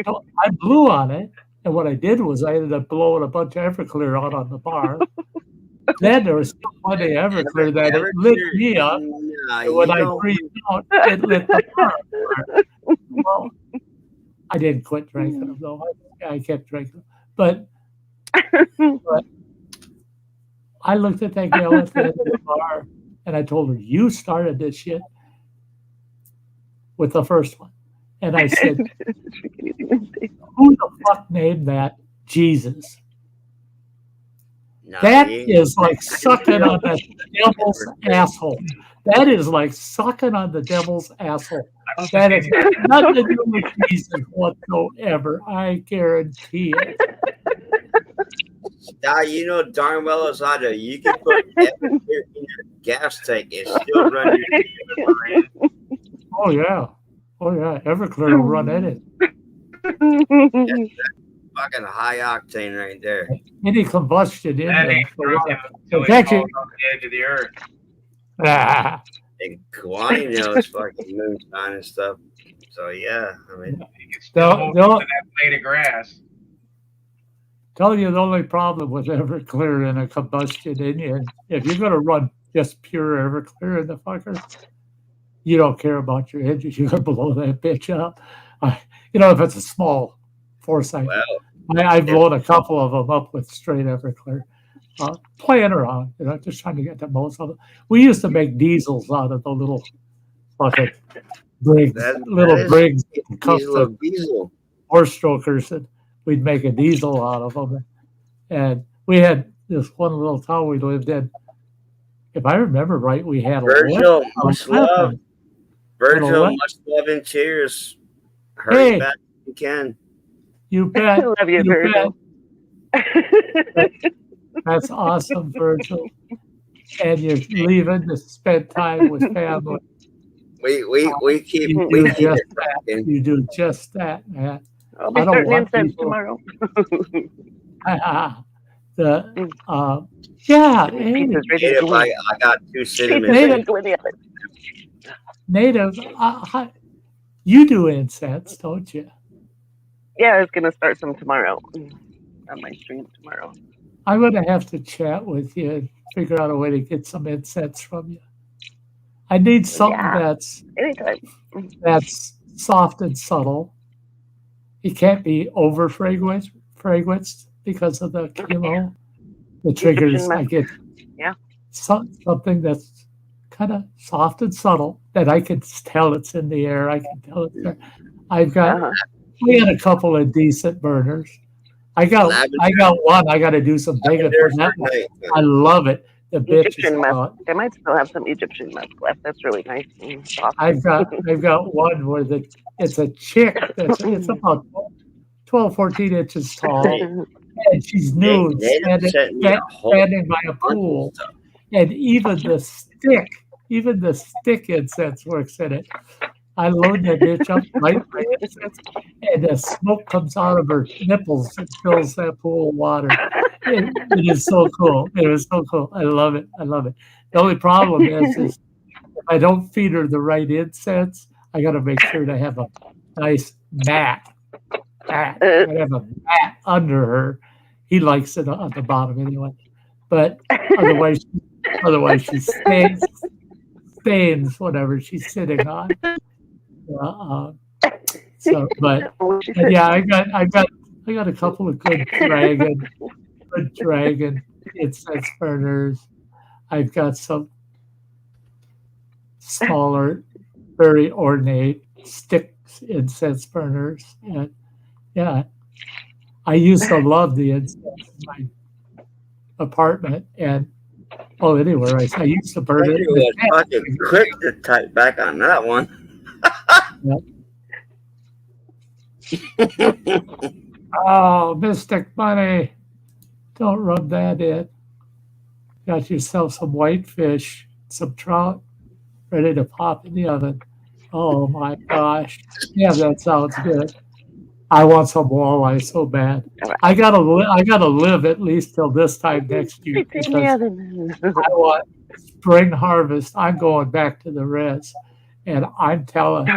Speaker 2: So I blew on it, and what I did was I ended up blowing a bunch of Everclear out on the bar. Then there was still plenty of Everclear that it lit me up. And when I breathed out, it lit the bar apart. Well, I didn't quit drinking them, though. I kept drinking them. But I looked at that girl at the end of the bar, and I told her, "You started this shit with the first one." And I said, "Who the fuck named that Jesus?" That is like sucking on the devil's asshole. That is like sucking on the devil's asshole. That is nothing to do with Jesus whatsoever. I guarantee it.
Speaker 5: Now, you know darn well as I do, you can put Everclear in your gas tank and still run your
Speaker 2: Oh yeah. Oh yeah. Everclear will run in it.
Speaker 5: fucking high octane right there.
Speaker 2: Any combustion in
Speaker 8: That
Speaker 2: there.
Speaker 8: ain't broken until
Speaker 2: It's
Speaker 8: he
Speaker 2: actually-
Speaker 8: falls off the edge of the earth.
Speaker 5: And Kwani knows fucking moonshine and stuff. So yeah, I mean,
Speaker 8: You can still hold
Speaker 2: No.
Speaker 8: on to that blade of grass.
Speaker 2: Tell you the only problem with Everclear in a combustion engine, if you're going to run just pure Everclear in the fucker, you don't care about your engine. You're going to blow that bitch up. If it's a small Foresight.
Speaker 5: well,
Speaker 2: I've blown a couple of them up with straight Everclear. Playing around, just trying to get the most of it. We used to make diesels out of the little fucking Briggs, Briggs custom
Speaker 5: diesel.
Speaker 2: horse strokers, and we'd make a diesel out of them. And we had this one little town we lived in. If I remember right, we had
Speaker 5: Virgil, much love. Virgil,
Speaker 2: What?
Speaker 5: much love and cheers. Hurry back if you can.
Speaker 2: You bet.
Speaker 7: I love you, Virgil.
Speaker 2: Bet. That's awesome, Virgil. And you're leaving to spend time with family.
Speaker 5: We keep
Speaker 2: You
Speaker 5: we
Speaker 2: do
Speaker 5: keep
Speaker 2: just
Speaker 5: it
Speaker 2: that.
Speaker 5: cracking.
Speaker 2: You do just that, man.
Speaker 7: I'll be
Speaker 2: I don't
Speaker 7: starting
Speaker 2: want
Speaker 7: incense
Speaker 2: people-
Speaker 7: tomorrow.
Speaker 2: Amy,
Speaker 7: Pizza's ready to
Speaker 5: Native,
Speaker 7: go in.
Speaker 5: I got two cinnamon.
Speaker 7: Pizza's ready to go in the oven.
Speaker 2: Native, you do incense, don't you?
Speaker 7: Yeah, I was gonna start some tomorrow on my stream tomorrow.
Speaker 2: I'm going to have to chat with you and figure out a way to get some incense from you. I need something
Speaker 7: Yeah. Anytime.
Speaker 2: that's soft and subtle. It can't be over fragranced because of the kilo. The triggers I get.
Speaker 7: Yeah.
Speaker 2: Something that's kind of soft and subtle that I can tell it's in the air. I can tell it's there. We had a couple of decent burners. I got one. I got to do some digging for that one. I love it. The bitch is
Speaker 7: Egyptian musk.
Speaker 2: hot.
Speaker 7: They might still have some Egyptian musk left. That's really nice. And soft.
Speaker 2: I've got one where it's a chick it's about 12, 14 inches tall, and she's nude, standing by a pool, and even the stick incense works in it. I load that bitch up, light my incense, and the smoke comes out of her nipples and fills that pool of water. It is so cool. It is so cool. I love it. I love it. The only problem is if I don't feed her the right incense, I got to make sure to have a nice mat. I have a mat under her. He likes it on the bottom anyway, but otherwise she stains whatever she's sitting on. Yeah, I got a couple of good dragon incense burners. I've got some smaller, very ornate stick incense burners, and yeah, I used to love the incense in my apartment and anywhere else. I used to burn it.
Speaker 5: You was fucking quick to type back on that one.
Speaker 2: Oh, Mystic Money. Don't rub that in. Got yourself some whitefish, some trout, ready to pop in the oven. Oh my gosh. Yeah, that sounds good. I want some walleye so bad. I gotta live at least till this time next year because I want spring harvest. I'm going back to the res, and I'm telling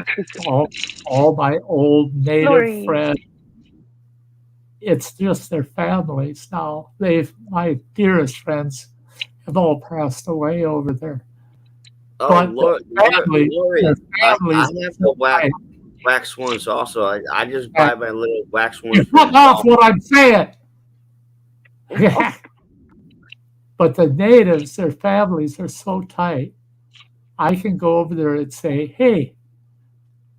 Speaker 2: all my old native
Speaker 7: Lori.
Speaker 2: friends, it's just their families now. My dearest friends have all passed away over there.
Speaker 5: Oh,
Speaker 2: But
Speaker 5: Lord,
Speaker 2: Lori,
Speaker 5: Lori,
Speaker 2: their
Speaker 5: I
Speaker 2: families.
Speaker 5: have the wax ones also. I just buy my little wax
Speaker 2: You
Speaker 5: ones.
Speaker 2: put off what I'm saying. But the natives, their families are so tight. I can go over there and say, hey,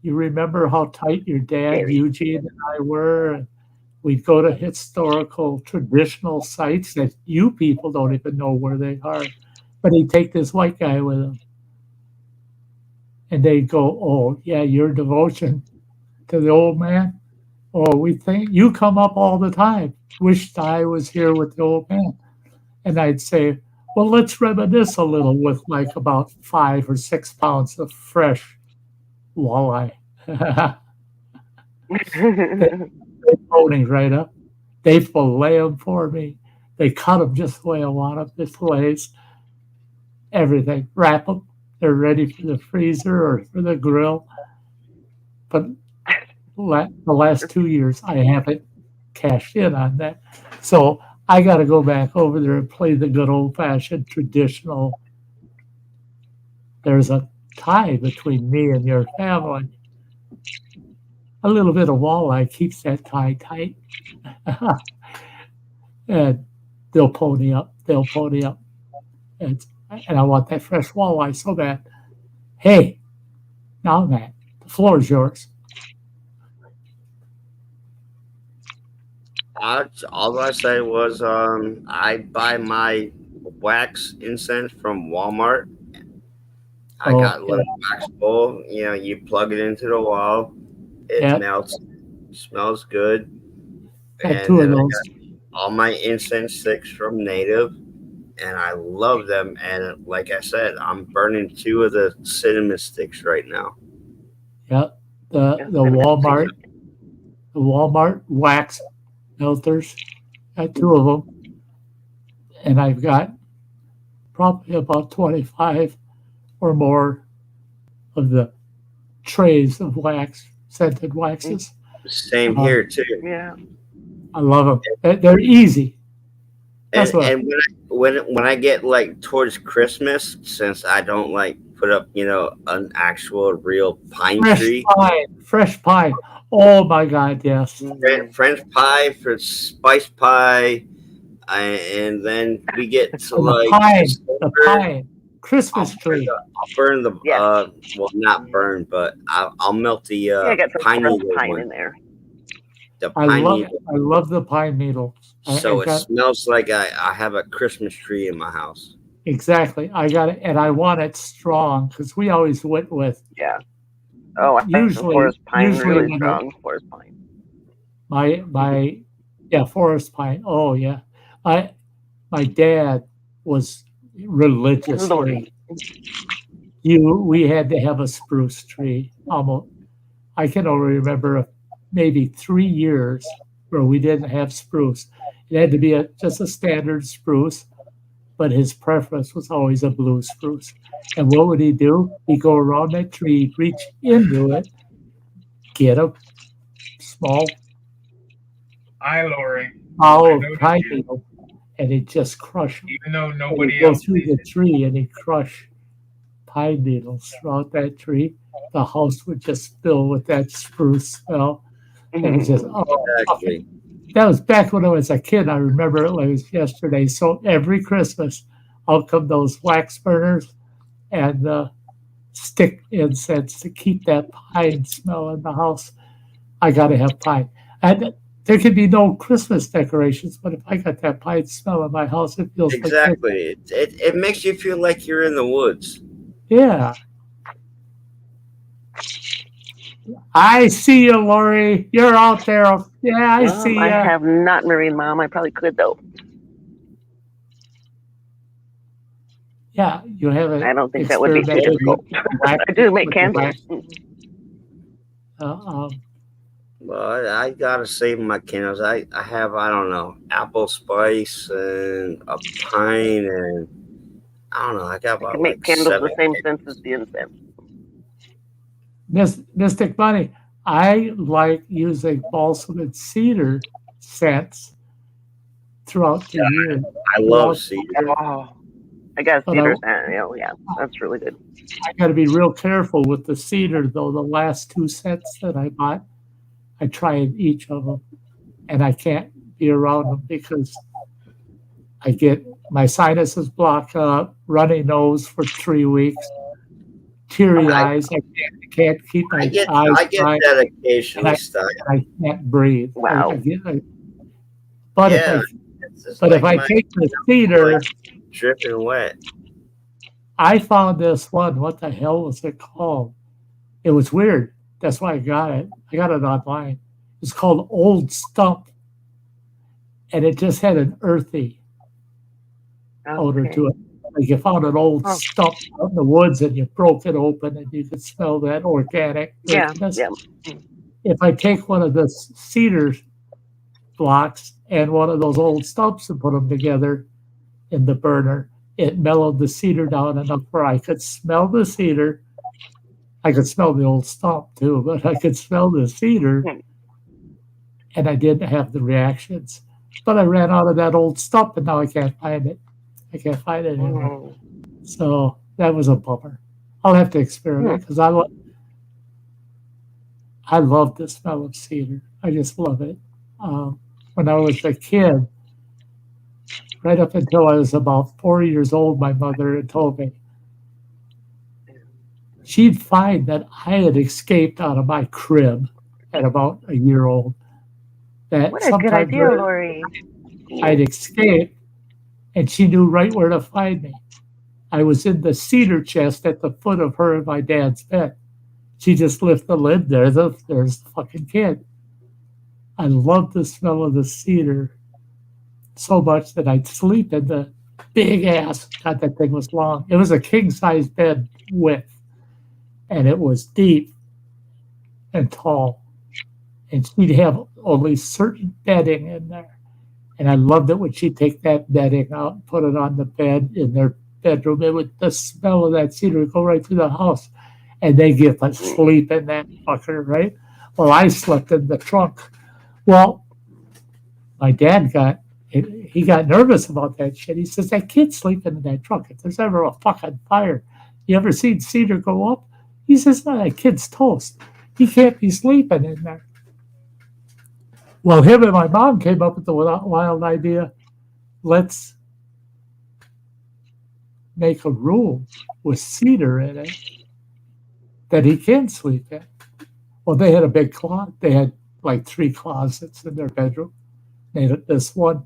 Speaker 2: you remember how tight your dad, Eugene, and I were? And we'd go to historical, traditional sites that you people don't even know where they are. But he'd take this white guy with him. And they'd go, oh, yeah, your devotion to the old man. Oh, we think you come up all the time. Wished I was here with the old man. And I'd say, well, let's reminisce a little with like about 5 or 6 pounds of fresh walleye. They pony right up. They fillet them for me. They cut them just the way I want them. The fillets, everything. Wrap them. They're ready for the freezer or for the grill. But the last 2 years, I haven't cashed in on that. So I got to go back over there and play the good old-fashioned traditional. There's a tie between me and your family. A little bit of walleye keeps that tie tight. And they'll pony up. They'll pony up. And I want that fresh walleye so bad. Hey, now, Matt, the floor is yours.
Speaker 5: All I said was I buy my wax incense from Walmart. I got a little wax bowl. You know, you plug it into the wall. It melts. Smells good. And
Speaker 2: two of
Speaker 5: then I
Speaker 2: those.
Speaker 5: got all my incense sticks from Native, and I love them. And like I said, I'm burning 2 of the cinnamon sticks right now.
Speaker 2: Yeah, the Walmart wax melters. Got 2 of them, and I've got probably about 25 or more of the trays of wax, scented waxes.
Speaker 5: Same here too.
Speaker 7: Yeah,
Speaker 2: I love them. They're easy.
Speaker 5: And when I get like towards Christmas, since I don't like put up, you know, an actual real pine tree.
Speaker 2: Fresh pine. Oh my God, yes.
Speaker 5: French pie for spice pie, and then we get to
Speaker 2: the pine. Christmas tree.
Speaker 5: I'll burn the well, not burn, but I'll melt the
Speaker 7: get some
Speaker 5: pine needle
Speaker 7: pine in there.
Speaker 5: The pine needle.
Speaker 2: I love the pine needle.
Speaker 5: So it smells like I have a Christmas tree in my house.
Speaker 2: Exactly. I got it, and I want it strong because we always went with.
Speaker 7: Yeah. Oh, I usually forest pine really strong. Forest pine.
Speaker 2: Forest pine. Oh yeah. My dad was religiously. We had to have a spruce tree. Almost. I can only remember maybe 3 years where we didn't have spruce. It had to be just a standard spruce, but his preference was always a blue spruce. And what would he do? He'd go around that tree, reach into it, get a small
Speaker 8: Lori.
Speaker 2: pine needle, and he'd just crush them.
Speaker 8: Even though nobody
Speaker 2: else
Speaker 8: go
Speaker 2: through the tree, and he'd crush pine needles throughout that tree. The house would just fill with that spruce smell. And it was just,
Speaker 5: exactly.
Speaker 2: That was back when I was a kid. I remember it was yesterday. So every Christmas, out come those wax burners and stick incense to keep that pine smell in the house. I got to have pine. And there could be no Christmas decorations, but if I got that pine smell in my house, it feels
Speaker 5: exactly. It makes you feel like you're in the woods.
Speaker 2: Yeah. I see you, Lori. You're out there. Yeah, I see you.
Speaker 7: I have not married Mom. I probably could, though.
Speaker 2: Yeah, you haven't.
Speaker 7: I don't think that would be too difficult. I do make candles.
Speaker 5: Well, I gotta save my candles. I have, I don't know, apple spice and a pine, and I don't know. I got
Speaker 7: I can
Speaker 5: about
Speaker 7: make
Speaker 5: like
Speaker 7: candles the
Speaker 5: seven.
Speaker 7: same scent as the incense.
Speaker 2: Mystic Bunny, I like using balsam and cedar scents throughout the year.
Speaker 5: I love
Speaker 2: Throughout,
Speaker 5: cedar.
Speaker 7: Oh, I got a
Speaker 2: but
Speaker 7: cedar scent. Oh, yeah, that's really good.
Speaker 2: I got to be real careful with the cedar, though. The last two scents that I bought, I tried each of them, and I can't be around them because I get my sinuses block up, runny nose for 3 weeks, teary
Speaker 5: I,
Speaker 2: eyes. I can't keep
Speaker 5: I
Speaker 2: my
Speaker 5: get
Speaker 2: eyes
Speaker 5: I get
Speaker 2: dry,
Speaker 5: that
Speaker 2: and
Speaker 5: occasionally, Sty.
Speaker 2: I can't breathe.
Speaker 7: Wow.
Speaker 2: But
Speaker 5: Yeah,
Speaker 2: if I take the cedar,
Speaker 5: dripping wet.
Speaker 2: I found this one. What the hell was it called? It was weird. That's why I got it. I got it online. It's called Old Stump, and it just had an earthy odor to it. Like you found an old stump out in the woods and you broke it open and you could smell that organic earthiness.
Speaker 7: Yeah.
Speaker 2: If I take one of the cedar blocks and one of those old stumps and put them together in the burner, it mellowed the cedar down enough where I could smell the cedar. I could smell the old stump too, but I could smell the cedar, and I didn't have the reactions. But I ran out of that old stump, and now I can't find it. I can't find it anymore. So that was a bummer. I'll have to experiment because I love the smell of cedar. I just love it. When I was a kid, right up until I was about 4 years old, my mother had told me she'd find that I had escaped out of my crib at about a year old. That
Speaker 7: what a good idea, Lori.
Speaker 2: I'd escaped, and she knew right where to find me. I was in the cedar chest at the foot of her and my dad's bed. She just lifted the lid there. There's the fucking kid. I loved the smell of the cedar so much that I'd sleep in the big ass. God, that thing was long. It was a king size bed width, and it was deep and tall. And she'd have only certain bedding in there. And I loved it when she'd take that bedding out and put it on the bed in their bedroom. It would, the smell of that cedar would go right through the house. And they get to sleep in that fucker, right? Well, I slept in the trunk. Well, my dad got nervous about that shit. He says, that kid's sleeping in that trunk. If there's ever a fucking fire, you ever seen cedar go up? He says, no, that kid's toast. He can't be sleeping in there. Well, him and my mom came up with the wild idea, let's make a room with cedar in it that he can sleep in. Well, they had a big closet. They had like 3 closets in their bedroom. They had this one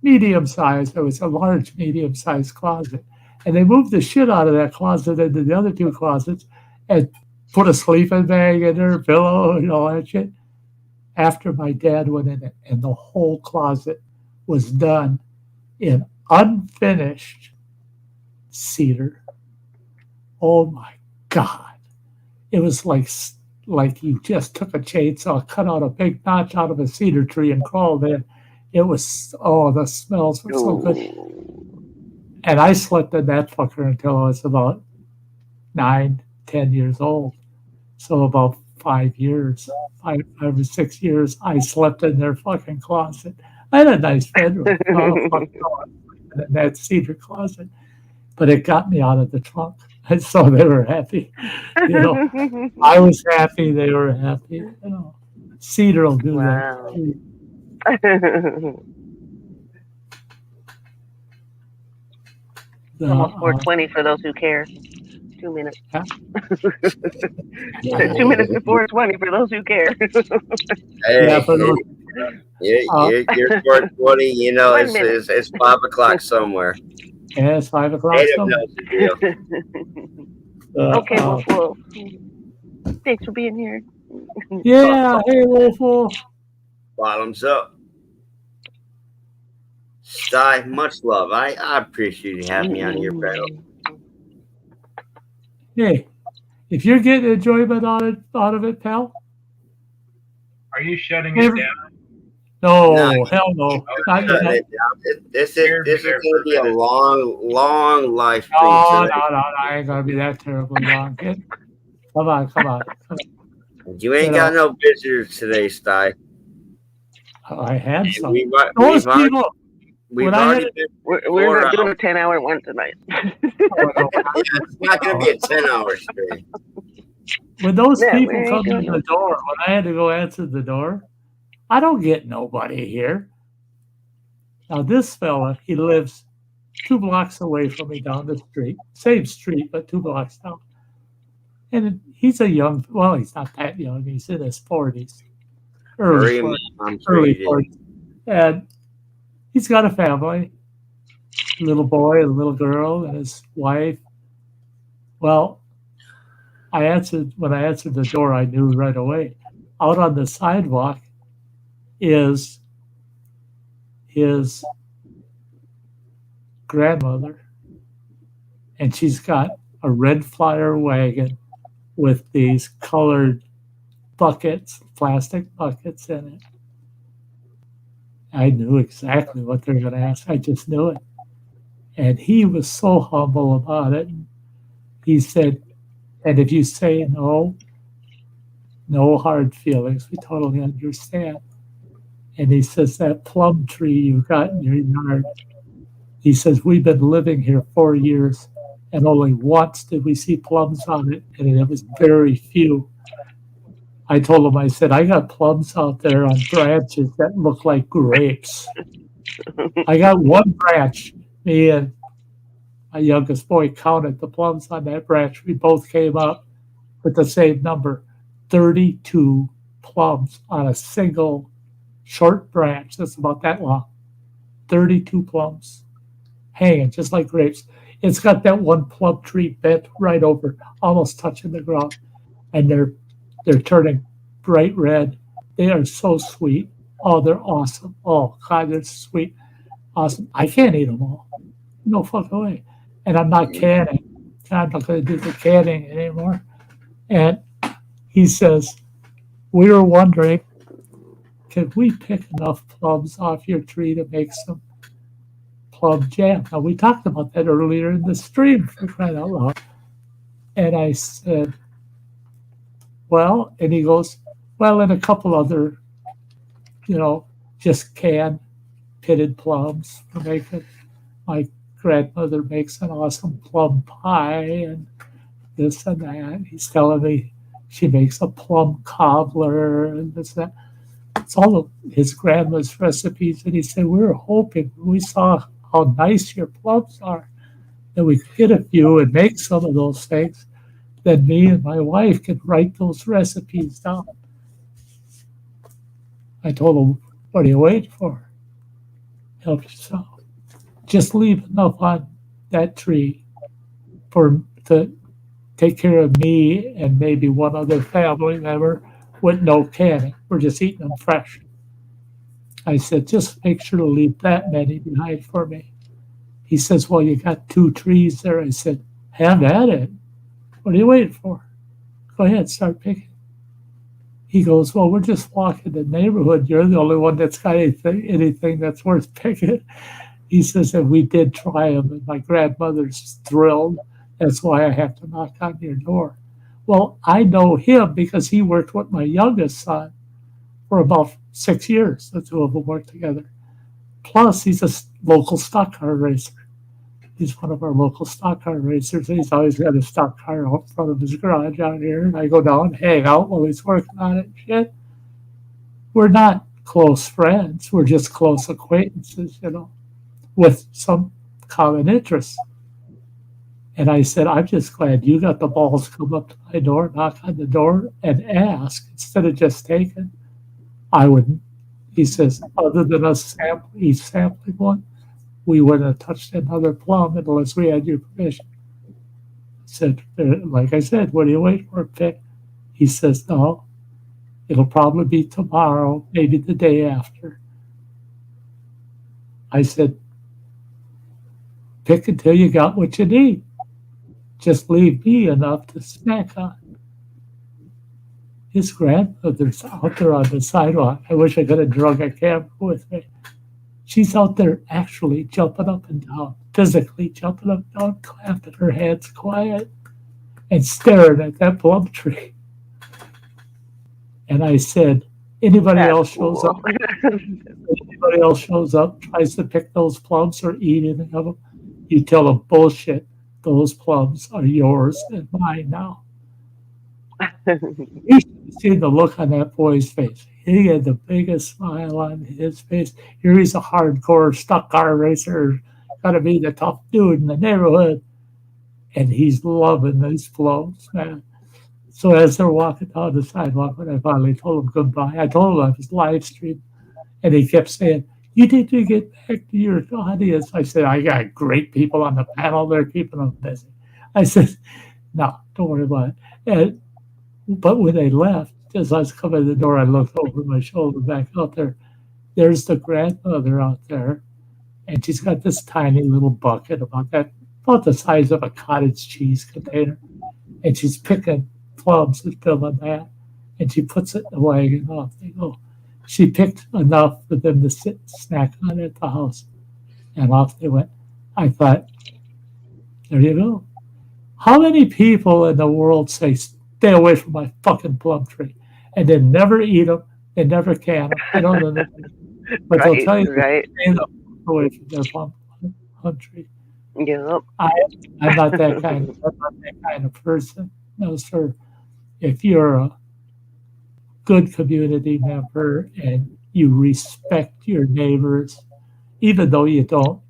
Speaker 2: medium size. It was a large medium sized closet. And they moved the shit out of that closet into the other 2 closets and put a sleeping bag in there, pillow, and all that shit. After my dad went in it, and the whole closet was done in unfinished cedar. Oh my God. It was like you just took a chainsaw, cut out a big notch out of a cedar tree and crawled in. It was, the smells were so good. And I slept in that fucker until I was about 9, 10 years old. So about 5 years, 5 or 6 years, I slept in their fucking closet. I had a nice bedroom in that cedar closet, but it got me out of the trunk. And so they were happy. I was happy. They were happy. Cedar will do that.
Speaker 7: Almost 4:20 for those who care. 2 minutes.
Speaker 2: Huh?
Speaker 7: 2 minutes to 4:20 for those who care.
Speaker 5: Hey, you're 4:20. You know, it's 5 o'clock somewhere.
Speaker 2: Yeah, it's 5 o'clock.
Speaker 7: Okay, Wolf. Thanks for being here.
Speaker 2: Yeah, hey, Wolf.
Speaker 5: Bottoms up. Sty, much love. I appreciate you having me on your panel.
Speaker 2: Hey, if you're getting enjoyment out of it, pal,
Speaker 8: Are you shutting it
Speaker 2: Every-
Speaker 8: down?
Speaker 2: No,
Speaker 5: No.
Speaker 2: hell no. Not
Speaker 8: Okay.
Speaker 2: yet.
Speaker 5: This
Speaker 8: Scared me
Speaker 5: is
Speaker 8: there
Speaker 5: going to
Speaker 8: for a
Speaker 5: be a
Speaker 8: minute.
Speaker 5: long live stream
Speaker 2: No,
Speaker 5: today.
Speaker 2: no, I ain't gonna be that terribly long. Come on.
Speaker 5: You ain't
Speaker 2: You
Speaker 5: got
Speaker 2: know,
Speaker 5: no visitors today, Sty.
Speaker 2: I had some.
Speaker 5: We've
Speaker 2: Those
Speaker 5: already,
Speaker 2: people.
Speaker 5: we've
Speaker 2: When I had
Speaker 5: already
Speaker 2: it,
Speaker 5: been
Speaker 7: We're
Speaker 5: 4
Speaker 7: not doing
Speaker 5: hours.
Speaker 7: a 10-hour one tonight.
Speaker 2: oh, no,
Speaker 5: Yeah, it's not going to be a 10-hour stream.
Speaker 2: when those
Speaker 7: Yeah, we
Speaker 2: people
Speaker 7: ain't
Speaker 2: come
Speaker 7: doing
Speaker 2: to
Speaker 7: no.
Speaker 2: the door, when I had to go answer the door, I don't get nobody here. Now this fella, he lives 2 blocks away from me down the street, same street, but 2 blocks down. And he's a young, well, he's not that young. He's in his 40s,
Speaker 5: Hurry, I'm sure
Speaker 2: early
Speaker 5: you did.
Speaker 2: 40s. And he's got a family, a little boy, a little girl, and his wife. Well, when I answered the door, I knew right away. Out on the sidewalk is his grandmother, and she's got a red flyer wagon with these colored buckets, plastic buckets in it. I knew exactly what they were going to ask. I just knew it. And he was so humble about it. He said, and if you say no, no hard feelings. We totally understand. And he says, that plum tree you got in your yard, he says, we've been living here 4 years, and only once did we see plums on it, and it was very few. I told him, I said, I got plums out there on branches that look like grapes. I got one branch. Me and my youngest boy counted the plums on that branch. We both came up with the same number, 32 plums on a single short branch that's about that long. 32 plums hanging just like grapes. It's got that one plum tree bent right over, almost touching the ground, and they're turning bright red. They are so sweet. Oh, they're awesome. Oh God, they're sweet, awesome. I can't eat them all. No fucking way. And I'm not canning. I'm not going to do the canning anymore. And he says, we were wondering, can we pick enough plums off your tree to make some plum jam? Now, we talked about that earlier in the stream, for crying out loud. And I said, well, and he goes, well, and a couple other, just canned pitted plums for making. My grandmother makes an awesome plum pie and this and that. He's telling me she makes a plum cobbler and this and that. It's all of his grandma's recipes. And he said, we were hoping when we saw how nice your plums are that we could get a few and make some of those things. Then me and my wife could write those recipes down. I told him, what are you waiting for? Help yourself. Just leave enough on that tree to take care of me and maybe one other family member with no canning. We're just eating them fresh. I said, just make sure to leave that many behind for me. He says, well, you got 2 trees there. I said, have at it. What are you waiting for? Go ahead, start picking. He goes, well, we're just walking the neighborhood. You're the only one that's got anything that's worth picking. He says, and we did try them, and my grandmother's thrilled. That's why I have to knock on your door. Well, I know him because he worked with my youngest son for about 6 years. The 2 of them worked together. Plus, he's a local stock car racer. He's one of our local stock car racers. He's always got a stock car out front of his garage out here. And I go down and hang out while he's working on it and shit. We're not close friends. We're just close acquaintances, with some common interests. And I said, I'm just glad you got the balls to come up to my door, knock on the door, and ask instead of just taking. I wouldn't. He says, other than us sampling one, we wouldn't have touched another plum unless we had your permission. I said, like I said, what are you waiting for, Pick? He says, no, it'll probably be tomorrow, maybe the day after. I said, pick until you got what you need. Just leave me enough to snack on. his grandmother's out there on the sidewalk. I wish I could have drug a camera with me. She's out there actually jumping up and down, physically jumping up and down, clapping her hands quiet and staring at that plum tree. And I said, anybody
Speaker 7: That's
Speaker 2: else shows
Speaker 7: cool.
Speaker 2: up, anybody else shows up, tries to pick those plums or eat any of them, you tell them, bullshit, those plums are yours and mine now. You should have seen the look on that boy's face. He had the biggest smile on his face. Here he's a hardcore stuck car racer, gotta be the tough dude in the neighborhood. And he's loving these plums, man. So as they're walking down the sidewalk, when I finally told him goodbye, I told him I was live streaming, and he kept saying, "You need to get back to your audience." I said, "I got great people on the panel. They're keeping them busy." I said, "No, don't worry about it." But when they left, as I was coming in the door, I looked over my shoulder back out there. There's the grandmother out there, and she's got this tiny little bucket about the size of a cottage cheese container, and she's picking plums and filling that, and she puts it in the wagon. Off they go. She picked enough for them to sit and snack on at the house, and off they went. I thought, there you go. How many people in the world say, "Stay away from my fucking plum tree," and then never eat them, they never can them, they don't know nothing. But they'll tell you
Speaker 7: right.
Speaker 2: to stay away from their plum tree.
Speaker 7: Yep.
Speaker 2: I'm not that kind of person. No, sir. If you're a good community member and you respect your neighbors, even though you don't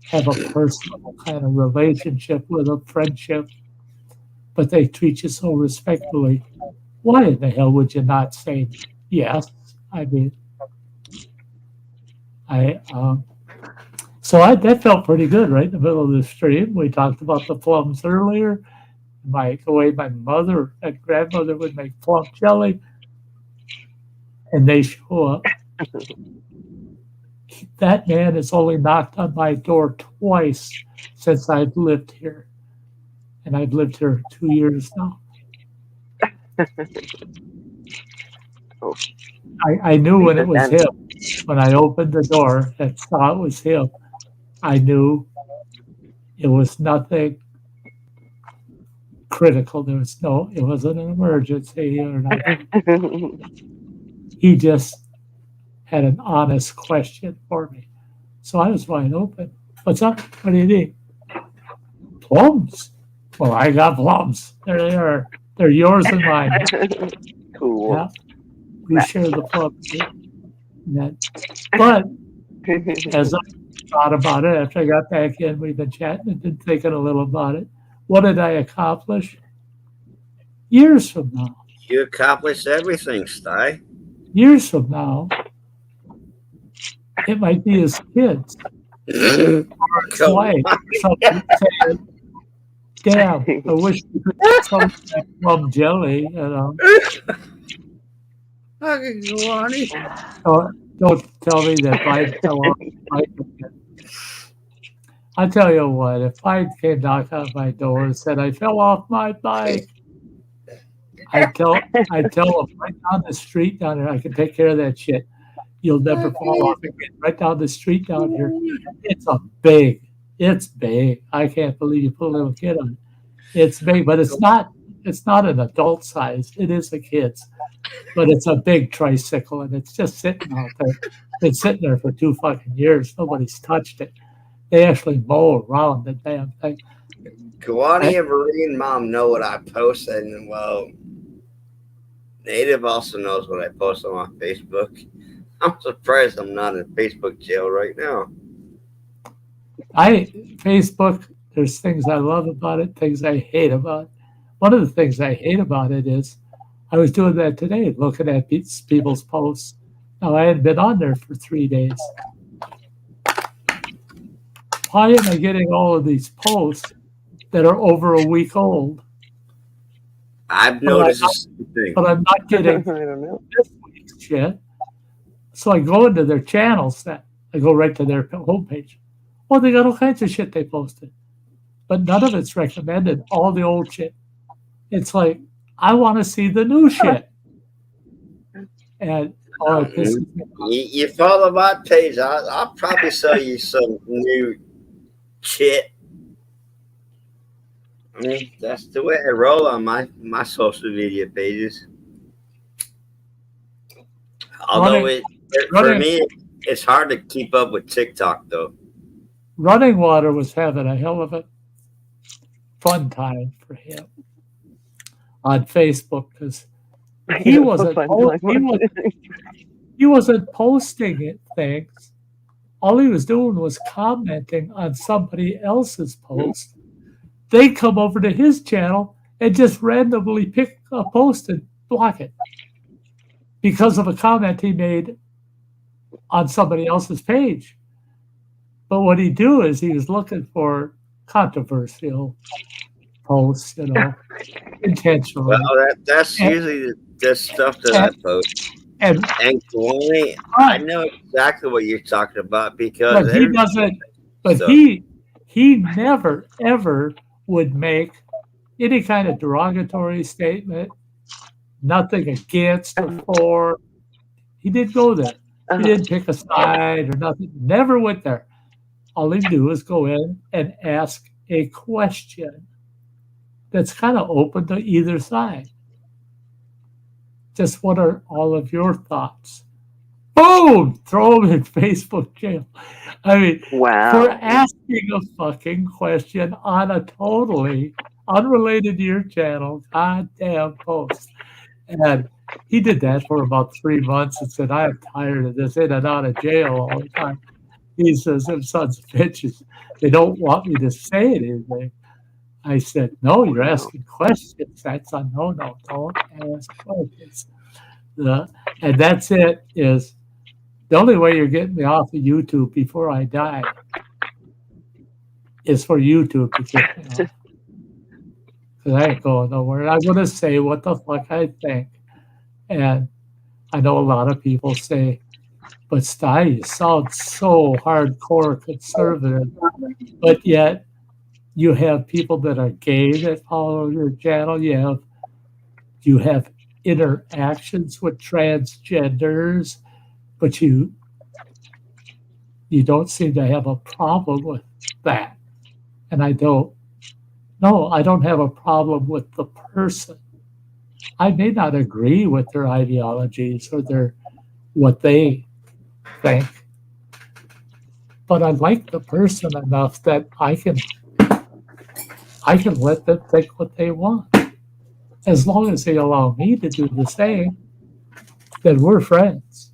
Speaker 2: have a personal kind of relationship with them, friendship, but they treat you so respectfully, why in the hell would you not say yes? I mean, that felt pretty good right in the middle of the stream. We talked about the plums earlier. The way my mother and grandmother would make plum jelly, and they show up. That man has only knocked on my door twice since I've lived here, and I've lived here 2 years now. I knew when it was him. When I opened the door and saw it was him, I knew it was nothing critical. It wasn't an emergency or nothing. He just had an honest question for me. So I was wide open. "What's up? What do you need?" "Plums." "Well, I got plums. There they are. They're yours and mine."
Speaker 7: Cool.
Speaker 2: Yeah. We share the plums. But as I thought about it, after I got back in, we've been chatting and been thinking a little about it. What did I accomplish? Years from now.
Speaker 5: You accomplished everything, Sty.
Speaker 2: Years from now, it might be his kids or his wife or something saying, "Damn, I wish we could get some of that plum jelly, you know."
Speaker 6: Fucking Giovanni.
Speaker 2: Don't tell me that Biden fell off his bike again. I tell you what, if Biden came knock on my door and said, "I fell off my bike," I tell him right down the street down there, I can take care of that shit. You'll never fall off again. Right down the street down here. It's big. I can't believe you put a little kid on it. It's big, but it's not an adult size. It is a kid's. But it's a big tricycle, and it's just sitting out there. It's sitting there for 2 fucking years. Nobody's touched it. They actually mow around the damn thing.
Speaker 5: Kawani and Marine Mom know what I post, and well, Native also knows what I post on my Facebook. I'm surprised I'm not in Facebook jail right now.
Speaker 2: Facebook, there's things I love about it, things I hate about it. One of the things I hate about it is I was doing that today, looking at people's posts. Now, I hadn't been on there for 3 days. Why am I getting all of these posts that are over a week old?
Speaker 5: I've noticed the same thing.
Speaker 2: But I'm not getting
Speaker 7: I don't know.
Speaker 2: this week's shit. So I go into their channels then. I go right to their homepage. Well, they got all kinds of shit they posted. But none of it's recommended. All the old shit. It's like, I want to see the new shit. And it pisses me off.
Speaker 5: You follow my page, I'll probably sell you some new shit. I mean, that's the way I roll on my social media pages. Although for me, it's hard to keep up with TikTok, though.
Speaker 2: Running Water was having a hell of a fun time for him on Facebook because he wasn't posting things. All he was doing was commenting on somebody else's post. They come over to his channel and just randomly pick a post and block it because of a comment he made on somebody else's page. But what he'd do is he was looking for controversial posts, intentionally.
Speaker 5: Well, that's usually the stuff that I post. And Kwame, I know exactly what you're talking about because
Speaker 2: he doesn't. But so. He never ever would make any kind of derogatory statement. Nothing against or for. He didn't go there. He didn't pick a side or nothing. Never went there. All he'd do is go in and ask a question that's kind of open to either side. Just what are all of your thoughts? Boom! Throw him in Facebook jail. I mean,
Speaker 7: wow.
Speaker 2: For asking a fucking question on a totally unrelated to your channel, goddamn post. And he did that for about 3 months and said, I'm tired of this, in and out of jail all the time. He says, them sons of bitches, they don't want me to say anything. I said, no, you're asking questions. That's a no-no. Don't ask questions. And that's it, is the only way you're getting me off of YouTube before I die is for YouTube to get me off. Because I ain't going nowhere. I'm going to say what the fuck I think. And I know a lot of people say, but Sty, you sound so hardcore conservative. But yet, you have people that are gay that follow your channel. You have interactions with transgenders, but you don't seem to have a problem with that. And I don't have a problem with the person. I may not agree with their ideologies or what they think, but I like the person enough that I can let them think what they want. As long as they allow me to do the same, then we're friends.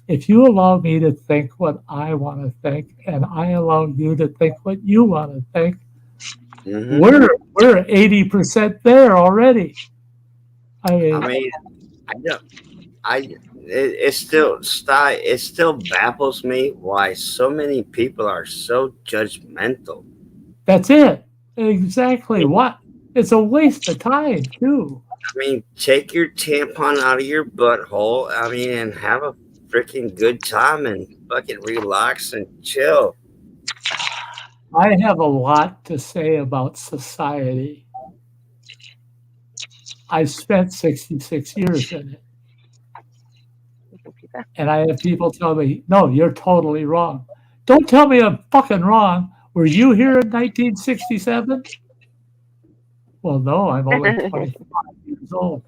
Speaker 2: If you allow me to think what I want to think, and I allow you to think what you want to think, we're 80% there already.
Speaker 5: It still baffles me why so many people are so judgmental.
Speaker 2: That's it. Exactly. What? It's a waste of time, too.
Speaker 5: I mean, take your tampon out of your butthole, and have a freaking good time and fucking relax and chill.
Speaker 2: I have a lot to say about society. I spent 66 years in it. And I have people tell me, no, you're totally wrong. Don't tell me I'm fucking wrong. Were you here in 1967? Well, no, I'm only 25 years old.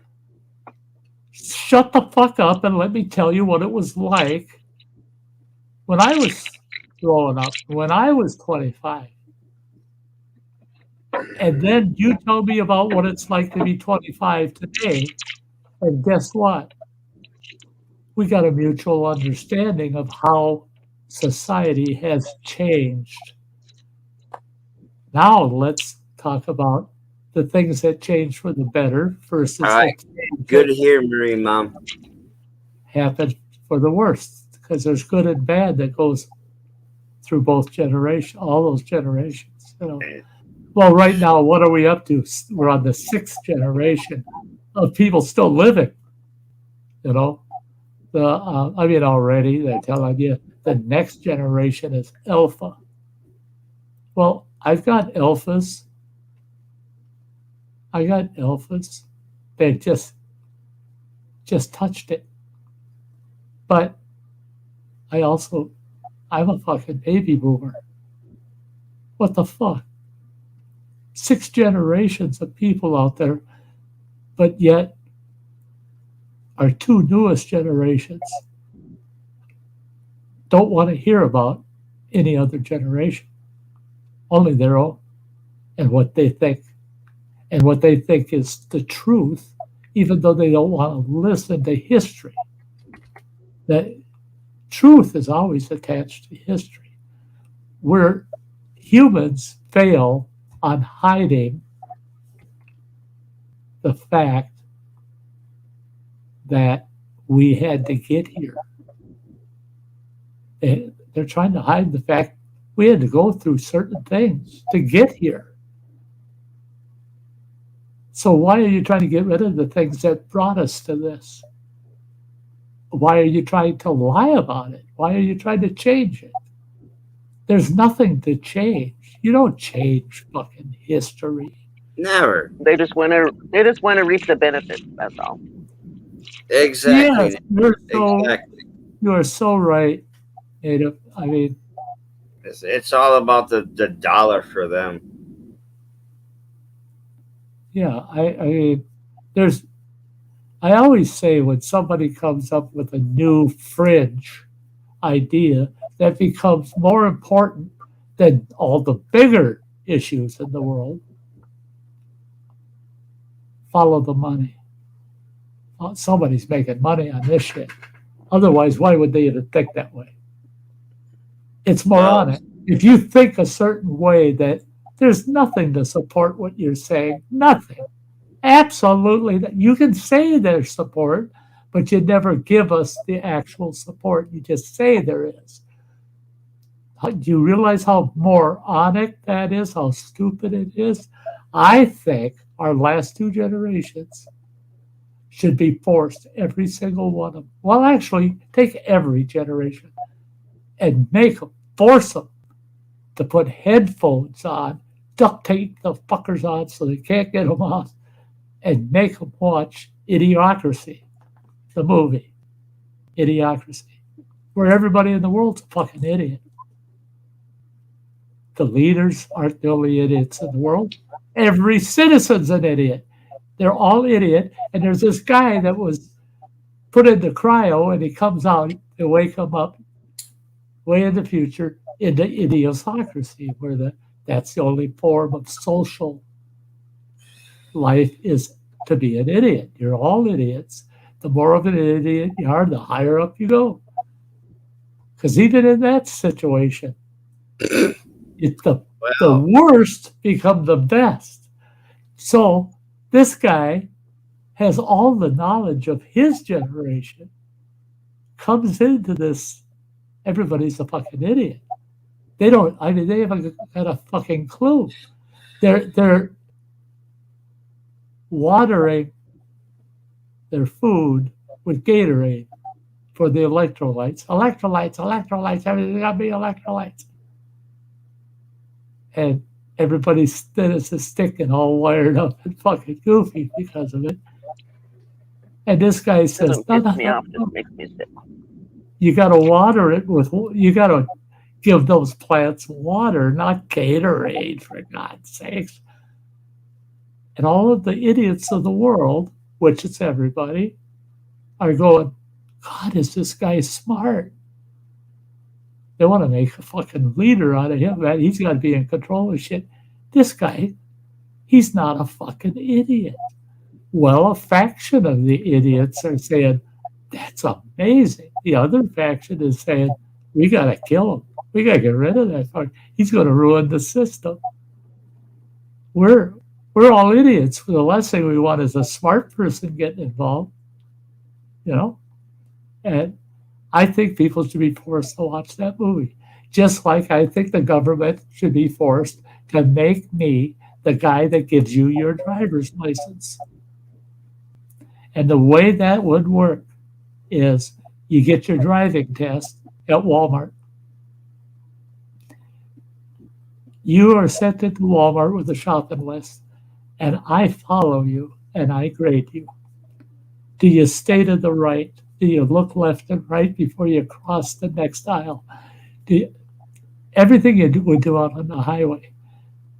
Speaker 2: Shut the fuck up and let me tell you what it was like when I was growing up, when I was 25. And then you tell me about what it's like to be 25 today. And guess what? We got a mutual understanding of how society has changed. Now let's talk about the things that change for the better versus
Speaker 5: all right. Good to hear, Marie, Mom.
Speaker 2: Happen for the worst, because there's good and bad that goes through both generations, all those generations. Well, right now, what are we up to? We're on the 6th generation of people still living. Already they're telling you the next generation is alpha. Well, I've got alphas They just touched it. But I'm a fucking baby boomer. What the fuck? 6 generations of people out there, but yet our 2 newest generations don't want to hear about any other generation, only their own, and what they think. And what they think is the truth, even though they don't want to listen to history. That truth is always attached to history. Where humans fail on hiding the fact that we had to get here. They're trying to hide the fact we had to go through certain things to get here. So why are you trying to get rid of the things that brought us to this? Why are you trying to lie about it? Why are you trying to change it? There's nothing to change. You don't change fucking history.
Speaker 5: Never.
Speaker 7: They just want to reap the benefits. That's all.
Speaker 5: Exactly.
Speaker 2: Yes,
Speaker 5: Exactly.
Speaker 2: you are so right, Native. I mean,
Speaker 5: It's all about the dollar for them.
Speaker 2: yeah, I mean, I always say when somebody comes up with a new fringe idea that becomes more important than all the bigger issues in the world, follow the money. Somebody's making money on this shit. Otherwise, why would they even think that way? It's moronic. If you think a certain way, that there's nothing to support what you're saying, nothing. Absolutely. You can say there's support, but you never give us the actual support. You just say there is. Do you realize how moronic that is, how stupid it is? I think our last 2 generations should be forced, every single one of them. Well, actually, take every generation and force them to put headphones on, duct tape the fuckers on so they can't get them off, and make them watch Idiocracy, the movie, Idiocracy, where everybody in the world's a fucking idiot. The leaders aren't the only idiots in the world. Every citizen's an idiot. They're all idiot. And there's this guy that was put into cryo, and he comes out, they wake him up way in the future into idiocracy, where that's the only form of social life is to be an idiot. You're all idiots. The more of an idiot you are, the higher up you go. Because even in that situation, the worst become the best. So this guy has all the knowledge of his generation, comes into this, everybody's a fucking idiot. They haven't got a fucking clue. They're watering their food with Gatorade for the electrolytes. Electrolytes, everything got to be electrolytes. And everybody's thin as a stick and all wired up and fucking goofy because of it. And this guy says,
Speaker 7: Makes me sick.
Speaker 2: You got to water it you got to give those plants water, not Gatorade, for God's sakes. And all of the idiots of the world, which is everybody, are going, God, is this guy smart? They want to make a fucking leader out of him, man. He's got to be in control of shit. This guy, he's not a fucking idiot. Well, a faction of the idiots are saying, that's amazing. The other faction is saying, we got to kill him. We got to get rid of that fucker. He's going to ruin the system. We're all idiots. The last thing we want is a smart person getting involved, And I think people should be forced to watch that movie. Just like I think the government should be forced to make me the guy that gives you your driver's license. And the way that would work is you get your driving test at Walmart. You are sent into Walmart with a shopping list, and I follow you and I grade you. Do you stay to the right? Do you look left and right before you cross the next aisle? Everything you would do out on the highway.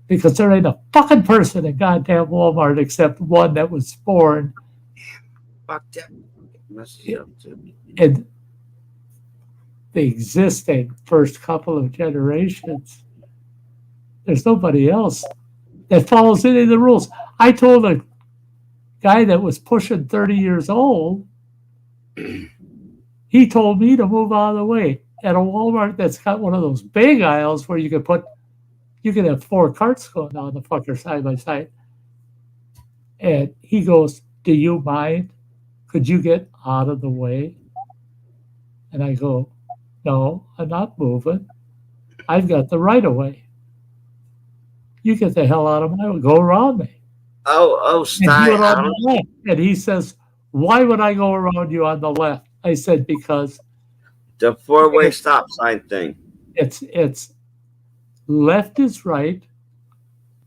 Speaker 2: Because there ain't a fucking person in goddamn Walmart except one that was born
Speaker 5: Fuck that. Message up too.
Speaker 2: in the existing first couple of generations. There's nobody else that follows any of the rules. I told a guy that was pushing 30 years old, he told me to move out of the way at a Walmart that's got one of those big aisles where you can have 4 carts going down the fucker side by side. And he goes, do you mind? Could you get out of the way? And I go, no, I'm not moving. I've got the right of way. You get the hell out of my way. Go around me.
Speaker 5: Oh,
Speaker 2: And he
Speaker 5: Sty.
Speaker 2: went on the left. And he says, why would I go around you on the left? I said, because
Speaker 5: The 4-way stop sign thing.
Speaker 2: it's left is right.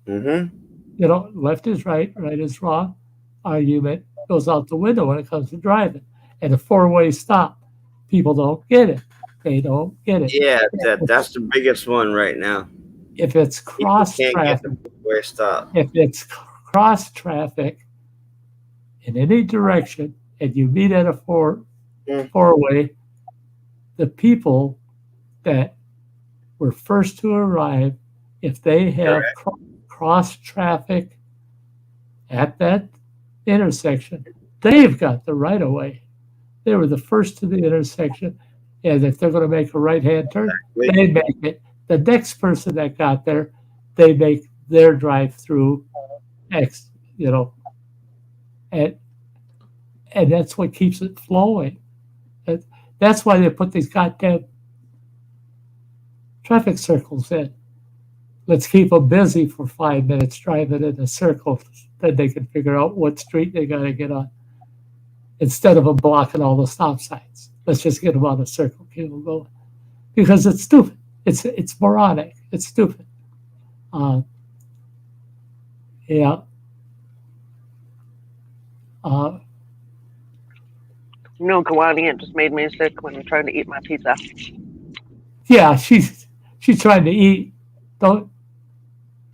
Speaker 5: Mm-hmm.
Speaker 2: You know, left is right, right is wrong. Argument goes out the window when it comes to driving. And a 4-way stop, people don't get it. They don't get it.
Speaker 5: Yeah, that's the biggest one right now.
Speaker 2: If it's cross
Speaker 5: People can't
Speaker 2: traffic,
Speaker 5: get the 4-way stop.
Speaker 2: if it's cross traffic in any direction, and you meet at a four-way, the people that were first to arrive, if they have cross traffic at that intersection, they've got the right of way. They were the first to the intersection, and if they're going to make a right-hand turn, they make it. The next person that got there, they make their drive-through next, you know, and that's what keeps it flowing. That's why they put these goddamn traffic circles in. Let's keep them busy for 5 minutes driving in a circle. Then they can figure out what street they got to get on. Instead of them blocking all the stop signs. Let's just get them on a circle, keep them going. Because it's stupid. It's moronic. It's stupid. Yeah.
Speaker 7: No, Kawani, it just made me sick when I'm trying to eat my pizza.
Speaker 2: Yeah, she's trying to eat. Don't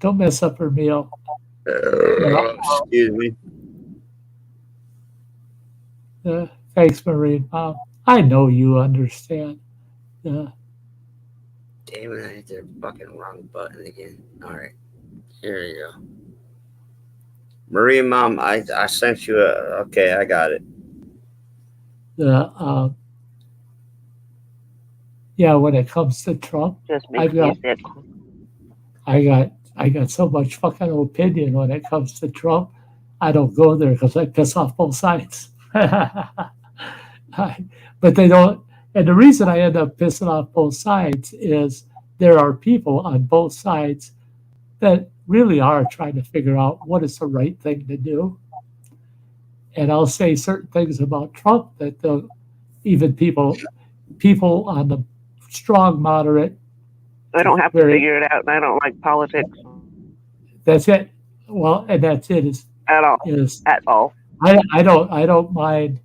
Speaker 2: mess up her meal.
Speaker 5: Excuse me.
Speaker 2: Thanks, Marine Mom. I know you understand.
Speaker 5: Damn it, I hit the fucking wrong button again. All right. Here you go. Maria Mom, I sent you okay, I got it.
Speaker 2: Yeah, when it comes to Trump,
Speaker 7: Just makes me sick.
Speaker 2: I got so much fucking opinion when it comes to Trump. I don't go there because I piss off both sides. But they don't. And the reason I end up pissing off both sides is there are people on both sides that really are trying to figure out what is the right thing to do. And I'll say certain things about Trump that even people on the strong moderate.
Speaker 7: I don't have to figure it out, and I don't like politics.
Speaker 2: That's it. Well, and that's it.
Speaker 7: At all.
Speaker 2: I don't mind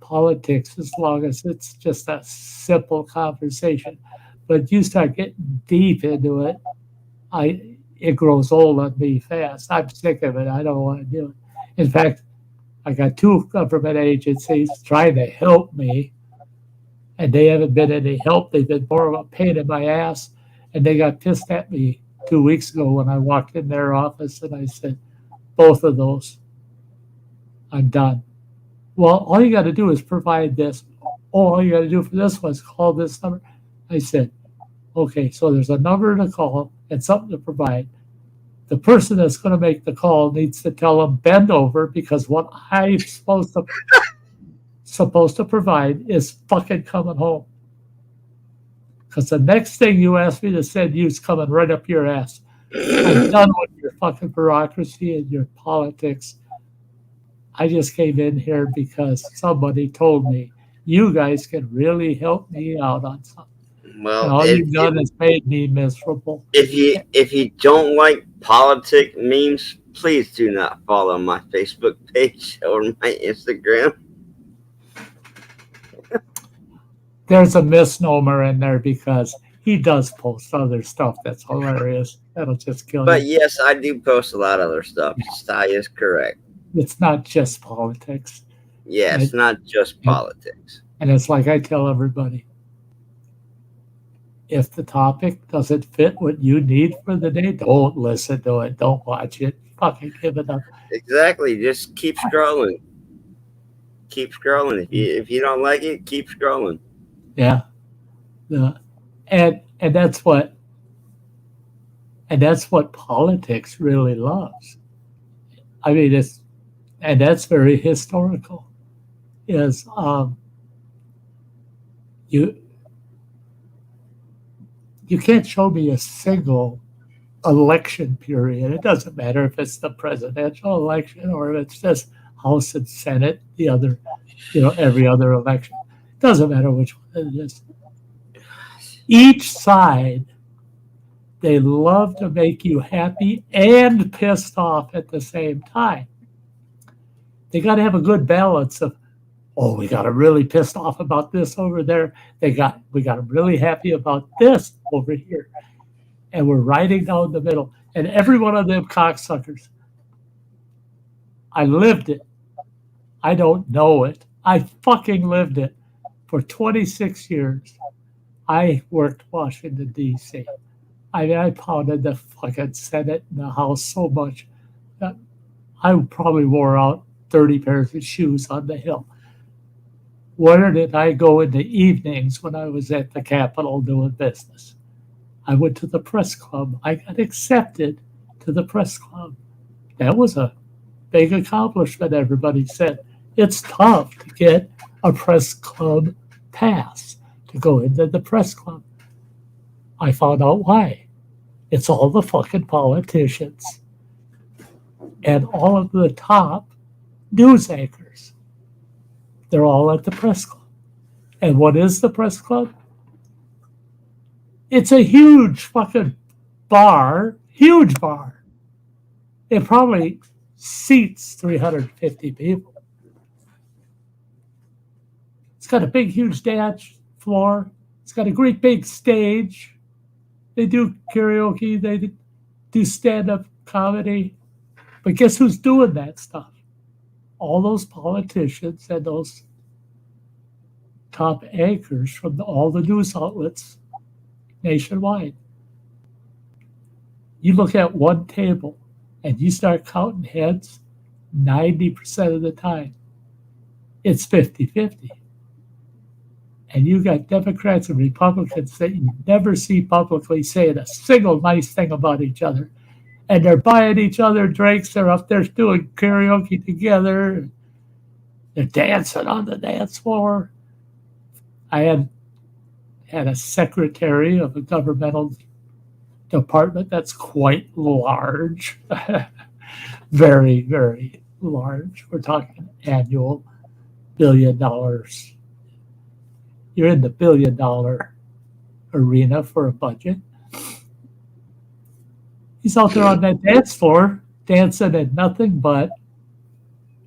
Speaker 2: politics as long as it's just a simple conversation. But you start getting deep into it, it grows old on me fast. I'm sick of it. I don't want to do it. In fact, I got 2 government agencies trying to help me, and they haven't been any help. They've been more of a pain in my ass, and they got pissed at me 2 weeks ago when I walked in their office, and I said, both of those, I'm done. Well, all you got to do is provide this. All you got to do for this one is call this number. I said, okay, so there's a number to call and something to provide. The person that's going to make the call needs to tell them bend over because what I'm supposed to provide is fucking coming home. Because the next thing you ask me to send you is coming right up your ass. I'm done with your fucking bureaucracy and your politics. I just came in here because somebody told me you guys can really help me out on something. And all you've done is made me miserable.
Speaker 5: If you don't like politic memes, please do not follow my Facebook page or my Instagram.
Speaker 2: There's a misnomer in there because he does post other stuff that's hilarious. That'll just kill
Speaker 5: But
Speaker 2: you.
Speaker 5: yes, I do post a lot of other stuff. Sty is correct.
Speaker 2: It's not just politics.
Speaker 5: Yeah, it's not just politics.
Speaker 2: And it's like I tell everybody, if the topic doesn't fit what you need for the day, don't listen to it. Don't watch it. Fucking give it up.
Speaker 5: Exactly. Just keep scrolling. Keep scrolling. If you don't like it, keep scrolling.
Speaker 2: Yeah. And that's what politics really loves. I mean, that's very historical. Is you can't show me a single election period. It doesn't matter if it's the presidential election or if it's just House and Senate, the other, every other election. It doesn't matter which one it is. Each side, they love to make you happy and pissed off at the same time. They got to have a good balance of, we got them really pissed off about this over there. We got them really happy about this over here. And we're riding down the middle. And every one of them cocksuckers, I lived it. I don't know it. I fucking lived it. For 26 years, I worked Washington, D.C. I pounded the fucking Senate and the House so much that I probably wore out 30 pairs of shoes on the Hill. Where did I go in the evenings when I was at the Capitol doing business? I went to the press club. I got accepted to the press club. That was a big accomplishment, everybody said. It's tough to get a press club pass to go into the press club. I found out why. It's all the fucking politicians and all of the top news anchors. They're all at the press club. And what is the press club? It's a huge fucking bar, huge bar. It probably seats 350 people. It's got a big, huge dance floor. It's got a great big stage. They do karaoke. They do stand-up comedy. But guess who's doing that stuff? All those politicians and those top anchors from all the news outlets nationwide. You look at one table and you start counting heads, 90% of the time, it's 50-50. And you got Democrats and Republicans that you never see publicly saying a single nice thing about each other. And they're buying each other drinks. They're up there doing karaoke together. They're dancing on the dance floor. I had a secretary of a governmental department that's quite large. Very, very large. We're talking annual $1 billion. You're in the $1 billion arena for a budget. He's out there on that dance floor dancing in nothing but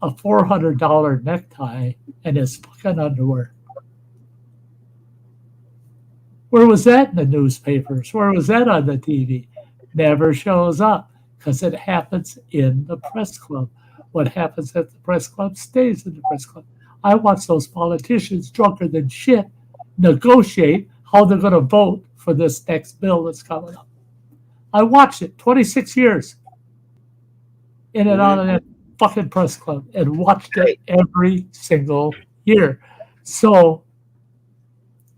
Speaker 2: a $400 necktie and his fucking underwear. Where was that in the newspapers? Where was that on the TV? Never shows up because it happens in the press club. What happens at the press club stays in the press club. I watch those politicians drunker than shit negotiate how they're going to vote for this next bill that's coming up. I watched it 26 years in and out of that fucking press club and watched it every single year. So,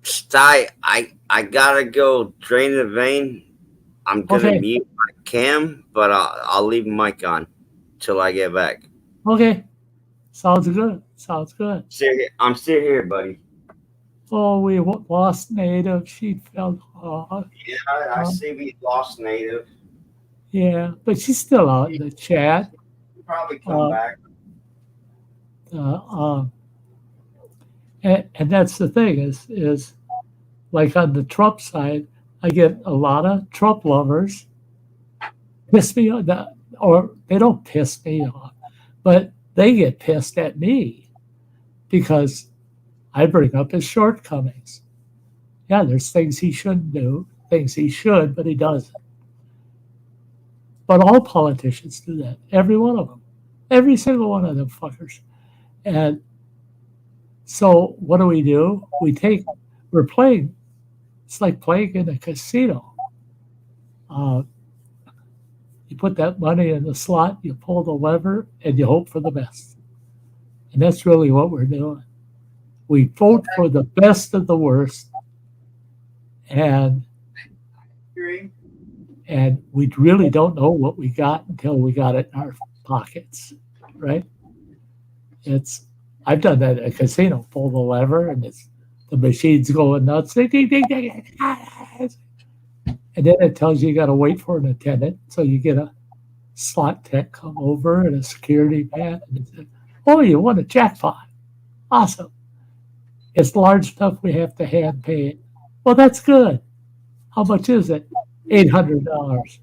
Speaker 5: Sty, I gotta go drain the vein. I'm gonna mute my cam, but I'll leave mic on till I get back.
Speaker 2: Okay, sounds good. Sounds good.
Speaker 5: I'm still here, buddy.
Speaker 2: Oh, we lost Native. She fell off.
Speaker 5: Yeah, I see we lost Native.
Speaker 2: Yeah, but she's still out in the chat.
Speaker 5: She'll probably come back.
Speaker 2: And that's the thing is like on the Trump side, I get a lot of Trump lovers piss me off, or they don't piss me off, but they get pissed at me because I bring up his shortcomings. Yeah, there's things he shouldn't do, things he should, but he doesn't. But all politicians do that, every one of them, every single one of them fuckers. And so what do? We're playing, it's like playing in a casino. You put that money in the slot, you pull the lever, and you hope for the best. And that's really what we're doing. We vote for the best of the worst, and we really don't know what we got until we got it in our pockets, right? I've done that at a casino, pull the lever, and the machine's going nuts. Ding, ding, ding, ding. And then it tells you got to wait for an attendant. So you get a slot tech come over and a security man. And it says, oh, you won a jackpot. Awesome. It's large enough we have to hand pay it. Well, that's good. How much is it? $800.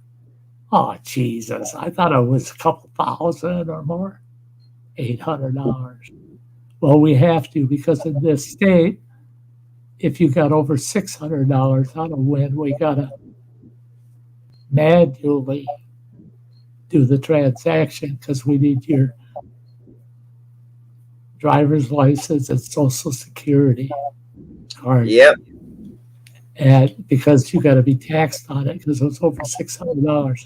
Speaker 2: Oh, Jesus. I thought it was a couple thousand or more. $800. Well, we have to, because in this state, if you got over $600 on a win, we got to manually do the transaction because we need your driver's license and social security card.
Speaker 5: Yep.
Speaker 2: And because you got to be taxed on it because it's over $600.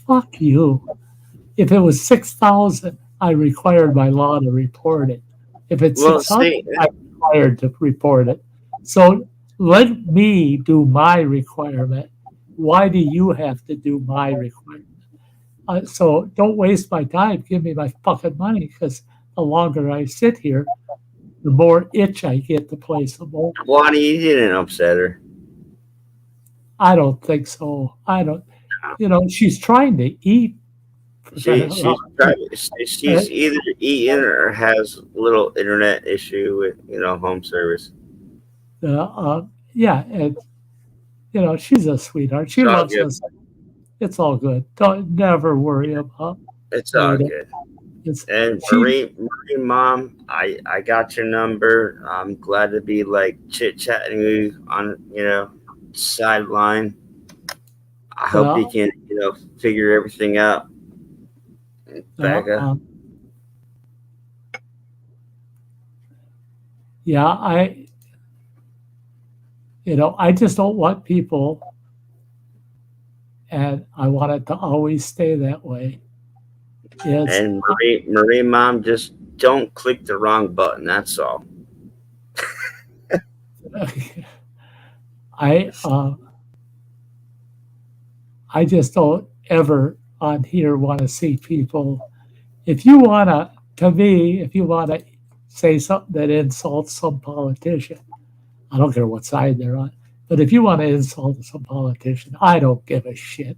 Speaker 2: Fuck you. If it was 6,000, I required by law to report it. If it's 600, I'm required to report it. So let me do my requirement. Why do you have to do my requirement? So don't waste my time. Give me my fucking money, because the longer I sit here, the more itch I get to play some more.
Speaker 5: Lonnie, you didn't upset her.
Speaker 2: I don't think so. I don't. She's trying to eat.
Speaker 5: She's either eating or has a little internet issue with home service.
Speaker 2: Yeah, and she's a sweetheart. She loves us. It's all good. Don't never worry about.
Speaker 5: It's all good. And Marie, Mom, I got your number. I'm glad to be chit chatting you on sideline. I hope you can figure everything out.
Speaker 2: Yeah, I just don't want people, and I want it to always stay that way.
Speaker 5: And Marie, Mom, just don't click the wrong button. That's all.
Speaker 2: I just don't ever on here want to see people. If you want to say something that insults some politician, I don't care what side they're on. But if you want to insult some politician, I don't give a shit.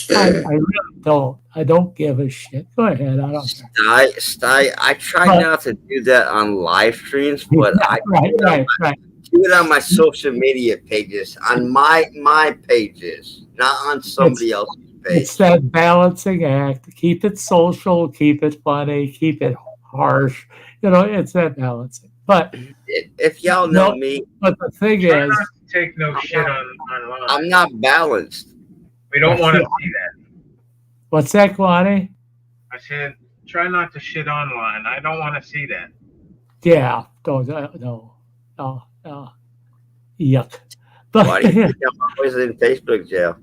Speaker 2: I really don't. I don't give a shit. Go ahead. I don't care.
Speaker 5: Sty, I try not to do that on live streams, but I do it on my social media pages, on my pages, not on somebody else's page.
Speaker 2: It's that balancing act. Keep it social, keep it funny, keep it harsh. It's that balancing. But
Speaker 5: if y'all know me,
Speaker 2: but the thing is,
Speaker 8: not to take no shit online.
Speaker 5: I'm not balanced.
Speaker 8: We don't want to see that.
Speaker 2: What's that, Kwani?
Speaker 8: I said, try not to shit online. I don't want to see that.
Speaker 2: Yeah, don't. No. Yuck. But
Speaker 5: why do you think I'm always in Facebook jail?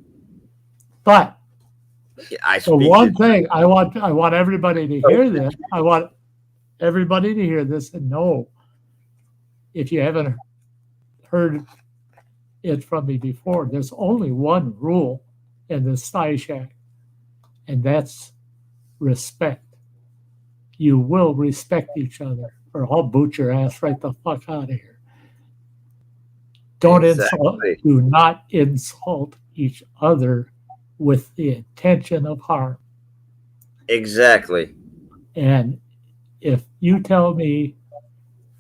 Speaker 2: But one thing I want everybody to hear this. I want everybody to hear this and know. If you haven't heard it from me before, there's only one rule in the Sty Shack, and that's respect. You will respect each other, or I'll boot your ass right the fuck out of here. Don't insult. Do not insult each other with the intention of harm.
Speaker 5: Exactly.
Speaker 2: And if you tell me,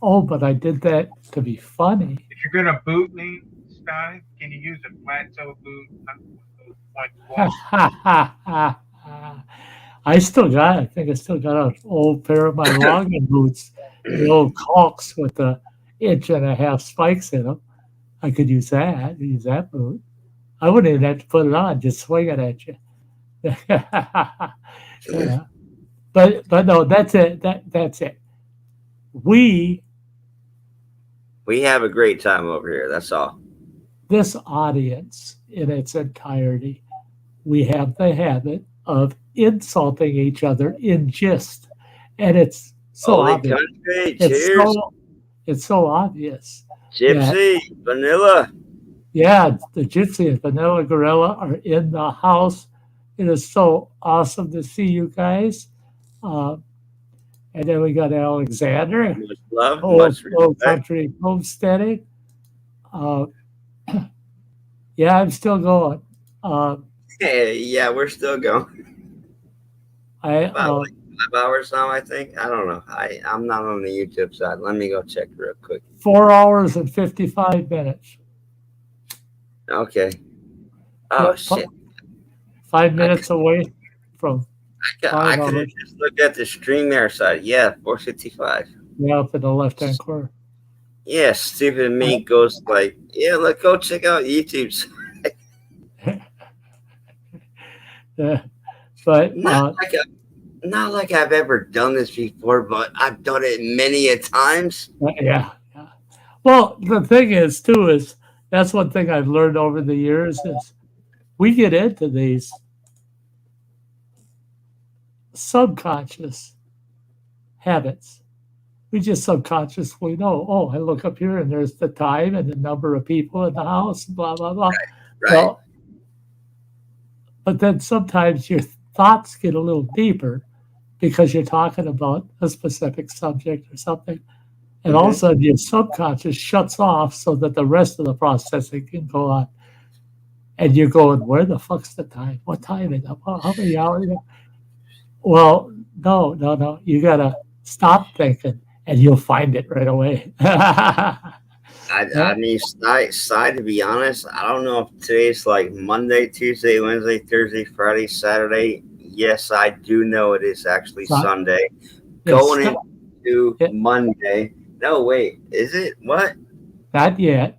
Speaker 2: Oh, but I did that to be funny.
Speaker 8: If you're gonna boot me, Sty, can you use a flat toe boot? Not one of those point
Speaker 2: I still got, I think I still got an old pair of my logging boots, the old caulks with the 1.5-inch spikes in them. I could use that boot. I wouldn't even have to put it on, just swing it at you. Yeah. But no, that's it. That's it. We,
Speaker 5: have a great time over here. That's all.
Speaker 2: this audience in its entirety, we have the habit of insulting each other in gist, and it's so
Speaker 5: Holy
Speaker 2: obvious.
Speaker 5: country,
Speaker 2: It's
Speaker 5: cheers.
Speaker 2: it's so obvious.
Speaker 5: Gypsy, vanilla.
Speaker 2: Yeah, the Gypsy and Vanilla Gorilla are in the house. It is so awesome to see you guys. And then we got Alexander,
Speaker 5: Much love,
Speaker 2: old
Speaker 5: much respect.
Speaker 2: country homesteading. Yeah, I'm still going.
Speaker 5: Hey, yeah, we're still going. About like 5 hours now, I think. I don't know. I'm not on the YouTube side. Let me go check real quick.
Speaker 2: 4 hours and 55 minutes.
Speaker 5: Okay. Oh,
Speaker 2: Yep,
Speaker 5: shit.
Speaker 2: 5 minutes away from
Speaker 5: I
Speaker 2: 5
Speaker 5: could have
Speaker 2: hours.
Speaker 5: just looked at the stream there side. Yeah, 4:55.
Speaker 2: Yeah, up in the left-hand corner.
Speaker 5: Yeah, stupid me goes like, yeah, let's go check out YouTube's.
Speaker 2: Yeah, but
Speaker 5: Not like I've ever done this before, but I've done it many a times.
Speaker 2: yeah. Well, the thing is, too, is that's one thing I've learned over the years is we get into these subconscious habits. We just subconsciously know, oh, I look up here and there's the time and the number of people in the house, blah, blah, blah.
Speaker 5: Right.
Speaker 2: Well, but then sometimes your thoughts get a little deeper because you're talking about a specific subject or something. And all of a sudden your subconscious shuts off so that the rest of the processing can go on. And you're going, where the fuck's the time? What time is it? How many hours? Well, no. You got to stop thinking and you'll find it right away.
Speaker 5: I mean, Sty, to be honest, I don't know if today's like Monday, Tuesday, Wednesday, Thursday, Friday, Saturday. Yes, I do know it is actually Sunday. Going into Monday. No, wait, is it? What?
Speaker 2: Not yet.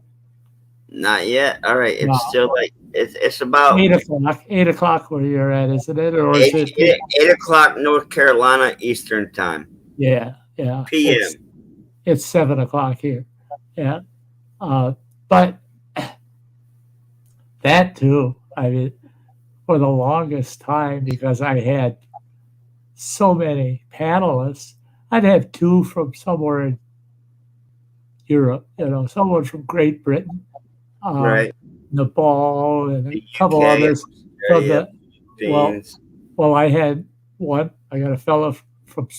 Speaker 5: Not yet. All right, it's still like it's about
Speaker 2: 8 o'clock where you're at, isn't it? Or is it
Speaker 5: 8 o'clock North Carolina Eastern Time.
Speaker 2: Yeah.
Speaker 5: PM.
Speaker 2: It's 7 o'clock here. Yeah. But that too, I mean, for the longest time, because I had so many panelists, I'd have two from somewhere in Europe, someone from Great Britain,
Speaker 5: Right.
Speaker 2: Nepal, and a couple
Speaker 5: UK,
Speaker 2: others from the.
Speaker 5: Philippines.
Speaker 2: Well, I had one. I got a fellow from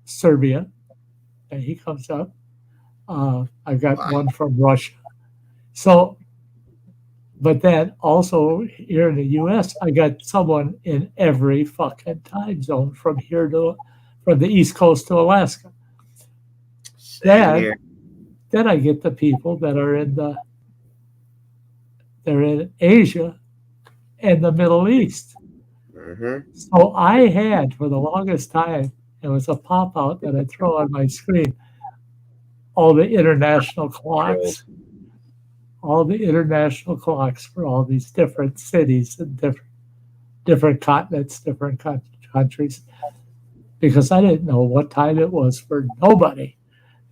Speaker 2: Serbia, and he comes up. I got one from Russia. So, but then also here in the U.S., I got someone in every fucking time zone from the East Coast to Alaska. Then I get the people that are they're in Asia and the Middle East.
Speaker 5: Mm-hmm.
Speaker 2: So I had, for the longest time, it was a pop-out that I throw on my screen, all the international clocks. All the international clocks for all these different cities and different continents, different countries, because I didn't know what time it was for nobody.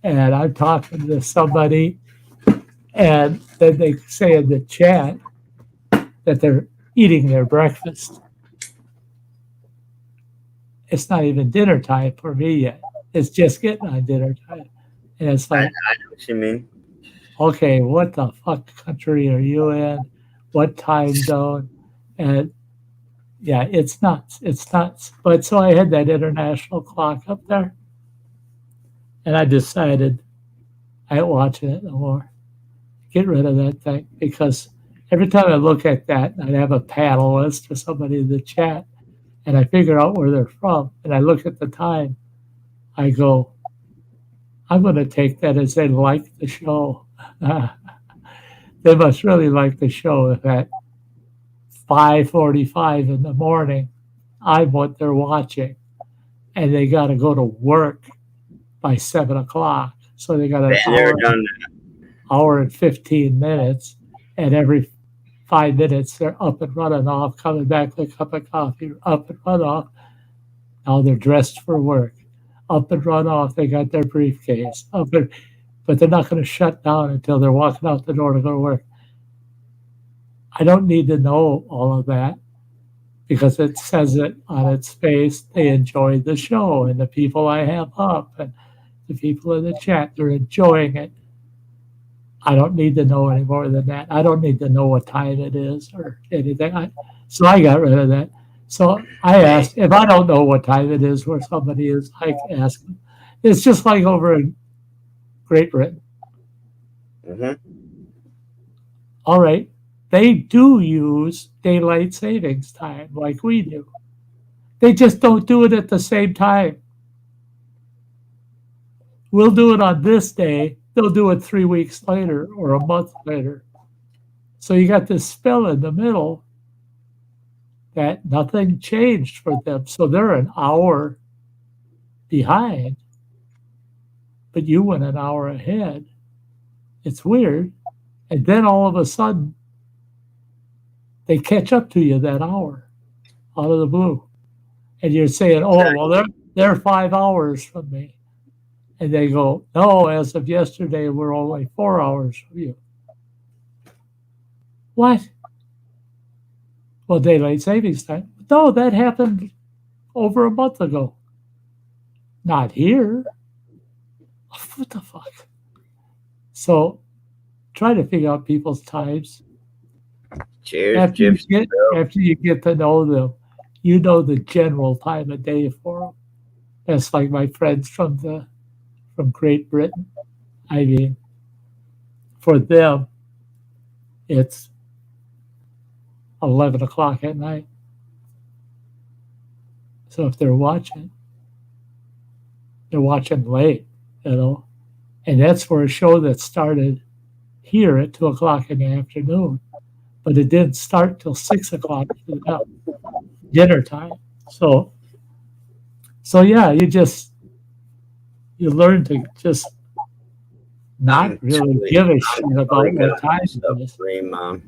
Speaker 2: And I'm talking to somebody, and then they say in the chat that they're eating their breakfast. It's not even dinner time for me yet. It's just getting on dinner time. And it's like,
Speaker 5: I know what you mean.
Speaker 2: Okay, what the fuck country are you in? What time zone? And yeah, it's nuts. It's nuts. But so I had that international clock up there, and I decided I ain't watching it no more. Get rid of that thing, because every time I look at that, I'd have a panelist or somebody in the chat, and I figure out where they're from, and I look at the time. I go, I'm going to take that as they like the show. They must really like the show if at 5:45 in the morning, I'm what they're watching, and they got to go to work by 7 o'clock. So they got an
Speaker 5: Been there, done
Speaker 2: hour and 15 minutes, and every 5 minutes they're up and running off, coming back with a cup of coffee, up and run off. Now they're dressed for work, up and run off. They got their briefcase, but they're not going to shut down until they're walking out the door to go to work. I don't need to know all of that because it says it on its face. They enjoyed the show, and the people I have up and the people in the chat, they're enjoying it. I don't need to know any more than that. I don't need to know what time it is or anything. So I got rid of that. So I asked, if I don't know what time it is where somebody is, I ask them. It's just like over in Great Britain.
Speaker 5: Mm-hmm.
Speaker 2: All right. They do use daylight savings time like we do. They just don't do it at the same time. We'll do it on this day. They'll do it 3 weeks later or a month later. So you got this spell in the middle that nothing changed for them. So they're an hour behind, but you went an hour ahead. It's weird. And then all of a sudden, they catch up to you that hour out of the blue. And you're saying, oh, well, they're 5 hours from me. And they go, no, as of yesterday, we're only 4 hours from you. What? Well, daylight savings time. No, that happened over a month ago. Not here. What the fuck? So try to figure out people's times.
Speaker 5: Cheers,
Speaker 2: after you get to know them, you know the general time of day for them. That's like my friends from Great Britain. I mean, for them, it's 11 o'clock at night. So if they're watching late, you know. And that's for a show that started here at 2 o'clock in the afternoon. But it didn't start till 6 o'clock dinner time. So yeah, you learn to just not really give a shit about what time it is.
Speaker 5: Mom.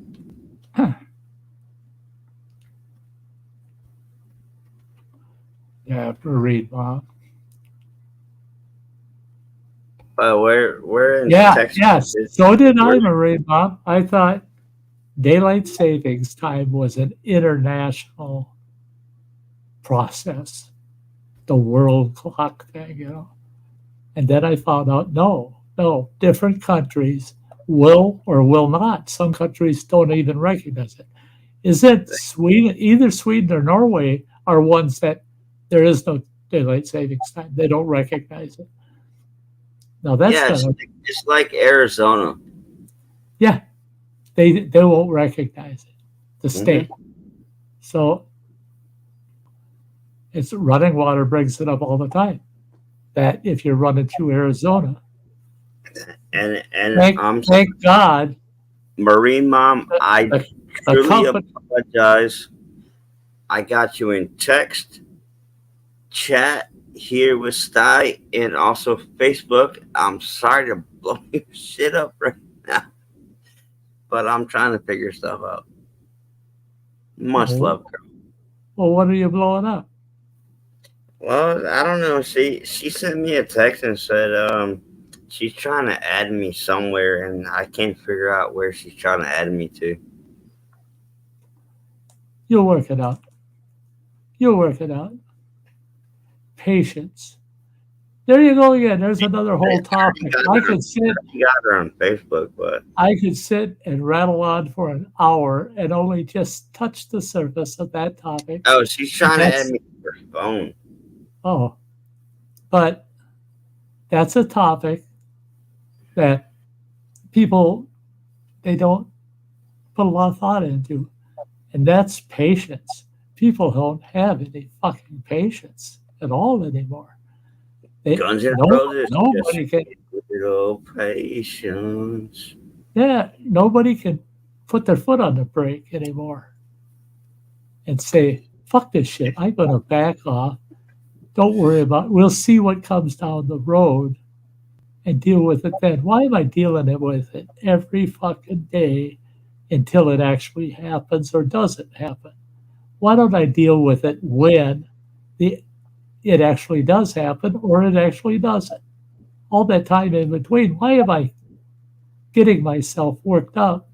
Speaker 2: Yeah, Marine Mom.
Speaker 5: We're in Texas.
Speaker 2: Yes. So did I, Marine Mom. I thought daylight savings time was an international process, the world clock thing, you know. And then I found out, no, different countries will or will not. Some countries don't even recognize it. Is it Sweden? Either Sweden or Norway are ones that there is no daylight savings time. They don't recognize it. Now that's
Speaker 5: it's like Arizona.
Speaker 2: Yeah, they won't recognize it, the state. So it's running water brings it up all the time. That if you're running through Arizona,
Speaker 5: and
Speaker 2: thank God,
Speaker 5: Marine Mom, I truly apologize. I got you in text, chat here with Sty, and also Facebook. I'm sorry to blow your shit up right now, but I'm trying to figure stuff out. Much love, girl.
Speaker 2: Well, what are you blowing up?
Speaker 5: Well, I don't know. She sent me a text and said she's trying to add me somewhere, and I can't figure out where she's trying to add me to.
Speaker 2: You'll work it out. Patience. There you go again. There's another whole topic. I could sit.
Speaker 5: You got her on Facebook, but
Speaker 2: I could sit and rattle on for an hour and only just touch the surface of that topic.
Speaker 5: Oh, she's trying to add me to her phone.
Speaker 2: Oh, but that's a topic that people, they don't put a lot of thought into, and that's patience. People don't have any fucking patience at all anymore.
Speaker 5: Guns N'
Speaker 2: No,
Speaker 5: Roses.
Speaker 2: nobody can.
Speaker 5: Little patience.
Speaker 2: Yeah, nobody can put their foot on the brake anymore and say, "Fuck this shit. I'm gonna back off. Don't worry about it. We'll see what comes down the road and deal with it then." Why am I dealing with it every fucking day until it actually happens or doesn't happen? Why don't I deal with it when it actually does happen or it actually doesn't? All that time in between, why am I getting myself worked up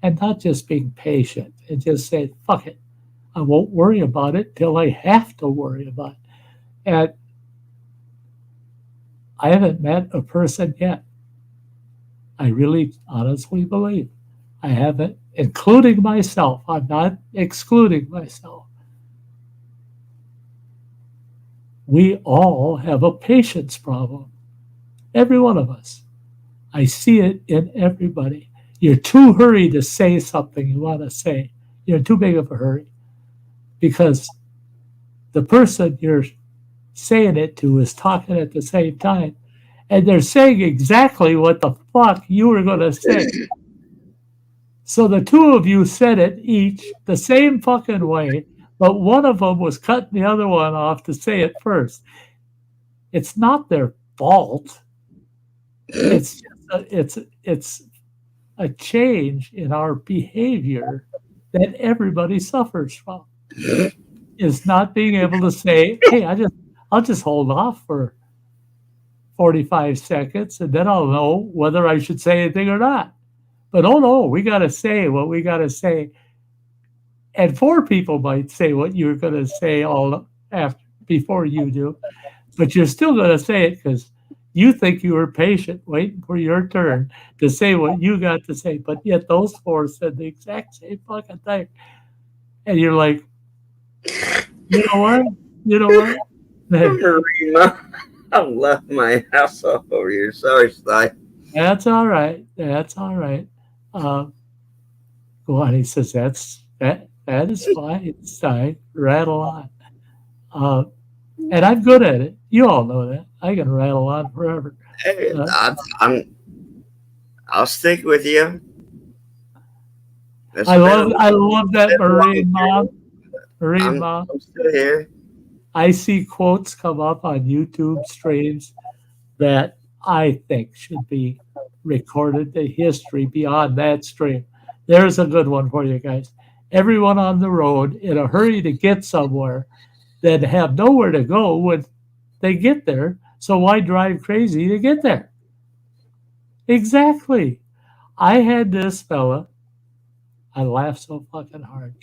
Speaker 2: and not just being patient and just saying, fuck it, I won't worry about it till I have to worry about it? And I haven't met a person yet. I really honestly believe I haven't, including myself. I'm not excluding myself. We all have a patience problem. Every one of us. I see it in everybody. You're too hurried to say something you want to say. You're in too big of a hurry because the person you're saying it to is talking at the same time, and they're saying exactly what the fuck you were going to say. So the two of you said it each the same fucking way, but one of them was cutting the other one off to say it first. It's not their fault. It's a change in our behavior that everybody suffers from. Is not being able to say, "Hey, I'll just hold off for 45 seconds and then I'll know whether I should say anything or not." But oh no, we got to say what we got to say. And 4 people might say what you're going to say all after before you do, but you're still going to say it because you think you were patient waiting for your turn to say what you got to say, but yet those 4 said the exact same fucking thing. And you're like, you know what? You know what?
Speaker 5: Marina, I left my house off over here. Sorry, Sty.
Speaker 2: That's all right. That's all right. Go on. He says, that is fine. Sty, rattle on. And I'm good at it. You all know that. I can rattle on forever.
Speaker 5: Hey, I'll stick with you.
Speaker 2: I love that Marine mom. Marine mom.
Speaker 5: I'm still here.
Speaker 2: I see quotes come up on YouTube streams that I think should be recorded to history beyond that stream. There's a good one for you guys. Everyone on the road in a hurry to get somewhere that have nowhere to go when they get there. So why drive crazy to get there? Exactly. I had this fella. I laughed so fucking hard.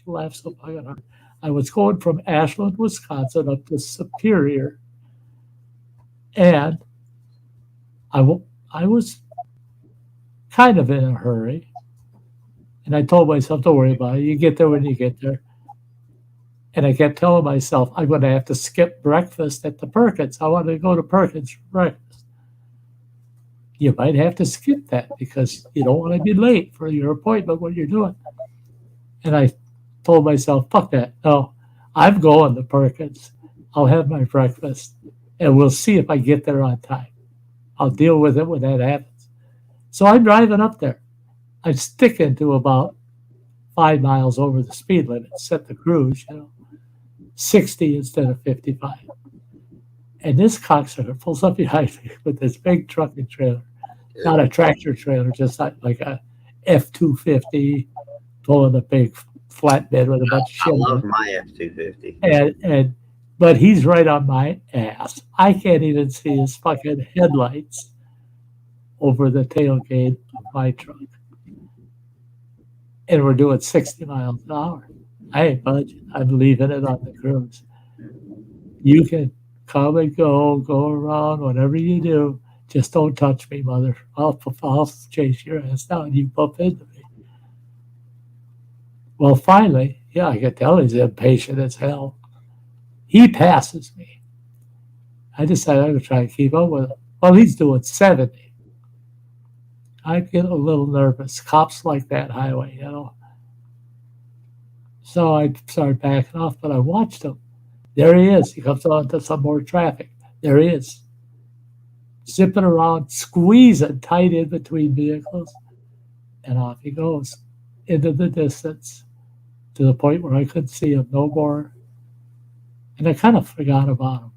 Speaker 2: I was going from Ashland, Wisconsin up to Superior. And I was kind of in a hurry. And I told myself, don't worry about it. You get there when you get there. And I kept telling myself, I'm going to have to skip breakfast at the Perkins. I want to go to Perkins for breakfast. You might have to skip that because you don't want to be late for your appointment when you're doing it. And I told myself, fuck that. No, I'm going to Perkins. I'll have my breakfast and we'll see if I get there on time. I'll deal with it when that happens. So I'm driving up there. I'm sticking to about 5 miles over the speed limit, set the cruise, 60 instead of 55. And this cocksucker pulls up behind me with this big trucking trailer, not a tractor trailer, just like a F-250 pulling a big flatbed with a bunch of shit.
Speaker 5: I love my F-250.
Speaker 2: But he's right on my ass. I can't even see his fucking headlights over the tailgate of my truck. And we're doing 60 miles an hour. I ain't budging. I'm leaving it on the cruise. You can come and go around, whatever you do. Just don't touch me, mother. I'll chase your ass down. You bump into me. Well, finally, I could tell he's impatient as hell. He passes me. I decided I'm going to try and keep up with him. Well, he's doing 70. I get a little nervous. Cops like that highway, So I started backing off, but I watched him. There he is. He comes on to some more traffic. There he is. zipping around, squeezing tight in between vehicles, and off he goes into the distance to the point where I couldn't see him no more. And I kind of forgot about him.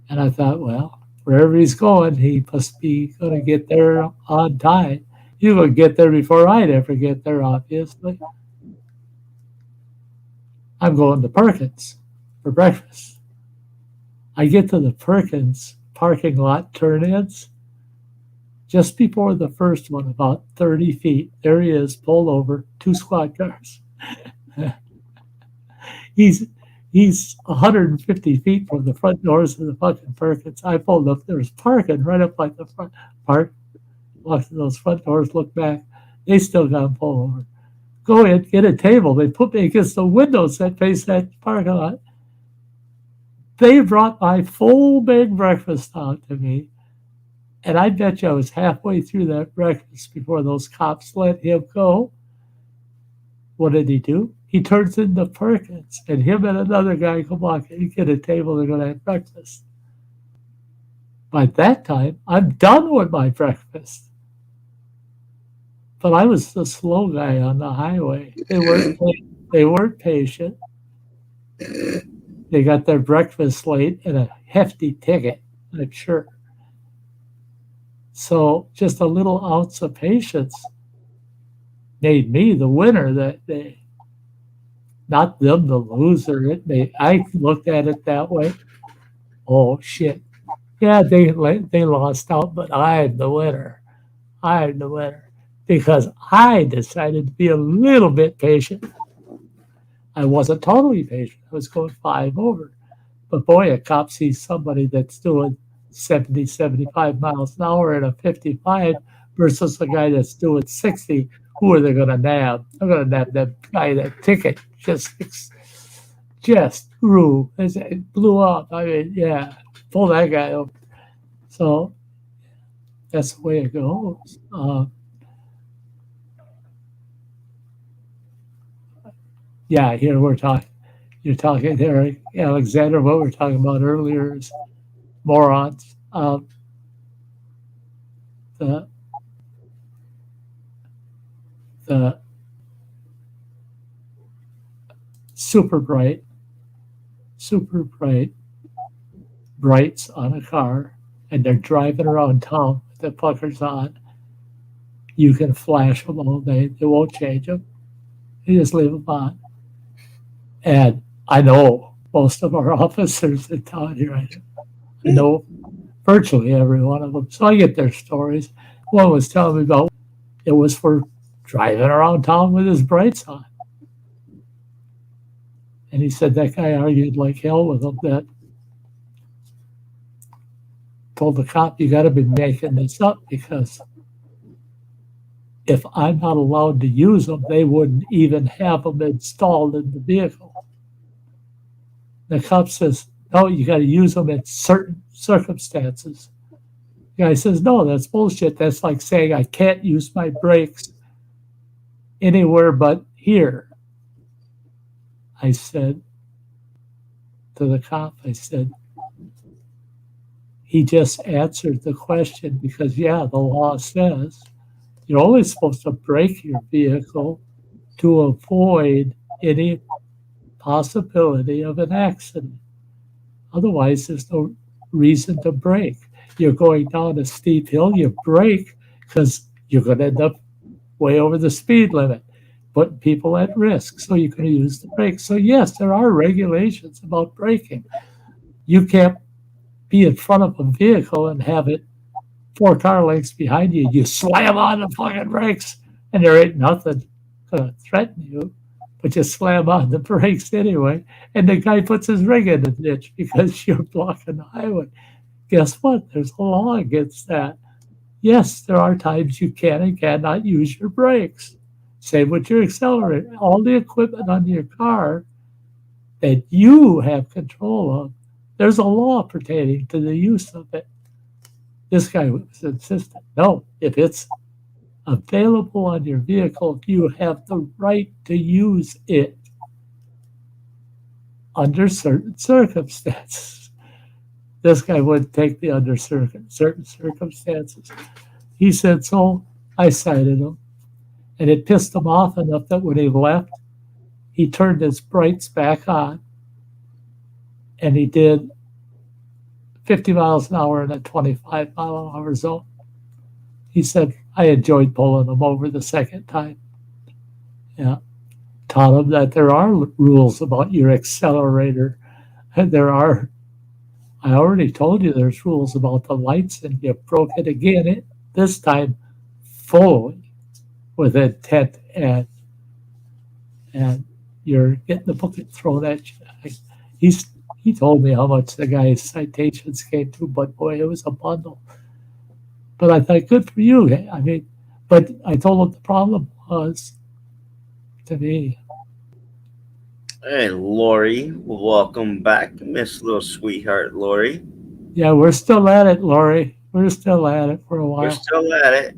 Speaker 2: And I thought, well, wherever he's going, he must be going to get there on time. He will get there before I'd ever get there, obviously. I'm going to Perkins for breakfast. I get to the Perkins parking lot turn-ins. Just before the first one, about 30 feet, there he is, pulled over, 2 squad cars. He's 150 feet from the front doors of the fucking Perkins. I pulled up, there was parking right up like the front park. Walked to those front doors, look back. They still got him pulled over. Go in, get a table. They put me against the windows that face that parking lot. They brought my full big breakfast out to me. And I bet you I was halfway through that breakfast before those cops let him go. What did he do? He turns into Perkins, and him and another guy come walk in, get a table, they're going to have breakfast. By that time, I'm done with my breakfast. But I was the slow guy on the highway. They weren't patient. They got their breakfast late and a hefty ticket, I'm sure. So just a little ounce of patience made me the winner that day. Not them the loser. I looked at it that way. Oh, shit. Yeah, they lost out, but I'm the winner. I'm the winner. Because I decided to be a little bit patient. I wasn't totally patient. I was going 5 over. But boy, a cop sees somebody that's doing 70, 75 miles an hour in a 55 versus a guy that's doing 60. Who are they going to nab? They're going to nab that guy. That ticket just grew. It blew up. I mean, yeah, pull that guy over. So that's the way it goes. Yeah, here you're talking there, Alexander, what we were talking about earlier is morons. The super bright brights on a car, and they're driving around town with the puckers on. You can flash them all day. They won't change them. You just leave them on. And I know most of our officers in town here. I know virtually every one of them. So I get their stories. One was telling me about it was for driving around town with his brights on. And he said that guy argued like hell with him, that told the cop, you got to be making this up, because if I'm not allowed to use them, they wouldn't even have them installed in the vehicle. The cop says, no, you got to use them in certain circumstances. The guy says, no, that's bullshit. That's like saying I can't use my brakes anywhere but here. I said to the cop, I said, he just answered the question, because, yeah, the law says you're only supposed to brake your vehicle to avoid any possibility of an accident. Otherwise, there's no reason to brake. You're going down a steep hill, you brake because you're going to end up way over the speed limit, putting people at risk. So you're going to use the brakes. So yes, there are regulations about braking. You can't be in front of a vehicle and have it 4 car lengths behind you. You slam on the fucking brakes, and there ain't nothing going to threaten you, but you slam on the brakes anyway. And the guy puts his ring in the ditch because you're blocking the highway. Guess what? There's a law against that. Yes, there are times you can and cannot use your brakes. Same with your accelerator. All the equipment on your car that you have control of, there's a law pertaining to the use of it. This guy was insistent. No, if it's available on your vehicle, you have the right to use it under certain circumstances. this guy wouldn't take me under certain circumstances. He said, so I cited him. And it pissed him off enough that when he left, he turned his brights back on. And he did 50 miles an hour in a 25-mile-an-hour zone. He said, I enjoyed pulling him over the second time. Yeah. Taught him that there are rules about your accelerator. And I already told you there's rules about the lights, and you broke it again, this time fully with intent, and you're getting the booklet thrown at you. He told me how much the guy's citations came to, but boy, it was a bundle. But I thought, good for you. I mean, but I told him the problem was, to me.
Speaker 5: Hey, Lori, welcome back, Miss Little Sweetheart Lori.
Speaker 2: Yeah, we're still at it, Lori. We're still at it for a while.
Speaker 5: We're still at it.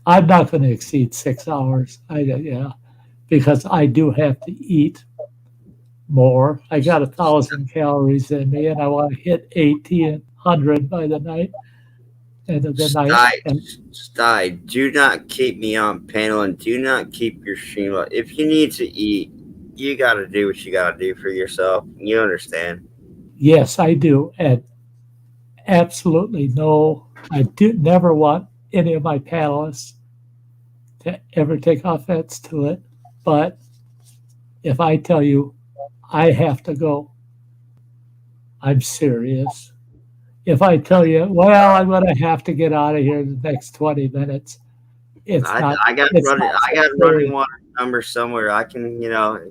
Speaker 2: I'm not going to exceed 6 hours. Because I do have to eat more. I got 1,000 calories in me, and I want to hit 1,800 by the night. End of the night.
Speaker 5: Sty, do not keep me on panel, and do not keep your stream up. If you need to eat, you got to do what you got to do for yourself. You understand?
Speaker 2: Yes, I do. And absolutely no, I never want any of my panelists to ever take offense to it. But if I tell you I have to go, I'm serious. If I tell you, well, I'm going to have to get out of here in the next 20 minutes,
Speaker 5: I got running water number somewhere. I can,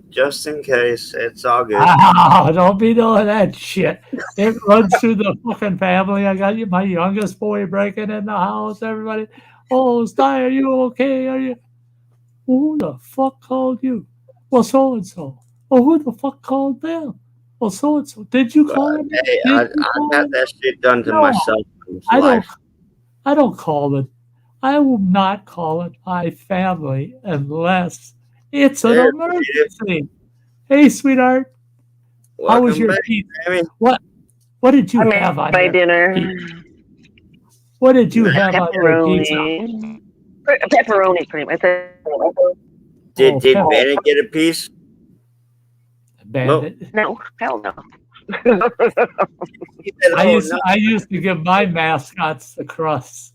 Speaker 5: just in case. It's all good.
Speaker 2: Oh, don't be doing that shit. It runs through the fucking family. I got my youngest boy breaking in the house. Everybody, oh, Sty, are you okay? Are you? Who the fuck called you? Well, so and so. Well, who the fuck called them? Well, so and so. Did you call him?
Speaker 5: Hey, I got that shit done to myself.
Speaker 2: I don't call it. I will not call it my family unless it's an emergency. Hey, sweetheart. How was your pizza? What did you have on
Speaker 7: my dinner?
Speaker 2: Pizza? What did you have on your pizza?
Speaker 7: Pepperoni cream. I said,
Speaker 5: did Bandit get a piece?
Speaker 2: Bandit?
Speaker 7: No, hell no.
Speaker 2: I used to give my mascots the crusts.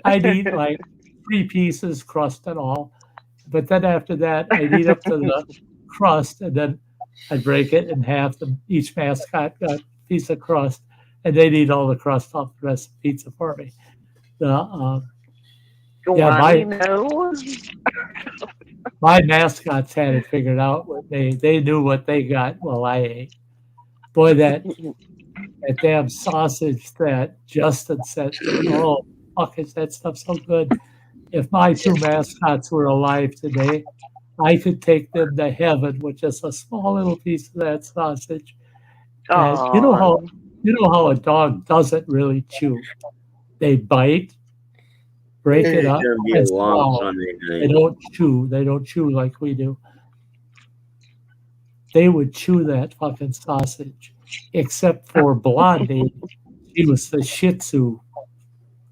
Speaker 2: I'd eat like 3 pieces, crust and all. But then after that, I'd eat up to the crust, and then I'd break it in half. Each mascot got a piece of crust, and they'd eat all the crust off the rest of the pizza for me. My mascots had it figured out. They knew what they got while I ate. Boy, that damn sausage that Justin said, oh, fuck, is that stuff so good? If my 2 mascots were alive today, I could take them to heaven with just a small little piece of that sausage. And you know how a dog doesn't really chew. They bite, break it up, and swallow. They don't chew. They don't chew like we do. They would chew that fucking sausage, except for Blondie. She was the Shih Tzu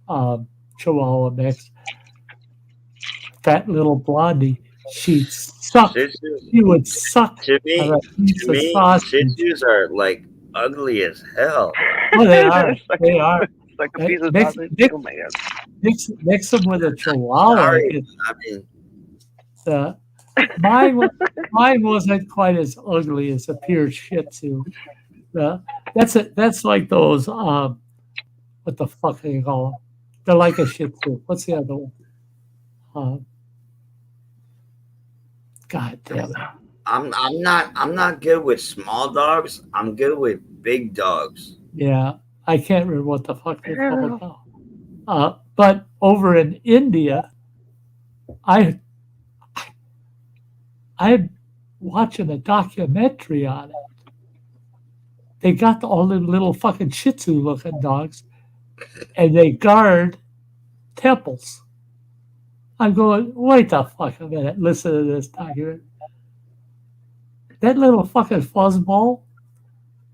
Speaker 2: Chihuahua mix. Fat little Blondie. She'd suck. She would suck.
Speaker 5: To me, Shih Tzus are like ugly as hell.
Speaker 2: Oh, they are. They are.
Speaker 7: Like a piece of sausage. Oh my God.
Speaker 2: Mix them with a Chihuahua. Mine wasn't quite as ugly as a pure Shih Tzu. That's like those. What the fuck do you call them? They're like a Shih Tzu. What's the other one? God damn it!
Speaker 5: I'm not good with small dogs. I'm good with big dogs.
Speaker 2: Yeah, I can't remember what the fuck they're called now. But over in India, I'm watching a documentary on it. They got all the little fucking Shih Tzu looking dogs, and they guard temples. I'm going, wait the fuck a minute, listen to this document. That little fucking fuzzball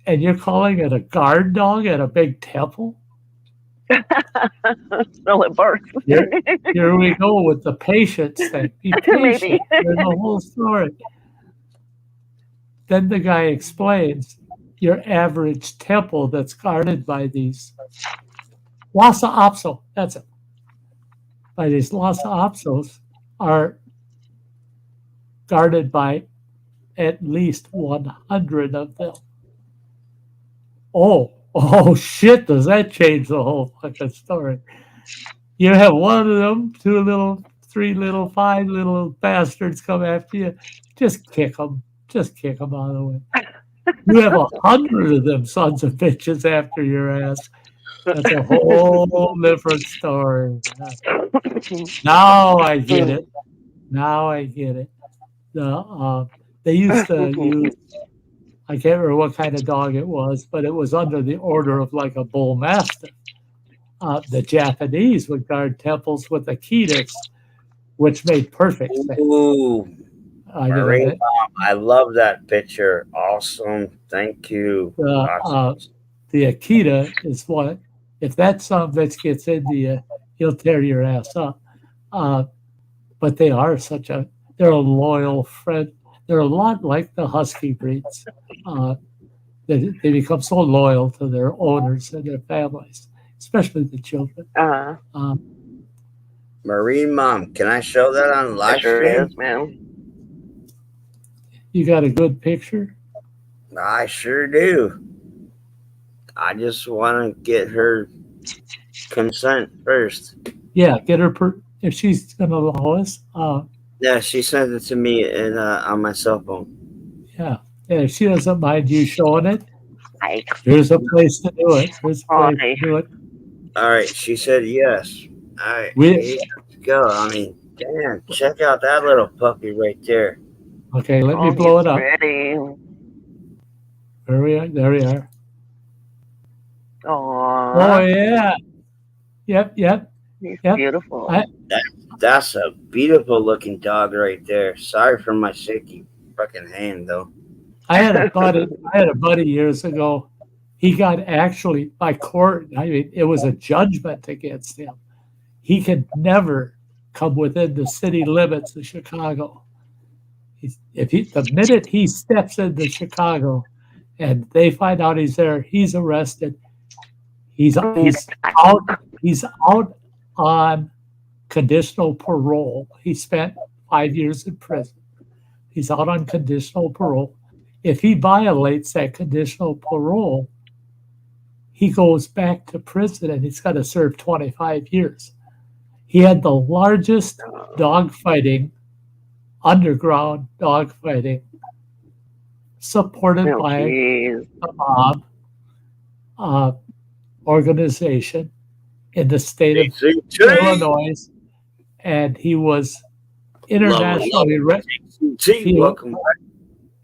Speaker 2: And you're calling it a guard dog at a big temple?
Speaker 7: Well, it barks.
Speaker 2: Here we go with the patience thing. Be patient.
Speaker 7: Maybe.
Speaker 2: There's the whole story. Then the guy explains your average temple that's guarded by these Lhasa Apso, that's it. By these Lhasa Apsos are guarded by at least 100 of them. Oh shit, does that change the whole fucking story? You have one of them, 2 little, 3 little, 5 little bastards come after you. Just kick them. Just kick them out of the way. You have 100 of them sons of bitches after your ass. That's a whole different story. Now I get it. Now I get it. They used to use, I can't remember what kind of dog it was, but it was under the order of like a bull mastiff. The Japanese would guard temples with Akitas, which made perfect sense.
Speaker 5: Ooh, Marie, I love that picture. Awesome. Thank you.
Speaker 2: The Akita is what, if that son of a bitch gets into you, he'll tear your ass up. But they are they're a loyal friend. They're a lot like the Husky breeds. They become so loyal to their owners and their families, especially the children.
Speaker 5: Marine Mom, can I show that on live
Speaker 7: Sure
Speaker 5: stream?
Speaker 7: is, man.
Speaker 2: You got a good picture?
Speaker 5: I sure do. I just want to get her consent first.
Speaker 2: Yeah, get her if she's gonna allow us.
Speaker 5: Yeah, she sent it to me on my cell phone.
Speaker 2: Yeah, if she doesn't mind you showing it, here's a place to do it. Here's a place to do it.
Speaker 5: All right, she said yes. All right, let's go. I mean, damn, check out that little puppy right there.
Speaker 2: Okay, let me blow it up.
Speaker 7: Ready.
Speaker 2: There we are.
Speaker 7: Oh
Speaker 2: yeah. Yep.
Speaker 7: He's beautiful.
Speaker 5: That's a beautiful looking dog right there. Sorry for my shaky fucking hand though.
Speaker 2: I had a buddy years ago. He got actually by court. I mean, it was a judgment against him. He could never come within the city limits of Chicago. The minute he steps into Chicago, and they find out he's there, he's arrested. He's out on conditional parole. He spent 5 years in prison. He's out on conditional parole. If he violates that conditional parole, he goes back to prison and he's got to serve 25 years. He had the largest underground dogfighting, supported by the mob organization in the state of Illinois, and he was internationally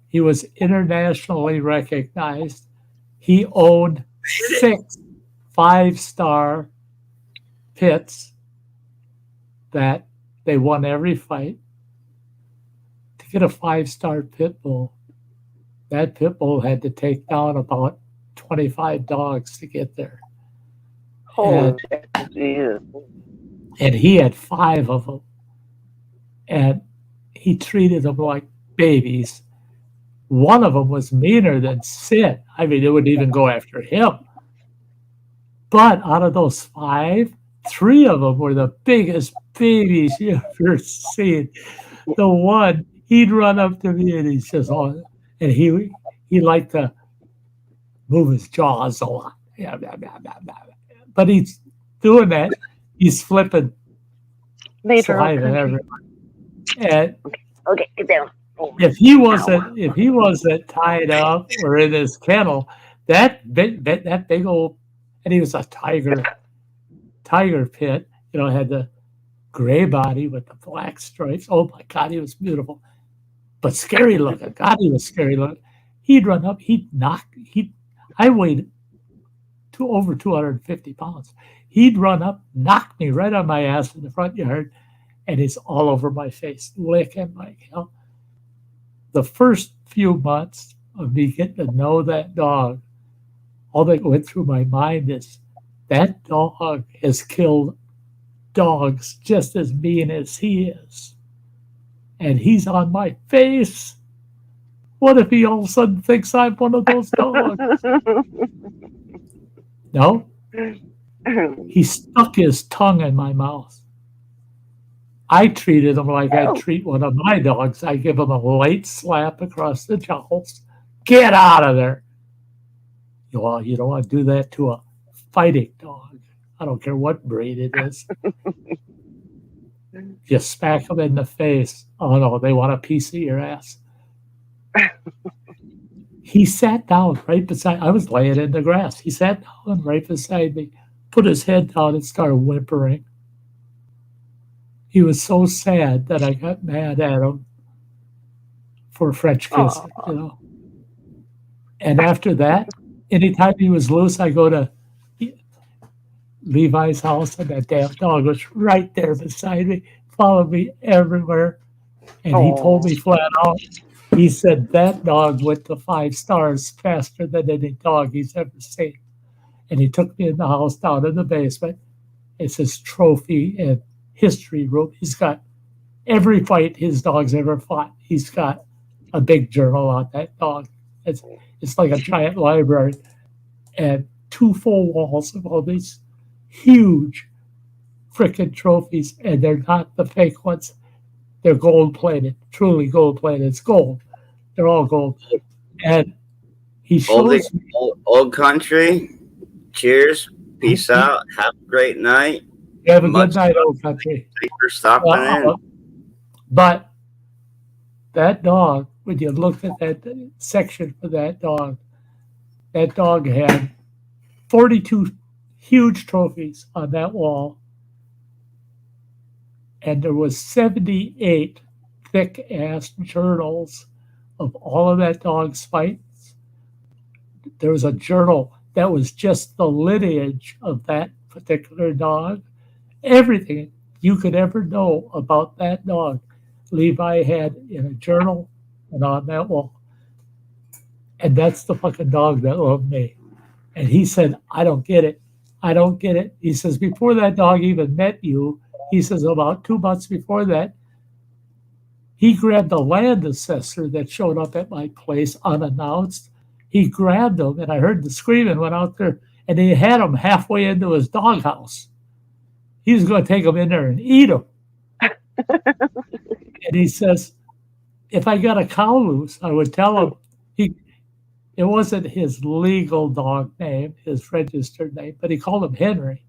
Speaker 2: he was internationally recognized. He owned 6 5-star pits that they won every fight. To get a 5-star pit bull, that pit bull had to take down about 25 dogs to get there. And he had 5 of them. And he treated them like babies. One of them was meaner than Sid. I mean, it would even go after him. But out of those 5, 3 of them were the biggest babies you ever seen. The one, he'd run up to me and he's just on, and he liked to move his jaws a lot. But he's doing that. He's flipping saliva everywhere. And
Speaker 7: okay, get down.
Speaker 2: If he wasn't tied up or in his kennel, that big old, and he was a tiger pit, had the gray body with the black stripes. Oh my God, he was beautiful, but scary looking. God, he was scary looking. He'd run up, I weighed over 250 pounds. He'd run up, knock me right on my ass in the front yard, and he's all over my face, licking like hell. The first few months of me getting to know that dog all that went through my mind is that dog has killed dogs just as mean as he is. And he's on my face. What if he all of a sudden thinks I'm one of those dogs? No. He stuck his tongue in my mouth. I treated him like I'd treat one of my dogs. I give him a light slap across the jowls. Get out of there. Well, you don't want to do that to a fighting dog. I don't care what breed it is. Just smack them in the face. Oh no, they want a piece of your ass. He sat down right beside. I was laying in the grass. He sat down right beside me, put his head down, and started whimpering. He was so sad that I got mad at him for a French kiss, you know. And after that, anytime he was loose, I go to Levi's house, and that damn dog was right there beside me, followed me everywhere. And he told me flat out, he said that dog went to 5 stars faster than any dog he's ever seen. And he took me in the house down in the basement. It's his trophy and history room. He's got every fight his dog's ever fought. He's got a big journal on that dog. It's like a giant library. And 2 full walls of all these huge frickin' trophies. And they're not the fake ones. They're gold-plated, truly gold-plated. It's gold. They're all gold. And he shows me.
Speaker 5: Old country. Cheers. Peace out. Have a great night.
Speaker 2: You have a good night, old country.
Speaker 5: Thanks for stopping in.
Speaker 2: But that dog, when you looked at that section for that dog had 42 huge trophies on that wall. And there was 78 thick-ass journals of all of that dog's fights. There was a journal that was just the lineage of that particular dog. Everything you could ever know about that dog, Levi had in a journal and on that wall. And that's the fucking dog that loved me. And he said, I don't get it. I don't get it. He says, before that dog even met you, he says about 2 months before that, he grabbed the land assessor that showed up at my place unannounced. He grabbed him, and I heard the screaming, went out there, and he had him halfway into his doghouse. He was going to take him in there and eat him. And he says, if I got a cow loose, I would tell him. It wasn't his legal dog name, his registered name, but he called him Henry.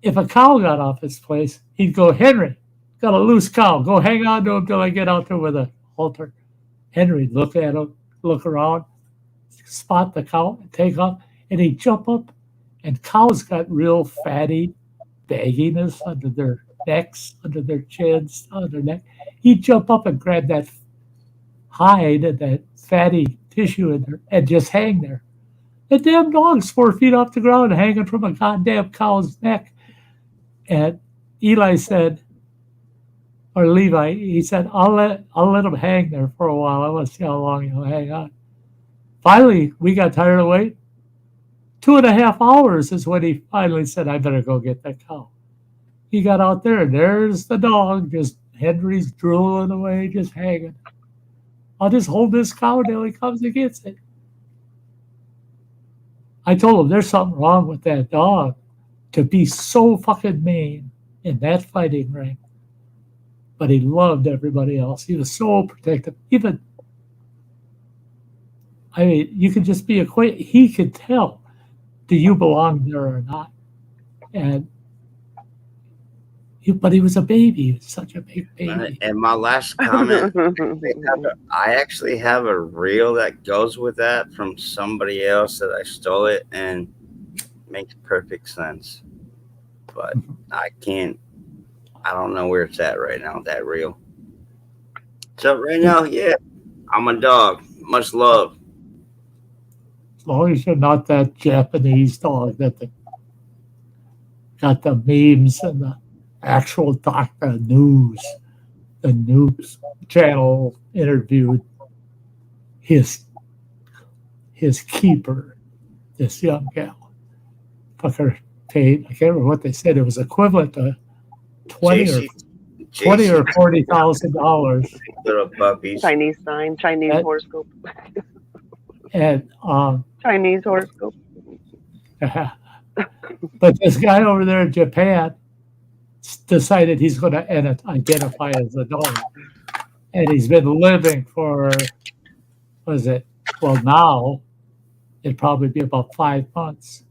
Speaker 2: If a cow got off his place, he'd go, Henry, got a loose cow. Go hang on to him till I get out there with a halter. Henry'd look at him, look around, spot the cow, and take off, and he'd jump up. And cows got real fatty bagginess under their necks, under their chins, under their neck. He'd jump up and grab that hide and that fatty tissue in there and just hang there. The damn dog's 4 feet off the ground hanging from a goddamn cow's neck. And Eli said, or Levi, he said, I'll let him hang there for a while. I want to see how long he'll hang on. Finally, we got tired of waiting. 2.5 hours is when he finally said, I better go get that cow. He got out there, and there's the dog, just Henry's drooling away, just hanging. I'll just hold this cow till he comes and gets it. I told him there's something wrong with that dog to be so fucking mean in that fighting ring. But he loved everybody else. He was so protective. Even, I mean, you could just be acquainted. He could tell, do you belong there or not? But he was a baby. He was such a big baby.
Speaker 5: And my last comment, I actually have a reel that goes with that from somebody else that I stole it, and makes perfect sense. But I don't know where it's at right now, that reel. So right now, yeah, I'm a dog. Much love.
Speaker 2: As long as you're not that Japanese dog that got the memes and the actual doctor news. The news channel interviewed his keeper, this young gal. Fucker paid, I can't remember what they said, it was equivalent to twenty or $40,000.
Speaker 5: Little puppies.
Speaker 7: Chinese sign, Chinese
Speaker 2: That-
Speaker 7: horoscope,
Speaker 2: And
Speaker 7: Chinese horoscope.
Speaker 2: but this guy over there in Japan decided he's going to identify as a dog. And he's been living for, now it'd probably be about 5 months,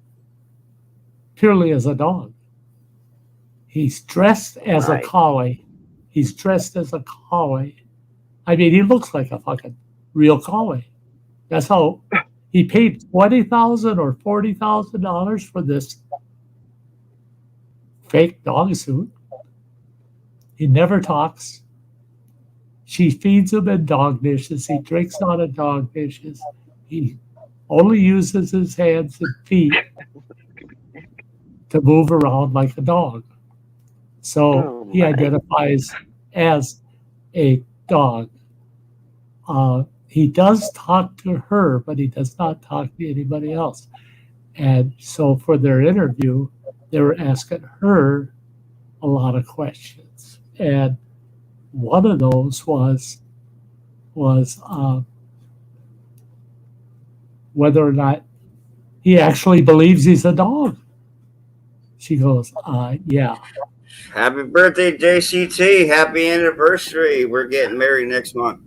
Speaker 2: purely as a dog. He's dressed as
Speaker 7: Right.
Speaker 2: a collie. He's dressed as a collie. I mean, he looks like a fucking real collie. That's how he paid $20,000 or $40,000 for this fake dog suit. He never talks. She feeds him in dog dishes. He drinks out of dog dishes. He only uses his hands and feet to move around like a dog. So
Speaker 7: Oh,
Speaker 2: he
Speaker 7: my.
Speaker 2: identifies as a dog. He does talk to her, but he does not talk to anybody else. And so for their interview, they were asking her a lot of questions. And one of those was whether or not he actually believes he's a dog. She goes, yeah.
Speaker 5: Happy birthday, JCT. Happy anniversary. We're getting married next month.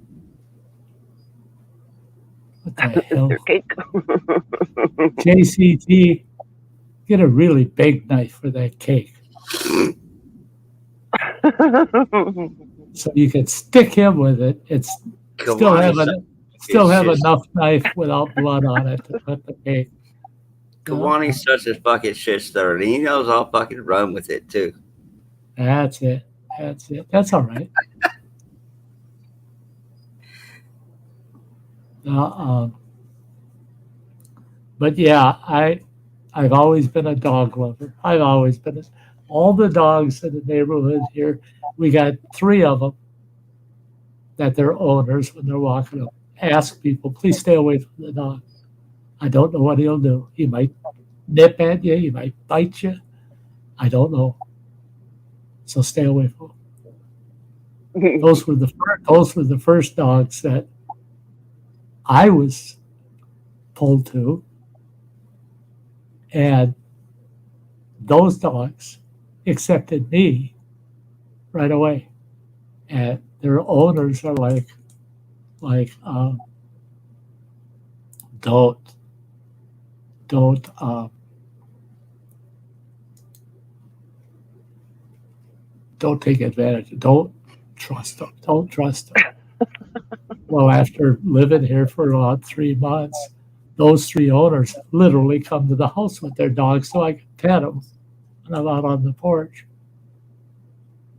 Speaker 2: What the hell?
Speaker 7: Your cake.
Speaker 2: JCT, get a really big knife for that cake. So you can stick him with it. It's still have enough knife without blood on it to cut the cake.
Speaker 5: Kawani's such a fucking shit stirrer. And he knows I'll fucking run with it too.
Speaker 2: That's it. That's all right. But yeah, I've always been a dog lover. I've always been all the dogs in the neighborhood here. We got 3 of them that their owners, when they're walking up, ask people, please stay away from the dog. I don't know what he'll do. He might nip at you. He might bite you. I don't know. So stay away from him. Those were the first dogs that I was pulled to. And those dogs accepted me right away. And their owners are like, don't take advantage. Don't trust them. Don't trust them. Well, after living here for about 3 months, those 3 owners literally come to the house with their dogs so I can pet them when I'm out on the porch.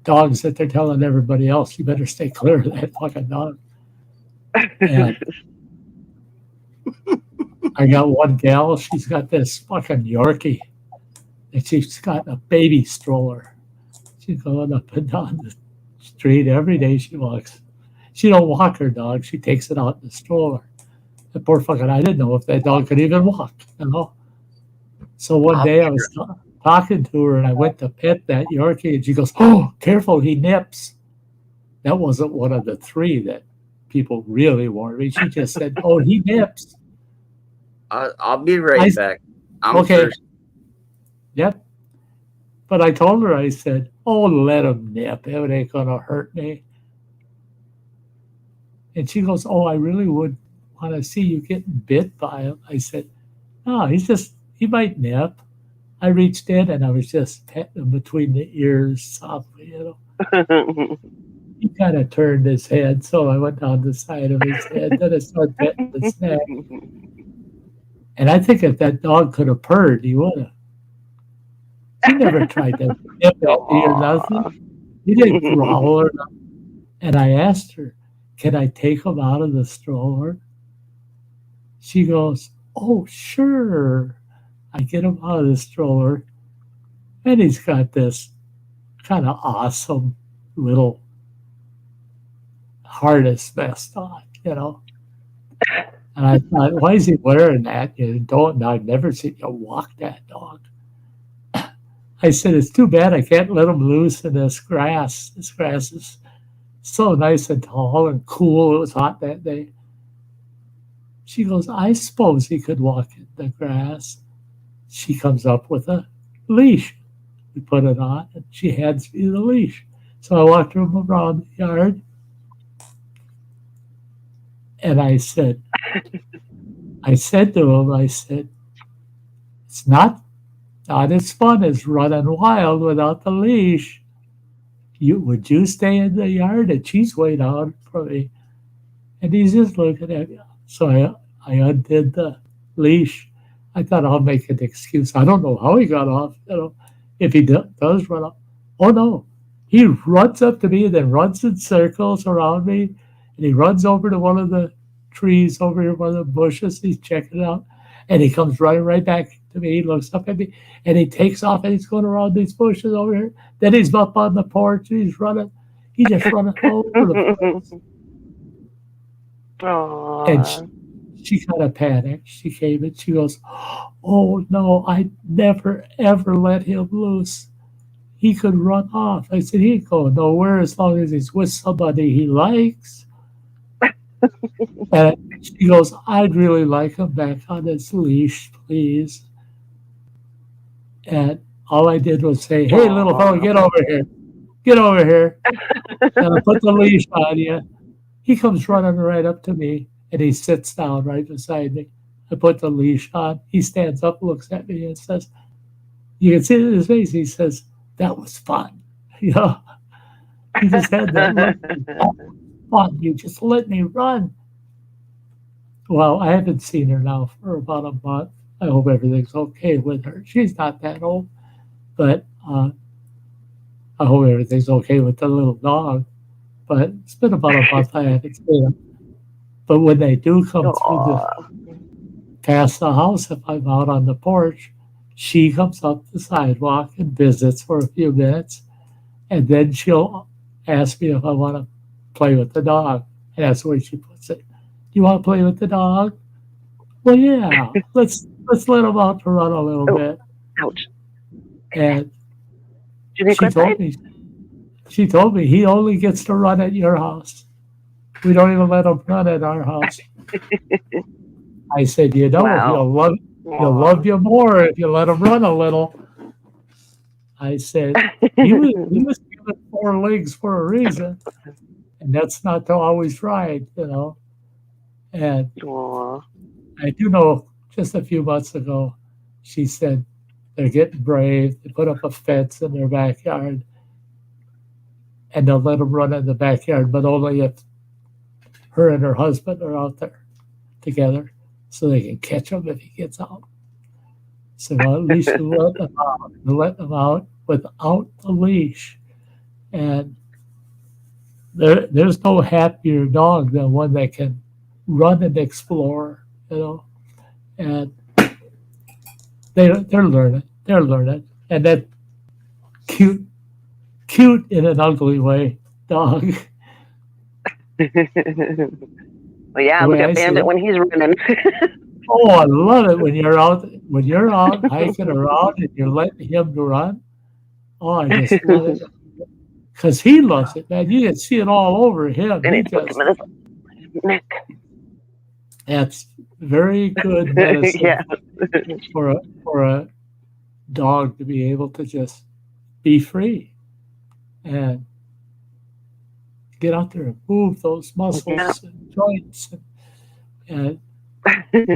Speaker 2: Dogs that they're telling everybody else, you better stay clear of that fucking dog. And I got one gal, she's got this fucking Yorkie, and she's got a baby stroller. She's going up and down the street every day she walks. She don't walk her dog, she takes it out in the stroller. The poor fucking, I didn't know if that dog could even walk, you know? So one day I was talking to her and I went to pet that Yorkie and she goes, oh, careful, he nips. That wasn't one of the 3 that people really warned me. She just said, oh, he nips.
Speaker 5: I'll be right back. I'm
Speaker 2: okay.
Speaker 5: thirsty.
Speaker 2: Yep. But I told her, I said, oh, let him nip. It ain't going to hurt me. And she goes, oh, I really would want to see you getting bit by him. I said, no, he might nip. I reached in and I was just petting him between the ears softly, you know. He kind of turned his head, so I went down the side of his head. Then I started petting his neck. And I think if that dog could have purred, he would have. He never tried to nip at me or nothing. He didn't growl or nothing. And I asked her, can I take him out of the stroller? She goes, oh, sure. I get him out of the stroller, and he's got this kind of awesome little harness vest on, you know. And I thought, why is he wearing that? You don't. I've never seen you walk that dog. I said, it's too bad I can't let him loose in this grass. This grass is so nice and tall and cool. It was hot that day. She goes, I suppose he could walk in the grass. She comes up with a leash. We put it on, and she hands me the leash. So I walked him around the yard, and I said to him, I said, it's not as fun as running wild without the leash. Would you stay in the yard? And she's way down for me. And he's just looking at me. So I undid the leash. I thought I'll make an excuse. I don't know how he got off. If he does run off. Oh no. He runs up to me and then runs in circles around me. And he runs over to one of the trees over here, one of the bushes. He's checking it out. And he comes running right back to me. He looks up at me and he takes off and he's going around these bushes over here. Then he's up on the porch and he's running. He's just running all over the place.
Speaker 7: Aww.
Speaker 2: And she kind of panicked. She came and she goes, oh no, I never ever let him loose. He could run off. I said, he ain't going nowhere as long as he's with somebody he likes. And she goes, I'd really like him back on his leash, please. And all I did was say, hey, little fellow, get over here. Get over here. And I put the leash on you. He comes running right up to me, and he sits down right beside me. I put the leash on. He stands up, looks at me, and says, you can see it in his face. He says, that was fun. You know, he just had that look. Fun. You just let me run. Well, I haven't seen her now for about a month. I hope everything's okay with her. She's not that old, but I hope everything's okay with the little dog. But it's been about a month I haven't seen her. But when they do come past the house, if I'm out on the porch, she comes up the sidewalk and visits for a few minutes, and then she'll ask me if I want to play with the dog. And that's the way she puts it. You want to play with the dog? Well, yeah. Let's let him out to run a little bit.
Speaker 7: Ouch.
Speaker 2: And she told me he only gets to run at your house. We don't even let him run at our house. I said, wow. He'll love you more if you let him run a little. I said, he was given 4 legs for a reason. And that's not always right, you know. And I do know just a few months ago, she said they're getting brave. They put up a fence in their backyard, and they'll let them run in the backyard, but only if her and her husband are out there together, so they can catch him if he gets out. So at least you let them out. You let them out without the leash, and there's no happier dog than one that can run and explore, you know. And they're learning. They're learning. And that cute in an ugly way dog.
Speaker 7: Well, yeah, look at Bandit when he's running.
Speaker 2: Oh, I love it when you're out hiking around and you're letting him run. Oh, I just love it. Because he loves it, man. You can see it all over him.
Speaker 7: Neck.
Speaker 2: That's very good medicine for a dog to be able to just be free and get out there and move those muscles and joints and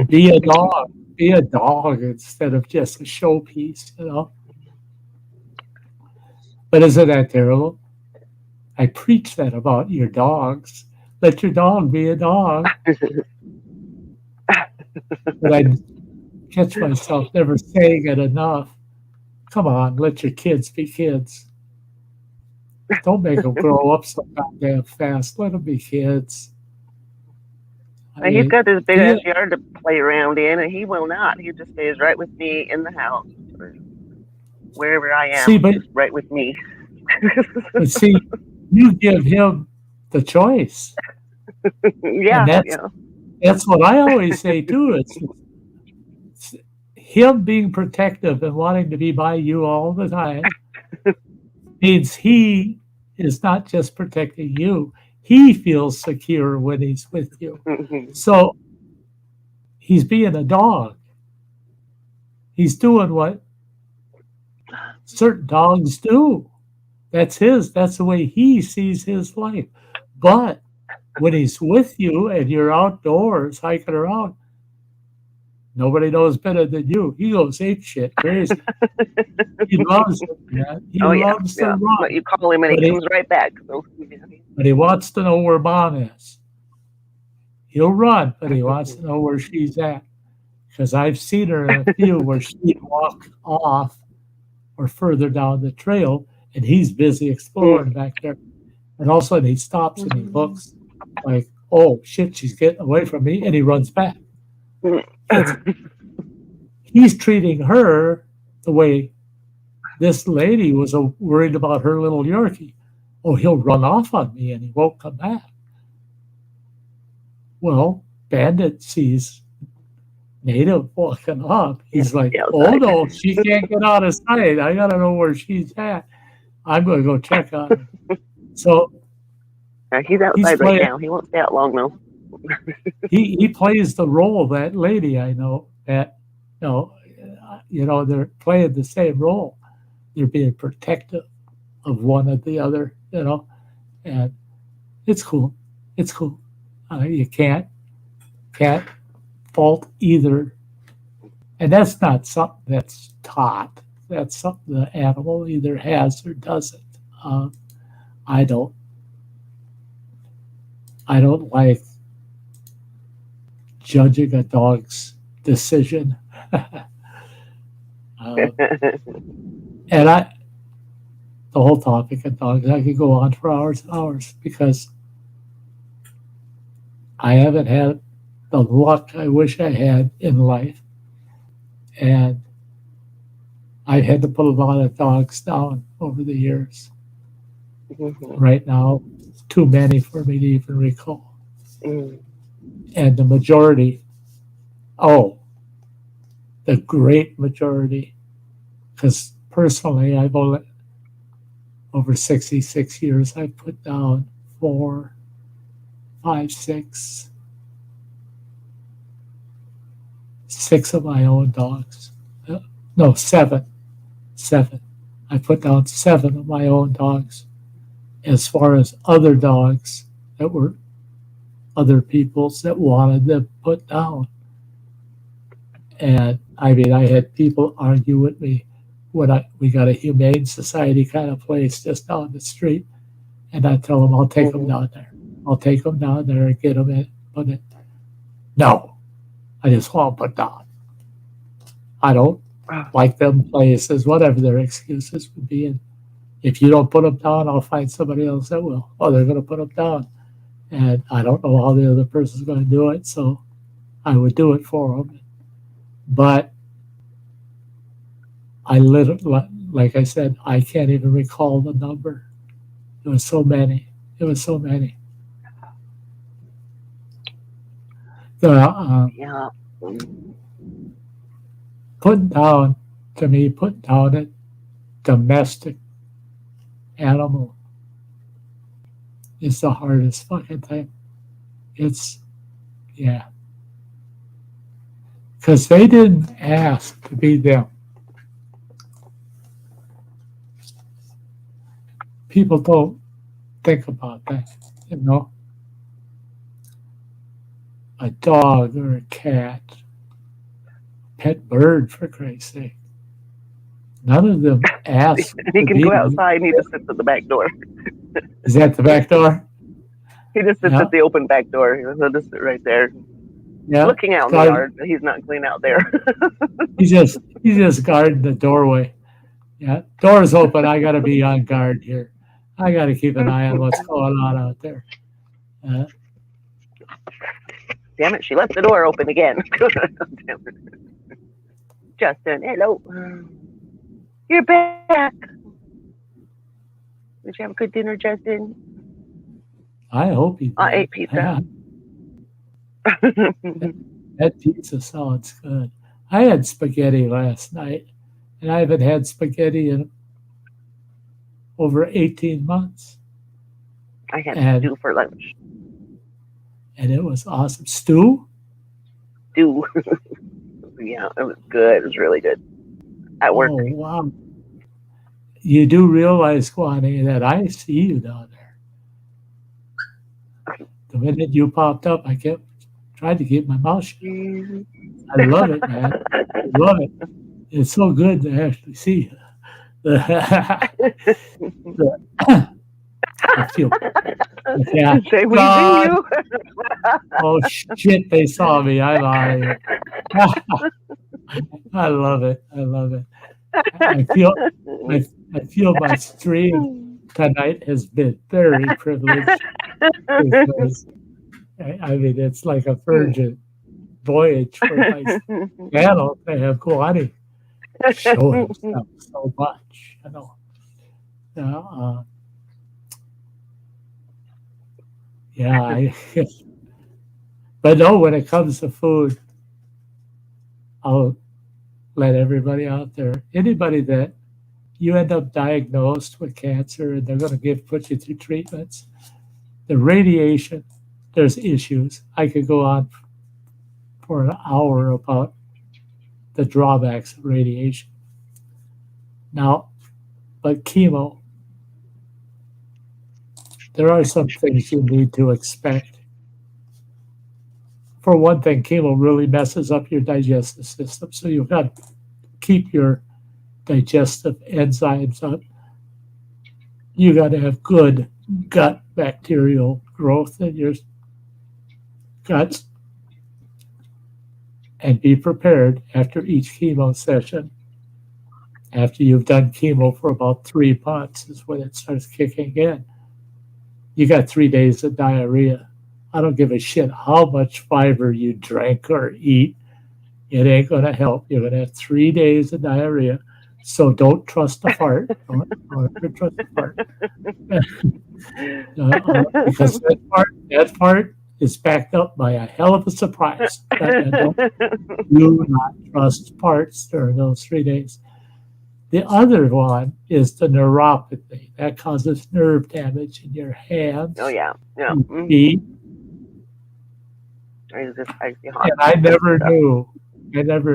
Speaker 2: be a dog. Be a dog instead of just a showpiece, you know. But isn't that terrible? I preach that about your dogs. Let your dog be a dog. But I catch myself never saying it enough. Come on, let your kids be kids. Don't make them grow up so goddamn fast. Let them be kids.
Speaker 7: He's got this big ass yard to play around in, and he will not. He just stays right with me in the house, or wherever I am. Right with me.
Speaker 2: But see, you give him the choice. That's what I always say too. It's him being protective and wanting to be by you all the time means he is not just protecting you. He feels secure when he's with you. So he's being a dog. He's doing what certain dogs do. That's the way he sees his life. But when he's with you and you're outdoors hiking around, nobody knows better than you. He goes apeshit crazy. He loves it, man. He loves to run.
Speaker 7: But you call him and he comes right back. So.
Speaker 2: But he wants to know where Mom is. He'll run, but he wants to know where she's at. Because I've seen her in a few where she'd walk off or further down the trail, and he's busy exploring back there. And all of a sudden he stops and he looks like, oh shit, she's getting away from me, and he runs back. He's treating her the way this lady was worried about her little Yorkie. Oh, he'll run off on me and he won't come back. Well, Bandit sees Native walking up. He's like, oh no, she can't get out of sight. I gotta know where she's at. I'm gonna go check on her. So
Speaker 7: he's outside right now. He won't stay out long though.
Speaker 2: he plays the role of that lady I know that they're playing the same role. They're being protective of one or the other, and it's cool. It's cool. You can't fault either, and that's not something that's taught. That's something the animal either has or doesn't. I don't like judging a dog's decision. And the whole topic of dogs, I could go on for hours and hours because I haven't had the luck I wish I had in life. And I've had to put a lot of dogs down over the years. Right now, too many for me to even recall. And the majority, the great majority, because personally, I've only, over 66 years, I've put down 4, 5, 6 of my own dogs. No, 7. I put down 7 of my own dogs. As far as other dogs that were other people's that wanted them put down. And I mean, I had people argue with me when we got a humane society kind of place just down the street, and I tell them I'll take them down there. I'll take them down there and get them in. But no, I just want them put down. I don't like them places, whatever their excuses would be. And if you don't put them down, I'll find somebody else that will. Oh, they're going to put them down. And I don't know how the other person's going to do it, so I would do it for them. But I literally, like I said, I can't even recall the number. It was so many. Putting down a domestic animal is the hardest fucking thing. Because they didn't ask to be them. People don't think about that, A dog or a cat, pet bird, for Christ's sake. None of them ask.
Speaker 7: He can go outside and he just sits at the back door.
Speaker 2: Is that the back door?
Speaker 7: He just sits at the open back door. He'll just sit right there.
Speaker 2: Yeah.
Speaker 7: Looking out in the yard, but he's not clean out there.
Speaker 2: He's just guarding the doorway. Yeah. Door's open. I gotta be on guard here. I gotta keep an eye on what's going on out there.
Speaker 7: Damn it, she left the door open again. Justin, hello. You're back. Did you have a good dinner, Justin?
Speaker 2: I hope he did.
Speaker 7: I ate pizza.
Speaker 2: That pizza sounds good. I had spaghetti last night, and I haven't had spaghetti in over 18 months.
Speaker 7: I had
Speaker 2: And,
Speaker 7: stew for lunch.
Speaker 2: and it was awesome. Stew?
Speaker 7: Stew. Yeah, it was good. It was really good. At work.
Speaker 2: Oh, wow. You do realize, Kwani, that I see you down there. The minute you popped up, I tried to keep my mouth shut. I love it, man. I love it. It's so good to actually see you. I feel. Yeah.
Speaker 7: Say we see you.
Speaker 2: Oh shit! They saw me. I'm out of here. I love it. I love it. I feel my stream tonight has been very privileged because I mean it's like a virgin voyage for my channel to have Kwani show himself so much. You know. Yeah, but no, when it comes to food, I'll let everybody out there, anybody that you end up diagnosed with cancer and they're going to put you through treatments, the radiation, there's issues. I could go on for an hour about the drawbacks of radiation. Now, but chemo, there are some things you need to expect. For one thing, chemo really messes up your digestive system, so you've got to keep your digestive enzymes up. You got to have good gut bacterial growth in your guts, and be prepared after each chemo session. After you've done chemo for about 3 months is when it starts kicking in. You got 3 days of diarrhea. I don't give a shit how much fiber you drink or eat. It ain't going to help. You're going to have 3 days of diarrhea. So don't trust a fart. Don't ever trust a fart. Because that fart is backed up by a hell of a surprise. Do not trust farts during those 3 days. The other one is the neuropathy. That causes nerve damage in your hands.
Speaker 7: Oh, yeah. Yeah.
Speaker 2: Feet.
Speaker 7: And
Speaker 2: I never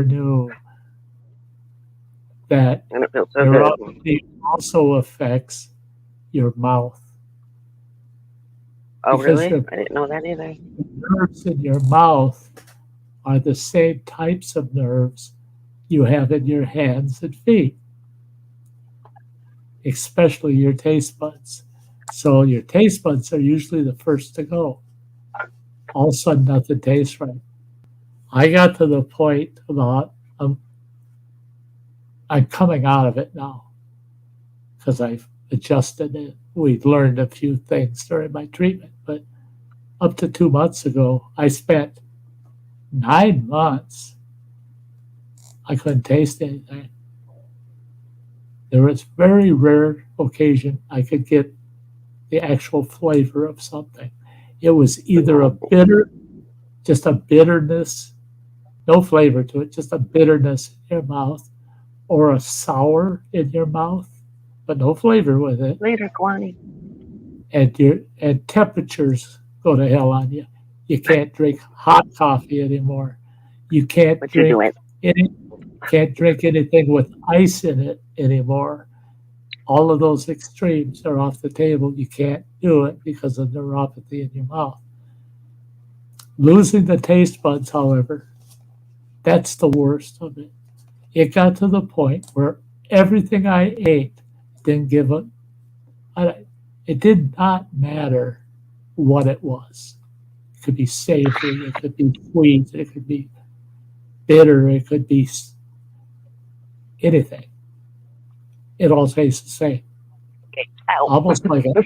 Speaker 2: knew that
Speaker 7: and it feels so
Speaker 2: neuropathy also affects your mouth.
Speaker 7: Oh,
Speaker 2: because
Speaker 7: really? I didn't know that either.
Speaker 2: The nerves in your mouth are the same types of nerves you have in your hands and feet, especially your taste buds. So your taste buds are usually the first to go. All of a sudden, nothing tastes right. I got to the point about I'm coming out of it now because I've adjusted it. We've learned a few things during my treatment, but up to 2 months ago, I spent 9 months. I couldn't taste anything. There was very rare occasion I could get the actual flavor of something. It was either just a bitterness, no flavor to it, just a bitterness in your mouth, or a sour in your mouth, but no flavor with it.
Speaker 7: Later, Kwani.
Speaker 2: And temperatures go to hell on you. You can't drink hot coffee anymore. You can't drink anything with ice in it anymore. All of those extremes are off the table. You can't do it because of neuropathy in your mouth. Losing the taste buds, however, that's the worst of it. It got to the point where everything I ate didn't give a... It did not matter what it was. It could be savory, it could be sweet, it could be bitter, it could be anything. It all tastes the same. Almost like it.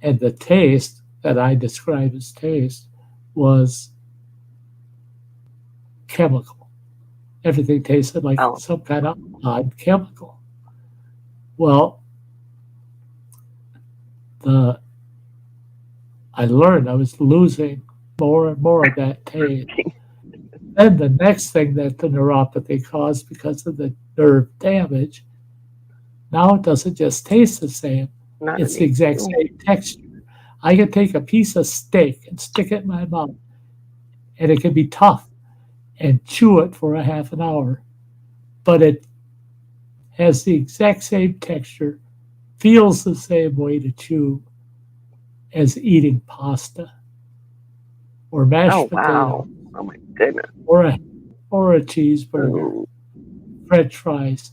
Speaker 2: And the taste that I describe as taste was chemical. Everything tasted like some kind of odd chemical. Well, I learned I was losing more and more of that taste. Then the next thing that the neuropathy caused because of the nerve damage, now it doesn't just taste the same. It's the exact same texture. I can take a piece of steak and stick it in my mouth, and it can be tough, and chew it for a half an hour. But it has the exact same texture, feels the same way to chew as eating pasta or mashed potatoes.
Speaker 7: Oh my goodness.
Speaker 2: Or a cheeseburger, French fries.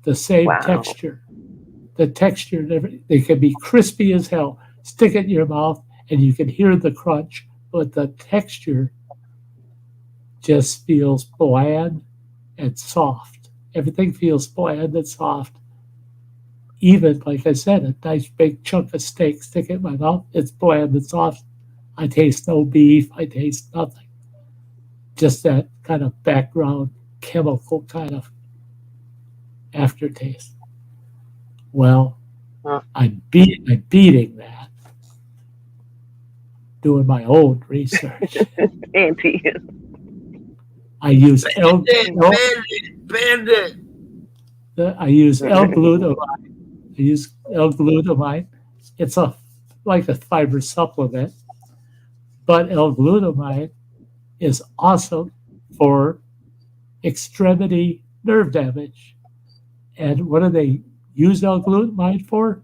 Speaker 2: The same texture. The texture, they can be crispy as hell. Stick it in your mouth and you can hear the crunch, but the texture just feels bland and soft. Everything feels bland and soft. Even, like I said, a nice big chunk of steak, stick it in my mouth, it's bland and soft. I taste no beef, I taste nothing. Just that kind of background chemical kind of aftertaste. Well, I'm beating that, doing my own research.
Speaker 7: Auntie.
Speaker 2: I use
Speaker 9: Bandit.
Speaker 2: I use L-glutamine. I use L-glutamine. It's like a fiber supplement, but L-glutamine is awesome for extremity nerve damage. And what do they use L-glutamine for?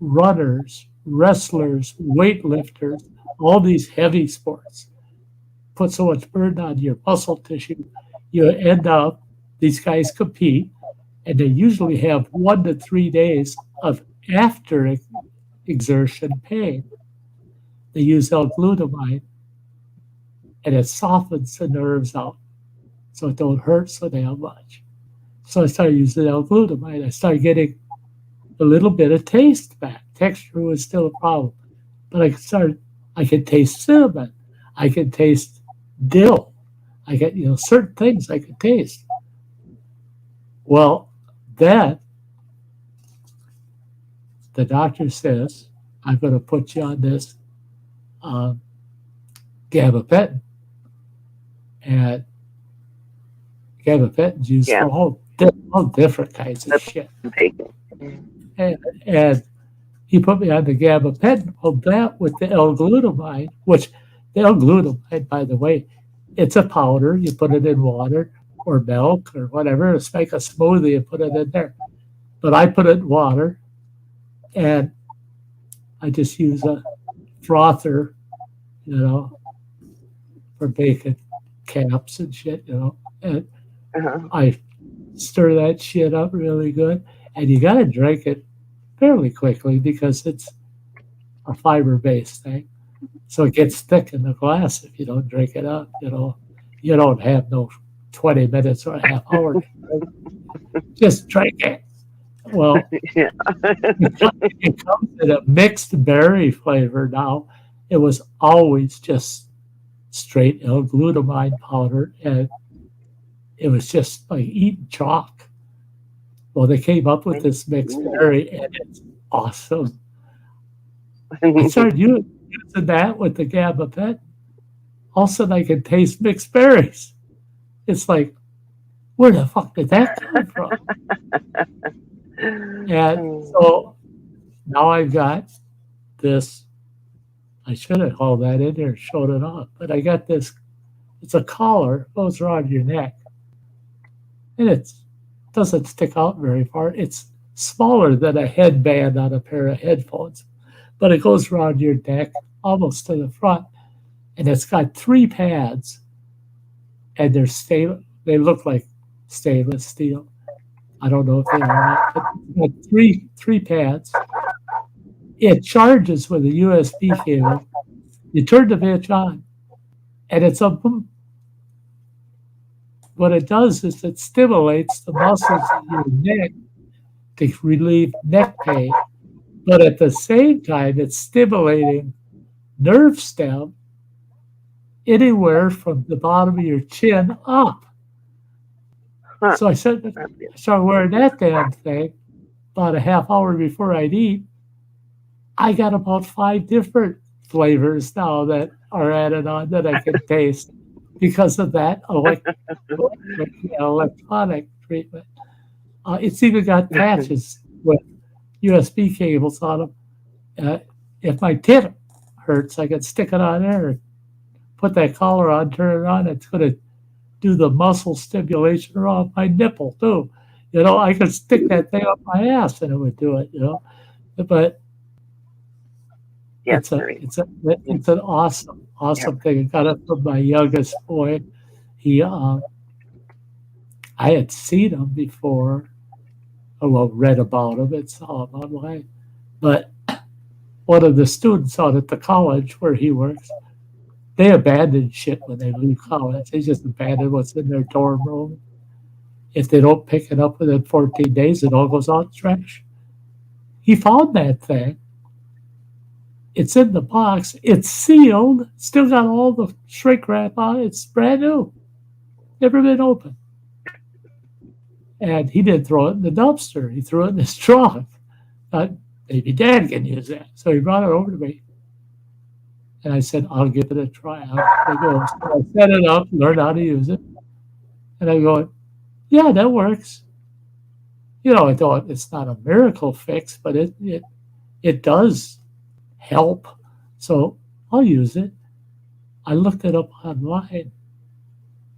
Speaker 2: Runners, wrestlers, weightlifters, all these heavy sports put so much burden on your muscle tissue. You end up, these guys compete, and they usually have 1 to 3 days of after exertion pain. They use L-glutamine, and it softens the nerves out so it don't hurt so damn much. So I started using L-glutamine. I started getting a little bit of taste back. Texture was still a problem, but I could taste cinnamon. I could taste dill. I get, certain things I could taste. Well, then the doctor says, I'm going to put you on this gabapentin. And gabapentin's used for all different kinds of shit. And he put me on the gabapentin. Well, that with the L-glutamine, which the L-glutamine, by the way, it's a powder. You put it in water or milk or whatever. Just make a smoothie and put it in there. But I put it in water, and I just use a frother, for baking caps and shit, And I stir that shit up really good. And you got to drink it fairly quickly because it's a fiber-based thing. So it gets thick in the glass if you don't drink it up, You don't have no 20 minutes or a half hour. Just drink it. Well, it comes in a mixed berry flavor now. It was always just straight L-glutamine powder, and it was just like eating chalk. Well, they came up with this mixed berry, and it's awesome. I started using that with the gabapentin. All of a sudden, I can taste mixed berries. It's like, where the fuck did that come from? And so now I've got this. I should have called that in there and showed it off, but I got this. It's a collar, goes around your neck, and it doesn't stick out very far. It's smaller than a headband on a pair of headphones, but it goes around your neck almost to the front, and it's got 3 pads, and they're they look like stainless steel. I don't know if they are, but three pads. It charges with a USB cable. You turn the bitch on, and it's a boom. What it does is it stimulates the muscles in your neck to relieve neck pain, but at the same time, it's stimulating nerve stem anywhere from the bottom of your chin up. So I started wearing that damn thing about a half hour before I'd eat. I got about 5 different flavors now that are added on that I can taste because of that electronic treatment. It's even got patches with USB cables on them. If my tit hurts, I can stick it on there and put that collar on, turn it on. It's going to do the muscle stimulation around my nipple too. I could stick that thing up my ass and it would do it. But
Speaker 7: Yes,
Speaker 2: it's an awesome thing. I got it from my youngest boy. I had seen him before. Well, read about him and saw him online. But one of the students out at the college where he works, they abandon shit when they leave college. They just abandon what's in their dorm room. If they don't pick it up within 14 days, it all goes out the trash. He found that thing. It's in the box. It's sealed. Still got all the shrink wrap on it. It's brand new. Never been opened. And he didn't throw it in the dumpster. He threw it in his trunk. Maybe Dad can use that. So he brought it over to me. And I said, I'll give it a try. So I set it up, learned how to use it. And I go, yeah, that works. I thought it's not a miracle fix, but it does help. So I'll use it. I looked it up online.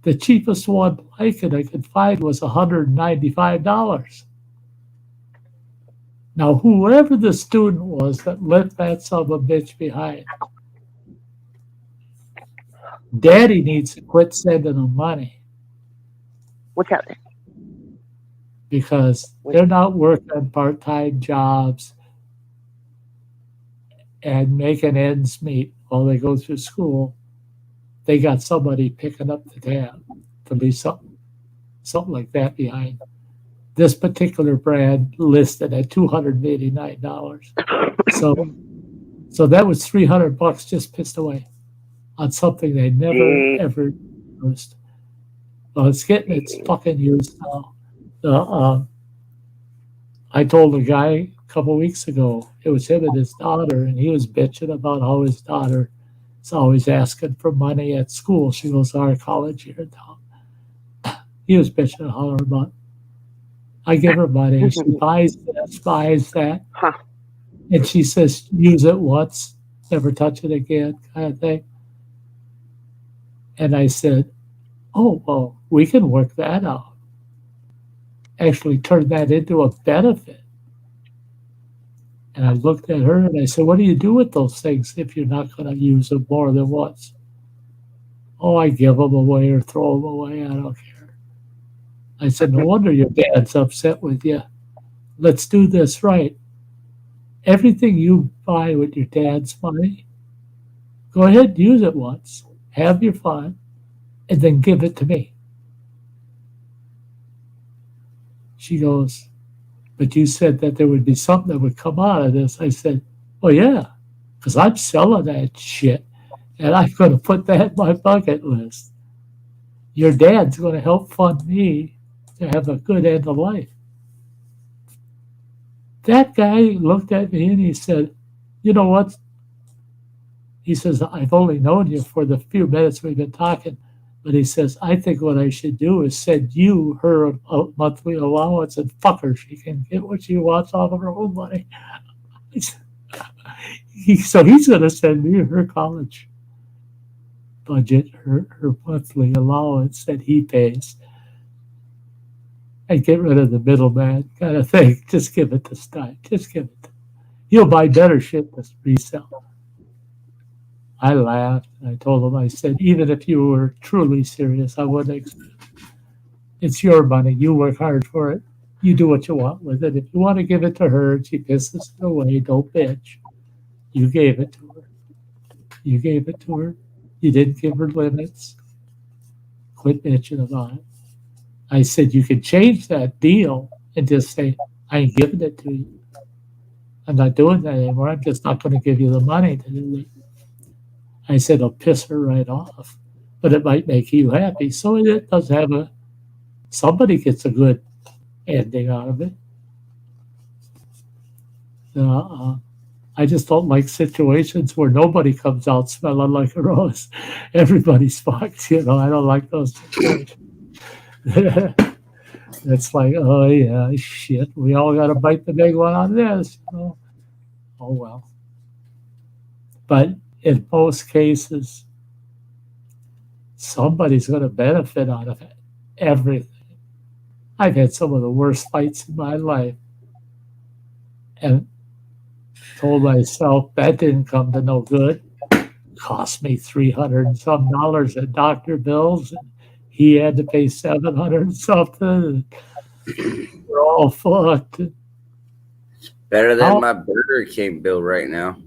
Speaker 2: The cheapest one blanket I could find was $195. Now, whoever the student was that left that son of a bitch behind, Daddy needs to quit sending them money.
Speaker 7: What's happening?
Speaker 2: Because they're not working part-time jobs and making ends meet while they go through school. They got somebody picking up the tab to be something like that behind. This particular brand listed at $289. So that was $300 just pissed away on something they never ever used. Well, it's getting its fucking used now. I told a guy a couple weeks ago, it was him and his daughter, and he was bitching about how his daughter is always asking for money at school. She goes to our college here in town. He was bitching and hollering about, I give her money. She buys this, buys that. And she says, use it once, never touch it again, kind of thing. And I said, oh, well, we can work that out. Actually turn that into a benefit. And I looked at her and I said, what do you do with those things if you're not going to use them more than once? Oh, I give them away or throw them away. I don't care. I said, no wonder your dad's upset with you. Let's do this right. Everything you buy with your dad's money, go ahead and use it once. Have your fun. And then give it to me. She goes, but you said that there would be something that would come out of this. I said, well, yeah, because I'm selling that shit, and I'm going to put that in my bucket list. Your dad's going to help fund me to have a good end of life. That guy looked at me and he said, you know what? He says, I've only known you for the few minutes we've been talking. But he says, I think what I should do is send you her a monthly allowance and fuck her. She can get what she wants off of her own money. So he's going to send me her college budget, her monthly allowance that he pays. And get rid of the middleman kind of thing. Just give it to Sty. Just give it to him. He'll buy better shit to resell. I laughed. I told him, I said, even if you were truly serious, I wouldn't expect it. It's your money. You work hard for it. You do what you want with it. If you want to give it to her and she pisses it away, don't bitch. You gave it to her. You gave it to her. You didn't give her limits. Quit bitching about it. I said, you can change that deal and just say, I ain't giving it to you. I'm not doing that anymore. I'm just not going to give you the money to do it. I said, it'll piss her right off, but it might make you happy. So it does have somebody gets a good ending out of it. I just don't like situations where nobody comes out smelling like a rose. Everybody's fucked, you know. I don't like those situations. It's like, oh yeah, shit. We all got to bite the big one on this, you know. Oh well. But in most cases, somebody's going to benefit out of it. Everything. I've had some of the worst fights in my life, and told myself that didn't come to no good. Cost me $300 and some in doctor bills, and he had to pay $700 and something. And we're all fucked.
Speaker 5: Better than my Burger King bill right now.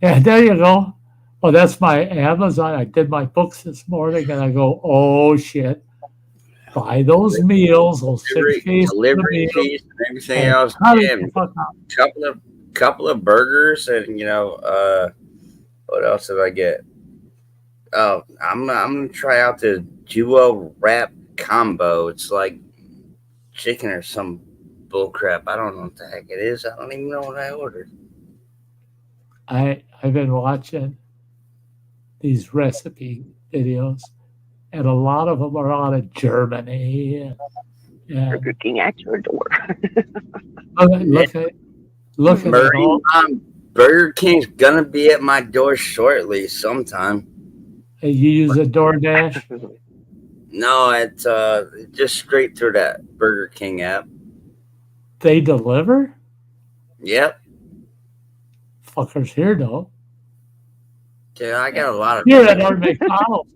Speaker 2: Yeah, there you go. Well, that's my Amazon. I did my books this morning, and I go, oh shit. Buy those meals, those
Speaker 5: delivery fees and everything else. Damn, couple of burgers, and you know, what else did I get? Oh, I'm gonna try out the duo wrap combo. It's like chicken or some bullcrap. I don't know what the heck it is. I don't even know what I ordered.
Speaker 2: I've been watching these recipe videos, and a lot of them are out of Germany.
Speaker 7: Burger King at your door.
Speaker 2: Look at
Speaker 5: Burger King's gonna be at my door shortly sometime.
Speaker 2: Hey, you use a DoorDash?
Speaker 5: No, it's just straight through that Burger King app.
Speaker 2: They deliver?
Speaker 5: Yep.
Speaker 2: Fuckers here though.
Speaker 5: Dude, I got a lot of
Speaker 2: here at our McDonald's.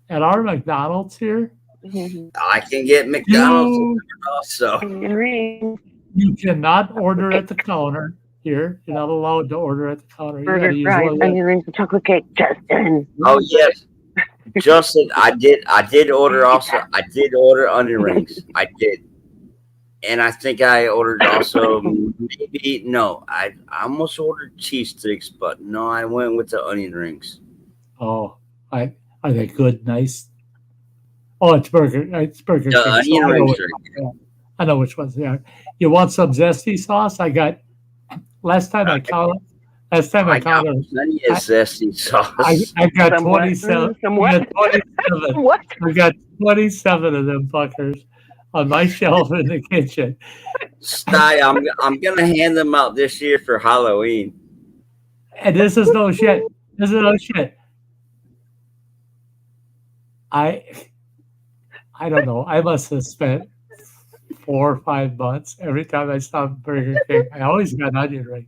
Speaker 2: At our McDonald's here.
Speaker 5: I can get McDonald's also.
Speaker 2: You cannot order at the counter here. You're not allowed to order at the counter. You
Speaker 7: Burger, fries, onion rings, and chocolate cake. Justin.
Speaker 5: Oh yes, Justin. I did order also. I did order onion rings. I did, and I think I ordered also I almost ordered cheese sticks, but no, I went with the onion rings.
Speaker 2: Oh, are they good? Nice. Oh, it's Burger. It's Burger King.
Speaker 5: Onion rings.
Speaker 2: I know which ones they are. You want some zesty sauce? I got. Last time I counted.
Speaker 5: I got plenty of zesty sauce.
Speaker 2: I got 27.
Speaker 7: What?
Speaker 2: I got 27 of them fuckers on my shelf in the kitchen.
Speaker 5: Sty, I'm gonna hand them out this year for Halloween.
Speaker 2: And this is no shit. This is no shit. I don't know. I must have spent 4 or 5 months every time I stopped Burger King. I always got onion rings,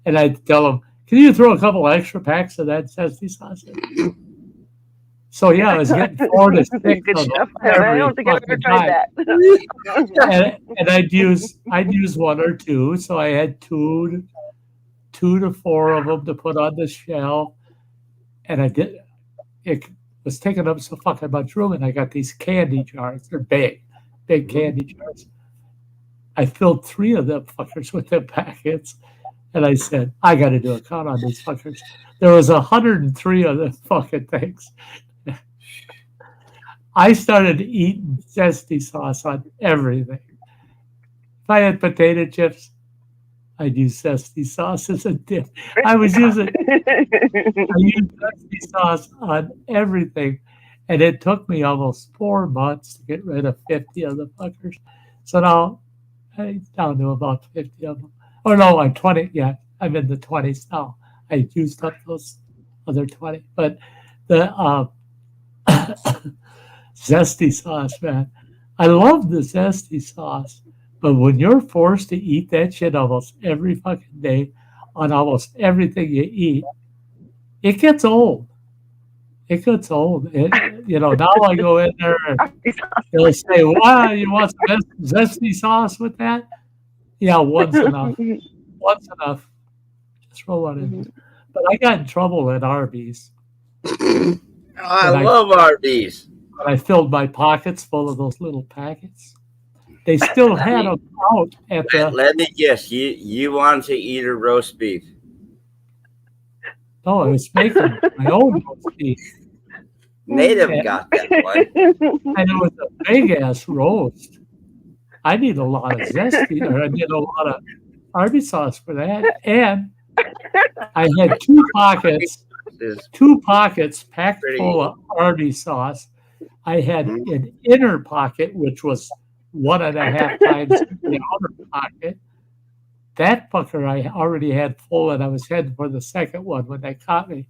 Speaker 2: and I'd tell them, "Can you throw a couple extra packs of that zesty sauce in?" So yeah, I was getting 4 to 6
Speaker 7: Good
Speaker 2: of
Speaker 7: stuff.
Speaker 2: them
Speaker 7: I don't think I've ever tried
Speaker 2: that. and I'd use 1 or 2, so I had 2 to 4 of them to put on the shelf, and I did. It was taking up so fucking much room, and I got these candy jars. They're big candy jars. I filled 3 of them fuckers with them packets, and I said, I got to do a count on these fuckers. There was 103 of them fucking things. I started eating zesty sauce on everything. If I had potato chips, I'd use zesty sauce as a dip. I used zesty sauce on everything. And it took me almost 4 months to get rid of 50 of the fuckers. So now I'm down to about 50 of them. Oh no, I'm 20. Yeah, I'm in the 20s now. I used up those other 20. But the zesty sauce, man. I love the zesty sauce. But when you're forced to eat that shit almost every fucking day on almost everything you eat, it gets old. It gets old. Now I go in there and they'll say, wow, you want some zesty sauce with that? Yeah, one's enough. One's enough. Just roll it in. But I got in trouble at Arby's.
Speaker 5: I love Arby's.
Speaker 2: I filled my pockets full of those little packets. They still had them out at the...
Speaker 5: Let me guess. You wanted to eat a roast beef.
Speaker 2: No, I was making my own roast beef.
Speaker 5: Native got that one.
Speaker 2: And it was a big ass roast. I need a lot of zesty, or I need a lot of Arby's sauce for that, and I had two pockets packed
Speaker 5: Pretty-
Speaker 2: full of Arby's sauce. I had
Speaker 5: Mhm.
Speaker 2: an inner pocket, which was 1.5 times the outer pocket. That fucker I already had full, and I was heading for the second one when they caught me.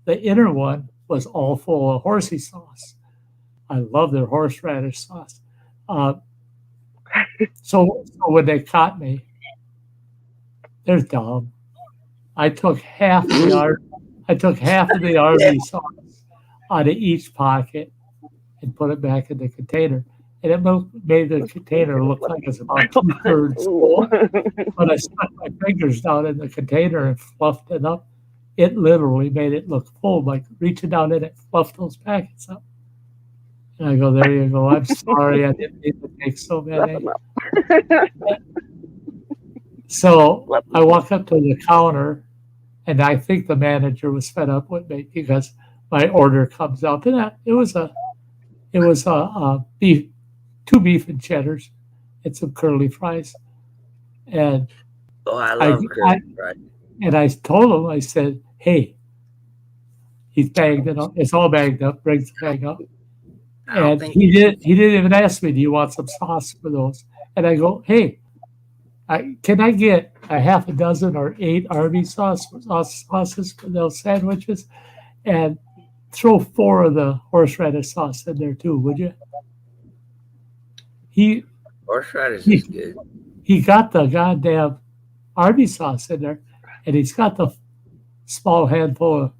Speaker 2: The inner one was all full of horsey sauce. I love their horseradish sauce. So when they caught me, they're dumb. I took half of the Arby's sauce out of each pocket and put it back in the container. And it made the container look like it's about 2/3 full. But I stuck my fingers down in the container and fluffed it up. It literally made it look full, like reaching down in it, fluffed those packets up. And I go, there you go. I'm sorry, I didn't mean to take so many. So I walk up to the counter, and I think the manager was fed up with me because my order comes up, and it was a beef, 2 beef and cheddars, and some curly fries. And
Speaker 5: I love curly fries.
Speaker 2: And I told him, I said, hey, he's bagged it up. It's all bagged up. Brings the bag up. And he didn't even ask me, do you want some sauce for those? And I go, hey, can I get a half a dozen or 8 Arby's sauces for those sandwiches? And throw 4 of the horseradish sauce in there too, would you?
Speaker 5: Horseradish is good.
Speaker 2: He got the goddamn Arby's sauce in there, and he's got the small handful of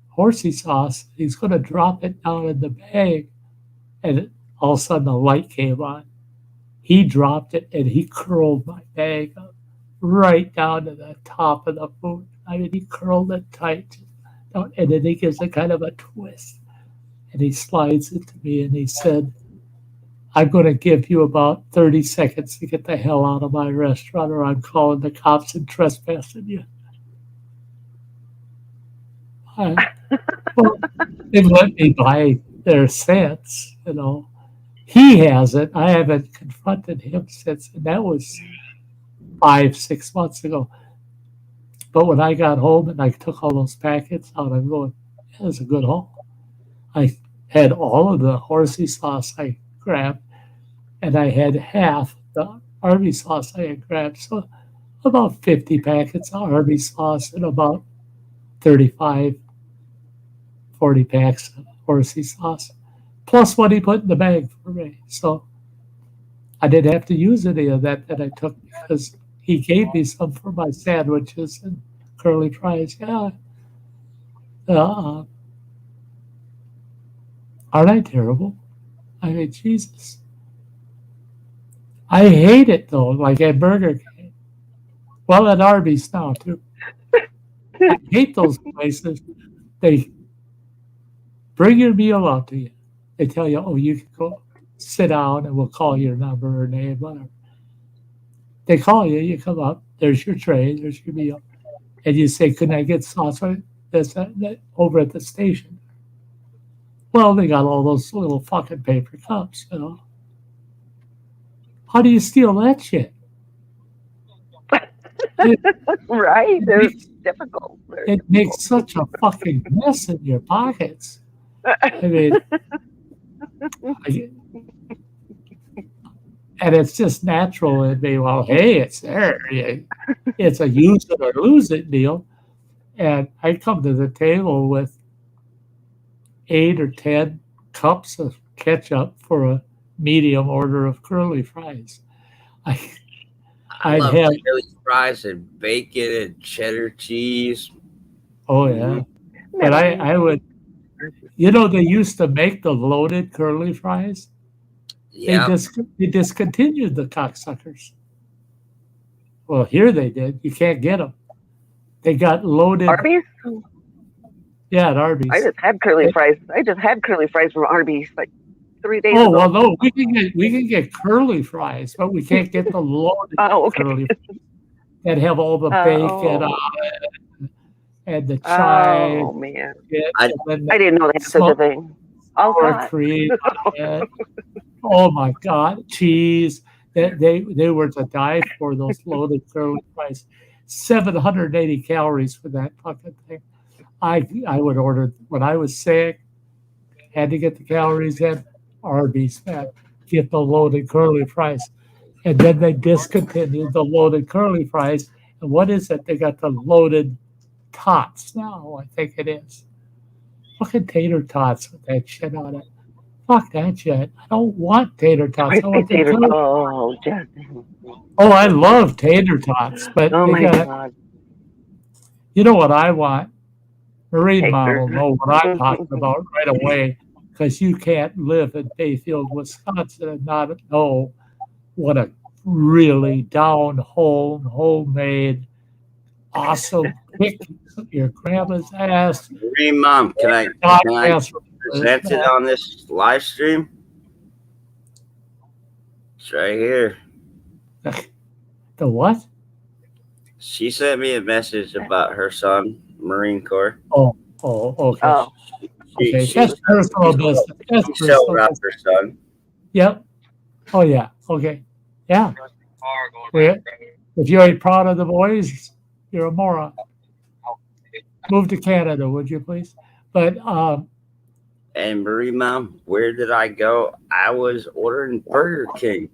Speaker 2: horsey sauce. He's going to drop it down in the bag, and all of a sudden the light came on. He dropped it, and he curled my bag up right down to the top of the food. I mean, he curled it tight, and then he gives it kind of a twist, and he slides it to me, and he said, I'm going to give you about 30 seconds to get the hell out of my restaurant, or I'm calling the cops and trespassing you. Well, they've let me buy their cents, you know. He hasn't. I haven't confronted him since, and that was 5-6 months ago. But when I got home and I took all those packets out, I'm going, that was a good haul. I had all of the horsey sauce I grabbed, and I had half the Arby's sauce I had grabbed. So about 50 packets of Arby's sauce and about 35, 40 packs of horsey sauce, plus what he put in the bag for me. So I didn't have to use any of that I took because he gave me some for my sandwiches and curly fries. Yeah. Aren't I terrible? I mean, Jesus. I hate it, though, like at Burger King. Well, at Arby's now, too. I hate those places. They bring your meal out to you. They tell you, oh, you can go sit down and we'll call your number or name, whatever. They call you, you come up, there's your tray, there's your meal. And you say, can I get sauce or this, that, over at the station? Well, they got all those little fucking paper cups, you know. How do you steal that shit?
Speaker 7: Right? They're difficult.
Speaker 2: It makes such a fucking mess in your pockets. I mean, and it's just natural in me. Well, hey, it's there. It's a use it or lose it deal. And I come to the table with 8 or 10 cups of ketchup for a medium order of curly fries.
Speaker 5: I love curly fries and bacon and cheddar cheese.
Speaker 2: Oh yeah, but I would. You know, they used to make the loaded curly fries.
Speaker 5: Yeah.
Speaker 2: They discontinued the cocksuckers. Well, here they did. You can't get them. They got loaded.
Speaker 7: Arby's?
Speaker 2: Yeah, at Arby's.
Speaker 7: I just had curly fries. I just had curly fries from Arby's like 3 days ago.
Speaker 2: Oh well, no, we can get curly fries, but we can't get the loaded curly fries that have all the bacon on it and the chive.
Speaker 7: Oh man, I didn't know they had such a thing.
Speaker 2: Sour cream on it. Oh my God, cheese. They were to die for, those loaded curly fries. 780 calories for that fucking thing. I would order when I was sick, had to get the calories in, Arby's, man, get the loaded curly fries. And then they discontinued the loaded curly fries. And what is it? They got the loaded tots now, I think it is. Fucking tater tots with that shit on it. Fuck that shit. I don't want tater tots. I want the
Speaker 7: Tater.
Speaker 2: curly.
Speaker 7: Oh, just.
Speaker 2: Oh, I love tater tots, but
Speaker 7: Oh
Speaker 2: they
Speaker 7: my
Speaker 2: got,
Speaker 7: God.
Speaker 2: you know what I want? Marine Mom will
Speaker 7: Tater.
Speaker 2: know what I'm talking about right away, because you can't live in Bayfield, Wisconsin and not know what a really down home, homemade, awesome kick your grandma's ass.
Speaker 5: Marine Mom, can I present it on this live stream? It's right here.
Speaker 2: The what?
Speaker 5: She sent me a message about her son, Marine Corps.
Speaker 2: Oh, okay.
Speaker 7: Oh.
Speaker 2: Okay, that's personal business. That's
Speaker 5: She shelled
Speaker 2: personal
Speaker 5: out
Speaker 2: business.
Speaker 5: her son.
Speaker 2: Yep. Oh, yeah. Okay. Yeah. If you ain't proud of the boys, you're a moron. Move to Canada, would you please? But
Speaker 5: And Marie Mom, where did I go? I was ordering Burger King.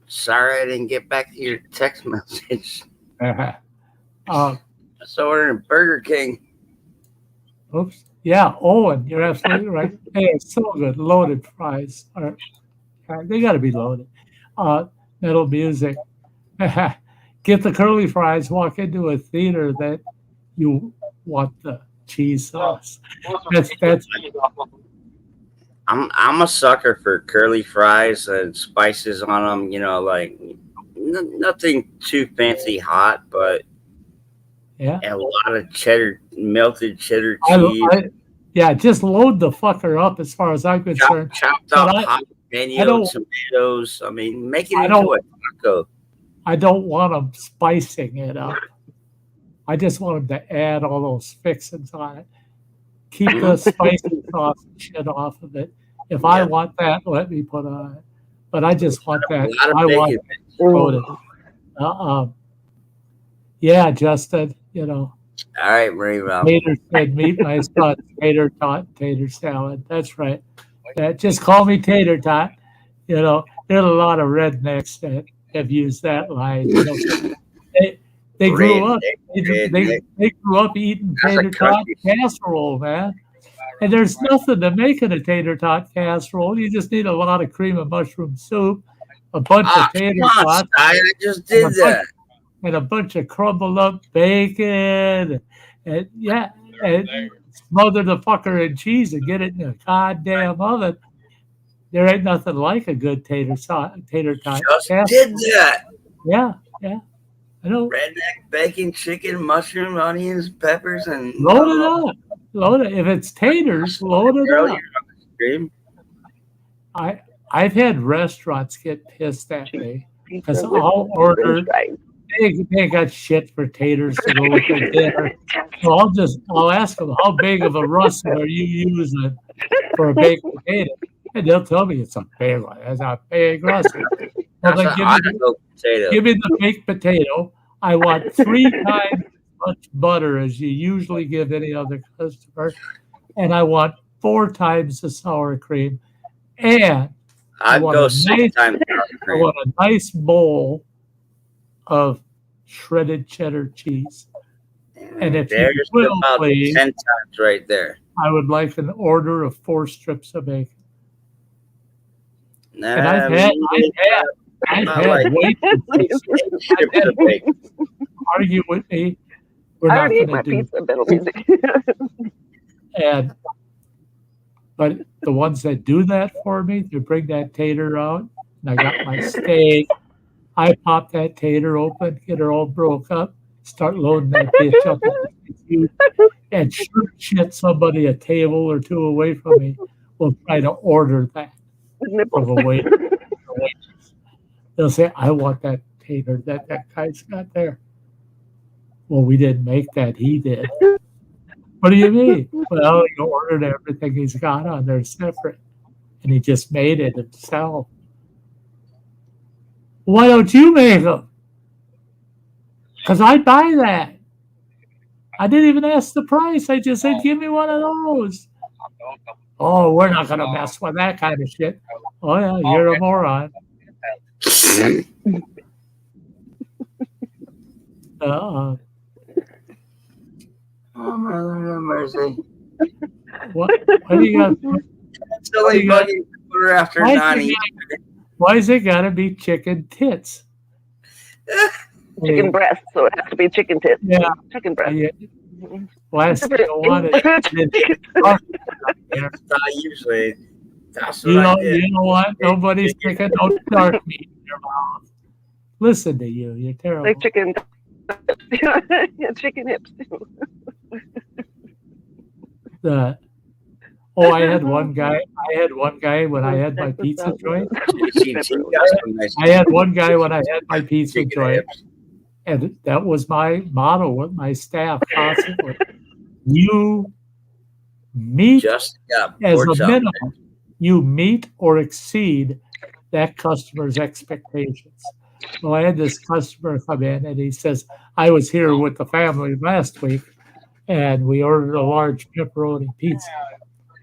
Speaker 5: Sorry I didn't get back to your text message. Just ordering Burger King.
Speaker 2: Oops. Yeah, Owen, you're absolutely right. They are so good. Loaded fries they got to be loaded. Metal music. Get the curly fries. Walk into a theater that you want the cheese sauce. That's.
Speaker 5: I'm a sucker for curly fries and spices on them. You know, like nothing too fancy hot, but
Speaker 2: Yeah.
Speaker 5: a lot of cheddar, melted cheddar cheese.
Speaker 2: Yeah, just load the fucker up as far as I'm concerned.
Speaker 5: Chopped up hot jalapeno, tomatoes. I mean, make it into a taco.
Speaker 2: I don't want them spicing it up. I just want them to add all those fixings on it. Keep the spicy sauce and shit off of it. If I want that, let me put on it. But I just want that. I want it loaded. Yeah, Justin, you know.
Speaker 5: All right, Marie Mom.
Speaker 2: Tater said, meet my son, tater tot, tater salad. That's right. Just call me tater tot. You know, there's a lot of rednecks that have used that line. You know, they grew up. They grew up eating tater tot casserole, man. And there's nothing to make in a tater tot casserole. You just need a lot of cream and mushroom soup, a bunch of tater tots.
Speaker 5: I just did that.
Speaker 2: And a bunch of crumbled up bacon, and smother the fucker in cheese and get it in the goddamn oven. There ain't nothing like a good tater tot.
Speaker 5: Just did that.
Speaker 2: Yeah. I know.
Speaker 5: Redneck, bacon, chicken, mushroom, onions, peppers, and
Speaker 2: load it up. Load it. If it's taters, load it up. I've had restaurants get pissed at me because I'll order. They got shit for taters to go with their dinner. So I'll ask them, how big of a russet are you using for a baked potato? And they'll tell me it's a big one. It's a big russet. Well, then give me the baked potato. I want 3 times as much butter as you usually give any other customer. And I want 4 times the sour cream. And I want a nice bowl of shredded cheddar cheese. And if you will, please,
Speaker 5: 10 times right there.
Speaker 2: I would like an order of 4 strips of bacon. And I've had wait argue with me. We're not going to do it. But the ones that do that for me, they bring that tater out, and I got my steak. I pop that tater open, get her all broke up, start loading that bitch up, and shit somebody a table or 2 away from me will try to order that from a waiter. They'll say, I want that tater that guy's got there. Well, we didn't make that, he did. What do you mean? Well, he ordered everything he's got on there separate, and he just made it himself. Why don't you make them? Because I'd buy that. I didn't even ask the price. I just said, give me one of those. Oh, we're not going to mess with that kind of shit. Oh, yeah, you're a moron.
Speaker 5: Oh, mother of mercy.
Speaker 2: What do you got?
Speaker 5: Silly buggy quarter after 90.
Speaker 2: Why is it got to be chicken tits?
Speaker 7: Chicken breast, so it has to be chicken tits.
Speaker 2: Yeah.
Speaker 7: Chicken breast.
Speaker 2: Last thing I wanted.
Speaker 5: Usually, that's
Speaker 2: You
Speaker 5: what
Speaker 2: know,
Speaker 5: I did.
Speaker 2: you know what? Nobody's sticking no dark meat in your mouth. Listen to you. You're terrible.
Speaker 7: Like chicken. Yeah, chicken hips.
Speaker 2: I had one guy when I had my pizza joint. I had one guy when I had my pizza joint. And that was my motto with my staff constantly. You meet as a minimum. You meet or exceed that customer's expectations. Well, I had this customer come in and he says, I was here with the family last week and we ordered a large pepperoni pizza.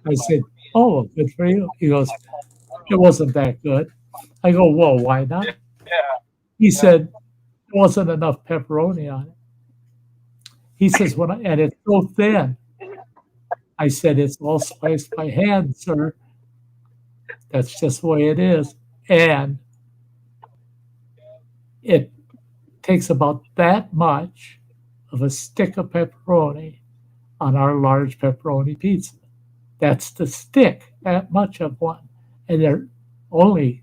Speaker 2: I said, oh, good for you. He goes, it wasn't that good. I go, well, why not? He said, there wasn't enough pepperoni on it. He says, and it's so thin. I said, it's all sliced by hand, sir. That's just the way it is. And it takes about that much of a stick of pepperoni on our large pepperoni pizza. That's the stick, that much of one. And they're only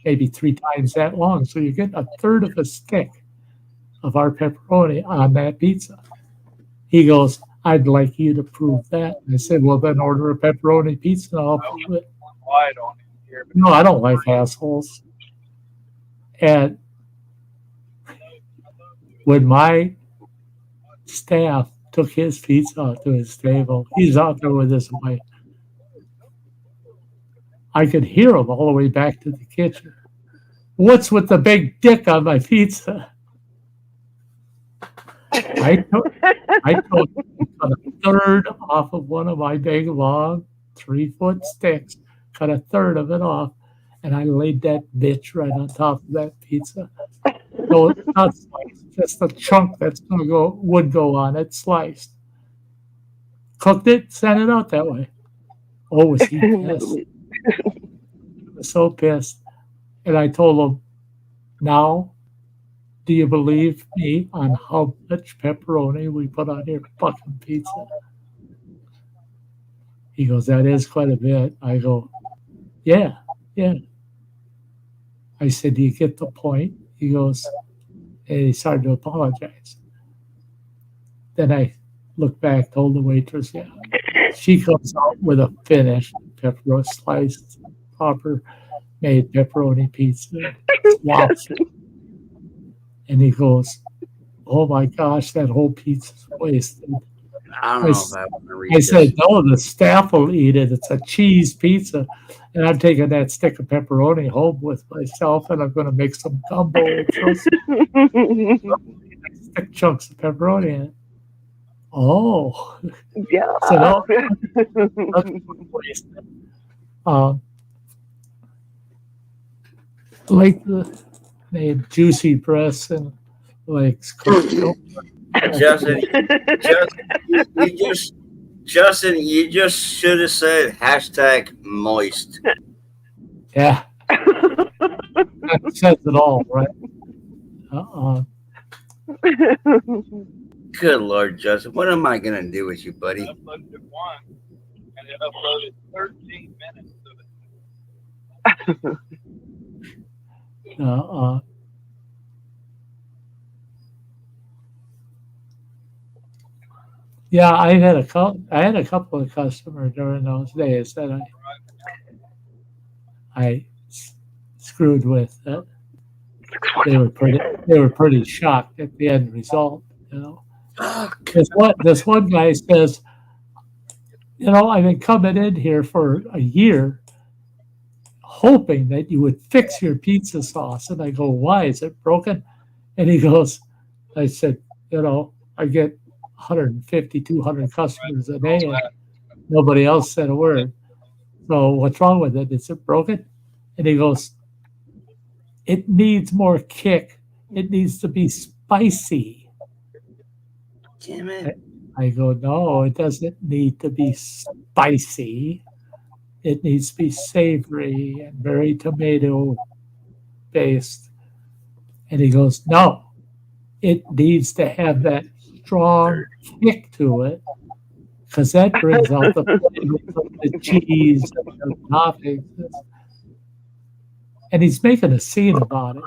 Speaker 2: maybe 3 times that long. So you get a third of a stick of our pepperoni on that pizza. He goes, I'd like you to prove that. And I said, well, then order a pepperoni pizza and I'll prove it. No, I don't like assholes. And when my staff took his pizza out to his table, he's out there with his wife. I could hear him all the way back to the kitchen. What's with the big dick on my pizza? I took cut a third off of one of my big, long, 3-foot sticks, cut a third of it off, and I laid that bitch right on top of that pizza. No, it's not sliced, just a chunk that's would go on it, sliced. Cooked it, sent it out that way. Oh, was he pissed? He was so pissed. And I told him, now, do you believe me on how much pepperoni we put on your fucking pizza? He goes, that is quite a bit. I go, yeah. I said, do you get the point? He goes, and he started to apologize. Then I looked back, told the waitress, yeah. She comes out with a finished pepperoni sliced, proper made pepperoni pizza. Slops it. And he goes, oh my gosh, that whole pizza's wasted.
Speaker 5: I don't know if I want to read
Speaker 2: I said, no, the staff will eat it. It's a cheese pizza. And I'm taking that stick of pepperoni home with myself and I'm going to make some gumbo and throw some stick chunks of pepperoni in it. Oh.
Speaker 7: Yeah.
Speaker 2: So no, that's wasted. Like the name Juicy Breasts and Legs.
Speaker 5: Justin, you just should have said #moist.
Speaker 2: Yeah. That says it all, right?
Speaker 5: Good Lord, Justin. What am I going to do with you, buddy?
Speaker 8: I uploaded it once, and it uploaded 13 minutes of it.
Speaker 2: Yeah, I had a couple of customers during those days that I screwed with. That they were pretty shocked at the end result. You know, this one guy says, you know, I've been coming in here for a year. hoping that you would fix your pizza sauce. And I go, why? Is it broken? And he goes, I said, I get 150, 200 customers a day, and nobody else said a word. So what's wrong with it? Is it broken? And he goes, it needs more kick. It needs to be spicy.
Speaker 5: Damn it.
Speaker 2: I go, no, it doesn't need to be spicy. It needs to be savory and very tomato based. And he goes, no, it needs to have that strong kick to it, because that brings out the flavors of the cheese and the toppings. And he's making a scene about it.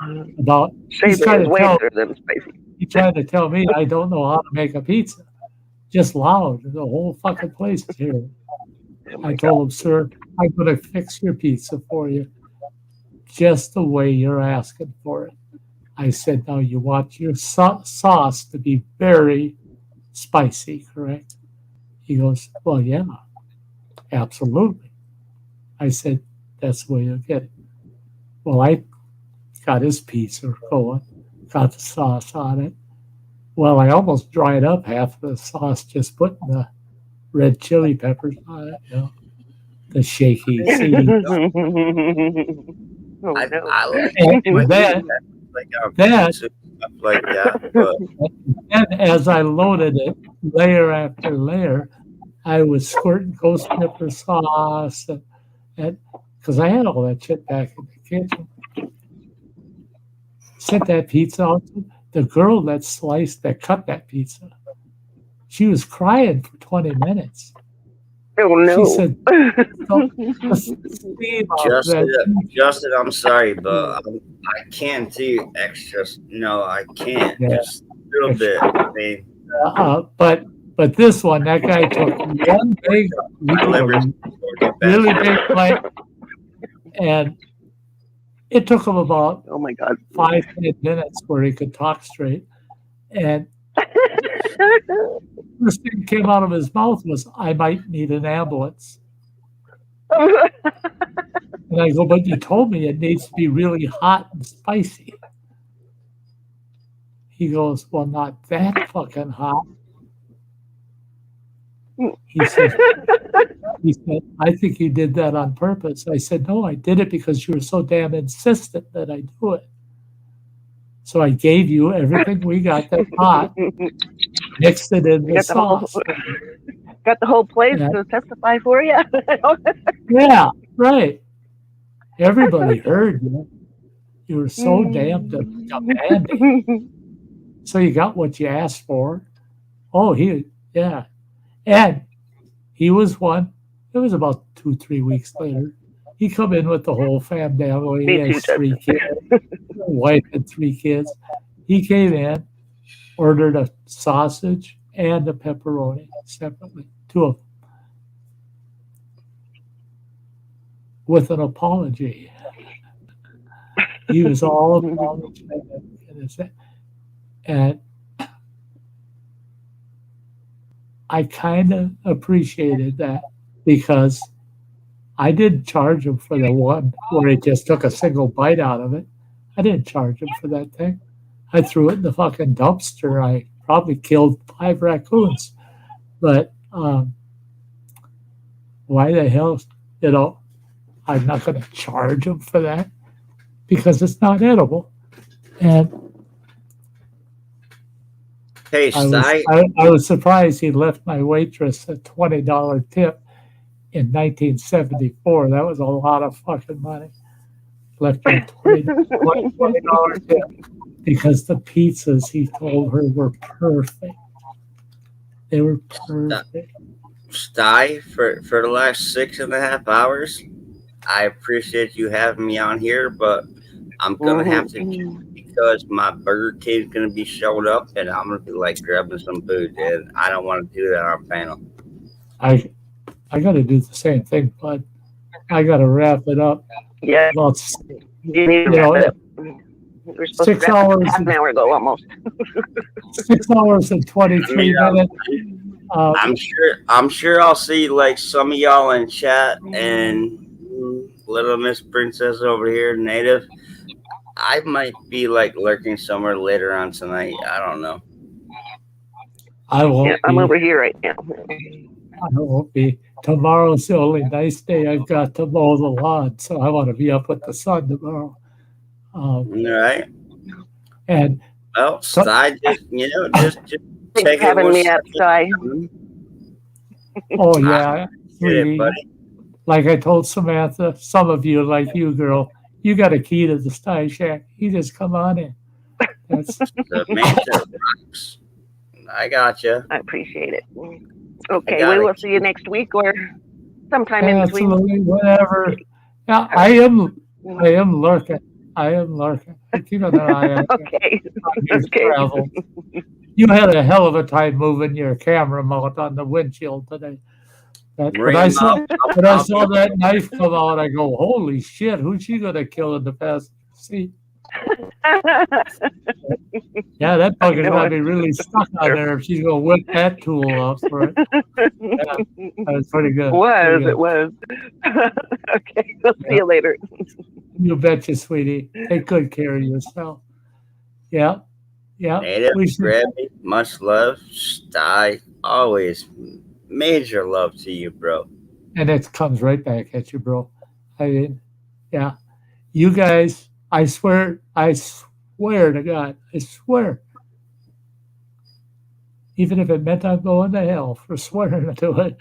Speaker 2: He's trying to tell me I don't know how to make a pizza. Just loud. The whole fucking place is here. I told him, sir, I'm going to fix your pizza for you just the way you're asking for it. I said, now you want your sauce to be very spicy, correct? He goes, well, yeah, absolutely. I said, that's the way you'll get it. Well, I got his pizza going, got the sauce on it. Well, I almost dried up half of the sauce just putting the red chili peppers on it, the shaky seeds.
Speaker 5: I like that. But
Speaker 2: and as I loaded it layer after layer, I was squirting ghost pepper sauce, and because I had all that shit back in the kitchen. Sent that pizza out. The girl that cut that pizza, she was crying for 20 minutes.
Speaker 7: Oh no!
Speaker 2: She said,
Speaker 5: Justin, I'm sorry, but I can't do extras. No, I can't.
Speaker 2: Yeah.
Speaker 5: Just a little bit. I mean,
Speaker 2: but this one, that guy took one big, really big plate, and it took him about 5-10 minutes where he could talk straight. And the first thing that came out of his mouth was, I might need an ambulance. And I go, but you told me it needs to be really hot and spicy. He goes, well, not that fucking hot. He said, I think you did that on purpose. I said, no, I did it because you were so damn insistent that I do it. So I gave you everything we got that hot, mixed it in the sauce.
Speaker 7: Got the whole place to testify for you.
Speaker 2: Yeah, right. Everybody heard you. You were so damn demanding. So you got what you asked for. Oh, yeah. And he was one. It was about 2-3 weeks later. He come in with the whole family. He has 3 kids, a wife and 3 kids. He came in, ordered a sausage and a pepperoni separately, 2 of them, with an apology. He was all apologetic. And I kind of appreciated that, because I didn't charge him for the one where he just took a single bite out of it. I didn't charge him for that thing. I threw it in the fucking dumpster. I probably killed 5 raccoons. But why the hell, I'm not going to charge him for that, because it's not edible. And
Speaker 5: hey, Sty.
Speaker 2: I was surprised he left my waitress a $20 tip in 1974. That was a lot of fucking money. Left her a $20 tip because the pizzas, he told her, were perfect. They were perfect.
Speaker 5: Sty, for the last 6.5 hours, I appreciate you having me on here, but I'm going to have to, because my Burger King is going to be showing up, and I'm going to be like grabbing some food, and I don't want to do that on panel.
Speaker 2: I got to do the same thing, but I got to wrap it up.
Speaker 7: Yeah.
Speaker 2: Well,
Speaker 7: you need to wrap it up. We're supposed
Speaker 2: 6
Speaker 7: to wrap it
Speaker 2: hours.
Speaker 7: half an hour ago, almost.
Speaker 2: 6 hours and 23 minutes.
Speaker 5: I'm sure I'll see like some of y'all in chat, and Little Miss Princess over here, native. I might be like lurking somewhere later on tonight. I don't know.
Speaker 2: I won't
Speaker 7: I'm
Speaker 2: be.
Speaker 7: over here right now.
Speaker 2: I won't be. Tomorrow's the only nice day I've got to mow the lawn, so I want to be up with the sun tomorrow.
Speaker 5: All right.
Speaker 2: And
Speaker 5: Well,
Speaker 2: so,
Speaker 5: Sty, just
Speaker 7: Thanks
Speaker 5: take
Speaker 7: for
Speaker 5: it
Speaker 7: having
Speaker 5: one
Speaker 7: me up,
Speaker 5: step
Speaker 7: Sty.
Speaker 5: at a time.
Speaker 2: oh yeah,
Speaker 5: Get it,
Speaker 2: sweetie.
Speaker 5: buddy.
Speaker 2: Like I told Samantha, some of you, like you, girl, you got a key to the Sty Shack. You just come on in. That's
Speaker 5: Samantha rocks. I got you.
Speaker 7: I appreciate it.
Speaker 5: I
Speaker 7: Okay,
Speaker 5: got
Speaker 7: we
Speaker 5: it.
Speaker 7: will see you next week or sometime in between.
Speaker 2: absolutely whatever. Yeah, I am lurking. I am lurking. I keep an eye on you.
Speaker 7: Okay.
Speaker 2: On your
Speaker 7: Okay.
Speaker 2: travels. You had a hell of a time moving your camera mount on the windshield today. When I saw that knife come out, I go, "Holy shit! Who's she gonna kill in the passenger seat?" Yeah, that bugger's gonna be really stuck on there if she's gonna whip that tool up for it. Yeah, that was pretty good.
Speaker 7: It was. Okay, we'll see you later.
Speaker 2: You betcha, sweetie. Take good care of yourself. Yeah, yeah.
Speaker 5: Native, Gravy, much love. Sty, always major love to you, bro.
Speaker 2: And it comes right back at you, bro. I mean, yeah. You guys, I swear to God, I swear. Even if it meant I'm going to hell for swearing to it.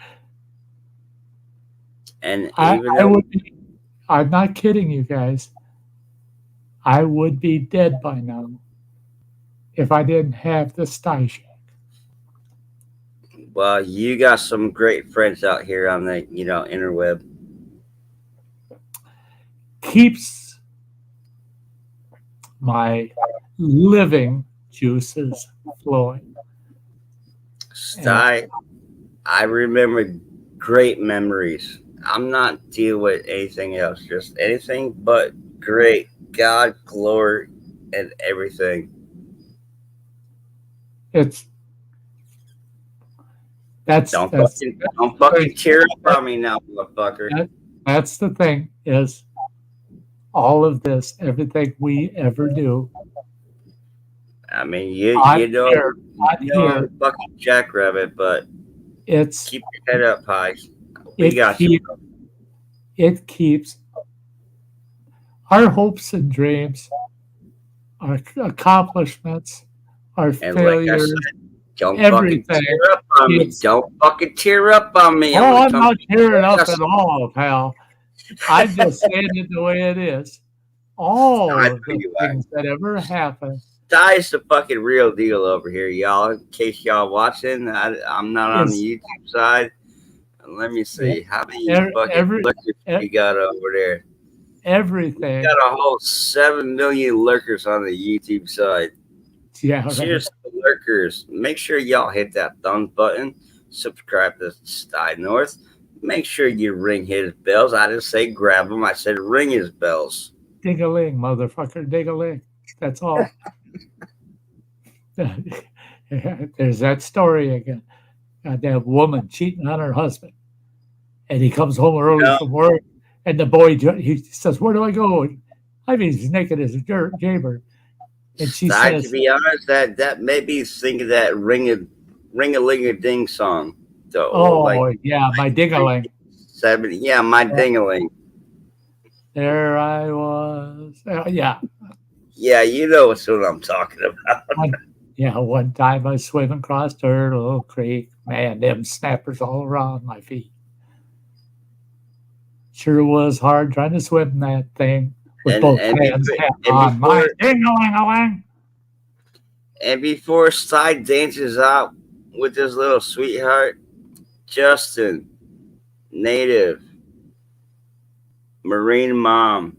Speaker 5: And
Speaker 2: I would be, I'm not kidding you guys. I would be dead by now if I didn't have the Sty Shack.
Speaker 5: Well, you got some great friends out here on the interweb.
Speaker 2: Keeps my living juices flowing.
Speaker 5: Sty, I remember great memories. I'm not dealing with anything else, just anything but great. God, glory, and everything. Don't fucking tear up on me now, motherfucker.
Speaker 2: That's the thing, is all of this, everything we ever do.
Speaker 5: I mean, you know, fucking jackrabbit, but keep your head up high. We got you.
Speaker 2: It keeps our hopes and dreams, our accomplishments, our failures.
Speaker 5: Like don't
Speaker 2: everything.
Speaker 5: Fucking tear up on me. Don't fucking tear up on me.
Speaker 2: Oh, I'm not tearing up at all, pal. I'm just saying it the way it is. All of the things that ever happened.
Speaker 5: Sty's the fucking real deal over here, y'all. In case y'all watching, I'm not on the YouTube side. Let me see. How many fucking lurkers you got over there?
Speaker 2: Everything.
Speaker 5: You got a whole 7 million lurkers on the YouTube side.
Speaker 2: Yeah.
Speaker 5: Cheers to the lurkers. Make sure y'all hit that thumbs button. Subscribe to Sty North. Make sure you ring his bells. I didn't say grab him. I said ring his bells.
Speaker 2: Ding-a-ling, motherfucker. Ding-a-ling. That's all. There's that story again. That woman cheating on her husband. And he comes home early from work. And the boy, he says, "Where do I go?" I mean, he's naked as a jaybird. And she says,
Speaker 5: to be honest, that made me think of that ring-a-ling-a-ding song. Though.
Speaker 2: Oh, yeah, my ding-a-ling.
Speaker 5: 70, yeah, my ding-a-ling.
Speaker 2: There I was. Yeah.
Speaker 5: Yeah, you know what I'm talking about.
Speaker 2: One time I was swimming across Turtle Creek. Man, them snappers all around my feet. Sure was hard trying to swim that thing with both hands on my ding-a-ling-a-ling.
Speaker 5: And before Sty dances out with his little sweetheart, Justin, Native, Marine Mom.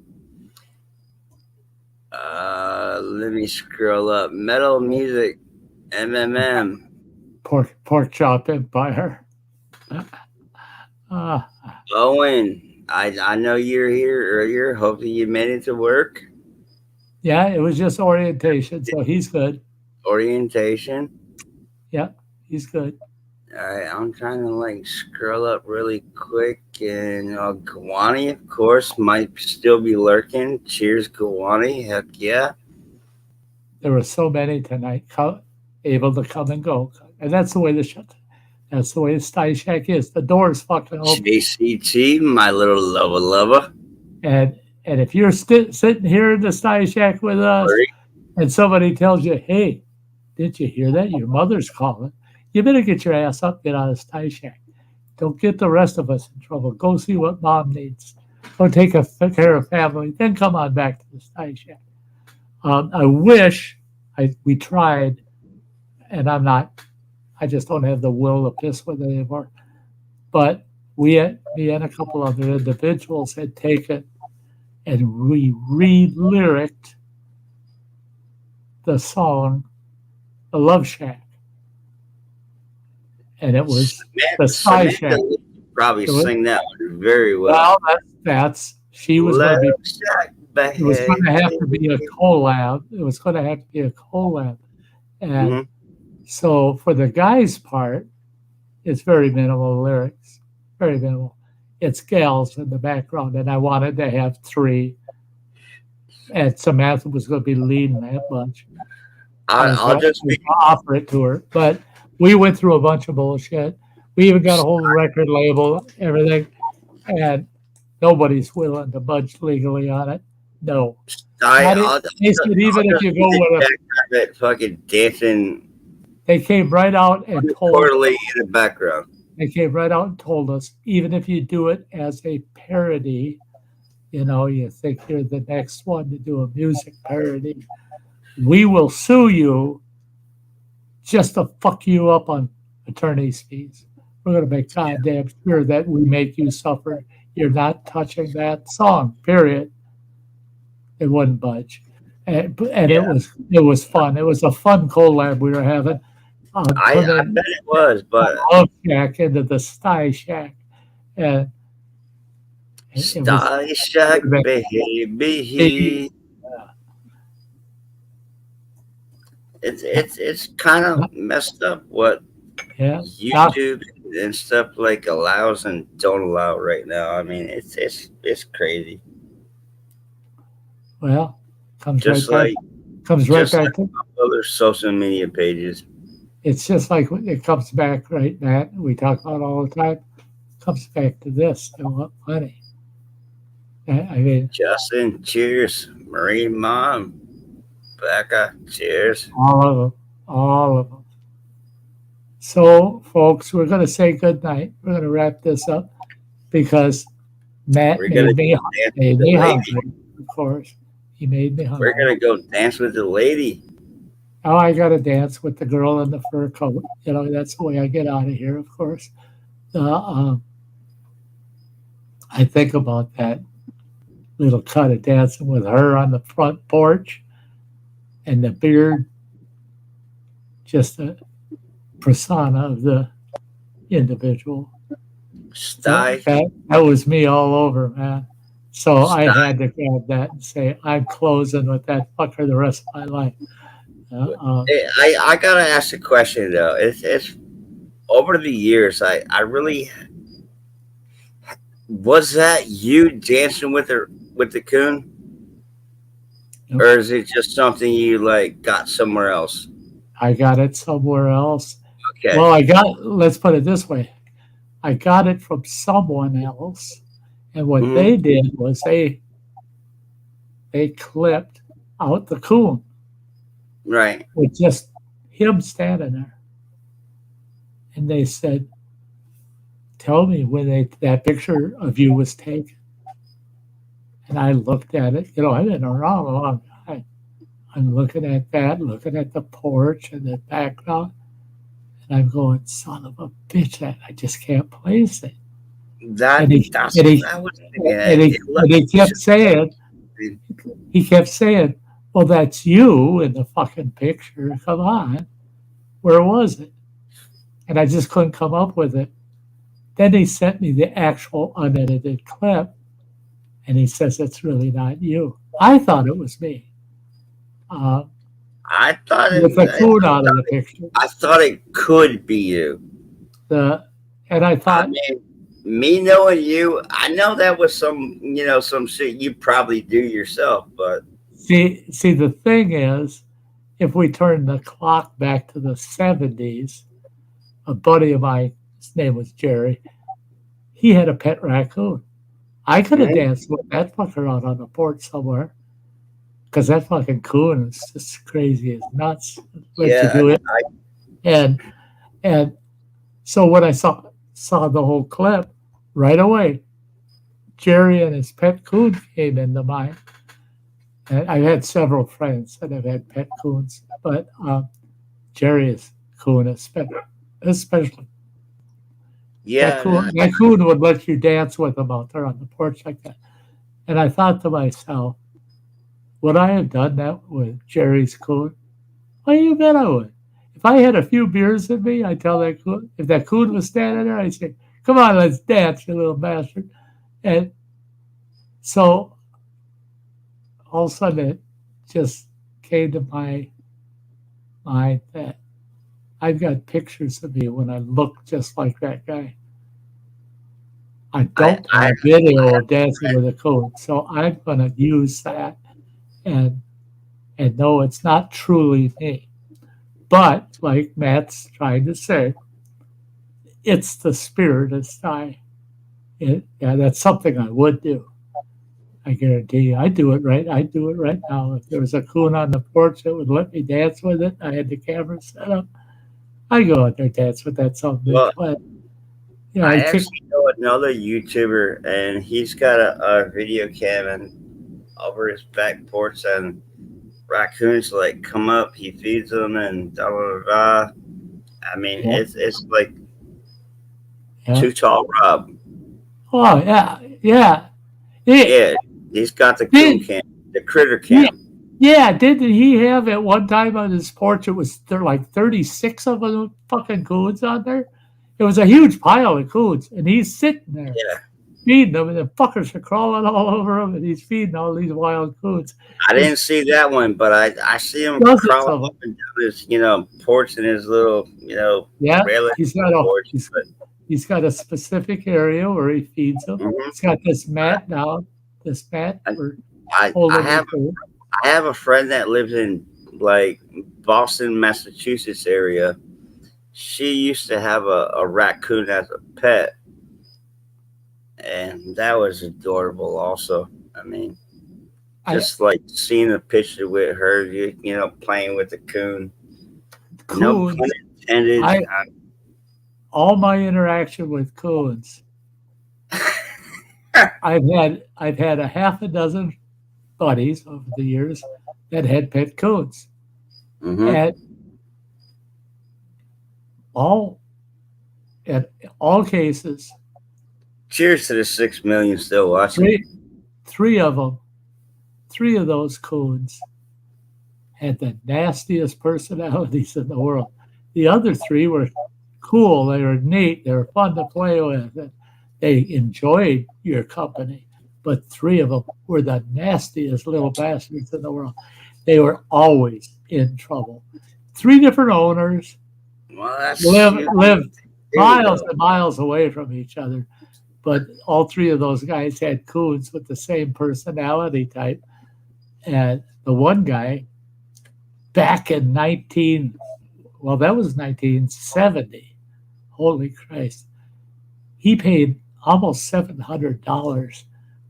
Speaker 5: Let me scroll up. Metal Music, MMM.
Speaker 2: Pork Chop Empire.
Speaker 5: Owen, I know you're here earlier. Hopefully you made it to work.
Speaker 2: Yeah, it was just orientation, so he's good.
Speaker 5: Orientation.
Speaker 2: Yeah, he's good.
Speaker 5: All right, I'm trying to like scroll up really quick, and Gawani, of course, might still be lurking. Cheers, Gawani. Heck yeah.
Speaker 2: There were so many tonight, able to come and go, and that's the way that's the way the Sty Shack is. The door's fucking open,
Speaker 5: JCT, my little lover.
Speaker 2: and if you're sitting here in the Sty Shack with us, and somebody tells you, "Hey, did you hear that? Your mother's calling." You better get your ass up, get out of Sty Shack. Don't get the rest of us in trouble. Go see what mom needs. Go take care of family. Then come on back to the Sty Shack. I wish we tried, and I just don't have the will to piss with it anymore. But me and a couple other individuals had taken and we re-lyriced the song, The Love Shack. And it was the Sty Shack.
Speaker 5: Probably sing that one very well.
Speaker 2: Well, she was going to be. It was going to have to be a collab. And so for the guys' part, it's very minimal lyrics, very minimal. It's gals in the background, and I wanted to have 3. And Samantha was going to be leading that bunch.
Speaker 5: I'll just
Speaker 2: offer it to her, but we went through a bunch of bullshit. We even got a whole record label, everything, and nobody's willing to budge legally on it. No.
Speaker 5: Even
Speaker 2: if you go with
Speaker 5: that fucking dancing,
Speaker 2: they came right out and told
Speaker 5: quarterly in the background.
Speaker 2: They came right out and told us, even if you do it as a parody, you think you're the next one to do a music parody, we will sue you just to fuck you up on attorney's fees. We're going to make goddamn sure that we make you suffer. You're not touching that song, period. It wouldn't budge. And it was fun. It was a fun collab we were having.
Speaker 5: I bet it was, but
Speaker 2: Love Shack into the Sty Shack. And
Speaker 5: Sty Shack, baby. It's kind of messed up what YouTube and stuff like allows and don't allow right now. I mean, it's crazy.
Speaker 2: Well, comes right back to
Speaker 5: other social media pages.
Speaker 2: It's just like it comes back, right, Matt? We talk about all the time. It comes back to this. They want money. I mean,
Speaker 5: Justin, cheers. Marie, Mom, Becca, cheers.
Speaker 2: All of them. So, folks, we're going to say good night. We're going to wrap this up because Matt made me hungry, of course. He made me hungry.
Speaker 5: We're going to go dance with the lady.
Speaker 2: Oh, I got to dance with the girl in the fur coat. That's the way I get out of here, of course. I think about that little cut of dancing with her on the front porch and the beard, just a persona of the individual.
Speaker 5: Sty.
Speaker 2: That was me all over, man. So Sty. I had to grab that and say, I'm closing with that fucker the rest of my life.
Speaker 5: I gotta ask a question though. It's over the years. I really was that you dancing with the coon, nope. Or is it just something you like got somewhere else?
Speaker 2: I got it somewhere else.
Speaker 5: Okay.
Speaker 2: Well, let's put it this way. I got it from someone else, and what they did was they clipped out the coon.
Speaker 5: Right.
Speaker 2: With just him standing there. And they said, tell me when that picture of you was taken. And I looked at it. I've been around a long time. I'm looking at that, looking at the porch and the background. And I'm going, son of a bitch, I just can't place it. He kept saying, well, that's you in the fucking picture. Come on. Where was it? And I just couldn't come up with it. Then he sent me the actual unedited clip. And he says, it's really not you. I thought it was me.
Speaker 5: I thought
Speaker 2: with the coon out of the picture.
Speaker 5: I thought it could be you.
Speaker 2: And I
Speaker 5: I
Speaker 2: thought,
Speaker 5: mean, me knowing you, I know that was some shit you probably do yourself, but
Speaker 2: see, the thing is, if we turn the clock back to the 70s, a buddy of mine, his name was Jerry, he had a pet raccoon. I could have
Speaker 5: Mhm.
Speaker 2: danced with that fucker out on the porch somewhere because that fucking coon is just crazy as nuts. Let you
Speaker 5: yeah,
Speaker 2: do it. And and so when I saw the whole clip, right away, Jerry and his pet coon came into mind. And I've had several friends that have had pet coons, but Jerry's coon especially.
Speaker 5: yeah,
Speaker 2: That coon would let you dance with him out there on the porch like that. And I thought to myself, would I have done that with Jerry's coon? Well, you bet I would. If I had a few beers in me, I'd tell that coon, if that coon was standing there, I'd say, come on, let's dance, you little bastard. And so all of a sudden it just came to my mind that I've got pictures of me when I look just like that guy. I don't
Speaker 5: I
Speaker 2: have video of dancing with a coon, so I'm going to use that and no, it's not truly me. But like Matt's trying to say, it's the spirit of Sty. Yeah, that's something I would do. I guarantee you, I'd do it right now. If there was a coon on the porch that would let me dance with it, I had the camera set up, I'd go out there and dance with that something.
Speaker 5: well,
Speaker 2: But, you know,
Speaker 5: I
Speaker 2: I think,
Speaker 5: actually know another YouTuber, and he's got a video cam and over his back porch, and raccoons like come up, he feeds them, and da da da. Da. I mean,
Speaker 2: yeah,
Speaker 5: it's like
Speaker 2: yeah.
Speaker 5: Too Tall Rob.
Speaker 2: Oh, yeah, yeah.
Speaker 5: Yeah, he's got the coon cam, the critter cam.
Speaker 2: Yeah, didn't he have at one time on his porch, it was there like 36 of them fucking coons on there? It was a huge pile of coons, and he's sitting there
Speaker 5: Yeah,
Speaker 2: feeding them, and the fuckers are crawling all over him, and he's feeding all these wild coons.
Speaker 5: I didn't see that one, but I see him
Speaker 2: Dozens
Speaker 5: crawling
Speaker 2: of them.
Speaker 5: up and down his porch in his little
Speaker 2: Yeah,
Speaker 5: railing
Speaker 2: he's got
Speaker 5: porch.
Speaker 2: he's got a specific area where he feeds them.
Speaker 5: Mhm.
Speaker 2: He's got this mat now, for
Speaker 5: I
Speaker 2: holding
Speaker 5: have
Speaker 2: the coon.
Speaker 5: I have a friend that lives in like Boston, Massachusetts area. She used to have a raccoon as a pet, and that was adorable. Also, I mean, just like seeing a picture with her, playing with the coon. No
Speaker 2: Coons,
Speaker 5: pun intended.
Speaker 2: all my interaction with coons, I've had a half a dozen buddies over the years that had pet coons,
Speaker 5: Mhm.
Speaker 2: and in all cases,
Speaker 5: Cheers to the 6 million still watching.
Speaker 2: three of those coons had the nastiest personalities in the world. The other three were cool. They were neat. They were fun to play with. And they enjoyed your company. But three of them were the nastiest little bastards in the world. They were always in trouble. Three different owners
Speaker 5: Well, that's
Speaker 2: lived miles and miles away from each other. But all three of those guys had coons with the same personality type. And the one guy, back in that was 1970. Holy Christ. He paid almost $700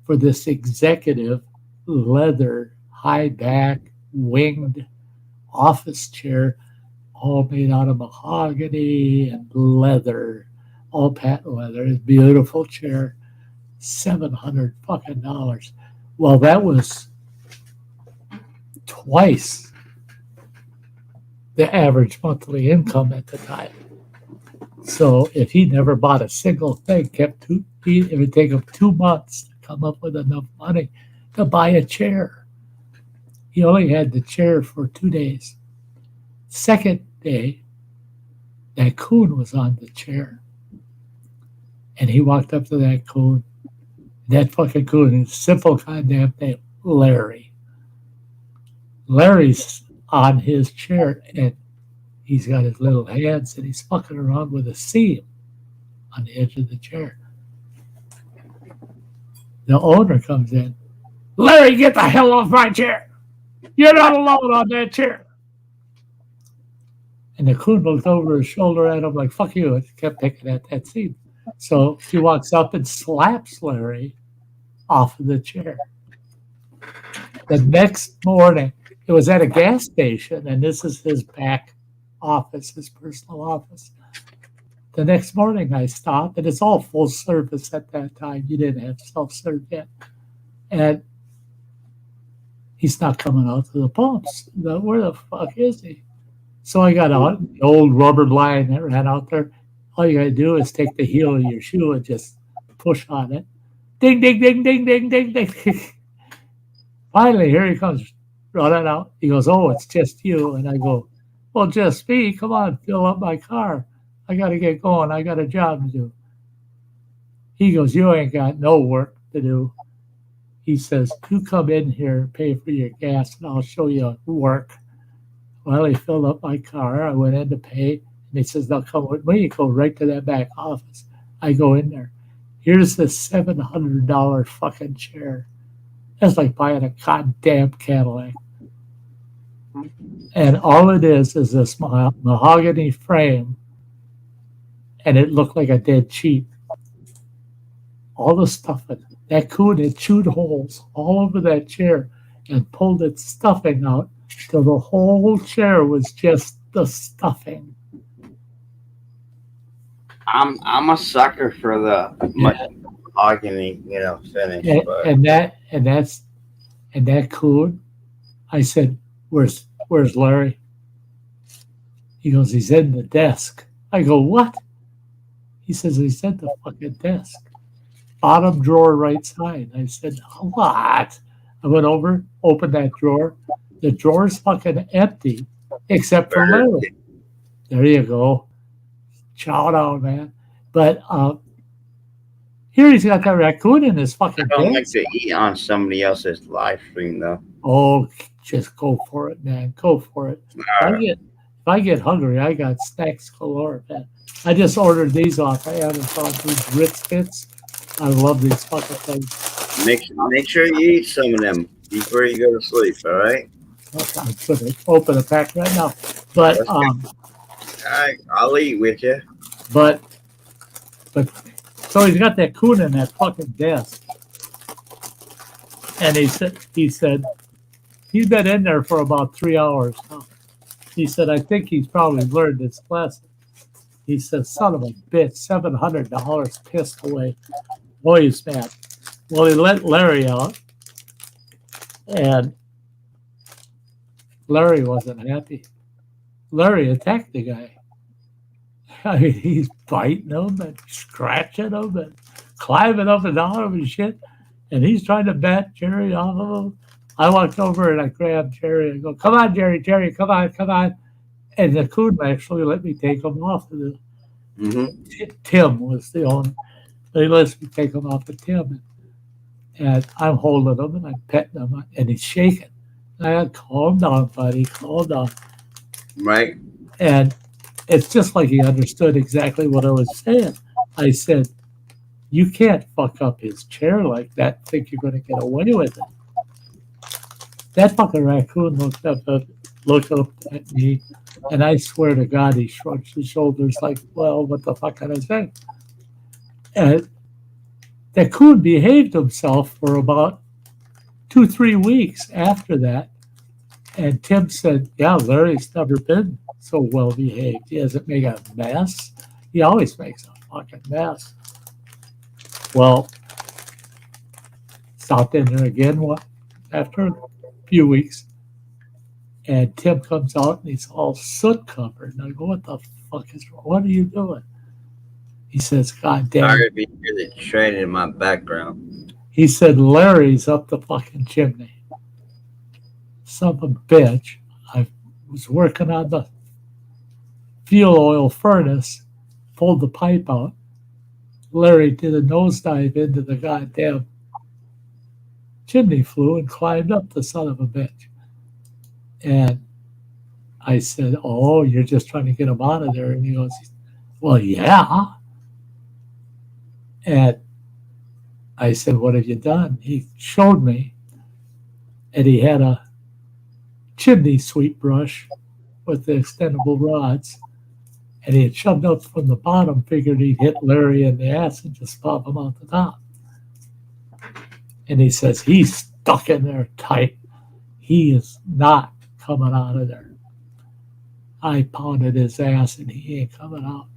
Speaker 2: for this executive leather, high back, winged office chair, all made out of mahogany and leather, all patent leather. It's a beautiful chair. $700 fucking dollars. Well, that was twice the average monthly income at the time. So if he never bought a single thing, it would take him 2 months to come up with enough money to buy a chair. He only had the chair for 2 days. Second day, that coon was on the chair. And he walked up to that coon. That fucking coon, his simple goddamn name, Larry. Larry's on his chair, and he's got his little hands, and he's fucking around with a seam. on the edge of the chair. The owner comes in. Larry, get the hell off my chair. You're not alone on that chair. And the coon looked over his shoulder at him like, fuck you, and kept picking at that seat. So he walks up and slaps Larry off of the chair. The next morning, it was at a gas station, and this is his back office, his personal office. The next morning, I stopped, and it's all full service at that time. You didn't have self-serve yet. And he's not coming out to the pumps. Where the fuck is he? So I got out the old rubber line that ran out there. All you got to do is take the heel of your shoe and just push on it. Ding, ding, ding, ding, ding, ding, ding. Finally, here he comes running out. He goes, oh, it's just you. And I go, well, just me. Come on, fill up my car. I got to get going. I got a job to do. He goes, you ain't got no work to do. He says, you come in here, pay for your gas, and I'll show you work. Well, he filled up my car. I went in to pay. And he says, now come with me. Go right to that back office. I go in there. Here's the $700 fucking chair. That's like buying a goddamn Cadillac. And all it is this mahogany frame, and it looked like a dead cheap. All the stuffing. That coon had chewed holes all over that chair and pulled its stuffing out till the whole chair was just the stuffing.
Speaker 5: I'm a sucker for the mahogany, finish.
Speaker 2: And that coon, I said, where's Larry? He goes, he's in the desk. I go, what? He says, he's at the fucking desk. Bottom drawer right side. I said, what? I went over, opened that drawer. The drawer's fucking empty, except for Larry. There you go. Chow down, man. But here he's got that raccoon in his fucking
Speaker 5: I don't
Speaker 2: desk.
Speaker 5: like to eat on somebody else's live stream, though.
Speaker 2: Oh, just go for it, man. Go for it. If I get hungry, I got snacks galore, man. I just ordered these off Amazon, these Ritz Bits. I love these fucking things.
Speaker 5: Make sure you eat some of them before you go to sleep, all right?
Speaker 2: Okay, I'm going to open a pack right now. But
Speaker 5: I'll eat with you.
Speaker 2: But so he's got that coon in that fucking desk. And he said he's been in there for about 3 hours now. He said, I think he's probably learned his lesson. He said, son of a bitch, $700 pissed away. Boy, he's mad. Well, he let Larry out, and Larry wasn't happy. Larry attacked the guy. I mean, he's biting him and scratching him and climbing up and down him and shit. And he's trying to bat Jerry off of him. I walked over and I grabbed Jerry and go, come on, Jerry, come on. And the coon actually let me take him off of the Tim was the owner. He lets me take him off of Tim. And I'm holding him and I'm petting him and he's shaking. And I got, calm down, buddy, calm down.
Speaker 5: Right.
Speaker 2: And it's just like he understood exactly what I was saying. I said, you can't fuck up his chair like that and think you're going to get away with it. That fucking raccoon looked up at me, and I swear to God, he shrugged his shoulders like, well, what the fuck can I say? And that coon behaved himself for about 2-3 weeks after that. And Tim said, yeah, Larry's never been so well behaved. He hasn't made a mess. He always makes a fucking mess. Well, stopped in there again after a few weeks. And Tim comes out and he's all soot covered. And I go, what the fuck is wrong? What are you doing? He says, God damn.
Speaker 5: Sorry to be here the train in my background.
Speaker 2: He said, Larry's up the fucking chimney. Son of a bitch. I was working on the fuel oil furnace, pulled the pipe out. Larry did a nosedive into the goddamn chimney flue and climbed up the son of a bitch. And I said, oh, you're just trying to get him out of there. And he goes, well, yeah. And I said, "What have you done?" He showed me, and he had a chimney sweep brush with the extendable rods, and he had shoved up from the bottom, figured he'd hit Larry in the ass and just pop him out the top. And he says, "He's stuck in there tight. He is not coming out of there." I pounded his ass, and he ain't coming out.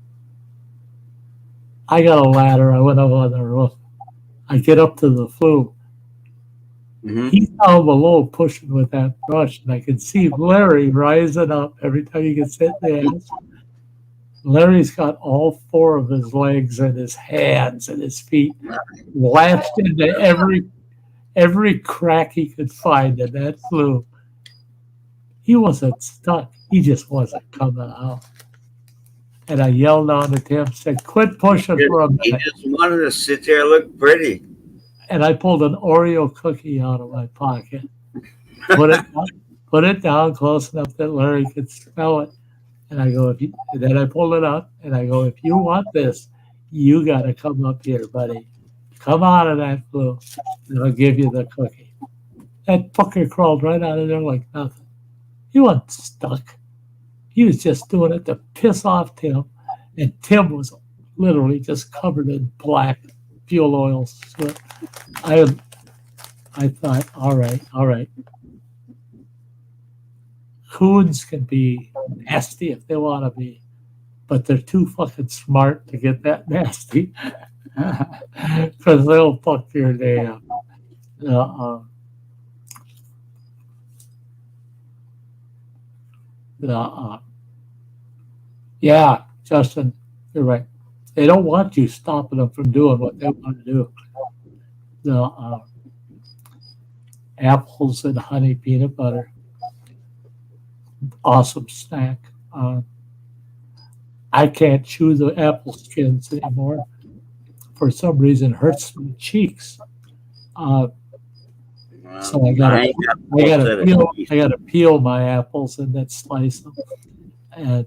Speaker 2: I got a ladder. I went up on the roof. I get up to the flue.
Speaker 5: Mm-hmm.
Speaker 2: He's down below pushing with that brush, and I can see Larry rising up every time he gets hit in the ass. Larry's got all four of his legs and his hands and his feet lashed into every crack he could find in that flue. He wasn't stuck. He just wasn't coming out. And I yelled down at him, said, "Quit pushing for a
Speaker 5: He
Speaker 2: minute."
Speaker 5: just wanted to sit there and look pretty.
Speaker 2: And I pulled an Oreo cookie out of my pocket, put it down close enough that Larry could smell it. And I go, and then I pulled it up, and I go, "If you want this, you got to come up here, buddy. Come out of that flue, and I'll give you the cookie." That fucker crawled right out of there like nothing. He wasn't stuck. He was just doing it to piss off Tim, and Tim was literally just covered in black fuel oil soot. I thought, all right. Coons can be nasty if they want to be, but they're too fucking smart to get that nasty because they'll fuck your day up. Yeah, Justin, you're right. They don't want you stopping them from doing what they want to do. The apples and honey peanut butter, awesome snack. I can't chew the apple skins anymore. For some reason, it hurts my cheeks. So I gotta peel my apples and then slice them. And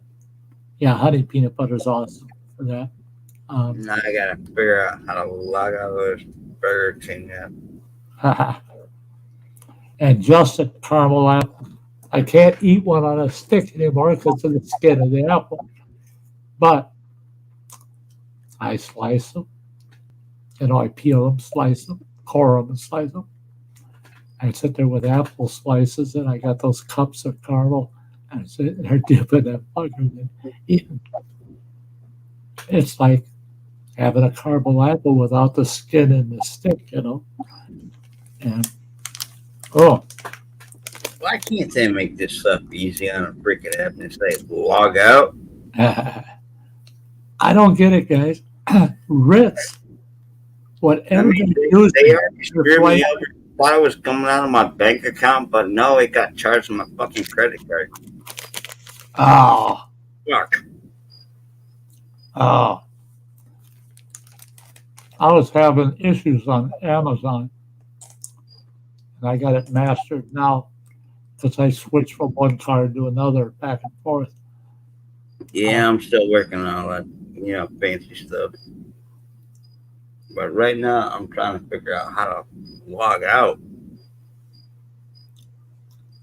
Speaker 2: yeah, honey peanut butter is awesome for that.
Speaker 5: Now I gotta figure out how to log out of this Burger King app.
Speaker 2: And just a caramel apple. I can't eat one on a stick anymore because of the skin of the apple. But I slice them. I peel them, slice them, core them, and slice them. I sit there with apple slices, and I got those cups of caramel, and I sit there dipping that fucker and eating. It's like having a caramel apple without the skin and the stick, And
Speaker 5: Why can't they make this stuff easy on a freaking app and say log out?
Speaker 2: I don't get it, guys. Ritz, whatever they do,
Speaker 5: they already screwed me over. Thought it was coming out of my bank account, but no, it got charged on my fucking credit card.
Speaker 2: Oh,
Speaker 5: Fuck.
Speaker 2: Oh, I was having issues on Amazon, and I got it mastered now because I switched from one card to another back and forth.
Speaker 5: Yeah, I'm still working on all that, fancy stuff. But right now, I'm trying to figure out how to log out,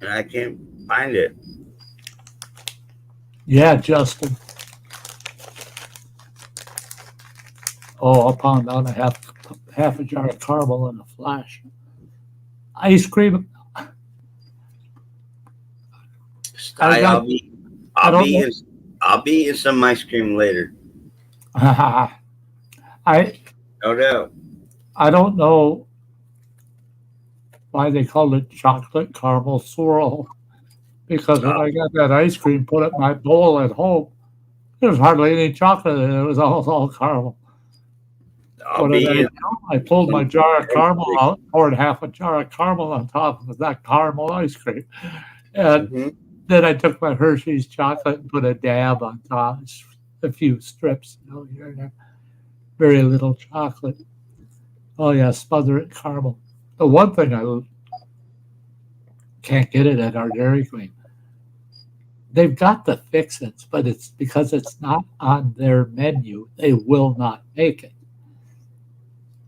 Speaker 5: and I can't find it.
Speaker 2: Yeah, Justin. Oh, I'll pound down half a jar of caramel in a flash. Ice cream.
Speaker 5: I'll be eating some ice cream later. No doubt.
Speaker 2: I don't know why they call it chocolate caramel swirl, because when I got that ice cream put in my bowl at home, there was hardly any chocolate in it. It was all caramel. I pulled my jar of caramel out, poured half a jar of caramel on top of that caramel ice cream. And then I took my Hershey's chocolate and put a dab on top, a few strips, here and there. Very little chocolate. Oh, yeah, smother it in caramel. The one thing I can't get it at our Dairy Queen. They've got the fix-ins, but it's because it's not on their menu, they will not make it.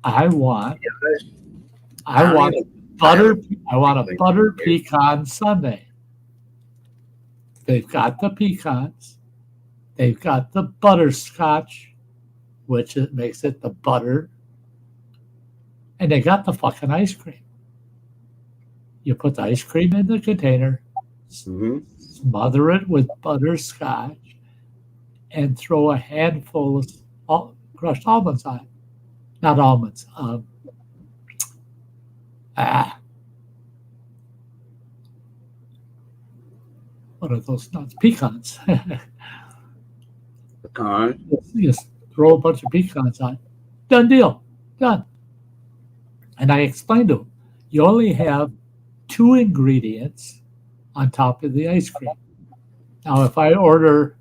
Speaker 2: I want
Speaker 5: I don't
Speaker 2: a
Speaker 5: even-
Speaker 2: butter pecan sundae. They've got the pecans. They've got the butterscotch, which makes it the butter. And they got the fucking ice cream. You put the ice cream in the container, smother it with butterscotch, and throw a handful of crushed almonds on it. Not almonds. What are those nuts? Pecans.
Speaker 5: Pecan.
Speaker 2: Just throw a bunch of pecans on it. Done deal. Done. And I explained to him, you only have 2 ingredients on top of the ice cream. Now, if I order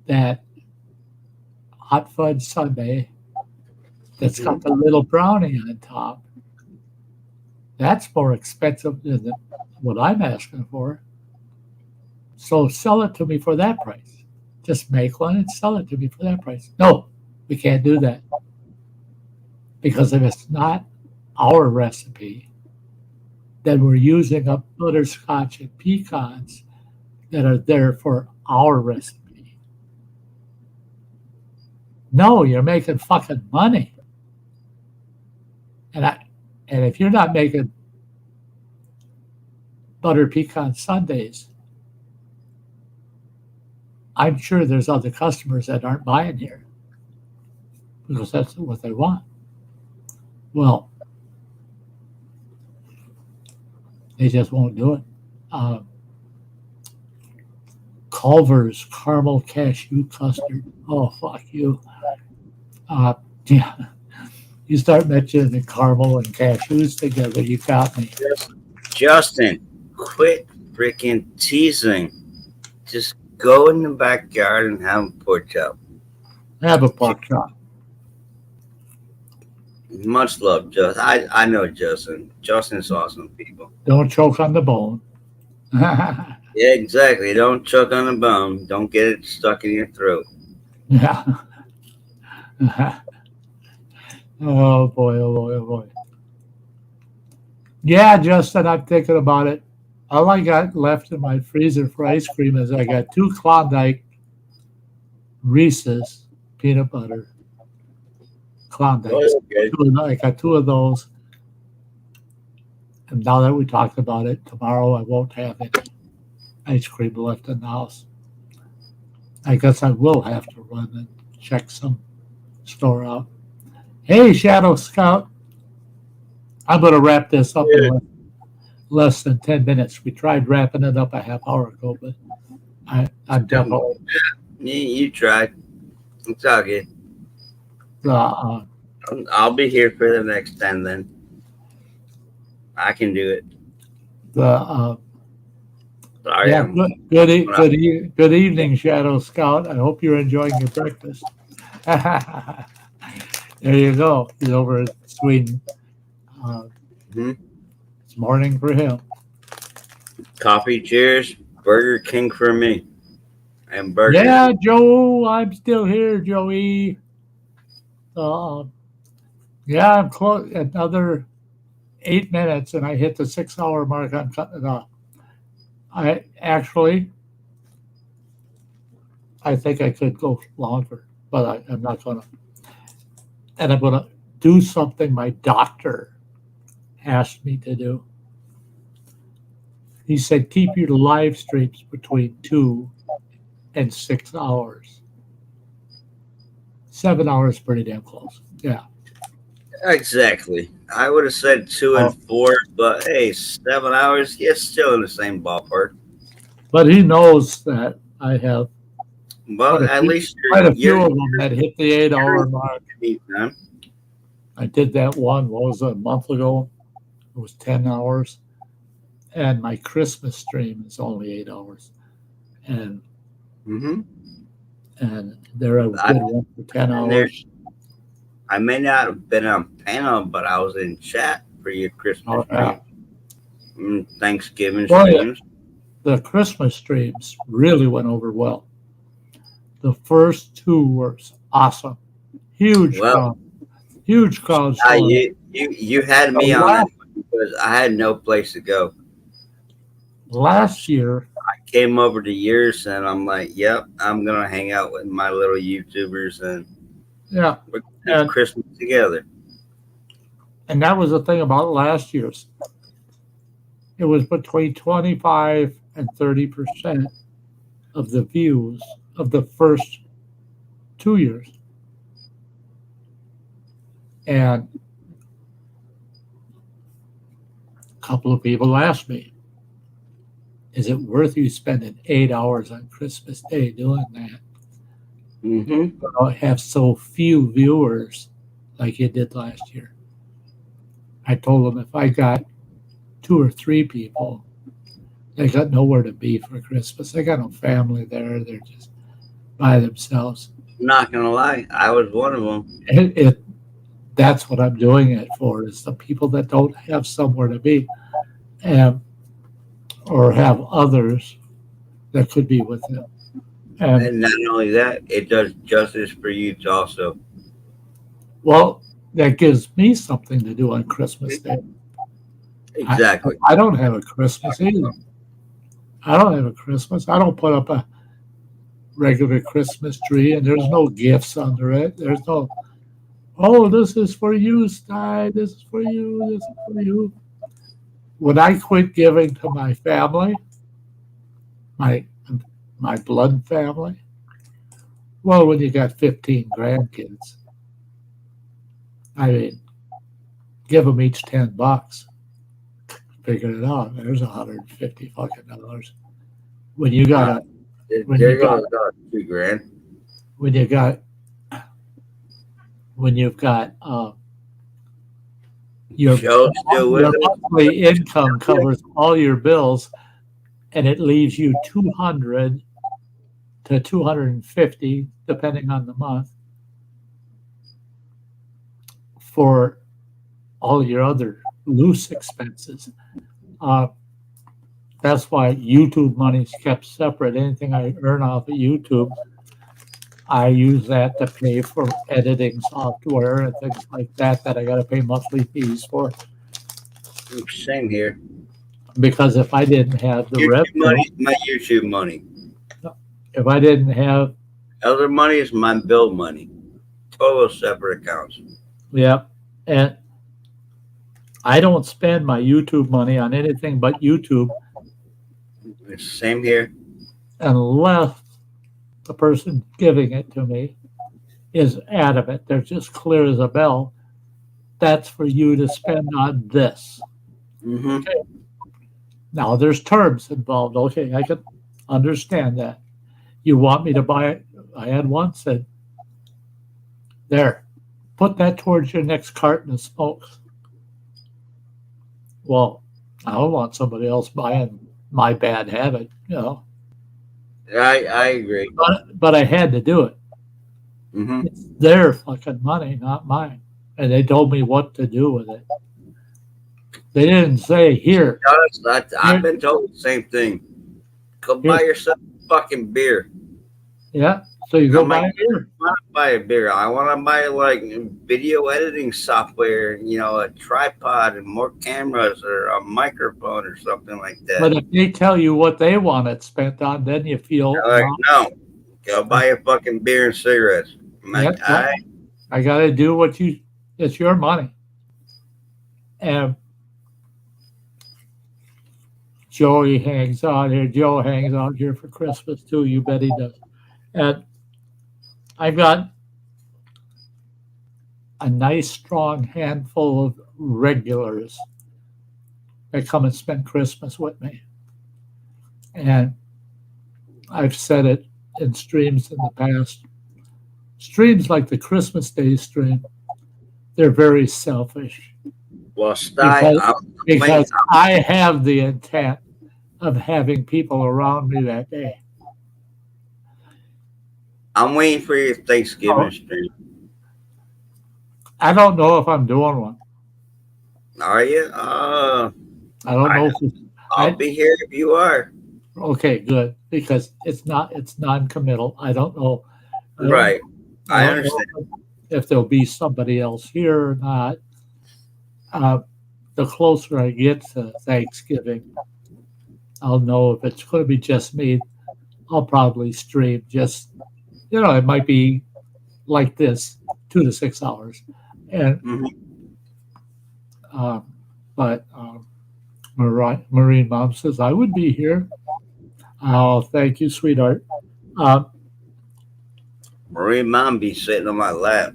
Speaker 2: that hot fudge sundae that's got the little brownie on top, that's more expensive than what I'm asking for. So sell it to me for that price. Just make one and sell it to me for that price. No, we can't do that. Because if it's not our recipe, then we're using up butterscotch and pecans that are there for our recipe. No, you're making fucking money. And if you're not making butter pecan sundaes, I'm sure there's other customers that aren't buying here because that's what they want. Well, they just won't do it. Culver's caramel cashew custard. Oh, fuck you. Yeah. You start mentioning the caramel and cashews together, you got me.
Speaker 5: Justin, quit freaking teasing. Just go in the backyard and have a pork chop.
Speaker 2: Have a pork chop.
Speaker 5: Much love, Justin. I know Justin. Justin's awesome people.
Speaker 2: Don't choke on the bone.
Speaker 5: Yeah, exactly. Don't choke on the bone. Don't get it stuck in your throat.
Speaker 2: Yeah. Oh boy, oh boy, oh boy. Yeah, Justin, I'm thinking about it. All I got left in my freezer for ice cream is I got 2 Klondike Reese's peanut butter. Klondike. I got 2 of those. And now that we talked about it, tomorrow I won't have any ice cream left in the house. I guess I will have to run and check some store out. Hey, Shadow Scout. I'm going to wrap this up in less than 10 minutes. We tried wrapping it up a half hour ago, but I'm definitely.
Speaker 5: You tried. It's all good. I'll be here for the next 10 then. I can do it. Sorry,
Speaker 2: yeah, good evening, Shadow Scout. I hope you're enjoying your breakfast. There you go. He's over in Sweden. It's morning for him.
Speaker 5: Coffee, cheers. Burger King for me. And burger.
Speaker 2: Yeah, Joe, I'm still here, Joey. Yeah, I'm close. Another 8 minutes, and I hit the 6-hour mark. I'm cutting it off. I think I could go longer, but I'm not going to. And I'm going to do something my doctor asked me to do. He said, keep your live streams between 2 and 6 hours. 7 hours, pretty damn close. Yeah.
Speaker 5: Exactly. I would have said 2 and 4, but hey, 7 hours, yeah, still in the same ballpark.
Speaker 2: But he knows that I have.
Speaker 5: Well, at least
Speaker 2: quite a few of them that hit the 8-hour mark. I did that one, what was it, a month ago? It was 10 hours. And my Christmas stream is only 8 hours. And and there I did one for 10 hours.
Speaker 5: I may not have been on panel, but I was in chat for your Christmas stream. Thanksgiving streams.
Speaker 2: Yeah. The Christmas streams really went over well. The first 2 were awesome. Huge Huge crowds.
Speaker 5: You had me on that one because I had no place to go.
Speaker 2: Last year,
Speaker 5: I came over to yours and I'm like, yep, I'm gonna hang out with my little YouTubers and
Speaker 2: yeah,
Speaker 5: we're gonna do Christmas together.
Speaker 2: and that was the thing about last year's. It was between 25 and 30% of the views of the first 2 years. And a couple of people asked me, is it worth you spending 8 hours on Christmas Day doing that?
Speaker 5: Mm-hmm.
Speaker 2: Have so few viewers like you did last year. I told them if I got 2 or 3 people, they got nowhere to be for Christmas. They got no family there. They're just by themselves.
Speaker 5: Not gonna lie, I was one of them.
Speaker 2: That's what I'm doing it for, is the people that don't have somewhere to be, and or have others that could be with them.
Speaker 5: And not only that, it does justice for you also.
Speaker 2: Well, that gives me something to do on Christmas Day.
Speaker 5: Exactly.
Speaker 2: I don't have a Christmas either. I don't have a Christmas. I don't put up a regular Christmas tree, and there's no gifts under it. There's no, oh, this is for you, Sty. This is for you. This is for you. When I quit giving to my family, my blood family, well, when you got 15 grandkids, I mean, give them each $10. Figure it out. There's $150 fucking dollars. When you got when you've got
Speaker 5: $2,000.
Speaker 2: When you've got your
Speaker 5: still
Speaker 2: monthly income covers all your bills, and it leaves you $200 to $250, depending on the month, for all your other loose expenses. That's why YouTube money's kept separate. Anything I earn off of YouTube, I use that to pay for editing software and things like that I got to pay monthly fees for.
Speaker 5: Same here.
Speaker 2: Because if I didn't have the
Speaker 5: YouTube
Speaker 2: revenue,
Speaker 5: money is my YouTube money.
Speaker 2: if I didn't have
Speaker 5: other money is my bill money. Total separate accounts.
Speaker 2: Yeah, and I don't spend my YouTube money on anything but YouTube.
Speaker 5: Same here.
Speaker 2: Unless the person giving it to me is adamant, they're just clear as a bell. That's for you to spend on this.
Speaker 5: Mm-hmm.
Speaker 2: Okay. Now there's terms involved. Okay, I can understand that. You want me to buy it? I had one said, there, put that towards your next carton of smokes. Well, I don't want somebody else buying my bad habit, you know.
Speaker 5: I agree.
Speaker 2: But I had to do it.
Speaker 5: Mm-hmm.
Speaker 2: It's their fucking money, not mine. And they told me what to do with it. They didn't say, here.
Speaker 5: I've been told the same thing. Go buy yourself a fucking beer.
Speaker 2: Yeah. So you go buy a beer.
Speaker 5: I want to buy a beer. I want to buy like video editing software, you know, a tripod and more cameras or a microphone or something like that.
Speaker 2: But if they tell you what they want it spent on, then you feel
Speaker 5: like, no, go buy a fucking beer and cigarettes.
Speaker 2: I got to do what it's your money. And Joey hangs out here. Joe hangs out here for Christmas too. You bet he does. And I've got a nice, strong handful of regulars that come and spend Christmas with me. And I've said it in streams in the past. Streams like the Christmas Day stream, they're very selfish.
Speaker 5: Well, Sty,
Speaker 2: because I have the intent of having people around me that day.
Speaker 5: I'm waiting for your Thanksgiving stream.
Speaker 2: I don't know if I'm doing one.
Speaker 5: Are you?
Speaker 2: I don't know.
Speaker 5: I'll be here if you are.
Speaker 2: Okay, good. Because it's non-committal. I don't know.
Speaker 5: Right. I understand.
Speaker 2: if there'll be somebody else here or not. The closer I get to Thanksgiving, I'll know if it's going to be just me. I'll probably stream just, it might be like this, 2 to 6 hours. And, but Marine Mom says, I would be here. Oh, thank you, sweetheart.
Speaker 5: Marine Mom be sitting on my lap.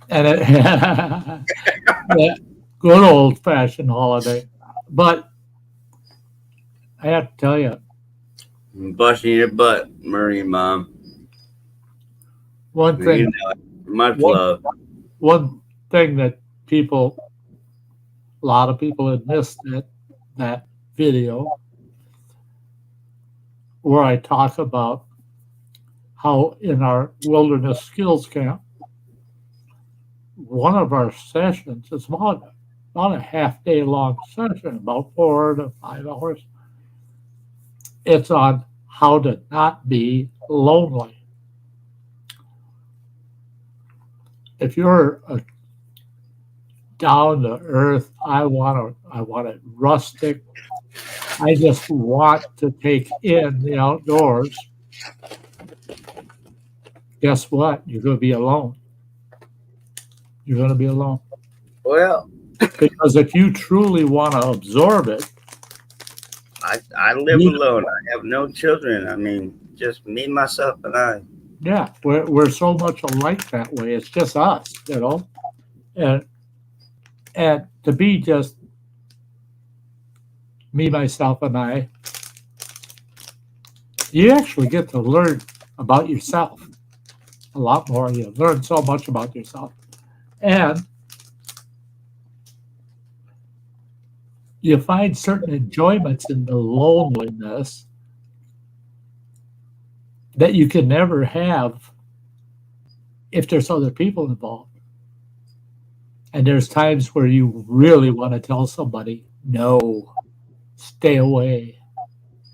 Speaker 2: And that good old fashioned holiday. But I have to tell you,
Speaker 5: I'm busting your butt, Marine Mom.
Speaker 2: One thing,
Speaker 5: much love.
Speaker 2: One thing that a lot of people had missed that video where I talk about how in our wilderness skills camp, one of our sessions is about a half-day long session, about 4 to 5 hours. It's on how to not be lonely. If you're a down to earth, I want it rustic. I just want to take in the outdoors. Guess what? You're going to be alone. You're going to be alone.
Speaker 5: Well,
Speaker 2: because if you truly want to absorb it,
Speaker 5: I live alone. I have no children. I mean, just me, myself, and I.
Speaker 2: Yeah, we're so much alike that way. It's just us, and to be just me, myself, and I, you actually get to learn about yourself a lot more. You learn so much about yourself, and you find certain enjoyments in the loneliness that you can never have if there's other people involved. And there's times where you really want to tell somebody, no, stay away.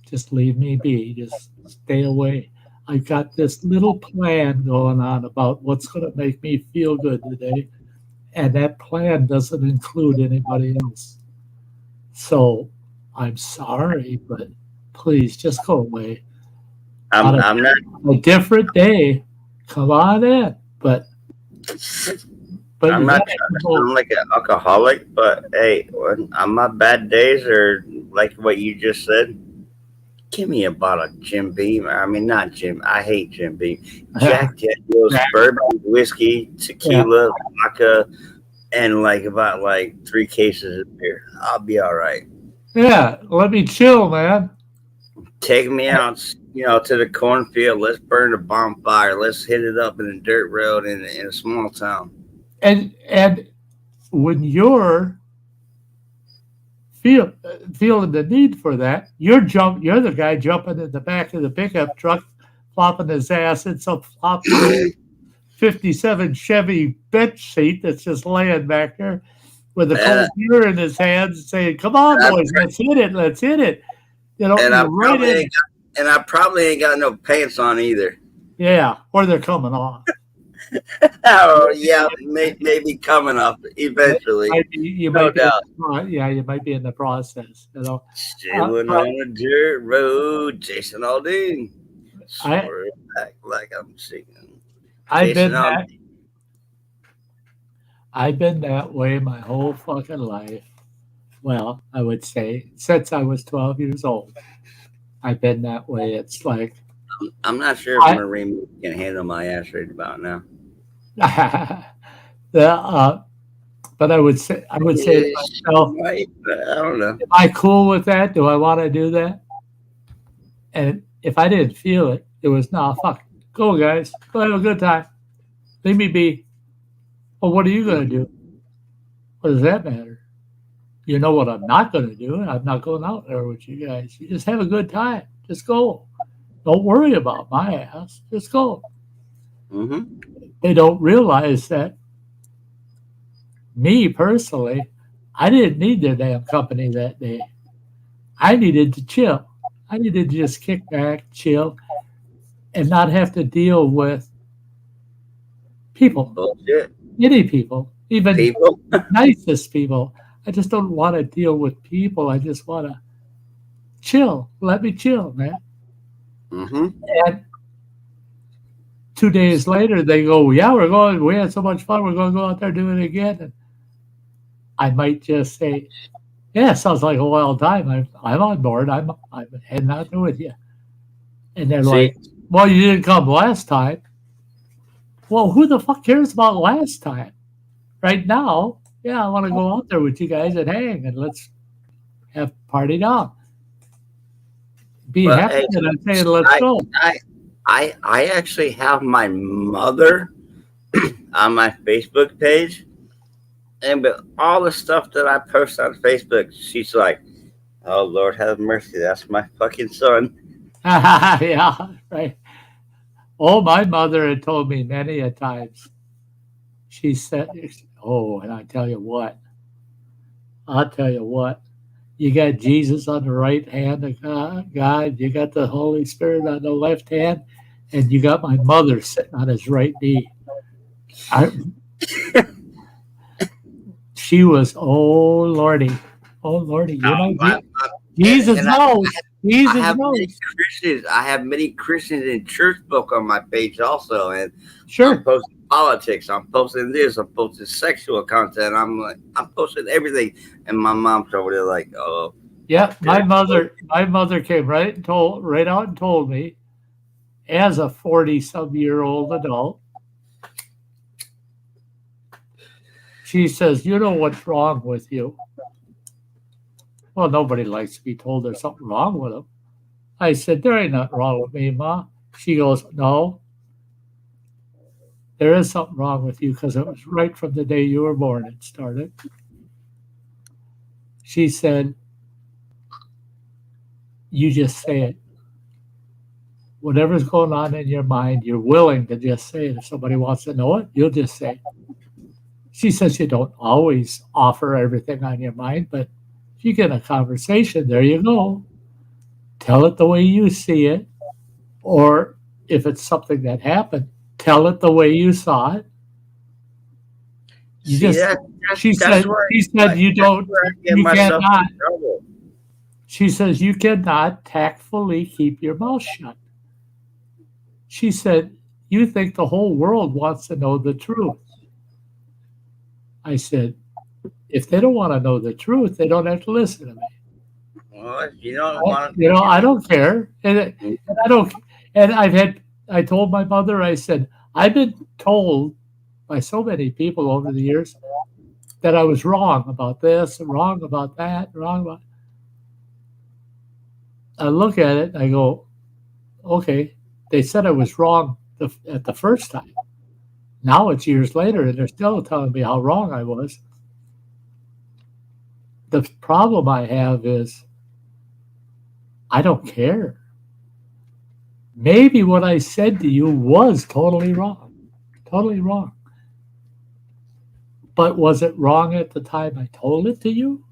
Speaker 2: Just leave me be. Just stay away. I've got this little plan going on about what's going to make me feel good today. And that plan doesn't include anybody else. So I'm sorry, but please just go away.
Speaker 5: I'm not
Speaker 2: a different day. Come on in, but
Speaker 5: I'm not trying to sound like an alcoholic. But hey, on my bad days, or like what you just said, give me a bottle of Jim Beam. I mean, not Jim. I hate Jim Beam. Jack Daniels, bourbon, whiskey, tequila, vodka, and about 3 cases of beer. I'll be all right.
Speaker 2: Yeah, let me chill, man.
Speaker 5: Take me out, to the cornfield. Let's burn a bonfire. Let's hit it up in a dirt road in a small town.
Speaker 2: And when you're feeling the need for that, you're the guy jumping in the back of the pickup truck, flopping his ass in some floppy 57 Chevy bench seat that's just laying back there with a cold beer in his hands, saying, "Come on, boys, let's hit it, let's hit it."
Speaker 5: And I probably ain't got no pants on either.
Speaker 2: Yeah, or they're coming off.
Speaker 5: Oh yeah, maybe coming up eventually.
Speaker 2: You
Speaker 5: no
Speaker 2: might
Speaker 5: doubt.
Speaker 2: You might be in the process.
Speaker 5: Chilling on a dirt road, Jason Aldean. Back like I'm singing.
Speaker 2: I've been that way my whole fucking life. Well, I would say since I was 12 years old, I've been that way. It's like
Speaker 5: I'm not sure if Marine can handle my ass right about now.
Speaker 2: But I would say to myself,
Speaker 5: I don't know.
Speaker 2: Am I cool with that? Do I want to do that? And if I didn't feel it, it was fuck. Go guys, go have a good time. Leave me be. Well, what are you gonna do? What does that matter? You know what I'm not gonna do, and I'm not going out there with you guys. You just have a good time. Just go. Don't worry about my ass. Just go.
Speaker 5: Mm-hmm.
Speaker 2: They don't realize that me personally, I didn't need their damn company that day. I needed to chill. I needed to just kick back, chill, and not have to deal with People,
Speaker 5: Bullshit.
Speaker 2: any people, even
Speaker 5: People.
Speaker 2: nicest people. I just don't want to deal with people. I just want to chill. Let me chill, man.
Speaker 5: Mm-hmm.
Speaker 2: And 2 days later, they go, yeah, we had so much fun. We're going to go out there and do it again. And I might just say, yeah, sounds like a wild time. I'm on board. I'm heading out there with you. And they're
Speaker 5: See?
Speaker 2: like, well, you didn't come last time. Well, who the fuck cares about last time? Right now, yeah, I want to go out there with you guys and hang and let's have party down. Be
Speaker 5: But,
Speaker 2: happy
Speaker 5: hey,
Speaker 2: that I'm saying let's go.
Speaker 5: I actually have my mother on my Facebook page, and with all the stuff that I post on Facebook, she's like, "Oh Lord, have mercy, that's my fucking son."
Speaker 2: Yeah, right. Oh, my mother had told me many a times. She said, oh, and I'll tell you what. You got Jesus on the right hand of God. You got the Holy Spirit on the left hand, and you got my mother sitting on his right knee. She was, oh Lordy. You know, Jesus knows. Jesus knows.
Speaker 5: I have many Christians in church book on my page also, and
Speaker 2: Sure.
Speaker 5: I'm posting politics. I'm posting this. I'm posting sexual content. I'm posting everything, and my mom's over there like, oh.
Speaker 2: Yeah, my mother came right out and told me, as a 40-some-year-old adult, she says, you know what's wrong with you? Well, nobody likes to be told there's something wrong with them. I said, there ain't nothing wrong with me, Ma. She goes, no, there is something wrong with you because it was right from the day you were born it started. She said, you just say it. Whatever's going on in your mind, you're willing to just say it. If somebody wants to know it, you'll just say it. She says you don't always offer everything on your mind, but if you get a conversation, there you go. Tell it the way you see it. Or if it's something that happened, tell it the way you saw it. She said you cannot. She says you cannot tactfully keep your mouth shut. She said, you think the whole world wants to know the truth. I said, if they don't want to know the truth, they don't have to listen to me.
Speaker 5: Well, you don't want
Speaker 2: to. I don't care. And I don't. And I told my mother, I said, I've been told by so many people over the years that I was wrong about this, wrong about that, wrong about. I look at it and I go, okay, they said I was wrong at the first time. Now it's years later and they're still telling me how wrong I was. The problem I have is I don't care. Maybe what I said to you was totally wrong. Totally wrong. But was it wrong at the time I told it to you?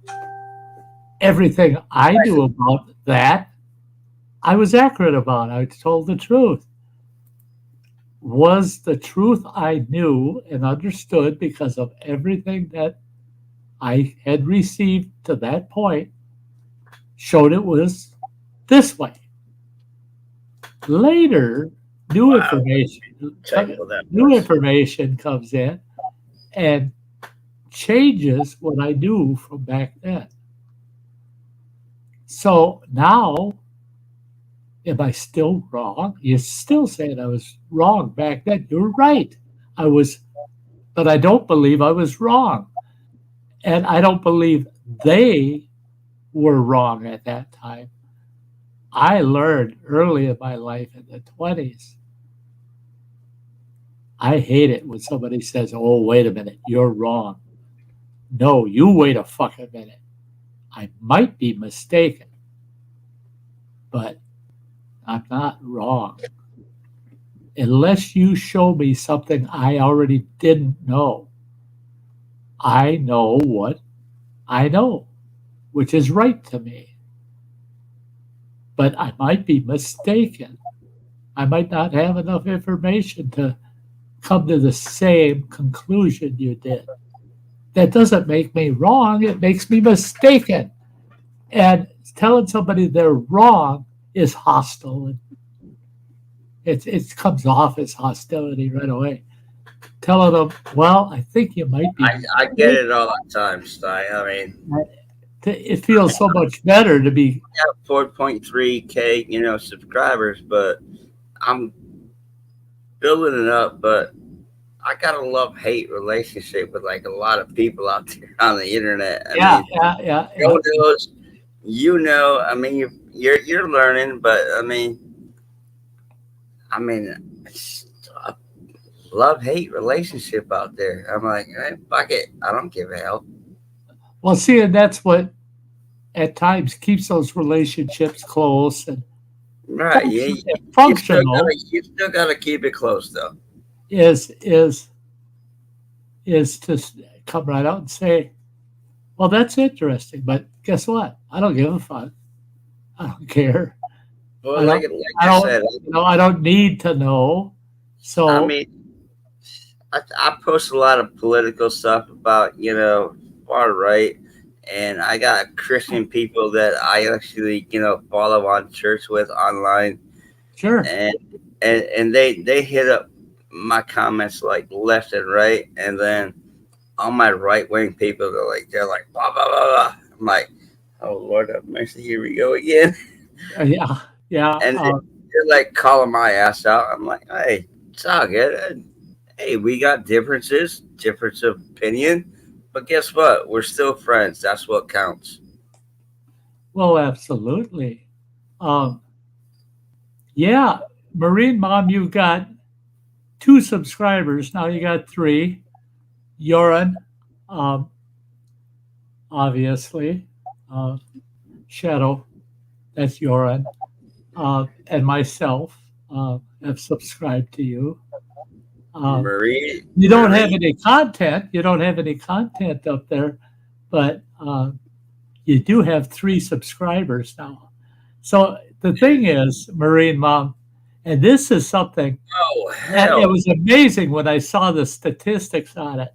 Speaker 2: Everything I knew about that, I was accurate about. I told the truth. Was the truth I knew and understood because of everything that I had received to that point showed it was this way. Later, new information comes in and changes what I knew from back then. So now, am I still wrong? You're still saying I was wrong back then. You're right. I was, but I don't believe I was wrong. And I don't believe they were wrong at that time. I learned early in my life in the 20s. I hate it when somebody says, oh, wait a minute, you're wrong. No, you wait a fucking minute. I might be mistaken, but I'm not wrong. Unless you show me something I already didn't know, I know what I know, which is right to me. But I might be mistaken. I might not have enough information to come to the same conclusion you did. That doesn't make me wrong. It makes me mistaken. And telling somebody they're wrong is hostile. And it comes off as hostility right away. Telling them, well, I think you might be.
Speaker 5: I get it all the time, Sty. I mean,
Speaker 2: it feels so much better to be.
Speaker 5: I have 4.3K, subscribers, but I'm building it up. But I got a love-hate relationship with like a lot of people out there on the internet.
Speaker 2: Yeah.
Speaker 5: I mean, you're learning, but I mean, it's a love-hate relationship out there. I'm like, hey, fuck it, I don't give a hell.
Speaker 2: Well, see, and that's what at times keeps those relationships close and
Speaker 5: right.
Speaker 2: Functional.
Speaker 5: You still gotta keep it close, though.
Speaker 2: Is to come right out and say, well, that's interesting, but guess what? I don't give a fuck. I don't care.
Speaker 5: Well,
Speaker 2: I don't need to know. So
Speaker 5: I mean, I post a lot of political stuff about far right, and I got Christian people that I actually follow on church with online.
Speaker 2: Sure.
Speaker 5: And they hit up my comments like left and right, and then all my right wing people they're like blah blah blah blah. I'm like, oh Lord have mercy, here we go again.
Speaker 2: Yeah.
Speaker 5: And they're like calling my ass out. I'm like, hey, it's all good. Hey, we got difference of opinion, but guess what? We're still friends. That's what counts.
Speaker 2: Well, absolutely. Yeah, Marine Mom, you've got 2 subscribers. Now you got 3. Yoran, obviously. Shadow, that's Yoran. And myself have subscribed to you.
Speaker 5: Marie,
Speaker 2: you don't have any content. You don't have any content up there, but you do have 3 subscribers now. So the thing is, Marine Mom, and this is something.
Speaker 5: Oh, hell.
Speaker 2: It was amazing when I saw the statistics on it.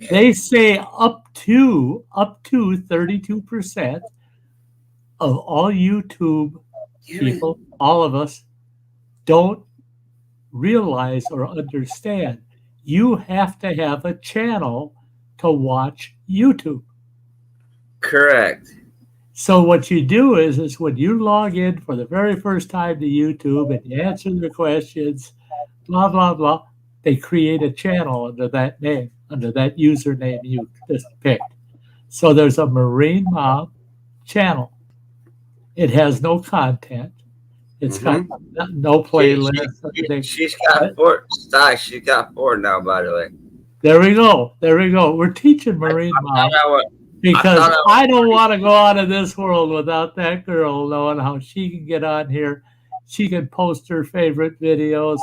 Speaker 2: They say up to 32% of all YouTube people, all of us, don't realize or understand you have to have a channel to watch YouTube.
Speaker 5: Correct.
Speaker 2: So what you do is when you log in for the very first time to YouTube and you answer their questions, blah, blah, blah, they create a channel under that name, under that username you just picked. So there's a Marine Mom channel. It has no content. It's got no playlist.
Speaker 5: She's got 4. Sty, she's got 4 now, by the way.
Speaker 2: There we go. We're teaching Marine Mom because I don't want to go out of this world without that girl knowing how she can get on here. She can post her favorite videos.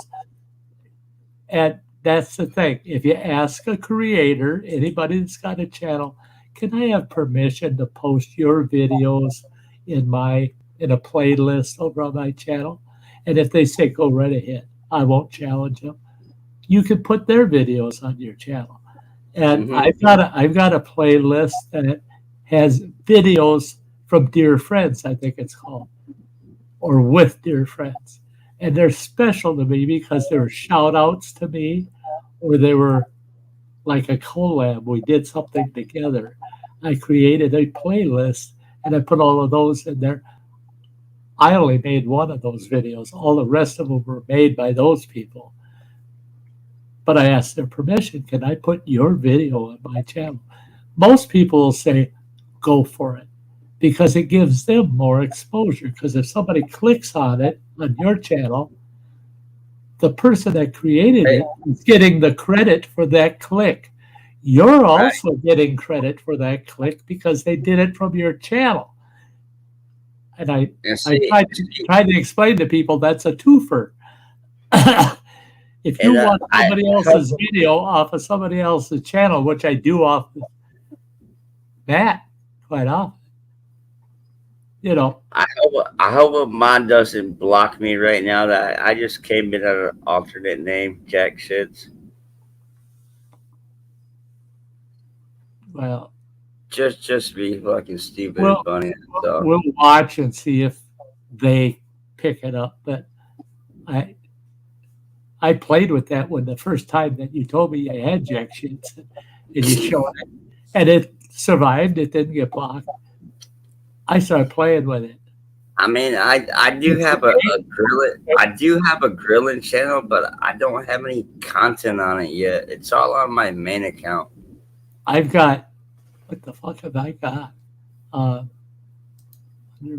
Speaker 2: And that's the thing. If you ask a creator, anybody that's got a channel, can I have permission to post your videos in a playlist over on my channel? And if they say go right ahead, I won't challenge them. You can put their videos on your channel. And I've got a playlist that has videos from dear friends, I think it's called, or with dear friends. And they're special to me because they were shout outs to me, or they were like a collab. We did something together. I created a playlist and I put all of those in there. I only made one of those videos. All the rest of them were made by those people. But I asked their permission. Can I put your video on my channel? Most people will say, go for it, because it gives them more exposure. Because if somebody clicks on it on your channel, the person that created it is getting the credit for that click. You're also getting credit for that click because they did it from your channel. And I tried to explain to people that's a twofer. If you want somebody else's video off of somebody else's channel, which I do off of that quite often,
Speaker 5: I hope mine doesn't block me right now. That I just came in at an alternate name, Jack Shits.
Speaker 2: Well,
Speaker 5: Just be fucking stupid
Speaker 2: Well,
Speaker 5: and funny. So
Speaker 2: we'll watch and see if they pick it up. But I I played with that one the first time that you told me you had jack shits, and you showed it, and it survived. It didn't get blocked. I started playing with it.
Speaker 5: I mean, I do have a grilling. I do have a grilling channel, but I don't have any content on it yet. It's all on my main account.
Speaker 2: I've got, what the fuck have I got? Under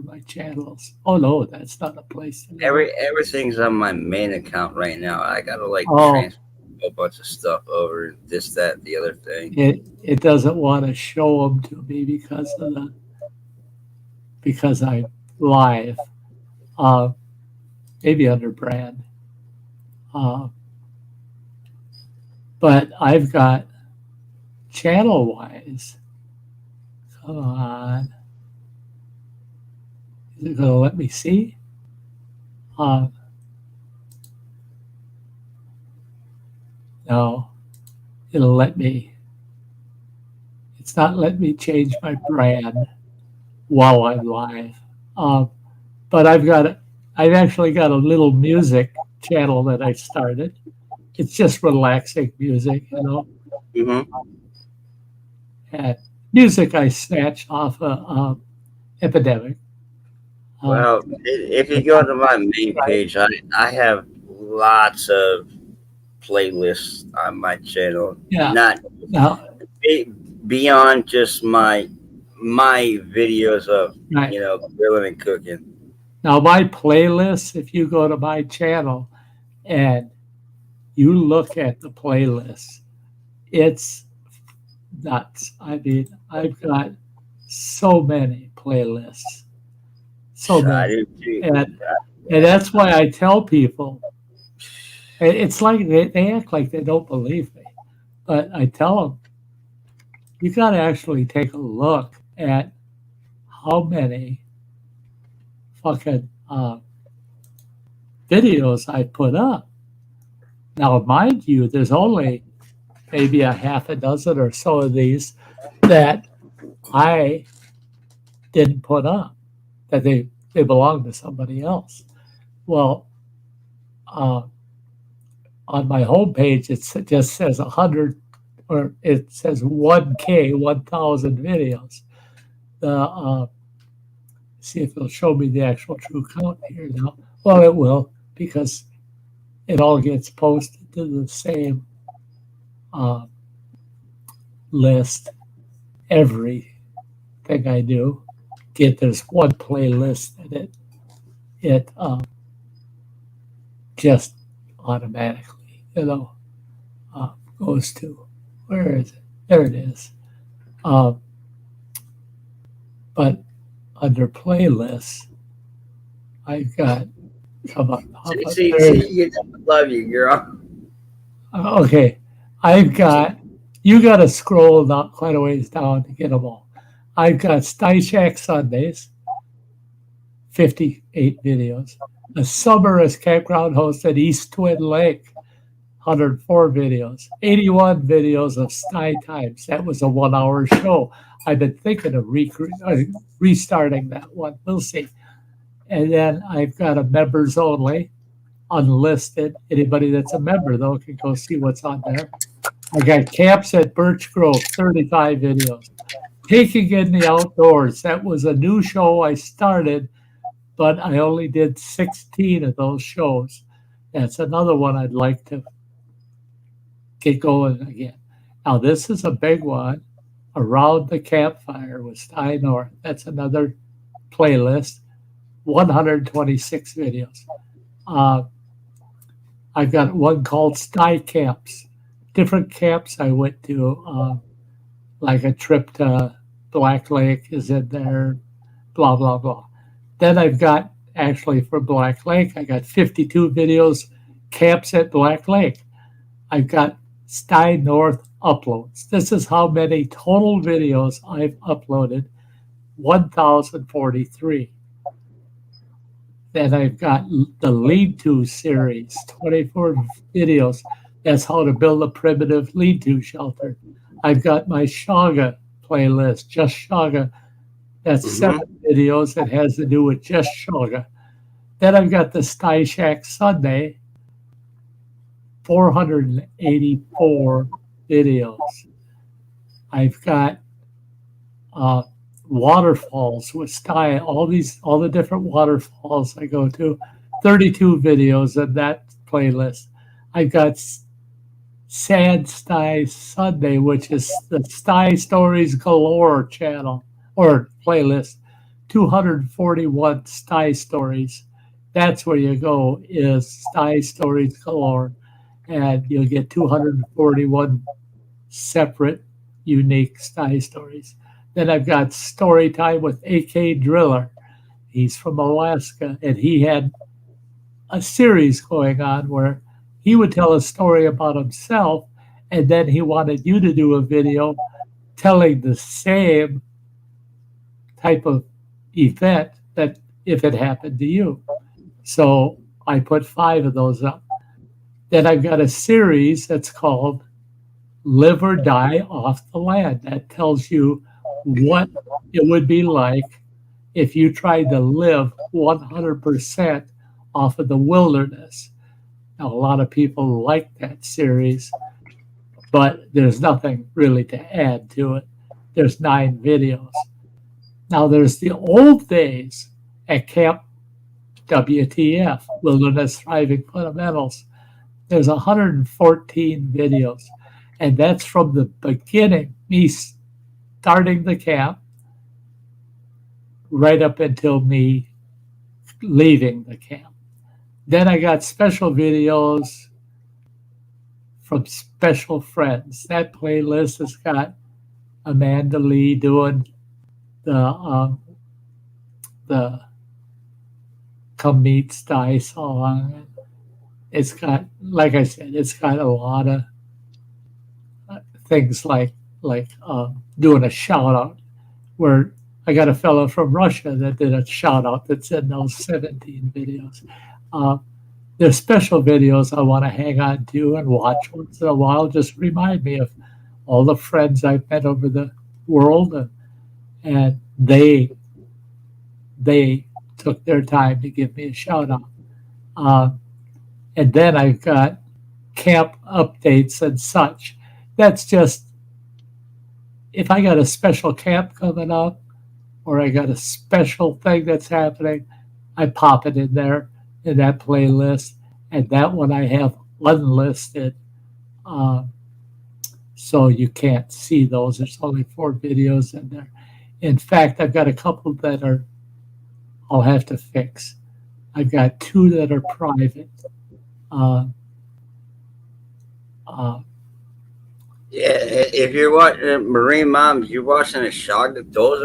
Speaker 2: my channels. Oh no, that's not a place. To go.
Speaker 5: Everything's on my main account right now. I gotta like
Speaker 2: Oh.
Speaker 5: transfer a whole bunch of stuff over, this, that, the other thing.
Speaker 2: It doesn't want to show them to me because I'm live. Maybe under brand. But I've got channel wise. Come on. Is it going to let me see? No, it'll let me. It's not letting me change my brand while I'm live. But I've actually got a little music channel that I started. It's just relaxing music, you know.
Speaker 5: Mm-hmm.
Speaker 2: And music I snatched off Epidemic.
Speaker 5: Well, if you go to my main page, I have lots of playlists on my channel.
Speaker 2: Yeah.
Speaker 5: Not beyond just my videos of
Speaker 2: Right.
Speaker 5: grilling and cooking.
Speaker 2: Now my playlist, if you go to my channel and you look at the playlist, it's nuts. I mean, I've got so many playlists. So many. And that's why I tell people, it's like they act like they don't believe me. But I tell them, you got to actually take a look at how many fucking videos I put up. Now, mind you, there's only maybe a half a dozen or so of these that I didn't put up, that they belong to somebody else. Well, on my homepage, it just says 100, or it says 1K, 1,000 videos. See if it'll show me the actual true count here now. Well, it will, because it all gets posted to the same list. Everything I do, there's one playlist that it just automatically, goes to. Where is it? There it is. But under playlists, I've got, come on.
Speaker 5: See, you love you, girl.
Speaker 2: Okay, you got to scroll not quite a ways down to get them all. I've got Sty Shack Sundays, 58 videos. A summer as campground host at East Twin Lake, 104 videos. 81 videos of Sty Times. That was a 1-hour show. I've been thinking of restarting that one. We'll see. And then I've got a members only, unlisted. Anybody that's a member, though, can go see what's on there. I got Camps at Birch Grove, 35 videos. Taking in the Outdoors. That was a new show I started, but I only did 16 of those shows. That's another one I'd like to get going again. Now, this is a big one. Around the Campfire with Sty North. That's another playlist. 126 videos. I've got one called Sty Camps. Different camps I went to, like a trip to Black Lake is in there, blah, blah, blah. Then I've got, actually for Black Lake, I got 52 videos, camps at Black Lake. I've got Sty North uploads. This is how many total videos I've uploaded, 1,043. Then I've got the lead-to series, 24 videos. That's how to build a primitive lead-to shelter. I've got my Shaga playlist, just Shaga. That's 7 videos that has to do with just Shaga. Then I've got the Sty Shack Sunday, 484 videos. I've got waterfalls with Sty, all the different waterfalls I go to, 32 videos in that playlist. I've got Sad Sty Sunday, which is the Sty Stories Galore channel or playlist, 241 Sty Stories. That's where you go, is Sty Stories Galore, and you'll get 241 separate, unique Sty stories. Then I've got Story Time with AK Driller. He's from Alaska, and he had a series going on where he would tell a story about himself, and then he wanted you to do a video telling the same type of event that if it happened to you. So I put 5 of those up. Then I've got a series that's called Live or Die Off the Land. That tells you what it would be like if you tried to live 100% off of the wilderness. Now, a lot of people like that series, but there's nothing really to add to it. There's 9 videos. Now, there's the old days at Camp WTF, Wilderness Thriving Fundamentals. There's 114 videos, and that's from the beginning, me starting the camp, right up until me leaving the camp. Then I got special videos from special friends. That playlist has got Amanda Lee doing the Come Meet Sty song. It's got, like I said, it's got a lot of things like doing a shout out, where I got a fellow from Russia that did a shout out that's in those 17 videos. There's special videos I want to hang on to and watch once in a while. Just remind me of all the friends I've met over the world, and they took their time to give me a shout out. And then I've got camp updates and such. That's just, if I got a special camp coming up or I got a special thing that's happening, I pop it in there in that playlist. And that one I have unlisted. So you can't see those. There's only 4 videos in there. In fact, I've got a couple that I'll have to fix. I've got 2 that are private.
Speaker 5: Yeah, if you're watching Marine Moms, you're watching a Shaga. Those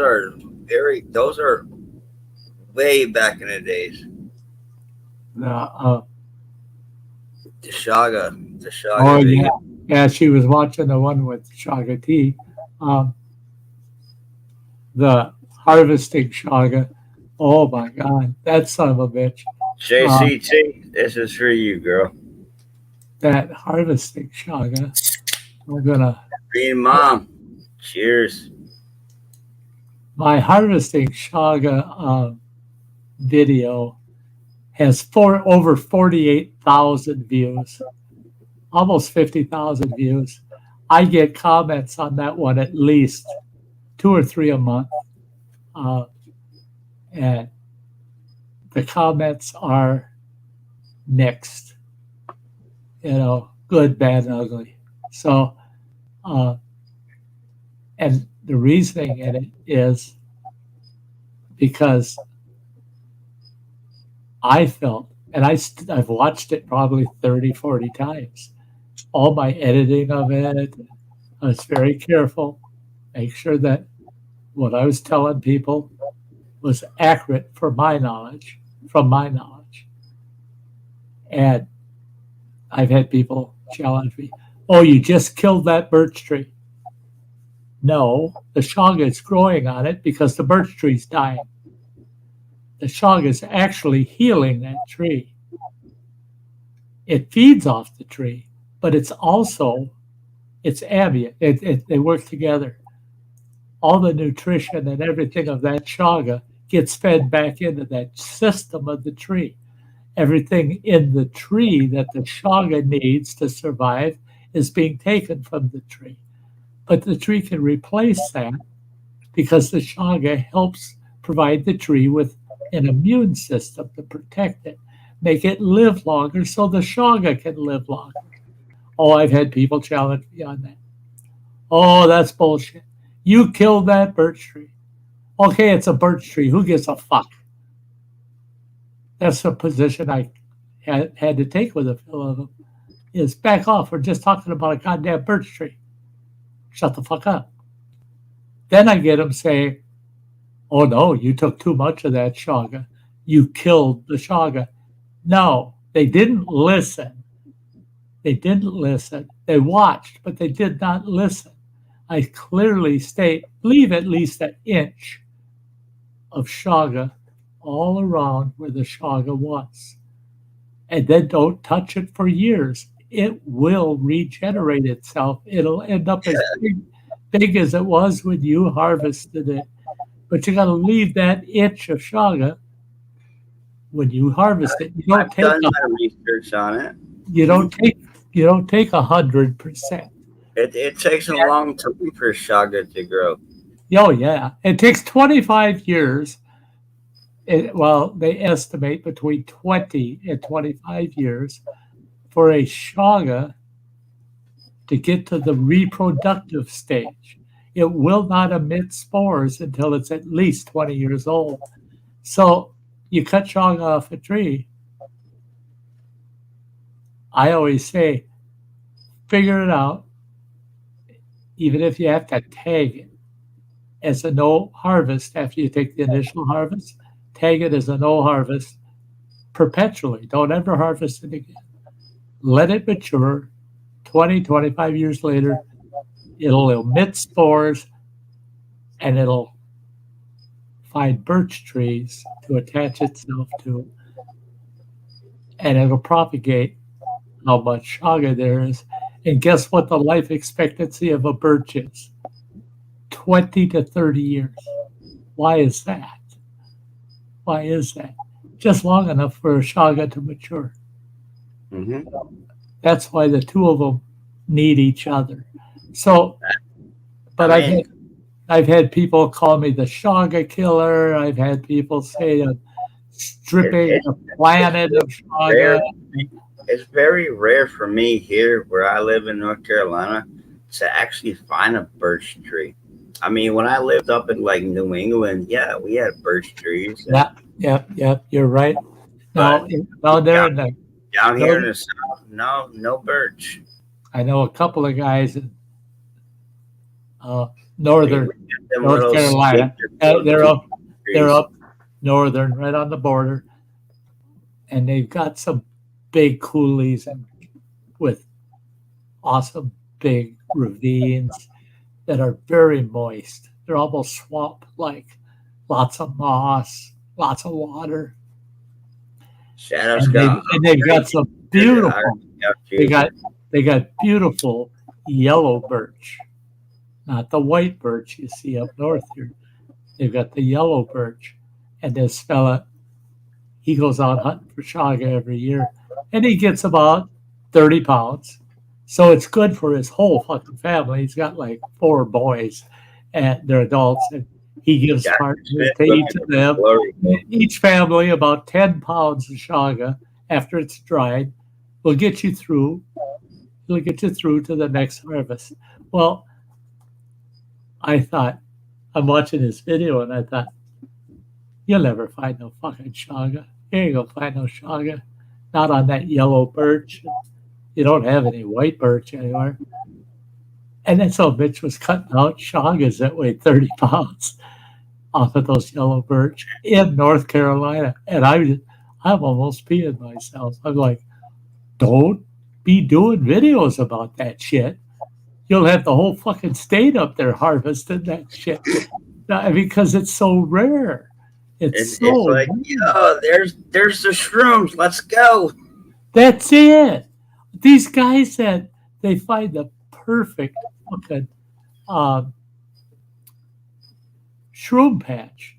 Speaker 5: are way back in the days. The Shaga.
Speaker 2: Oh yeah, yeah. She was watching the one with Shaga T. The harvesting Shaga. Oh my God, that son of a bitch.
Speaker 5: JCT, this is for you, girl.
Speaker 2: That harvesting Shaga. We're gonna.
Speaker 5: Marine Mom, cheers.
Speaker 2: My harvesting Shaga video has over 48,000 views, almost 50,000 views. I get comments on that one at least 2 or 3 a month, and the comments are mixed, good, bad, and ugly. So, and the reasoning in it is because I felt, and I've watched it probably 30, 40 times, all my editing of it. I was very careful, make sure that what I was telling people was accurate from my knowledge. And I've had people challenge me, oh, you just killed that birch tree. No, the Shaga is growing on it because the birch tree's dying. The Shaga is actually healing that tree. It feeds off the tree, but it's also It's ambient. They work together. All the nutrition and everything of that chaga gets fed back into that system of the tree. Everything in the tree that the chaga needs to survive is being taken from the tree. But the tree can replace that because the chaga helps provide the tree with an immune system to protect it, make it live longer so the chaga can live longer. Oh, I've had people challenge me on that. Oh, that's bullshit. You killed that birch tree. Okay, it's a birch tree. Who gives a fuck? That's the position I had to take with a few of them. Is back off. We're just talking about a goddamn birch tree. Shut the fuck up. Then I get them saying, oh no, you took too much of that chaga. You killed the chaga. No, they didn't listen. They didn't listen. They watched, but they did not listen. I clearly state, leave at least an inch of chaga all around where the chaga was. And then don't touch it for years. It will regenerate itself. It'll end up as big as it was when you harvested it. But you got to leave that inch of chaga when you harvest it. You don't
Speaker 5: I've done my research on it.
Speaker 2: You don't take 100%.
Speaker 5: It takes a long time for chaga to grow.
Speaker 2: Oh yeah, it takes 25 years. Well, they estimate between 20 and 25 years for a chaga to get to the reproductive stage. It will not emit spores until it's at least 20 years old. So you cut chaga off a tree. I always say, figure it out, even if you have to tag it as a no harvest after you take the initial harvest, tag it as a no harvest perpetually. Don't ever harvest it again. Let it mature. 20, 25 years later, it'll emit spores and it'll find birch trees to attach itself to. And it'll propagate how much chaga there is. And guess what the life expectancy of a birch is? 20 to 30 years. Why is that? Why is that? Just long enough for a chaga to mature.
Speaker 5: Mm-hmm.
Speaker 2: That's why the two of them need each other. So, but I've had people call me the chaga killer. I've had people say I'm stripping the planet of chaga.
Speaker 5: It's very rare for me here where I live in North Carolina to actually find a birch tree. I mean, when I lived up in like New England, yeah, we had birch trees.
Speaker 2: Yeah, you're right. Down here in
Speaker 5: the south, no birch.
Speaker 2: I know a couple of guys in northern North Carolina. They're up northern, right on the border, and they've got some big coulees and with awesome big ravines that are very moist. They're almost swamp-like. Lots of moss, lots of water. And they've got some beautiful. They got beautiful yellow birch, not the white birch you see up north here. They've got the yellow birch, and this fella, he goes out hunting for chaga every year, and he gets about 30 pounds. So it's good for his whole fucking family. He's got like 4 boys, and they're adults, and he gives part to each of them. Each family about 10 pounds of chaga after it's dried will get you through. It'll get you through to the next harvest. Well, I thought, I'm watching this video, and I thought, you'll never find no fucking chaga. You ain't gonna find no chaga. Not on that yellow birch. You don't have any white birch anywhere. And then so Mitch was cutting out chagas that weighed 30 pounds off of those yellow birch in North Carolina. And I'm almost peeing myself. I'm like, don't be doing videos about that shit. You'll have the whole fucking state up there harvesting that shit. Because it's so rare. It's like,
Speaker 5: there's the shrooms. Let's go.
Speaker 2: That's it. These guys said they find the perfect fucking shroom patch.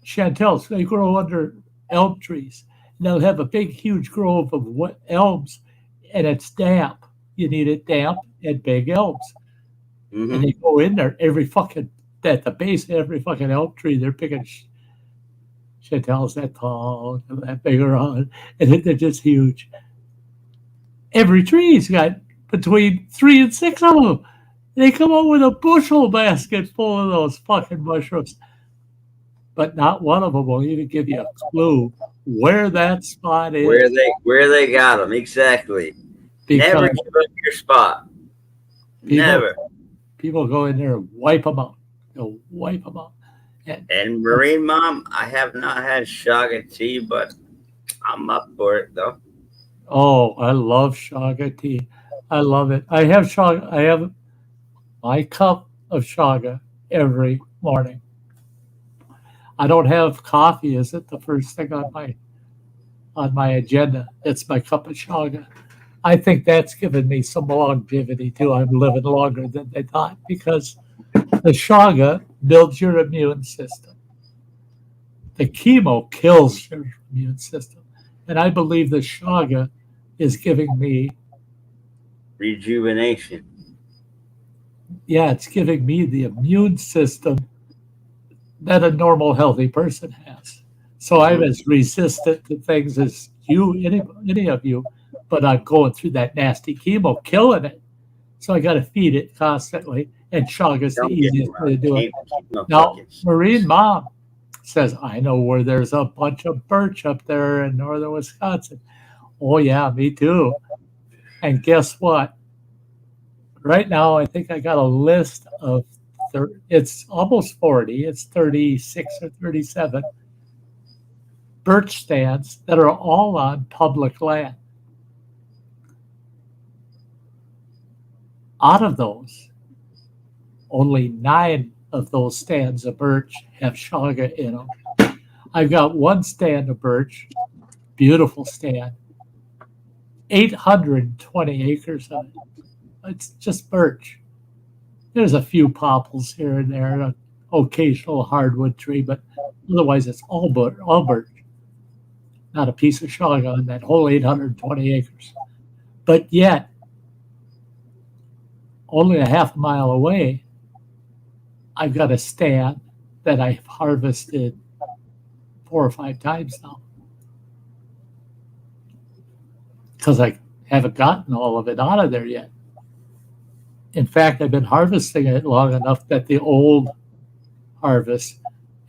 Speaker 2: Chantels, they grow under elm trees. And they'll have a big, huge grove of elms, and it's damp. You need it damp and big elms.
Speaker 5: Mm-hmm.
Speaker 2: And they go in there at the base of every fucking elm tree, they're picking Chantels that tall, that big around, and they're just huge. Every tree's got between 3 and 6 of them. They come up with a bushel basket full of those fucking mushrooms. But not one of them will even give you a clue where that spot is.
Speaker 5: Where they got them, exactly.
Speaker 2: Because
Speaker 5: never give up your spot. Never.
Speaker 2: People go in there and wipe them out. They'll wipe them out.
Speaker 5: And Marine Mom, I have not had Shaga tea, but I'm up for it though.
Speaker 2: Oh, I love Shaga tea. I love it. I have Shaga. I have my cup of Shaga every morning. I don't have coffee. Is it the first thing on my agenda? It's my cup of Shaga. I think that's given me some longevity too. I'm living longer than they thought because the Shaga builds your immune system. The chemo kills your immune system, and I believe the Shaga is giving me
Speaker 5: rejuvenation.
Speaker 2: Yeah, it's giving me the immune system that a normal, healthy person has. So I'm as resistant to things as any of you, but I'm going through that nasty chemo, killing it. So I got to feed it constantly, and Shaga's the easiest way to do it. Now, Marine Mom says, I know where there's a bunch of birch up there in northern Wisconsin. Oh, yeah, me too. And guess what? Right now, I think I got a list of it's almost 40. It's 36 or 37 birch stands that are all on public land. Out of those, only 9 of those stands of birch have Shaga in them. I've got one stand of birch, beautiful stand, 820 acres of it. It's just birch. There's a few popples here and there, an occasional hardwood tree, but otherwise it's all birch. Not a piece of Shaga on that whole 820 acres. But yet, only a half a mile away, I've got a stand that I've harvested 4 or 5 times now. Because I haven't gotten all of it out of there yet. In fact, I've been harvesting it long enough that the old harvests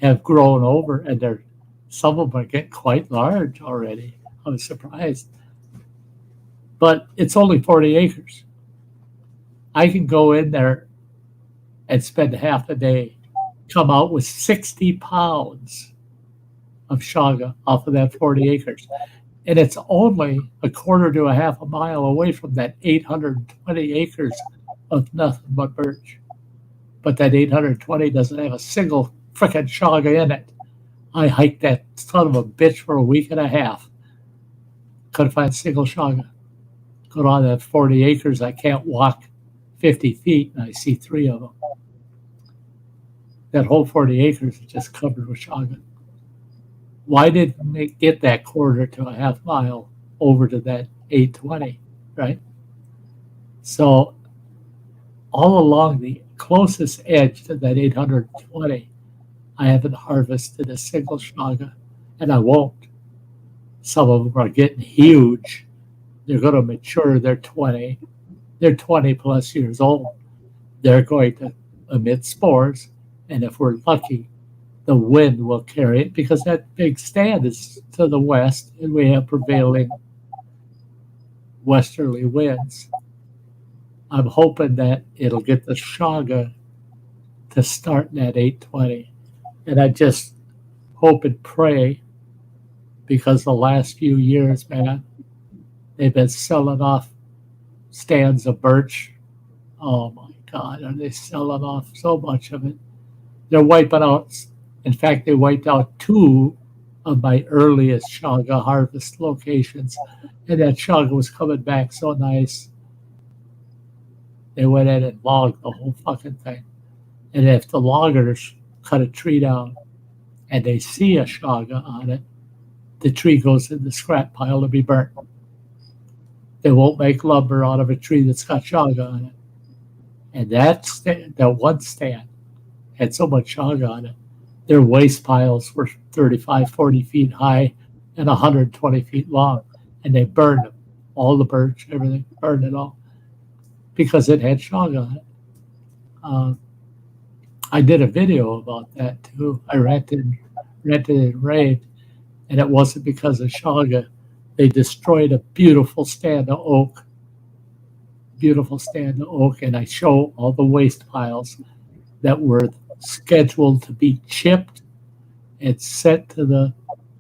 Speaker 2: have grown over, and some of them are getting quite large already. I was surprised. But it's only 40 acres. I can go in there and spend half a day, come out with 60 pounds of Shaga off of that 40 acres. And it's only a quarter to a half a mile away from that 820 acres of nothing but birch. But that 820 doesn't have a single frickin' Shaga in it. I hiked that son of a bitch for a week and a half. Couldn't find a single Shaga. Go on that 40 acres, I can't walk 50 feet, and I see 3 of them. That whole 40 acres is just covered with Shaga. Why didn't they get that quarter to a half mile over to that 820, right? So all along the closest edge to that 820, I haven't harvested a single Shaga, and I won't. Some of them are getting huge. They're going to mature. They're 20. They're 20 plus years old. They're going to emit spores, and if we're lucky, the wind will carry it because that big stand is to the west, and we have prevailing westerly winds. I'm hoping that it'll get the Shaga to start in that 820. And I just hope and pray, because the last few years, man, they've been selling off stands of birch. Oh my God, are they selling off so much of it? They're wiping out, in fact, they wiped out 2 of my earliest Shaga harvest locations. And that Shaga was coming back so nice. They went in and logged the whole fucking thing. And if the loggers cut a tree down and they see a shaga on it, the tree goes in the scrap pile to be burnt. They won't make lumber out of a tree that's got shaga on it. And that one stand had so much shaga on it. Their waste piles were 35, 40 feet high and 120 feet long. And they burned them. All the birch, everything, burned it all. Because it had shaga on it. I did a video about that too. I rented and raved, and it wasn't because of shaga. They destroyed a beautiful stand of oak, and I show all the waste piles that were scheduled to be chipped and sent to the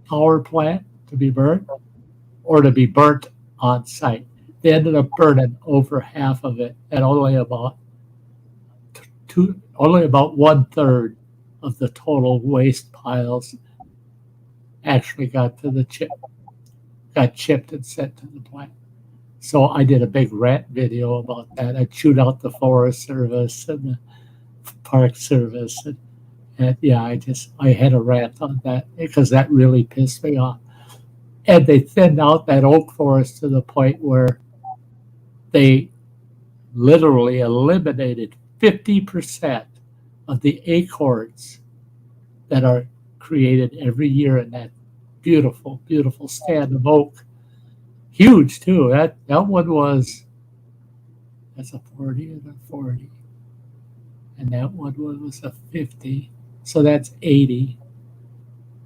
Speaker 2: power plant to be burnt, or to be burnt on site. They ended up burning over half of it, and only about 1/3 of the total waste piles actually got chipped and sent to the plant. So I did a big rant video about that. I chewed out the Forest Service and the Park Service, and yeah, I had a rant on that because that really pissed me off. And they thinned out that oak forest to the point where they literally eliminated 50% of the acorns that are created every year in that beautiful, beautiful stand of oak. Huge too. That one that's a 40 and a 40. And that one was a 50. So that's 80.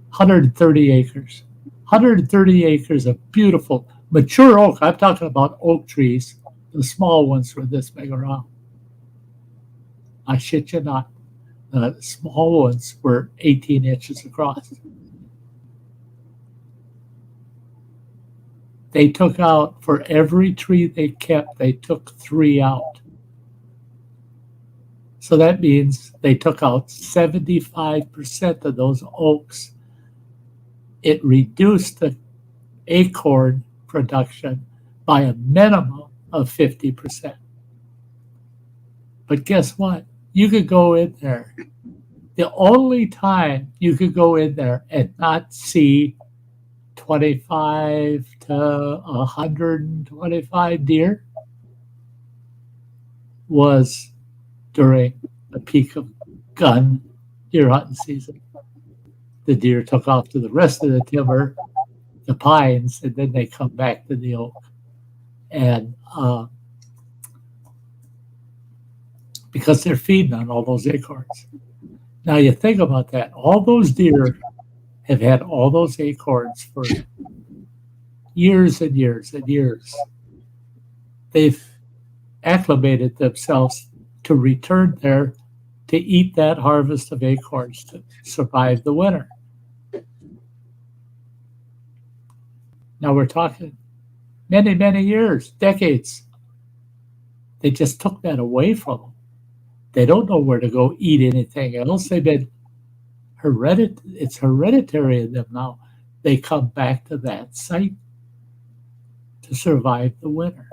Speaker 2: 130 acres. 130 acres of beautiful, mature oak. I'm talking about oak trees. The small ones were this big around. I shit you not. The small ones were 18 inches across. They took out, for every tree they kept, they took 3 out. So that means they took out 75% of those oaks. It reduced the acorn production by a minimum of 50%. But guess what? You could go in there. The only time you could go in there and not see 25 to 125 deer was during the peak of gun deer hunting season. The deer took off to the rest of the timber, the pines, and then they come back to the oak. And because they're feeding on all those acorns. Now you think about that. All those deer have had all those acorns for years and years and years. They've acclimated themselves to return there to eat that harvest of acorns to survive the winter. Now we're talking many, many years, decades. They just took that away from them. They don't know where to go eat anything else. They've been it's hereditary in them now. They come back to that site to survive the winter.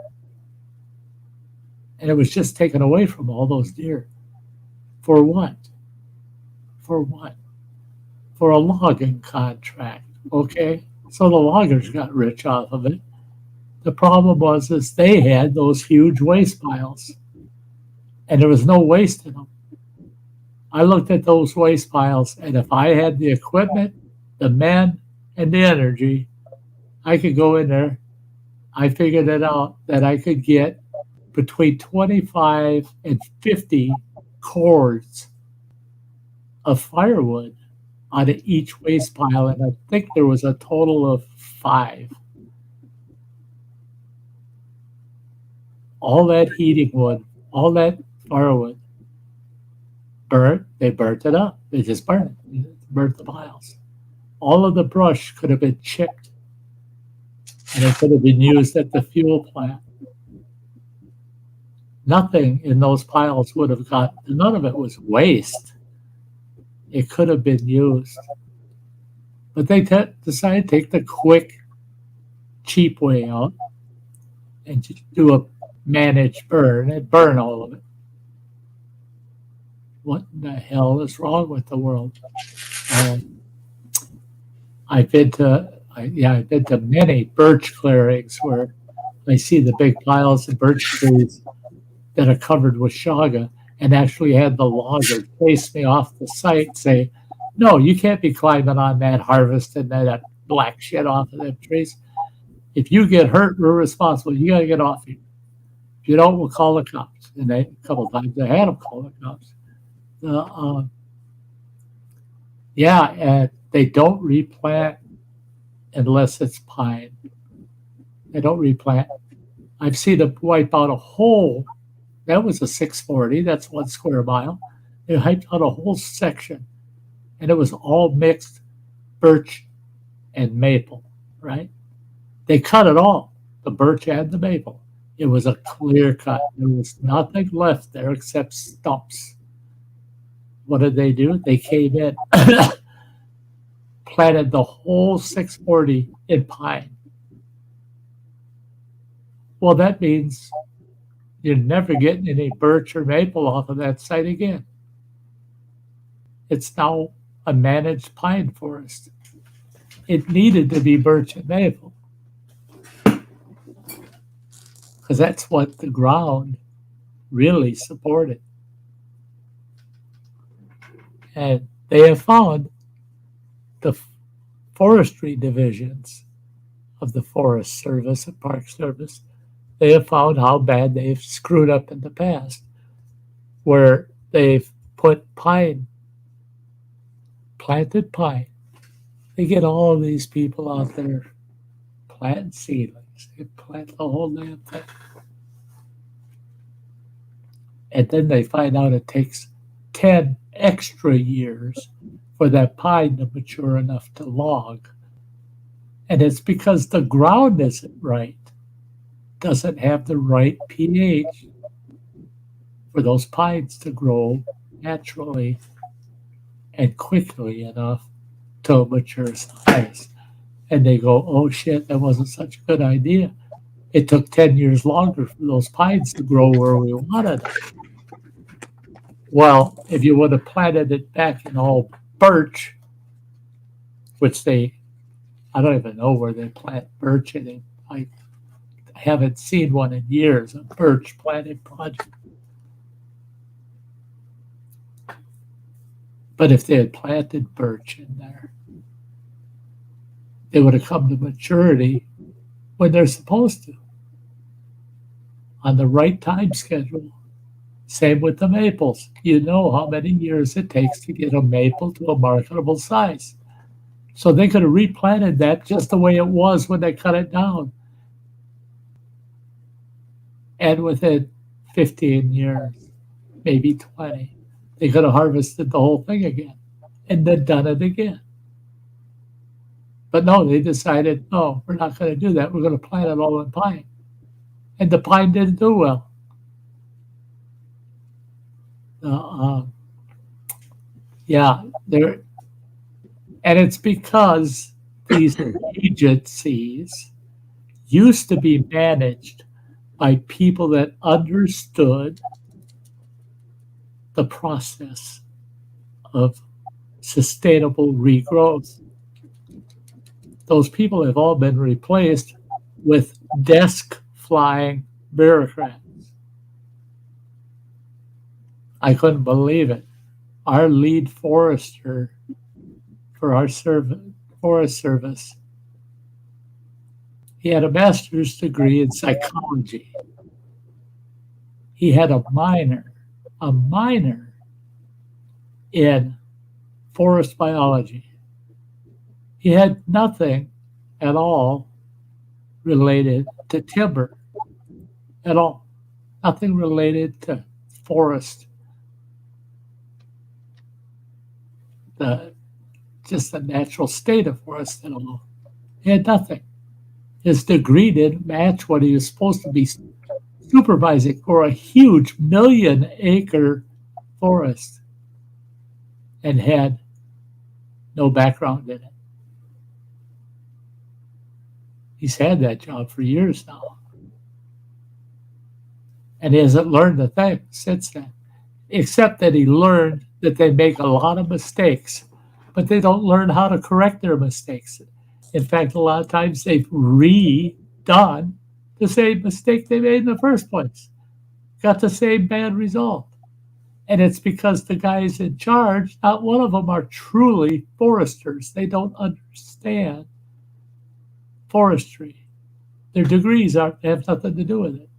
Speaker 2: And it was just taken away from all those deer. For what? For what? For a logging contract, okay? So the loggers got rich off of it. The problem was they had those huge waste piles, and there was no waste in them. I looked at those waste piles, and if I had the equipment, the men, and the energy, I could go in there. I figured it out that I could get between 25 and 50 cords of firewood out of each waste pile, and I think there was a total of 5. All that heating wood, all that firewood, they burnt it up. They just burned it, burnt the piles. All of the brush could have been chipped, and it could have been used at the fuel plant. Nothing in those piles would have none of it was waste. It could have been used. But they decided to take the quick, cheap way out and just do a managed burn and burn all of it. What in the hell is wrong with the world? I've been to many birch clearings where I see the big piles of birch trees that are covered with shaga, and actually had the logger chase me off the site and say, "No, you can't be climbing on that, harvesting that black shit off of them trees. If you get hurt, we're responsible. You got to get off here. If you don't, we'll call the cops." And a couple of times I had them call the cops. And they don't replant unless it's pine. They don't replant. I've seen them wipe out a whole. That was a 640. That's 1 square mile. They wiped out a whole section, and it was all mixed birch and maple, right? They cut it all, the birch and the maple. It was a clear cut. There was nothing left there except stumps. What did they do? They came in, planted the whole 640 in pine. Well, that means you're never getting any birch or maple off of that site again. It's now a managed pine forest. It needed to be birch and maple because that's what the ground really supported. And they have found the forestry divisions of the Forest Service and Park Service. They have found how bad they've screwed up in the past, where they've put pine, planted pine. They get all these people out there planting seedlings. They plant the whole damn thing. And then they find out it takes 10 extra years for that pine to mature enough to log. And it's because the ground isn't right. Doesn't have the right pH for those pines to grow naturally and quickly enough to a mature size. And they go, "Oh shit, that wasn't such a good idea. It took 10 years longer for those pines to grow where we wanted them." Well, if you would have planted it back in all birch, which I don't even know where they plant birch in it. I haven't seen one in years, a birch planting project. But if they had planted birch in there, they would have come to maturity when they're supposed to, on the right time schedule. Same with the maples. You know how many years it takes to get a maple to a marketable size. So they could have replanted that just the way it was when they cut it down. And within 15 years, maybe 20, they could have harvested the whole thing again and then done it again. But no, they decided, no, we're not going to do that. We're going to plant it all in pine. And the pine didn't do well. And it's because these agencies used to be managed by people that understood the process of sustainable regrowth. Those people have all been replaced with desk-flying bureaucrats. I couldn't believe it. Our lead forester for our Forest Service, he had a master's degree in psychology. He had a minor in forest biology. He had nothing at all related to timber at all. Nothing related to forest. Just the natural state of forest at all. He had nothing. His degree didn't match what he was supposed to be supervising for a huge 1 million-acre forest, and had no background in it. He's had that job for years now. And he hasn't learned a thing since then, except that he learned that they make a lot of mistakes, but they don't learn how to correct their mistakes. In fact, a lot of times they've redone the same mistake they made in the first place, got the same bad result. And it's because the guys in charge, not one of them are truly foresters. They don't understand forestry. Their degrees have nothing to do with it.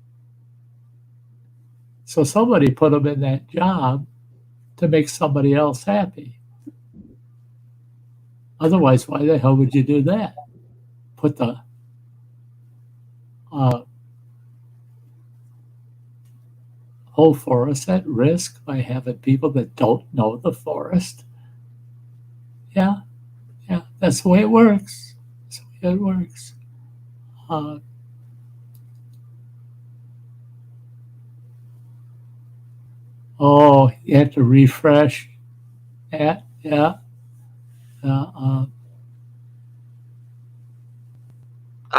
Speaker 2: So somebody put them in that job to make somebody else happy. Otherwise, why the hell would you do that? Put the whole forest at risk by having people that don't know the forest. Yeah, that's the way it works. That's the way it works. Oh, you have to refresh that. Yeah.
Speaker 5: I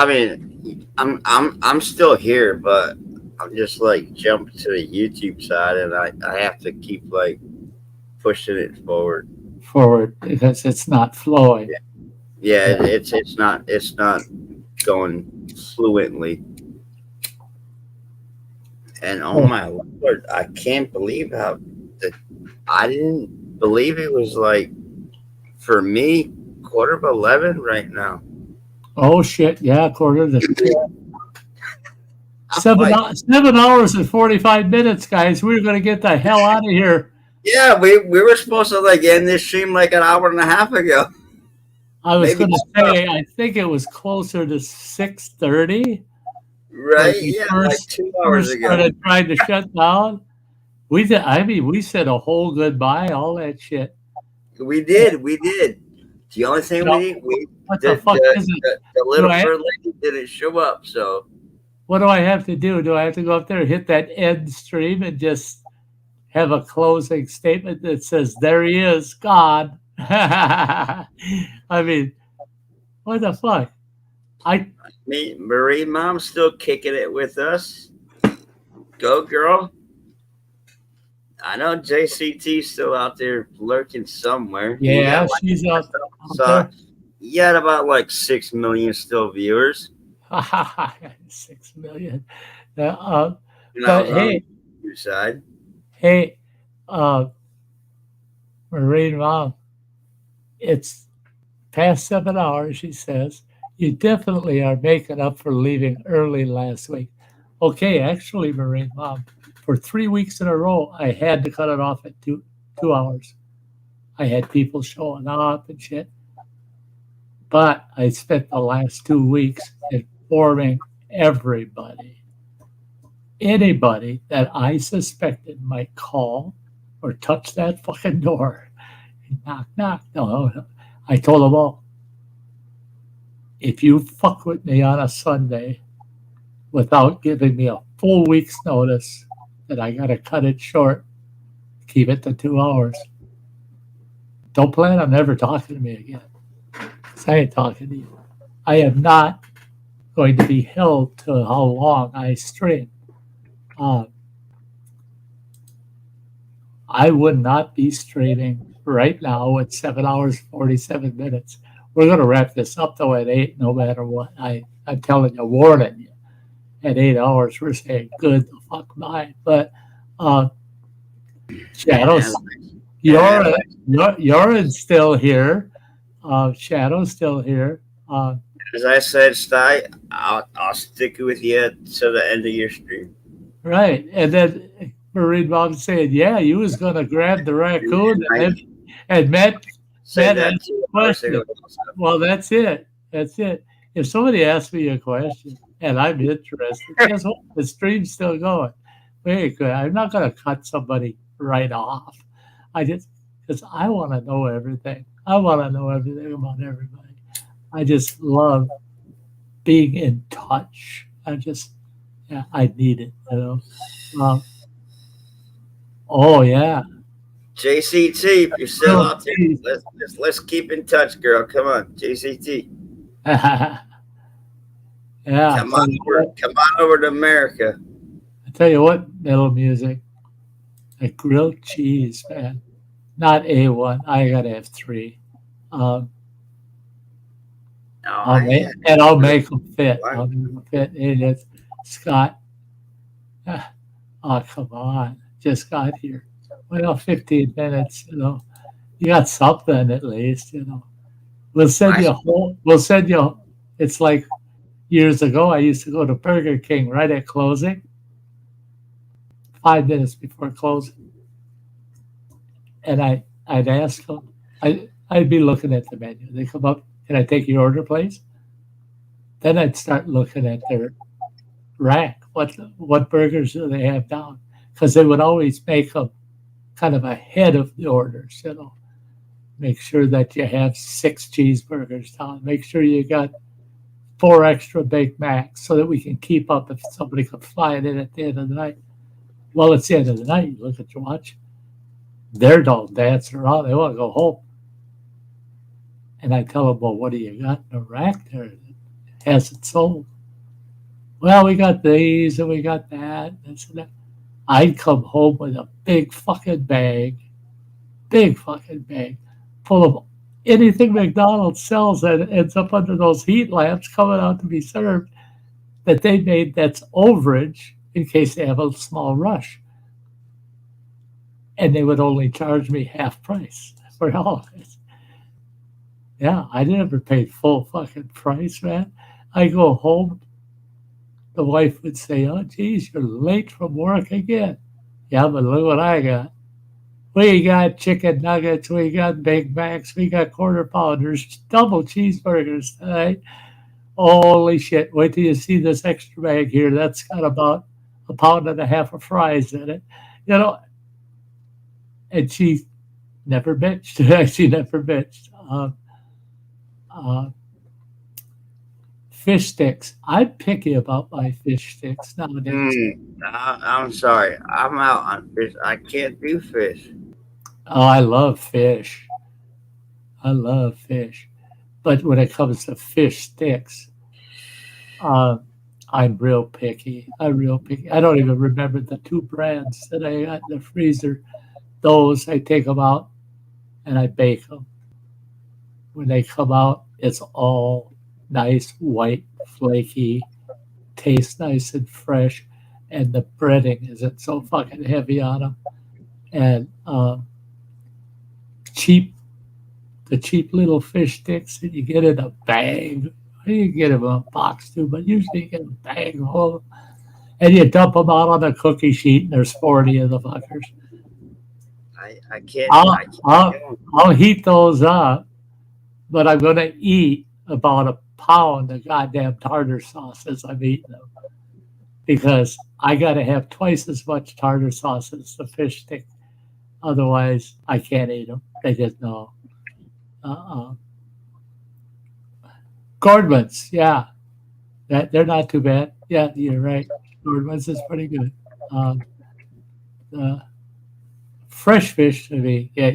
Speaker 5: mean, I'm still here, but I'm just like jumping to the YouTube side, and I have to keep like pushing it forward
Speaker 2: Because it's not flowing.
Speaker 5: Yeah, it's not going fluently. And oh my Lord, I can't believe how I didn't believe it was like for me 11:15 right now.
Speaker 2: Oh shit! Yeah, quarter to 10.
Speaker 5: Like,
Speaker 2: 7 hours and 45 minutes, guys. We're gonna get the hell out of here.
Speaker 5: yeah, we were supposed to like end this stream like an hour and a half ago.
Speaker 2: I was going to say, I think it was closer to 6:30.
Speaker 5: Right? Yeah, like 2 hours ago.
Speaker 2: Started trying to shut down. We did. I mean, we said a whole goodbye, all that shit.
Speaker 5: We did. The only thing
Speaker 2: what the fuck is it?
Speaker 5: The little bird lady didn't show up. So
Speaker 2: what do I have to do? Do I have to go up there and hit that end stream and just have a closing statement that says, "There he is, God"? I mean, what the fuck?
Speaker 5: Marie Mom's still kicking it with us. Go, girl. I know JCT's still out there lurking somewhere.
Speaker 2: Yeah, she's out there.
Speaker 5: You had about like 6 million still viewers.
Speaker 2: 6 million.
Speaker 5: But
Speaker 2: hey,
Speaker 5: your side.
Speaker 2: Hey, Marine Mom, it's past 7 hours, she says. You definitely are making up for leaving early last week. Okay, actually, Marine Mom, for 3 weeks in a row, I had to cut it off at 2 hours. I had people showing up and shit. But I spent the last 2 weeks informing everybody, anybody that I suspected might call or touch that fucking door. Knock, knock. No. I told them all, if you fuck with me on a Sunday without giving me a full week's notice that I got to cut it short, keep it to 2 hours, don't plan on never talking to me again. Because I ain't talking to you. I am not going to be held to how long I stream. I would not be streaming right now at 7 hours, 47 minutes. We're going to wrap this up, though, at 8, no matter what. I'm telling you, warning you. At 8 hours, we're saying good the fuck bye. But Shadow's, Yoren's still here. Shadow's still here.
Speaker 5: As I said, Sty, I'll stick with you to the end of your stream. Right.
Speaker 2: And then Marine Mom said, yeah, you was going to grab the raccoon and Matt asked a question. Well, that's it. That's it. If somebody asks me a question and I'm interested, guess what? The stream's still going. Very good. I'm not going to cut somebody right off. Because I want to know everything. I want to know everything about everybody. I just love being in touch. I need it, you know. Oh yeah.
Speaker 5: JCT, if you're still out there, let's keep in touch, girl. Come on, JCT.
Speaker 2: Yeah.
Speaker 5: Come on over to America.
Speaker 2: tell you what, metal music, like grilled cheese, man. Not A1. I gotta have 3. Um,
Speaker 5: No, I had
Speaker 2: I'll make them fit.
Speaker 5: one.
Speaker 2: I'll make them fit. And it's Scott. Oh, come on. Just got here. Well, 15 minutes, You got something at least. We'll send you a whole, we'll send you, it's like years ago, I used to go to Burger King right at closing, 5 minutes before closing. And I'd ask them, I'd be looking at the menu. They come up, can I take your order, please? Then I'd start looking at their rack. What burgers do they have down? Because they would always make them kind of ahead of the orders. Make sure that you have 6 cheeseburgers down. Make sure you got 4 extra Big Macs so that we can keep up if somebody comes flying in at the end of the night. Well, it's the end of the night. You look at your watch. They're all dancing around. They want to go home. And I tell them, well, what do you got in the rack there that hasn't sold? Well, we got these and we got that. And this and that. I'd come home with a big fucking bag full of anything McDonald's sells that ends up under those heat lamps coming out to be served that they made that's overage in case they have a small rush. And they would only charge me half price for all of it. Yeah, I never paid full fucking price, man. I go home, the wife would say, oh, geez, you're late from work again. Yeah, but look what I got. We got chicken nuggets, we got Big Macs, we got quarter pounders, double cheeseburgers tonight. Holy shit, wait till you see this extra bag here. That's got about 1.5 pounds of fries in it. And she never bitched. She never bitched. Fish sticks. I'm picky about my fish sticks nowadays.
Speaker 5: I'm sorry. I'm out on fish. I can't do fish.
Speaker 2: Oh, I love fish. But when it comes to fish sticks, I'm real picky. I don't even remember the 2 brands that I got in the freezer. Those, I take them out and I bake them. When they come out, it's all nice, white, flaky, tastes nice and fresh, and the breading isn't so fucking heavy on them. And the cheap little fish sticks that you get in a bag. You can get them in a box too, but usually you get a bag full. And you dump them out on a cookie sheet, and there's 40 of the fuckers.
Speaker 5: I can't.
Speaker 2: I'll heat those up, but I'm going to eat about 1 pound of goddamn tartar sauce as I'm eating them, because I got to have twice as much tartar sauce as the fish stick. Otherwise, I can't eat them. They just know. Gordman's, yeah, they're not too bad. Yeah, you're right. Gordman's is pretty good. Fresh fish to me, yeah.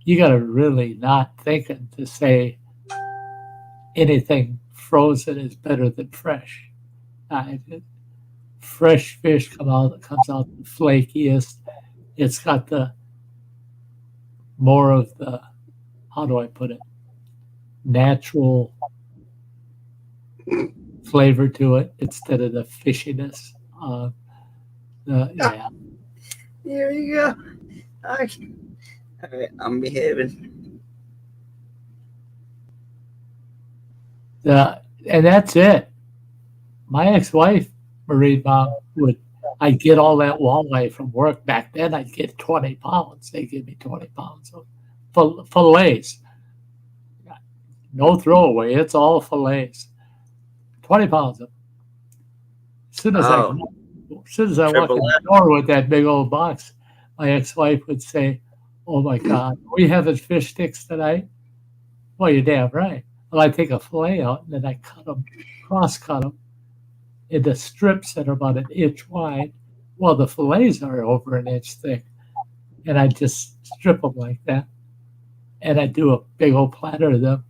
Speaker 2: You got to really not thinking to say anything frozen is better than fresh. Fresh fish comes out the flakiest. It's got the more of the, how do I put it, natural flavor to it instead of the fishiness. Yeah.
Speaker 5: There you go. All right, I'm behaving.
Speaker 2: And that's it. My ex-wife, Marie Mom, I'd get all that walleye from work. Back then, I'd get 20 pounds. They give me 20 pounds of fillets. No throwaway. It's all fillets. 20 pounds of them. As soon as I walk in the door with that big old box, my ex-wife would say, oh my God, are we having fish sticks tonight? Well, you're damn right. Well, I take a fillet out and then I cross-cut them into strips that are about 1 inch wide. Well, the fillets are over 1 inch thick. And I just strip them like that. And I do a big old platter of them.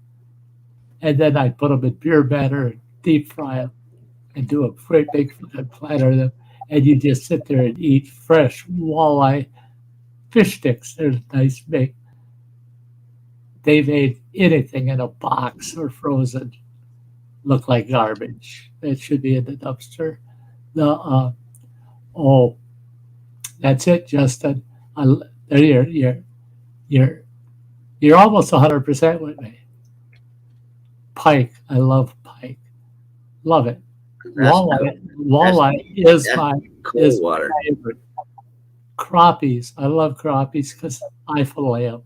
Speaker 2: And then I put them in beer batter and deep fry them. and do a great big platter of them, and you just sit there and eat fresh walleye fish sticks. They're nice big. They made anything in a box or frozen look like garbage. That should be in the dumpster. The that's it, Justin. You're almost 100% with me. Pike, I love pike. Love it. Walleye is my favorite. Crappies, I love crappies because I fillet them.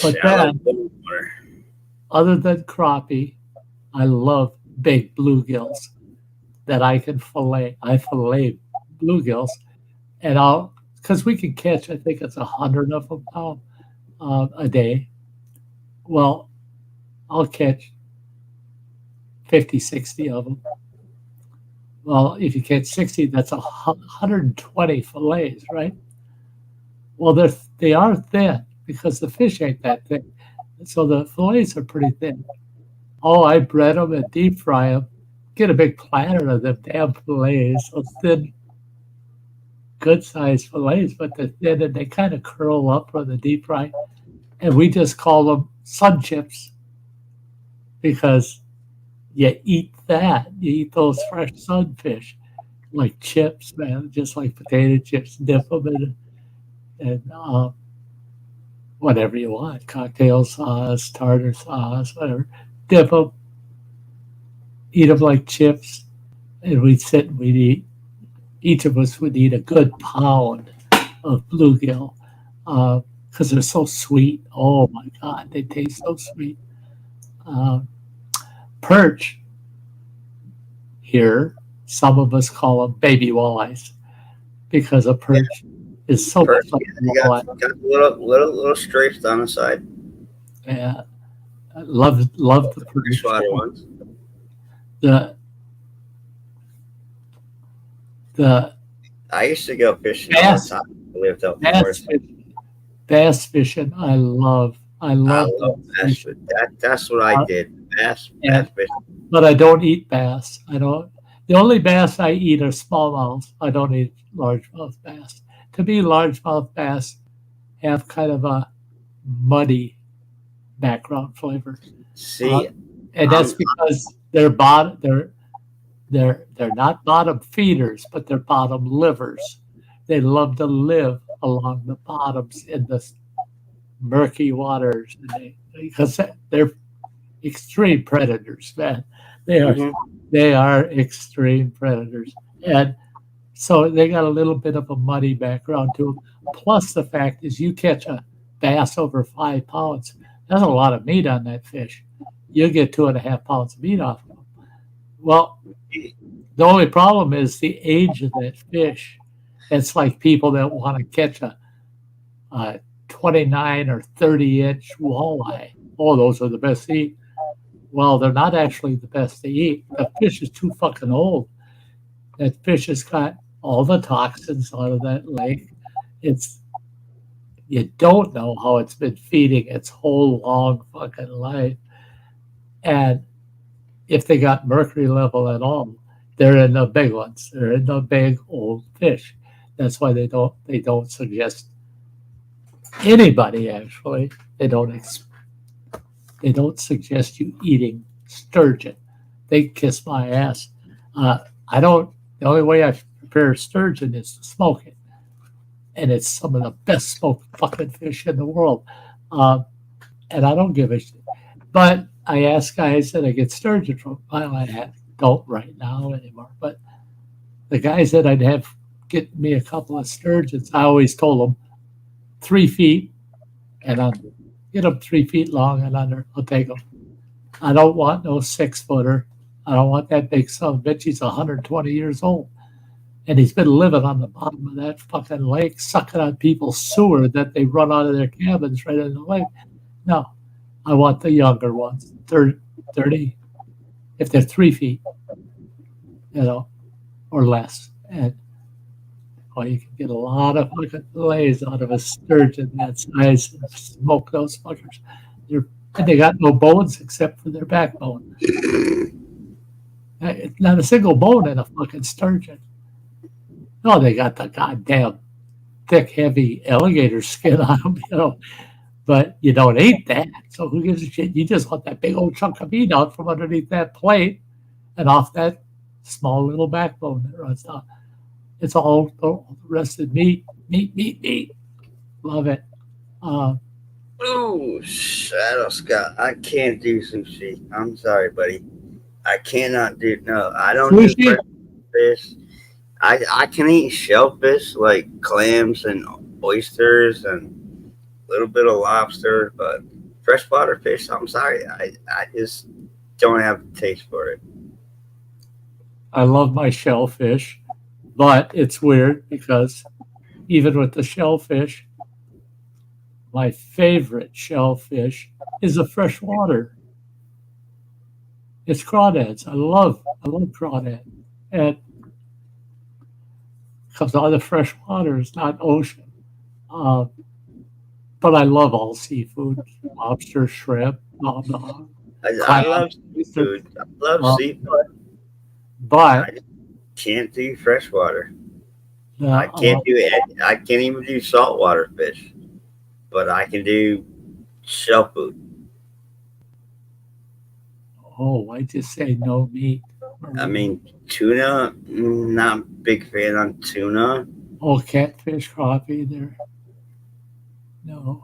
Speaker 2: But then, other than crappie, I love big bluegills that I can fillet. I fillet bluegills, and because we can catch, I think it's 100 of them a day. Well, I'll catch 50, 60 of them. Well, if you catch 60, that's 120 fillets, right? Well, they are thin because the fish ain't that thick. So the fillets are pretty thin. Oh, I bread them and deep fry them. Get a big platter of them damn fillets. So thin, good-sized fillets, but they're thin and they kind of curl up for the deep fry. And we just call them sun chips because you eat that. You eat those fresh sunfish like chips, man, just like potato chips. Dip them in and whatever you want, cocktail sauce, tartar sauce, whatever. Dip them, eat them like chips, and we'd sit and we'd eat. Each of us would eat a good pound of bluegill because they're so sweet. Oh my God, they taste so sweet. Perch, here, some of us call them baby walleyes because a perch is so much like
Speaker 5: got little stripes on the side.
Speaker 2: Yeah, I love the perch.
Speaker 5: Freshwater ones. I used to go fishing all the time. I lived up north.
Speaker 2: Bass fishing, I love
Speaker 5: bass fishing. That's what I did. Bass fishing.
Speaker 2: But I don't eat bass. I don't. The only bass I eat are smallmouth. I don't eat largemouth bass. To me, largemouth bass have kind of a muddy background flavor.
Speaker 5: See,
Speaker 2: and that's because they're not bottom feeders, but they're bottom livers. They love to live along the bottoms in the murky waters because they're extreme predators, man. They are extreme predators, and so they got a little bit of a muddy background to them. Plus, the fact is, you catch a bass over 5 pounds, that's a lot of meat on that fish. You get 2.5 pounds of meat off of them. Well, the only problem is the age of that fish. It's like people that want to catch a 29 or 30-inch walleye. Oh, those are the best to eat. Well, they're not actually the best to eat. The fish is too fucking old. That fish has got all the toxins out of that lake. You don't know how it's been feeding its whole long fucking life. And if they got mercury level at all, they're in the big ones. They're in the big old fish. That's why they don't suggest anybody actually. They don't suggest you eating sturgeon. They kiss my ass. I don't. The only way I prepare sturgeon is to smoke it, and it's some of the best smoked fucking fish in the world. And I don't give a shit. But I ask guys that I get sturgeon from. Well, I don't right now anymore. But the guys that I'd have get me a couple of sturgeons, I always told them 3 feet and under. Get them 3 feet long and under. I'll take them. I don't want no 6-footer. I don't want that big son of a bitch. He's 120 years old. And he's been living on the bottom of that fucking lake, sucking on people's sewer that they run out of their cabins right in the lake. No, I want the younger ones, 30, if they're 3 feet, or less. And you can get a lot of fucking fillets out of a sturgeon that size and smoke those fuckers. And they got no bones except for their backbone. Not a single bone in a fucking sturgeon. No, they got the goddamn thick, heavy alligator skin on them, but you don't eat that. So who gives a shit? You just want that big old chunk of meat out from underneath that plate and off that small little backbone that runs down. It's all the rest of meat. Love it.
Speaker 5: Ooh, Shadow Scott. I can't do sushi. I'm sorry, buddy. I cannot do I don't do
Speaker 2: Sushi?
Speaker 5: fresh fish. I can eat shellfish like clams and oysters and a little bit of lobster, but freshwater fish, I'm sorry. I just don't have the taste for it.
Speaker 2: I love my shellfish, but it's weird because even with the shellfish, my favorite shellfish is a freshwater. It's crawdads. I love crawdad. And because all the fresh water is not ocean. But I love all seafood, lobster, shrimp, blah, blah.
Speaker 5: I love seafood. I love seafood.
Speaker 2: But
Speaker 5: I can't do freshwater. I can't do it. I can't even do saltwater fish, but I can do shell food.
Speaker 2: Oh, I just say no meat.
Speaker 5: I mean, tuna, not a big fan on tuna.
Speaker 2: Oh, catfish, crappie there. No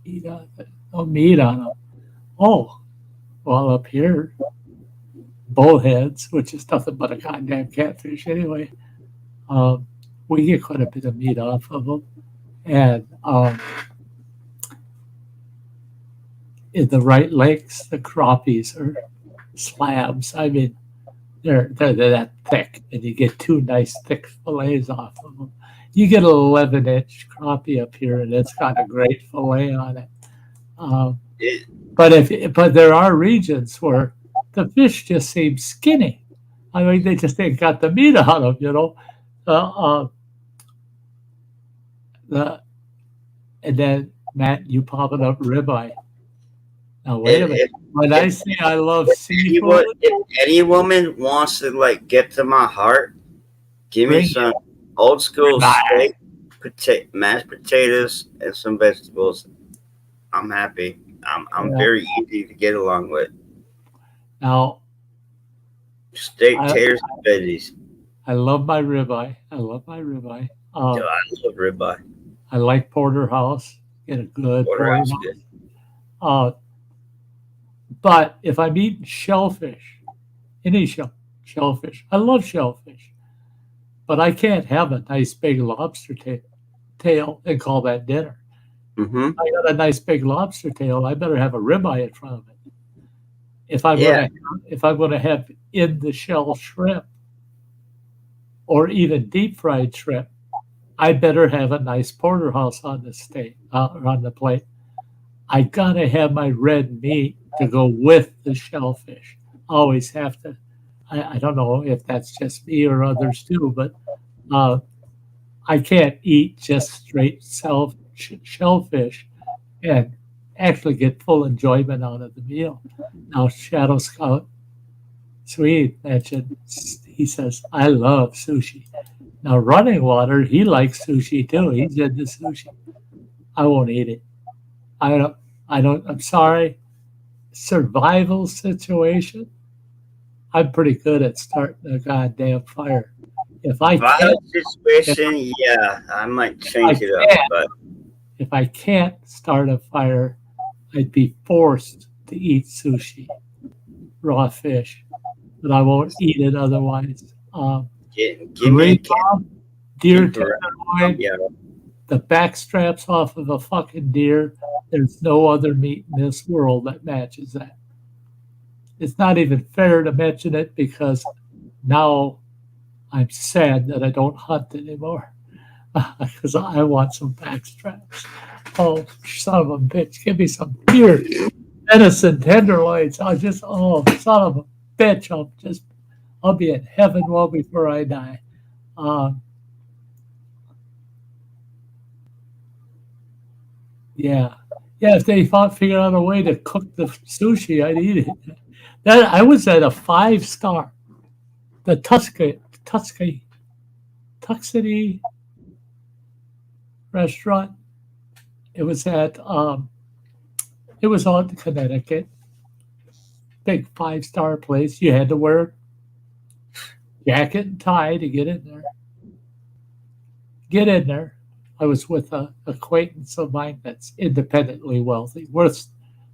Speaker 2: meat on them. Oh, well, up here, bullheads, which is nothing but a goddamn catfish anyway. We get quite a bit of meat off of them, and in the right lakes, the crappies are slabs. I mean, they're that thick, and you get two nice thick fillets off of them. You get an 11-inch crappie up here, and it's got a great fillet on it. But there are regions where the fish just seem skinny. I mean, they just ain't got the meat on them, and then Matt, you popping up ribeye. Now wait a minute. When I say I love seafood,
Speaker 5: if any woman wants to like get to my heart, give me some old school steak, mashed potatoes, and some vegetables. I'm happy. I'm very easy to get along with.
Speaker 2: Now,
Speaker 5: steak, taters, and veggies.
Speaker 2: I love my ribeye.
Speaker 5: I love ribeye.
Speaker 2: I like porterhouse. Get a good porterhouse. But if I'm eating shellfish, any shellfish, I love shellfish, but I can't have a nice big lobster tail and call that dinner.
Speaker 5: Mm-hmm.
Speaker 2: I got a nice big lobster tail. I better have a ribeye in front of it. If I'm going to have in the shell shrimp or even deep fried shrimp, I better have a nice porterhouse on the steak or on the plate. I gotta have my red meat to go with the shellfish. Always have to. I don't know if that's just me or others too, but I can't eat just straight shellfish and actually get full enjoyment out of the meal. Now, Shadow Scout Sweet mentioned, he says, I love sushi. Now, Running Water, he likes sushi too. He's into sushi. I won't eat it. I'm sorry. Survival situation. I'm pretty good at starting a goddamn fire. If I can't,
Speaker 5: situation, I might change it up. But
Speaker 2: if I can't start a fire, I'd be forced to eat sushi, raw fish, but I won't eat it otherwise.
Speaker 5: give me
Speaker 2: deer tenderloin, the back straps off of a fucking deer. There's no other meat in this world that matches that. It's not even fair to mention it because now I'm sad that I don't hunt anymore because I want some back straps. Oh, son of a bitch, give me some deer venison tenderloins. Son of a bitch, I'll be in heaven well before I die. If they figure out a way to cook the sushi, I'd eat it. I was at a 5-star the Tuxedo restaurant. It was at it was on Connecticut. Big 5-star place. You had to wear jacket and tie to get in there. Get in there. I was with an acquaintance of mine that's independently wealthy, worth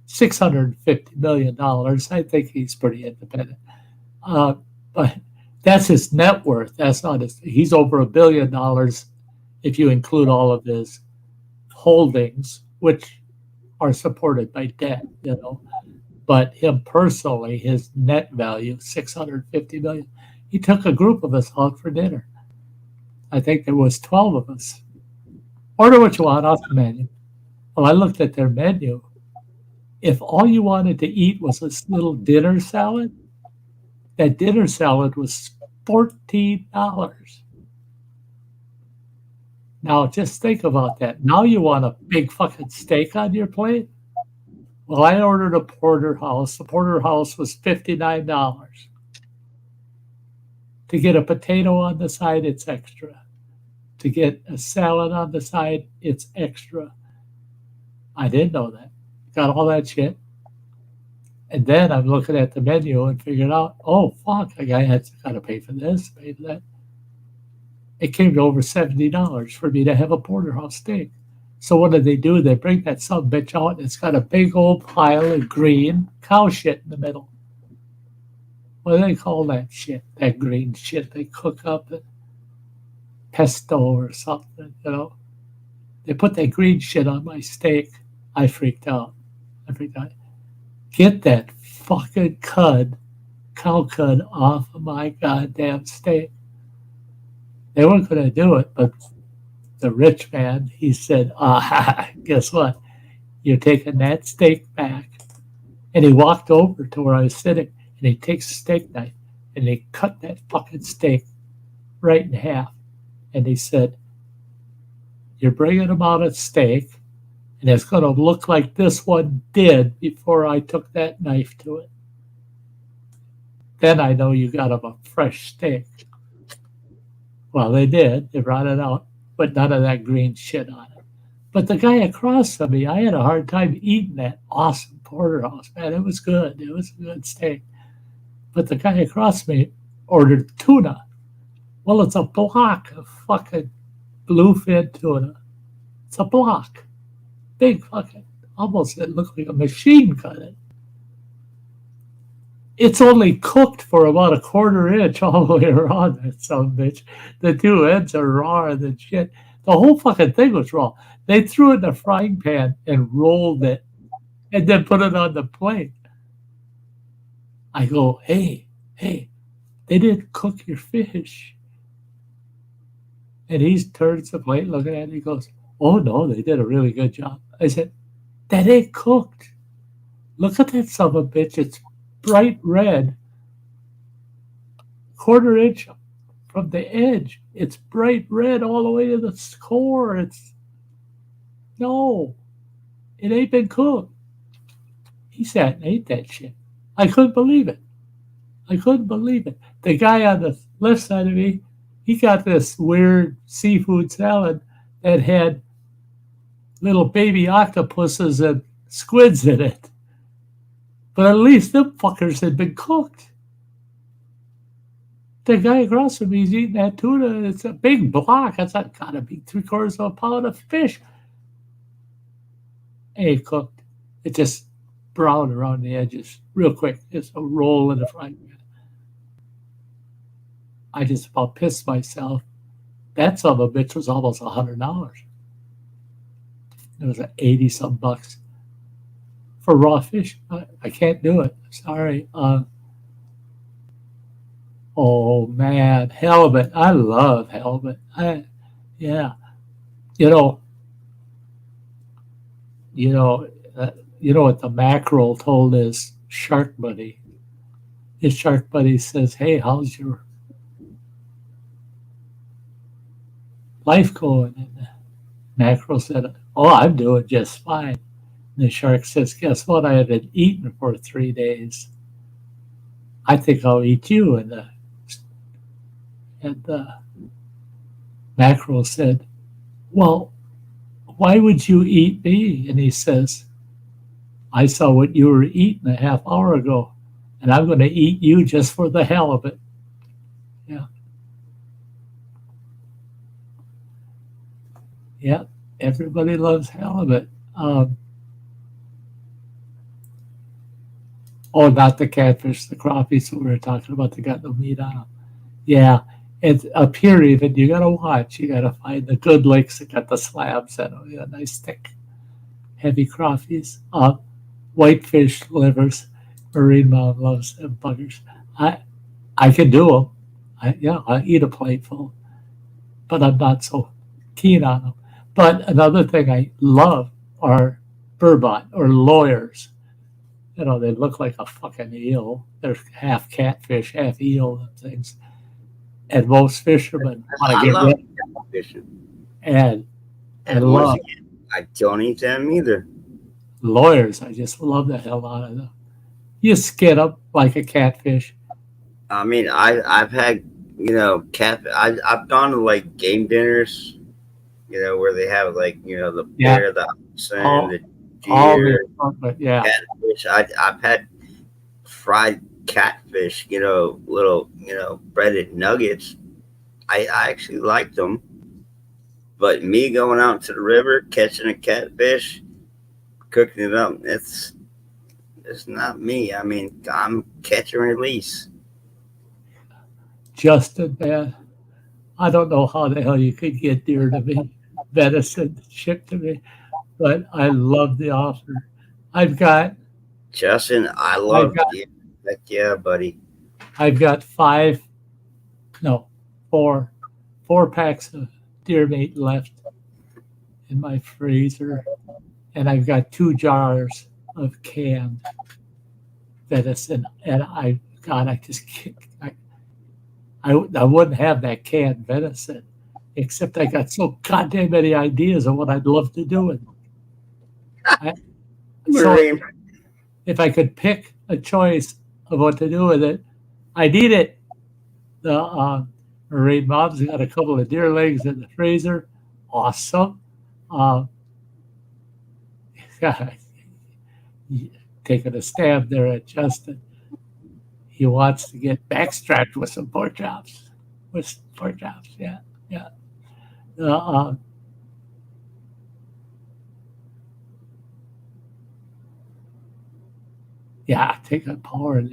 Speaker 2: $650 million. I think he's pretty independent. But that's his net worth. That's not his. He's over $1 billion if you include all of his holdings, which are supported by debt, But him personally, his net value, $650 million. He took a group of us out for dinner. I think there was 12 of us. Order what you want off the menu. Well, I looked at their menu. If all you wanted to eat was this little dinner salad, that dinner salad was $14. Now, just think about that. Now you want a big fucking steak on your plate? Well, I ordered a porterhouse. The porterhouse was $59. To get a potato on the side, it's extra. To get a salad on the side, it's extra. I didn't know that. Got all that shit. And then I'm looking at the menu and figured out, oh, fuck, a guy has got to pay for this, pay for that. It came to over $70 for me to have a porterhouse steak. So what do? They bring that son bitch out, and it's got a big old pile of green cow shit in the middle. What do they call that shit? That green shit they cook up? Pesto or something, They put that green shit on my steak. I freaked out. Get that fucking cow cud off of my goddamn steak. They weren't going to do it, but the rich man, he said, guess what? You're taking that steak back. And he walked over to where I was sitting, and he takes a steak knife, and he cut that fucking steak right in half. And he said, you're bringing about a steak, and it's going to look like this one did before I took that knife to it. Then I know you got him a fresh steak. Well, they did. They brought it out, but none of that green shit on it. But the guy across from me, I had a hard time eating that awesome porterhouse. Man, it was good. It was a good steak. But the guy across from me ordered tuna. Well, it's a block of fucking bluefin tuna. It's a block. Big fucking, almost it looked like a machine cut it. It's only cooked for about a quarter inch all the way around that son of a bitch. The two ends are raw and shit. The whole fucking thing was raw. They threw it in the frying pan and rolled it and then put it on the plate. I go, hey, they didn't cook your fish. And he turns the plate looking at it. He goes, oh, no, they did a really good job. I said, that ain't cooked. Look at that son of a bitch. It's bright red. Quarter inch from the edge. It's bright red all the way to the core. No, it ain't been cooked. He sat and ate that shit. I couldn't believe it. The guy on the left side of me, he got this weird seafood salad that had little baby octopuses and squids in it. But at least them fuckers had been cooked. The guy across from me is eating that tuna. It's a big block. That's gotta be 3/4 of a pound of fish. Ain't cooked. It just browned around the edges real quick. It's a roll in the frying pan. I just about pissed myself. That son of a bitch was almost $100. It was 80-some bucks for raw fish. I can't do it. Sorry. Oh man, halibut. I love halibut. Yeah. You know what the mackerel told his shark buddy? His shark buddy says, hey, how's your life going? And the mackerel said, oh, I'm doing just fine. And the shark says, guess what? I haven't eaten for 3 days. I think I'll eat you. And the And Mackerel said, well, why would you eat me? And he says, I saw what you were eating a half hour ago, and I'm going to eat you just for the hell of it. Yeah. Yeah, everybody loves halibut. Oh, not the catfish, the crappies that we were talking about. They got no meat on them. Yeah, it's up here even. You got to watch. You got to find the good lakes that got the slabs and nice thick, heavy crappies. Whitefish livers. Marine Mom loves them buggers. I can do them. I eat a plateful, but I'm not so keen on them. But another thing I love are burbot or lawyers. They look like a fucking eel. They're half catfish, half eel and things. And most fishermen want to get
Speaker 5: love
Speaker 2: rid
Speaker 5: fishing.
Speaker 2: And
Speaker 5: once
Speaker 2: love
Speaker 5: again, I don't eat them either.
Speaker 2: lawyers. I just love the hell out of them. You skin them like a catfish.
Speaker 5: I mean, I've had cat. I've gone to like game dinners, where they have like the bear, the oxen, the deer,
Speaker 2: but yeah,
Speaker 5: catfish. I've had fried catfish, little breaded nuggets. I actually liked them, but me going out to the river catching a catfish, cooking it up, it's not me. I mean, I'm catch and release.
Speaker 2: Justin, man, I don't know how the hell you could get deer to me, venison shipped to me, but I love the offer. I've got
Speaker 5: Justin, I love you. Heck yeah, buddy.
Speaker 2: I've got four packs of deer meat left in my freezer, and I've got 2 jars of canned venison. And I just can't. I wouldn't have that canned venison, except I got so goddamn many ideas of what I'd love to do with it. So if I could pick a choice of what to do with it, I'd eat it. The Marine Mom's got a couple of deer legs in the freezer. Awesome. Taking a stab there at Justin. He wants to get backstrapped with some pork chops. Yeah. Yeah, take a power.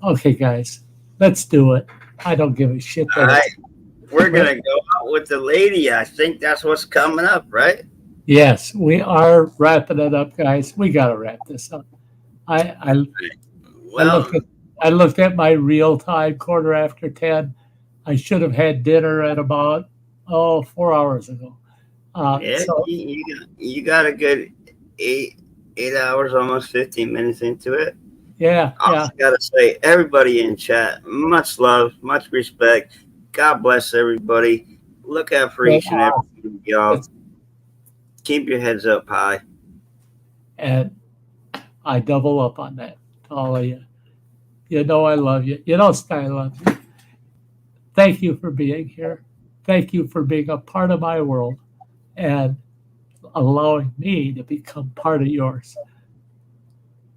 Speaker 2: Okay, guys, let's do it. I don't give a shit.
Speaker 5: All right, we're gonna go out with the lady. I think that's what's coming up, right?
Speaker 2: Yes, we are wrapping it up, guys. We gotta wrap this up. I looked at my real time 10:15. I should have had dinner at about 4 hours ago. So,
Speaker 5: you got a good 8 hours, almost 15 minutes into it.
Speaker 2: Yeah.
Speaker 5: I just gotta say, everybody in chat, much love, much respect. God bless everybody. Look out for each and every one of y'all. Keep your heads up high.
Speaker 2: And I double up on that to all of you. You know I love you. You know Sty loves you. Thank you for being here. Thank you for being a part of my world and allowing me to become part of yours.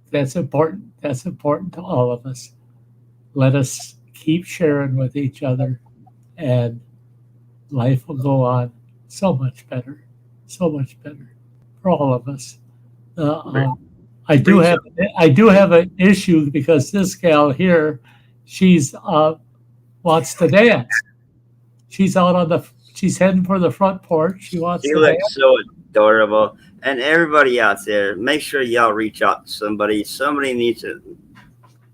Speaker 2: That's important. That's important to all of us. Let us keep sharing with each other, and life will go on so much better for all of us. I do have an issue because this gal here, she's wants to dance. She's she's heading for the front porch. She wants to dance.
Speaker 5: Looks so adorable. And everybody out there, make sure y'all reach out to somebody. Somebody needs to,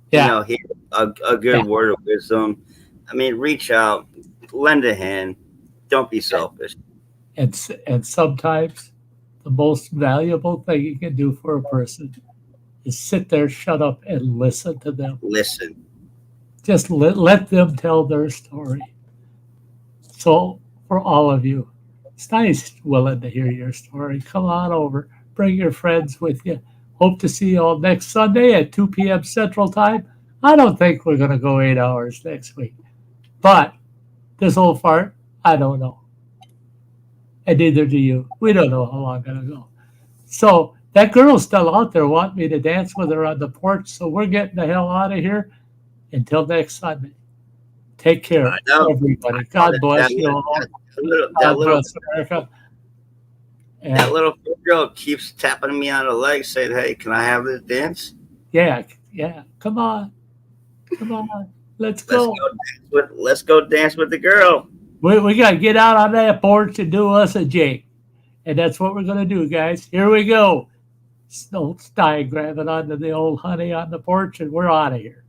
Speaker 5: hear a good word of wisdom. I mean, reach out, lend a hand. Don't be selfish.
Speaker 2: And sometimes the most valuable thing you can do for a person is sit there, shut up, and listen to them.
Speaker 5: Listen.
Speaker 2: Just let them tell their story. So for all of you, Sty's willing to hear your story. Come on over. Bring your friends with you. Hope to see you all next Sunday at 2 p.m. Central Time. I don't think we're going to go 8 hours next week. But This old fart, I don't know. And neither do you. We don't know how long it'll go. So that girl's still out there wanting me to dance with her on the porch. So we're getting the hell out of here until next Sunday. Take care, everybody. God bless you all. God bless America.
Speaker 5: That little girl keeps tapping me on the leg saying, hey, can I have this dance?
Speaker 2: Yeah. Come on. Let's go.
Speaker 5: Let's go dance with the girl.
Speaker 2: We got to get out on that porch and do us a jig. And that's what we're going to do, guys. Here we go. Old Sty grabbing onto the old honey on the porch, and we're out of here.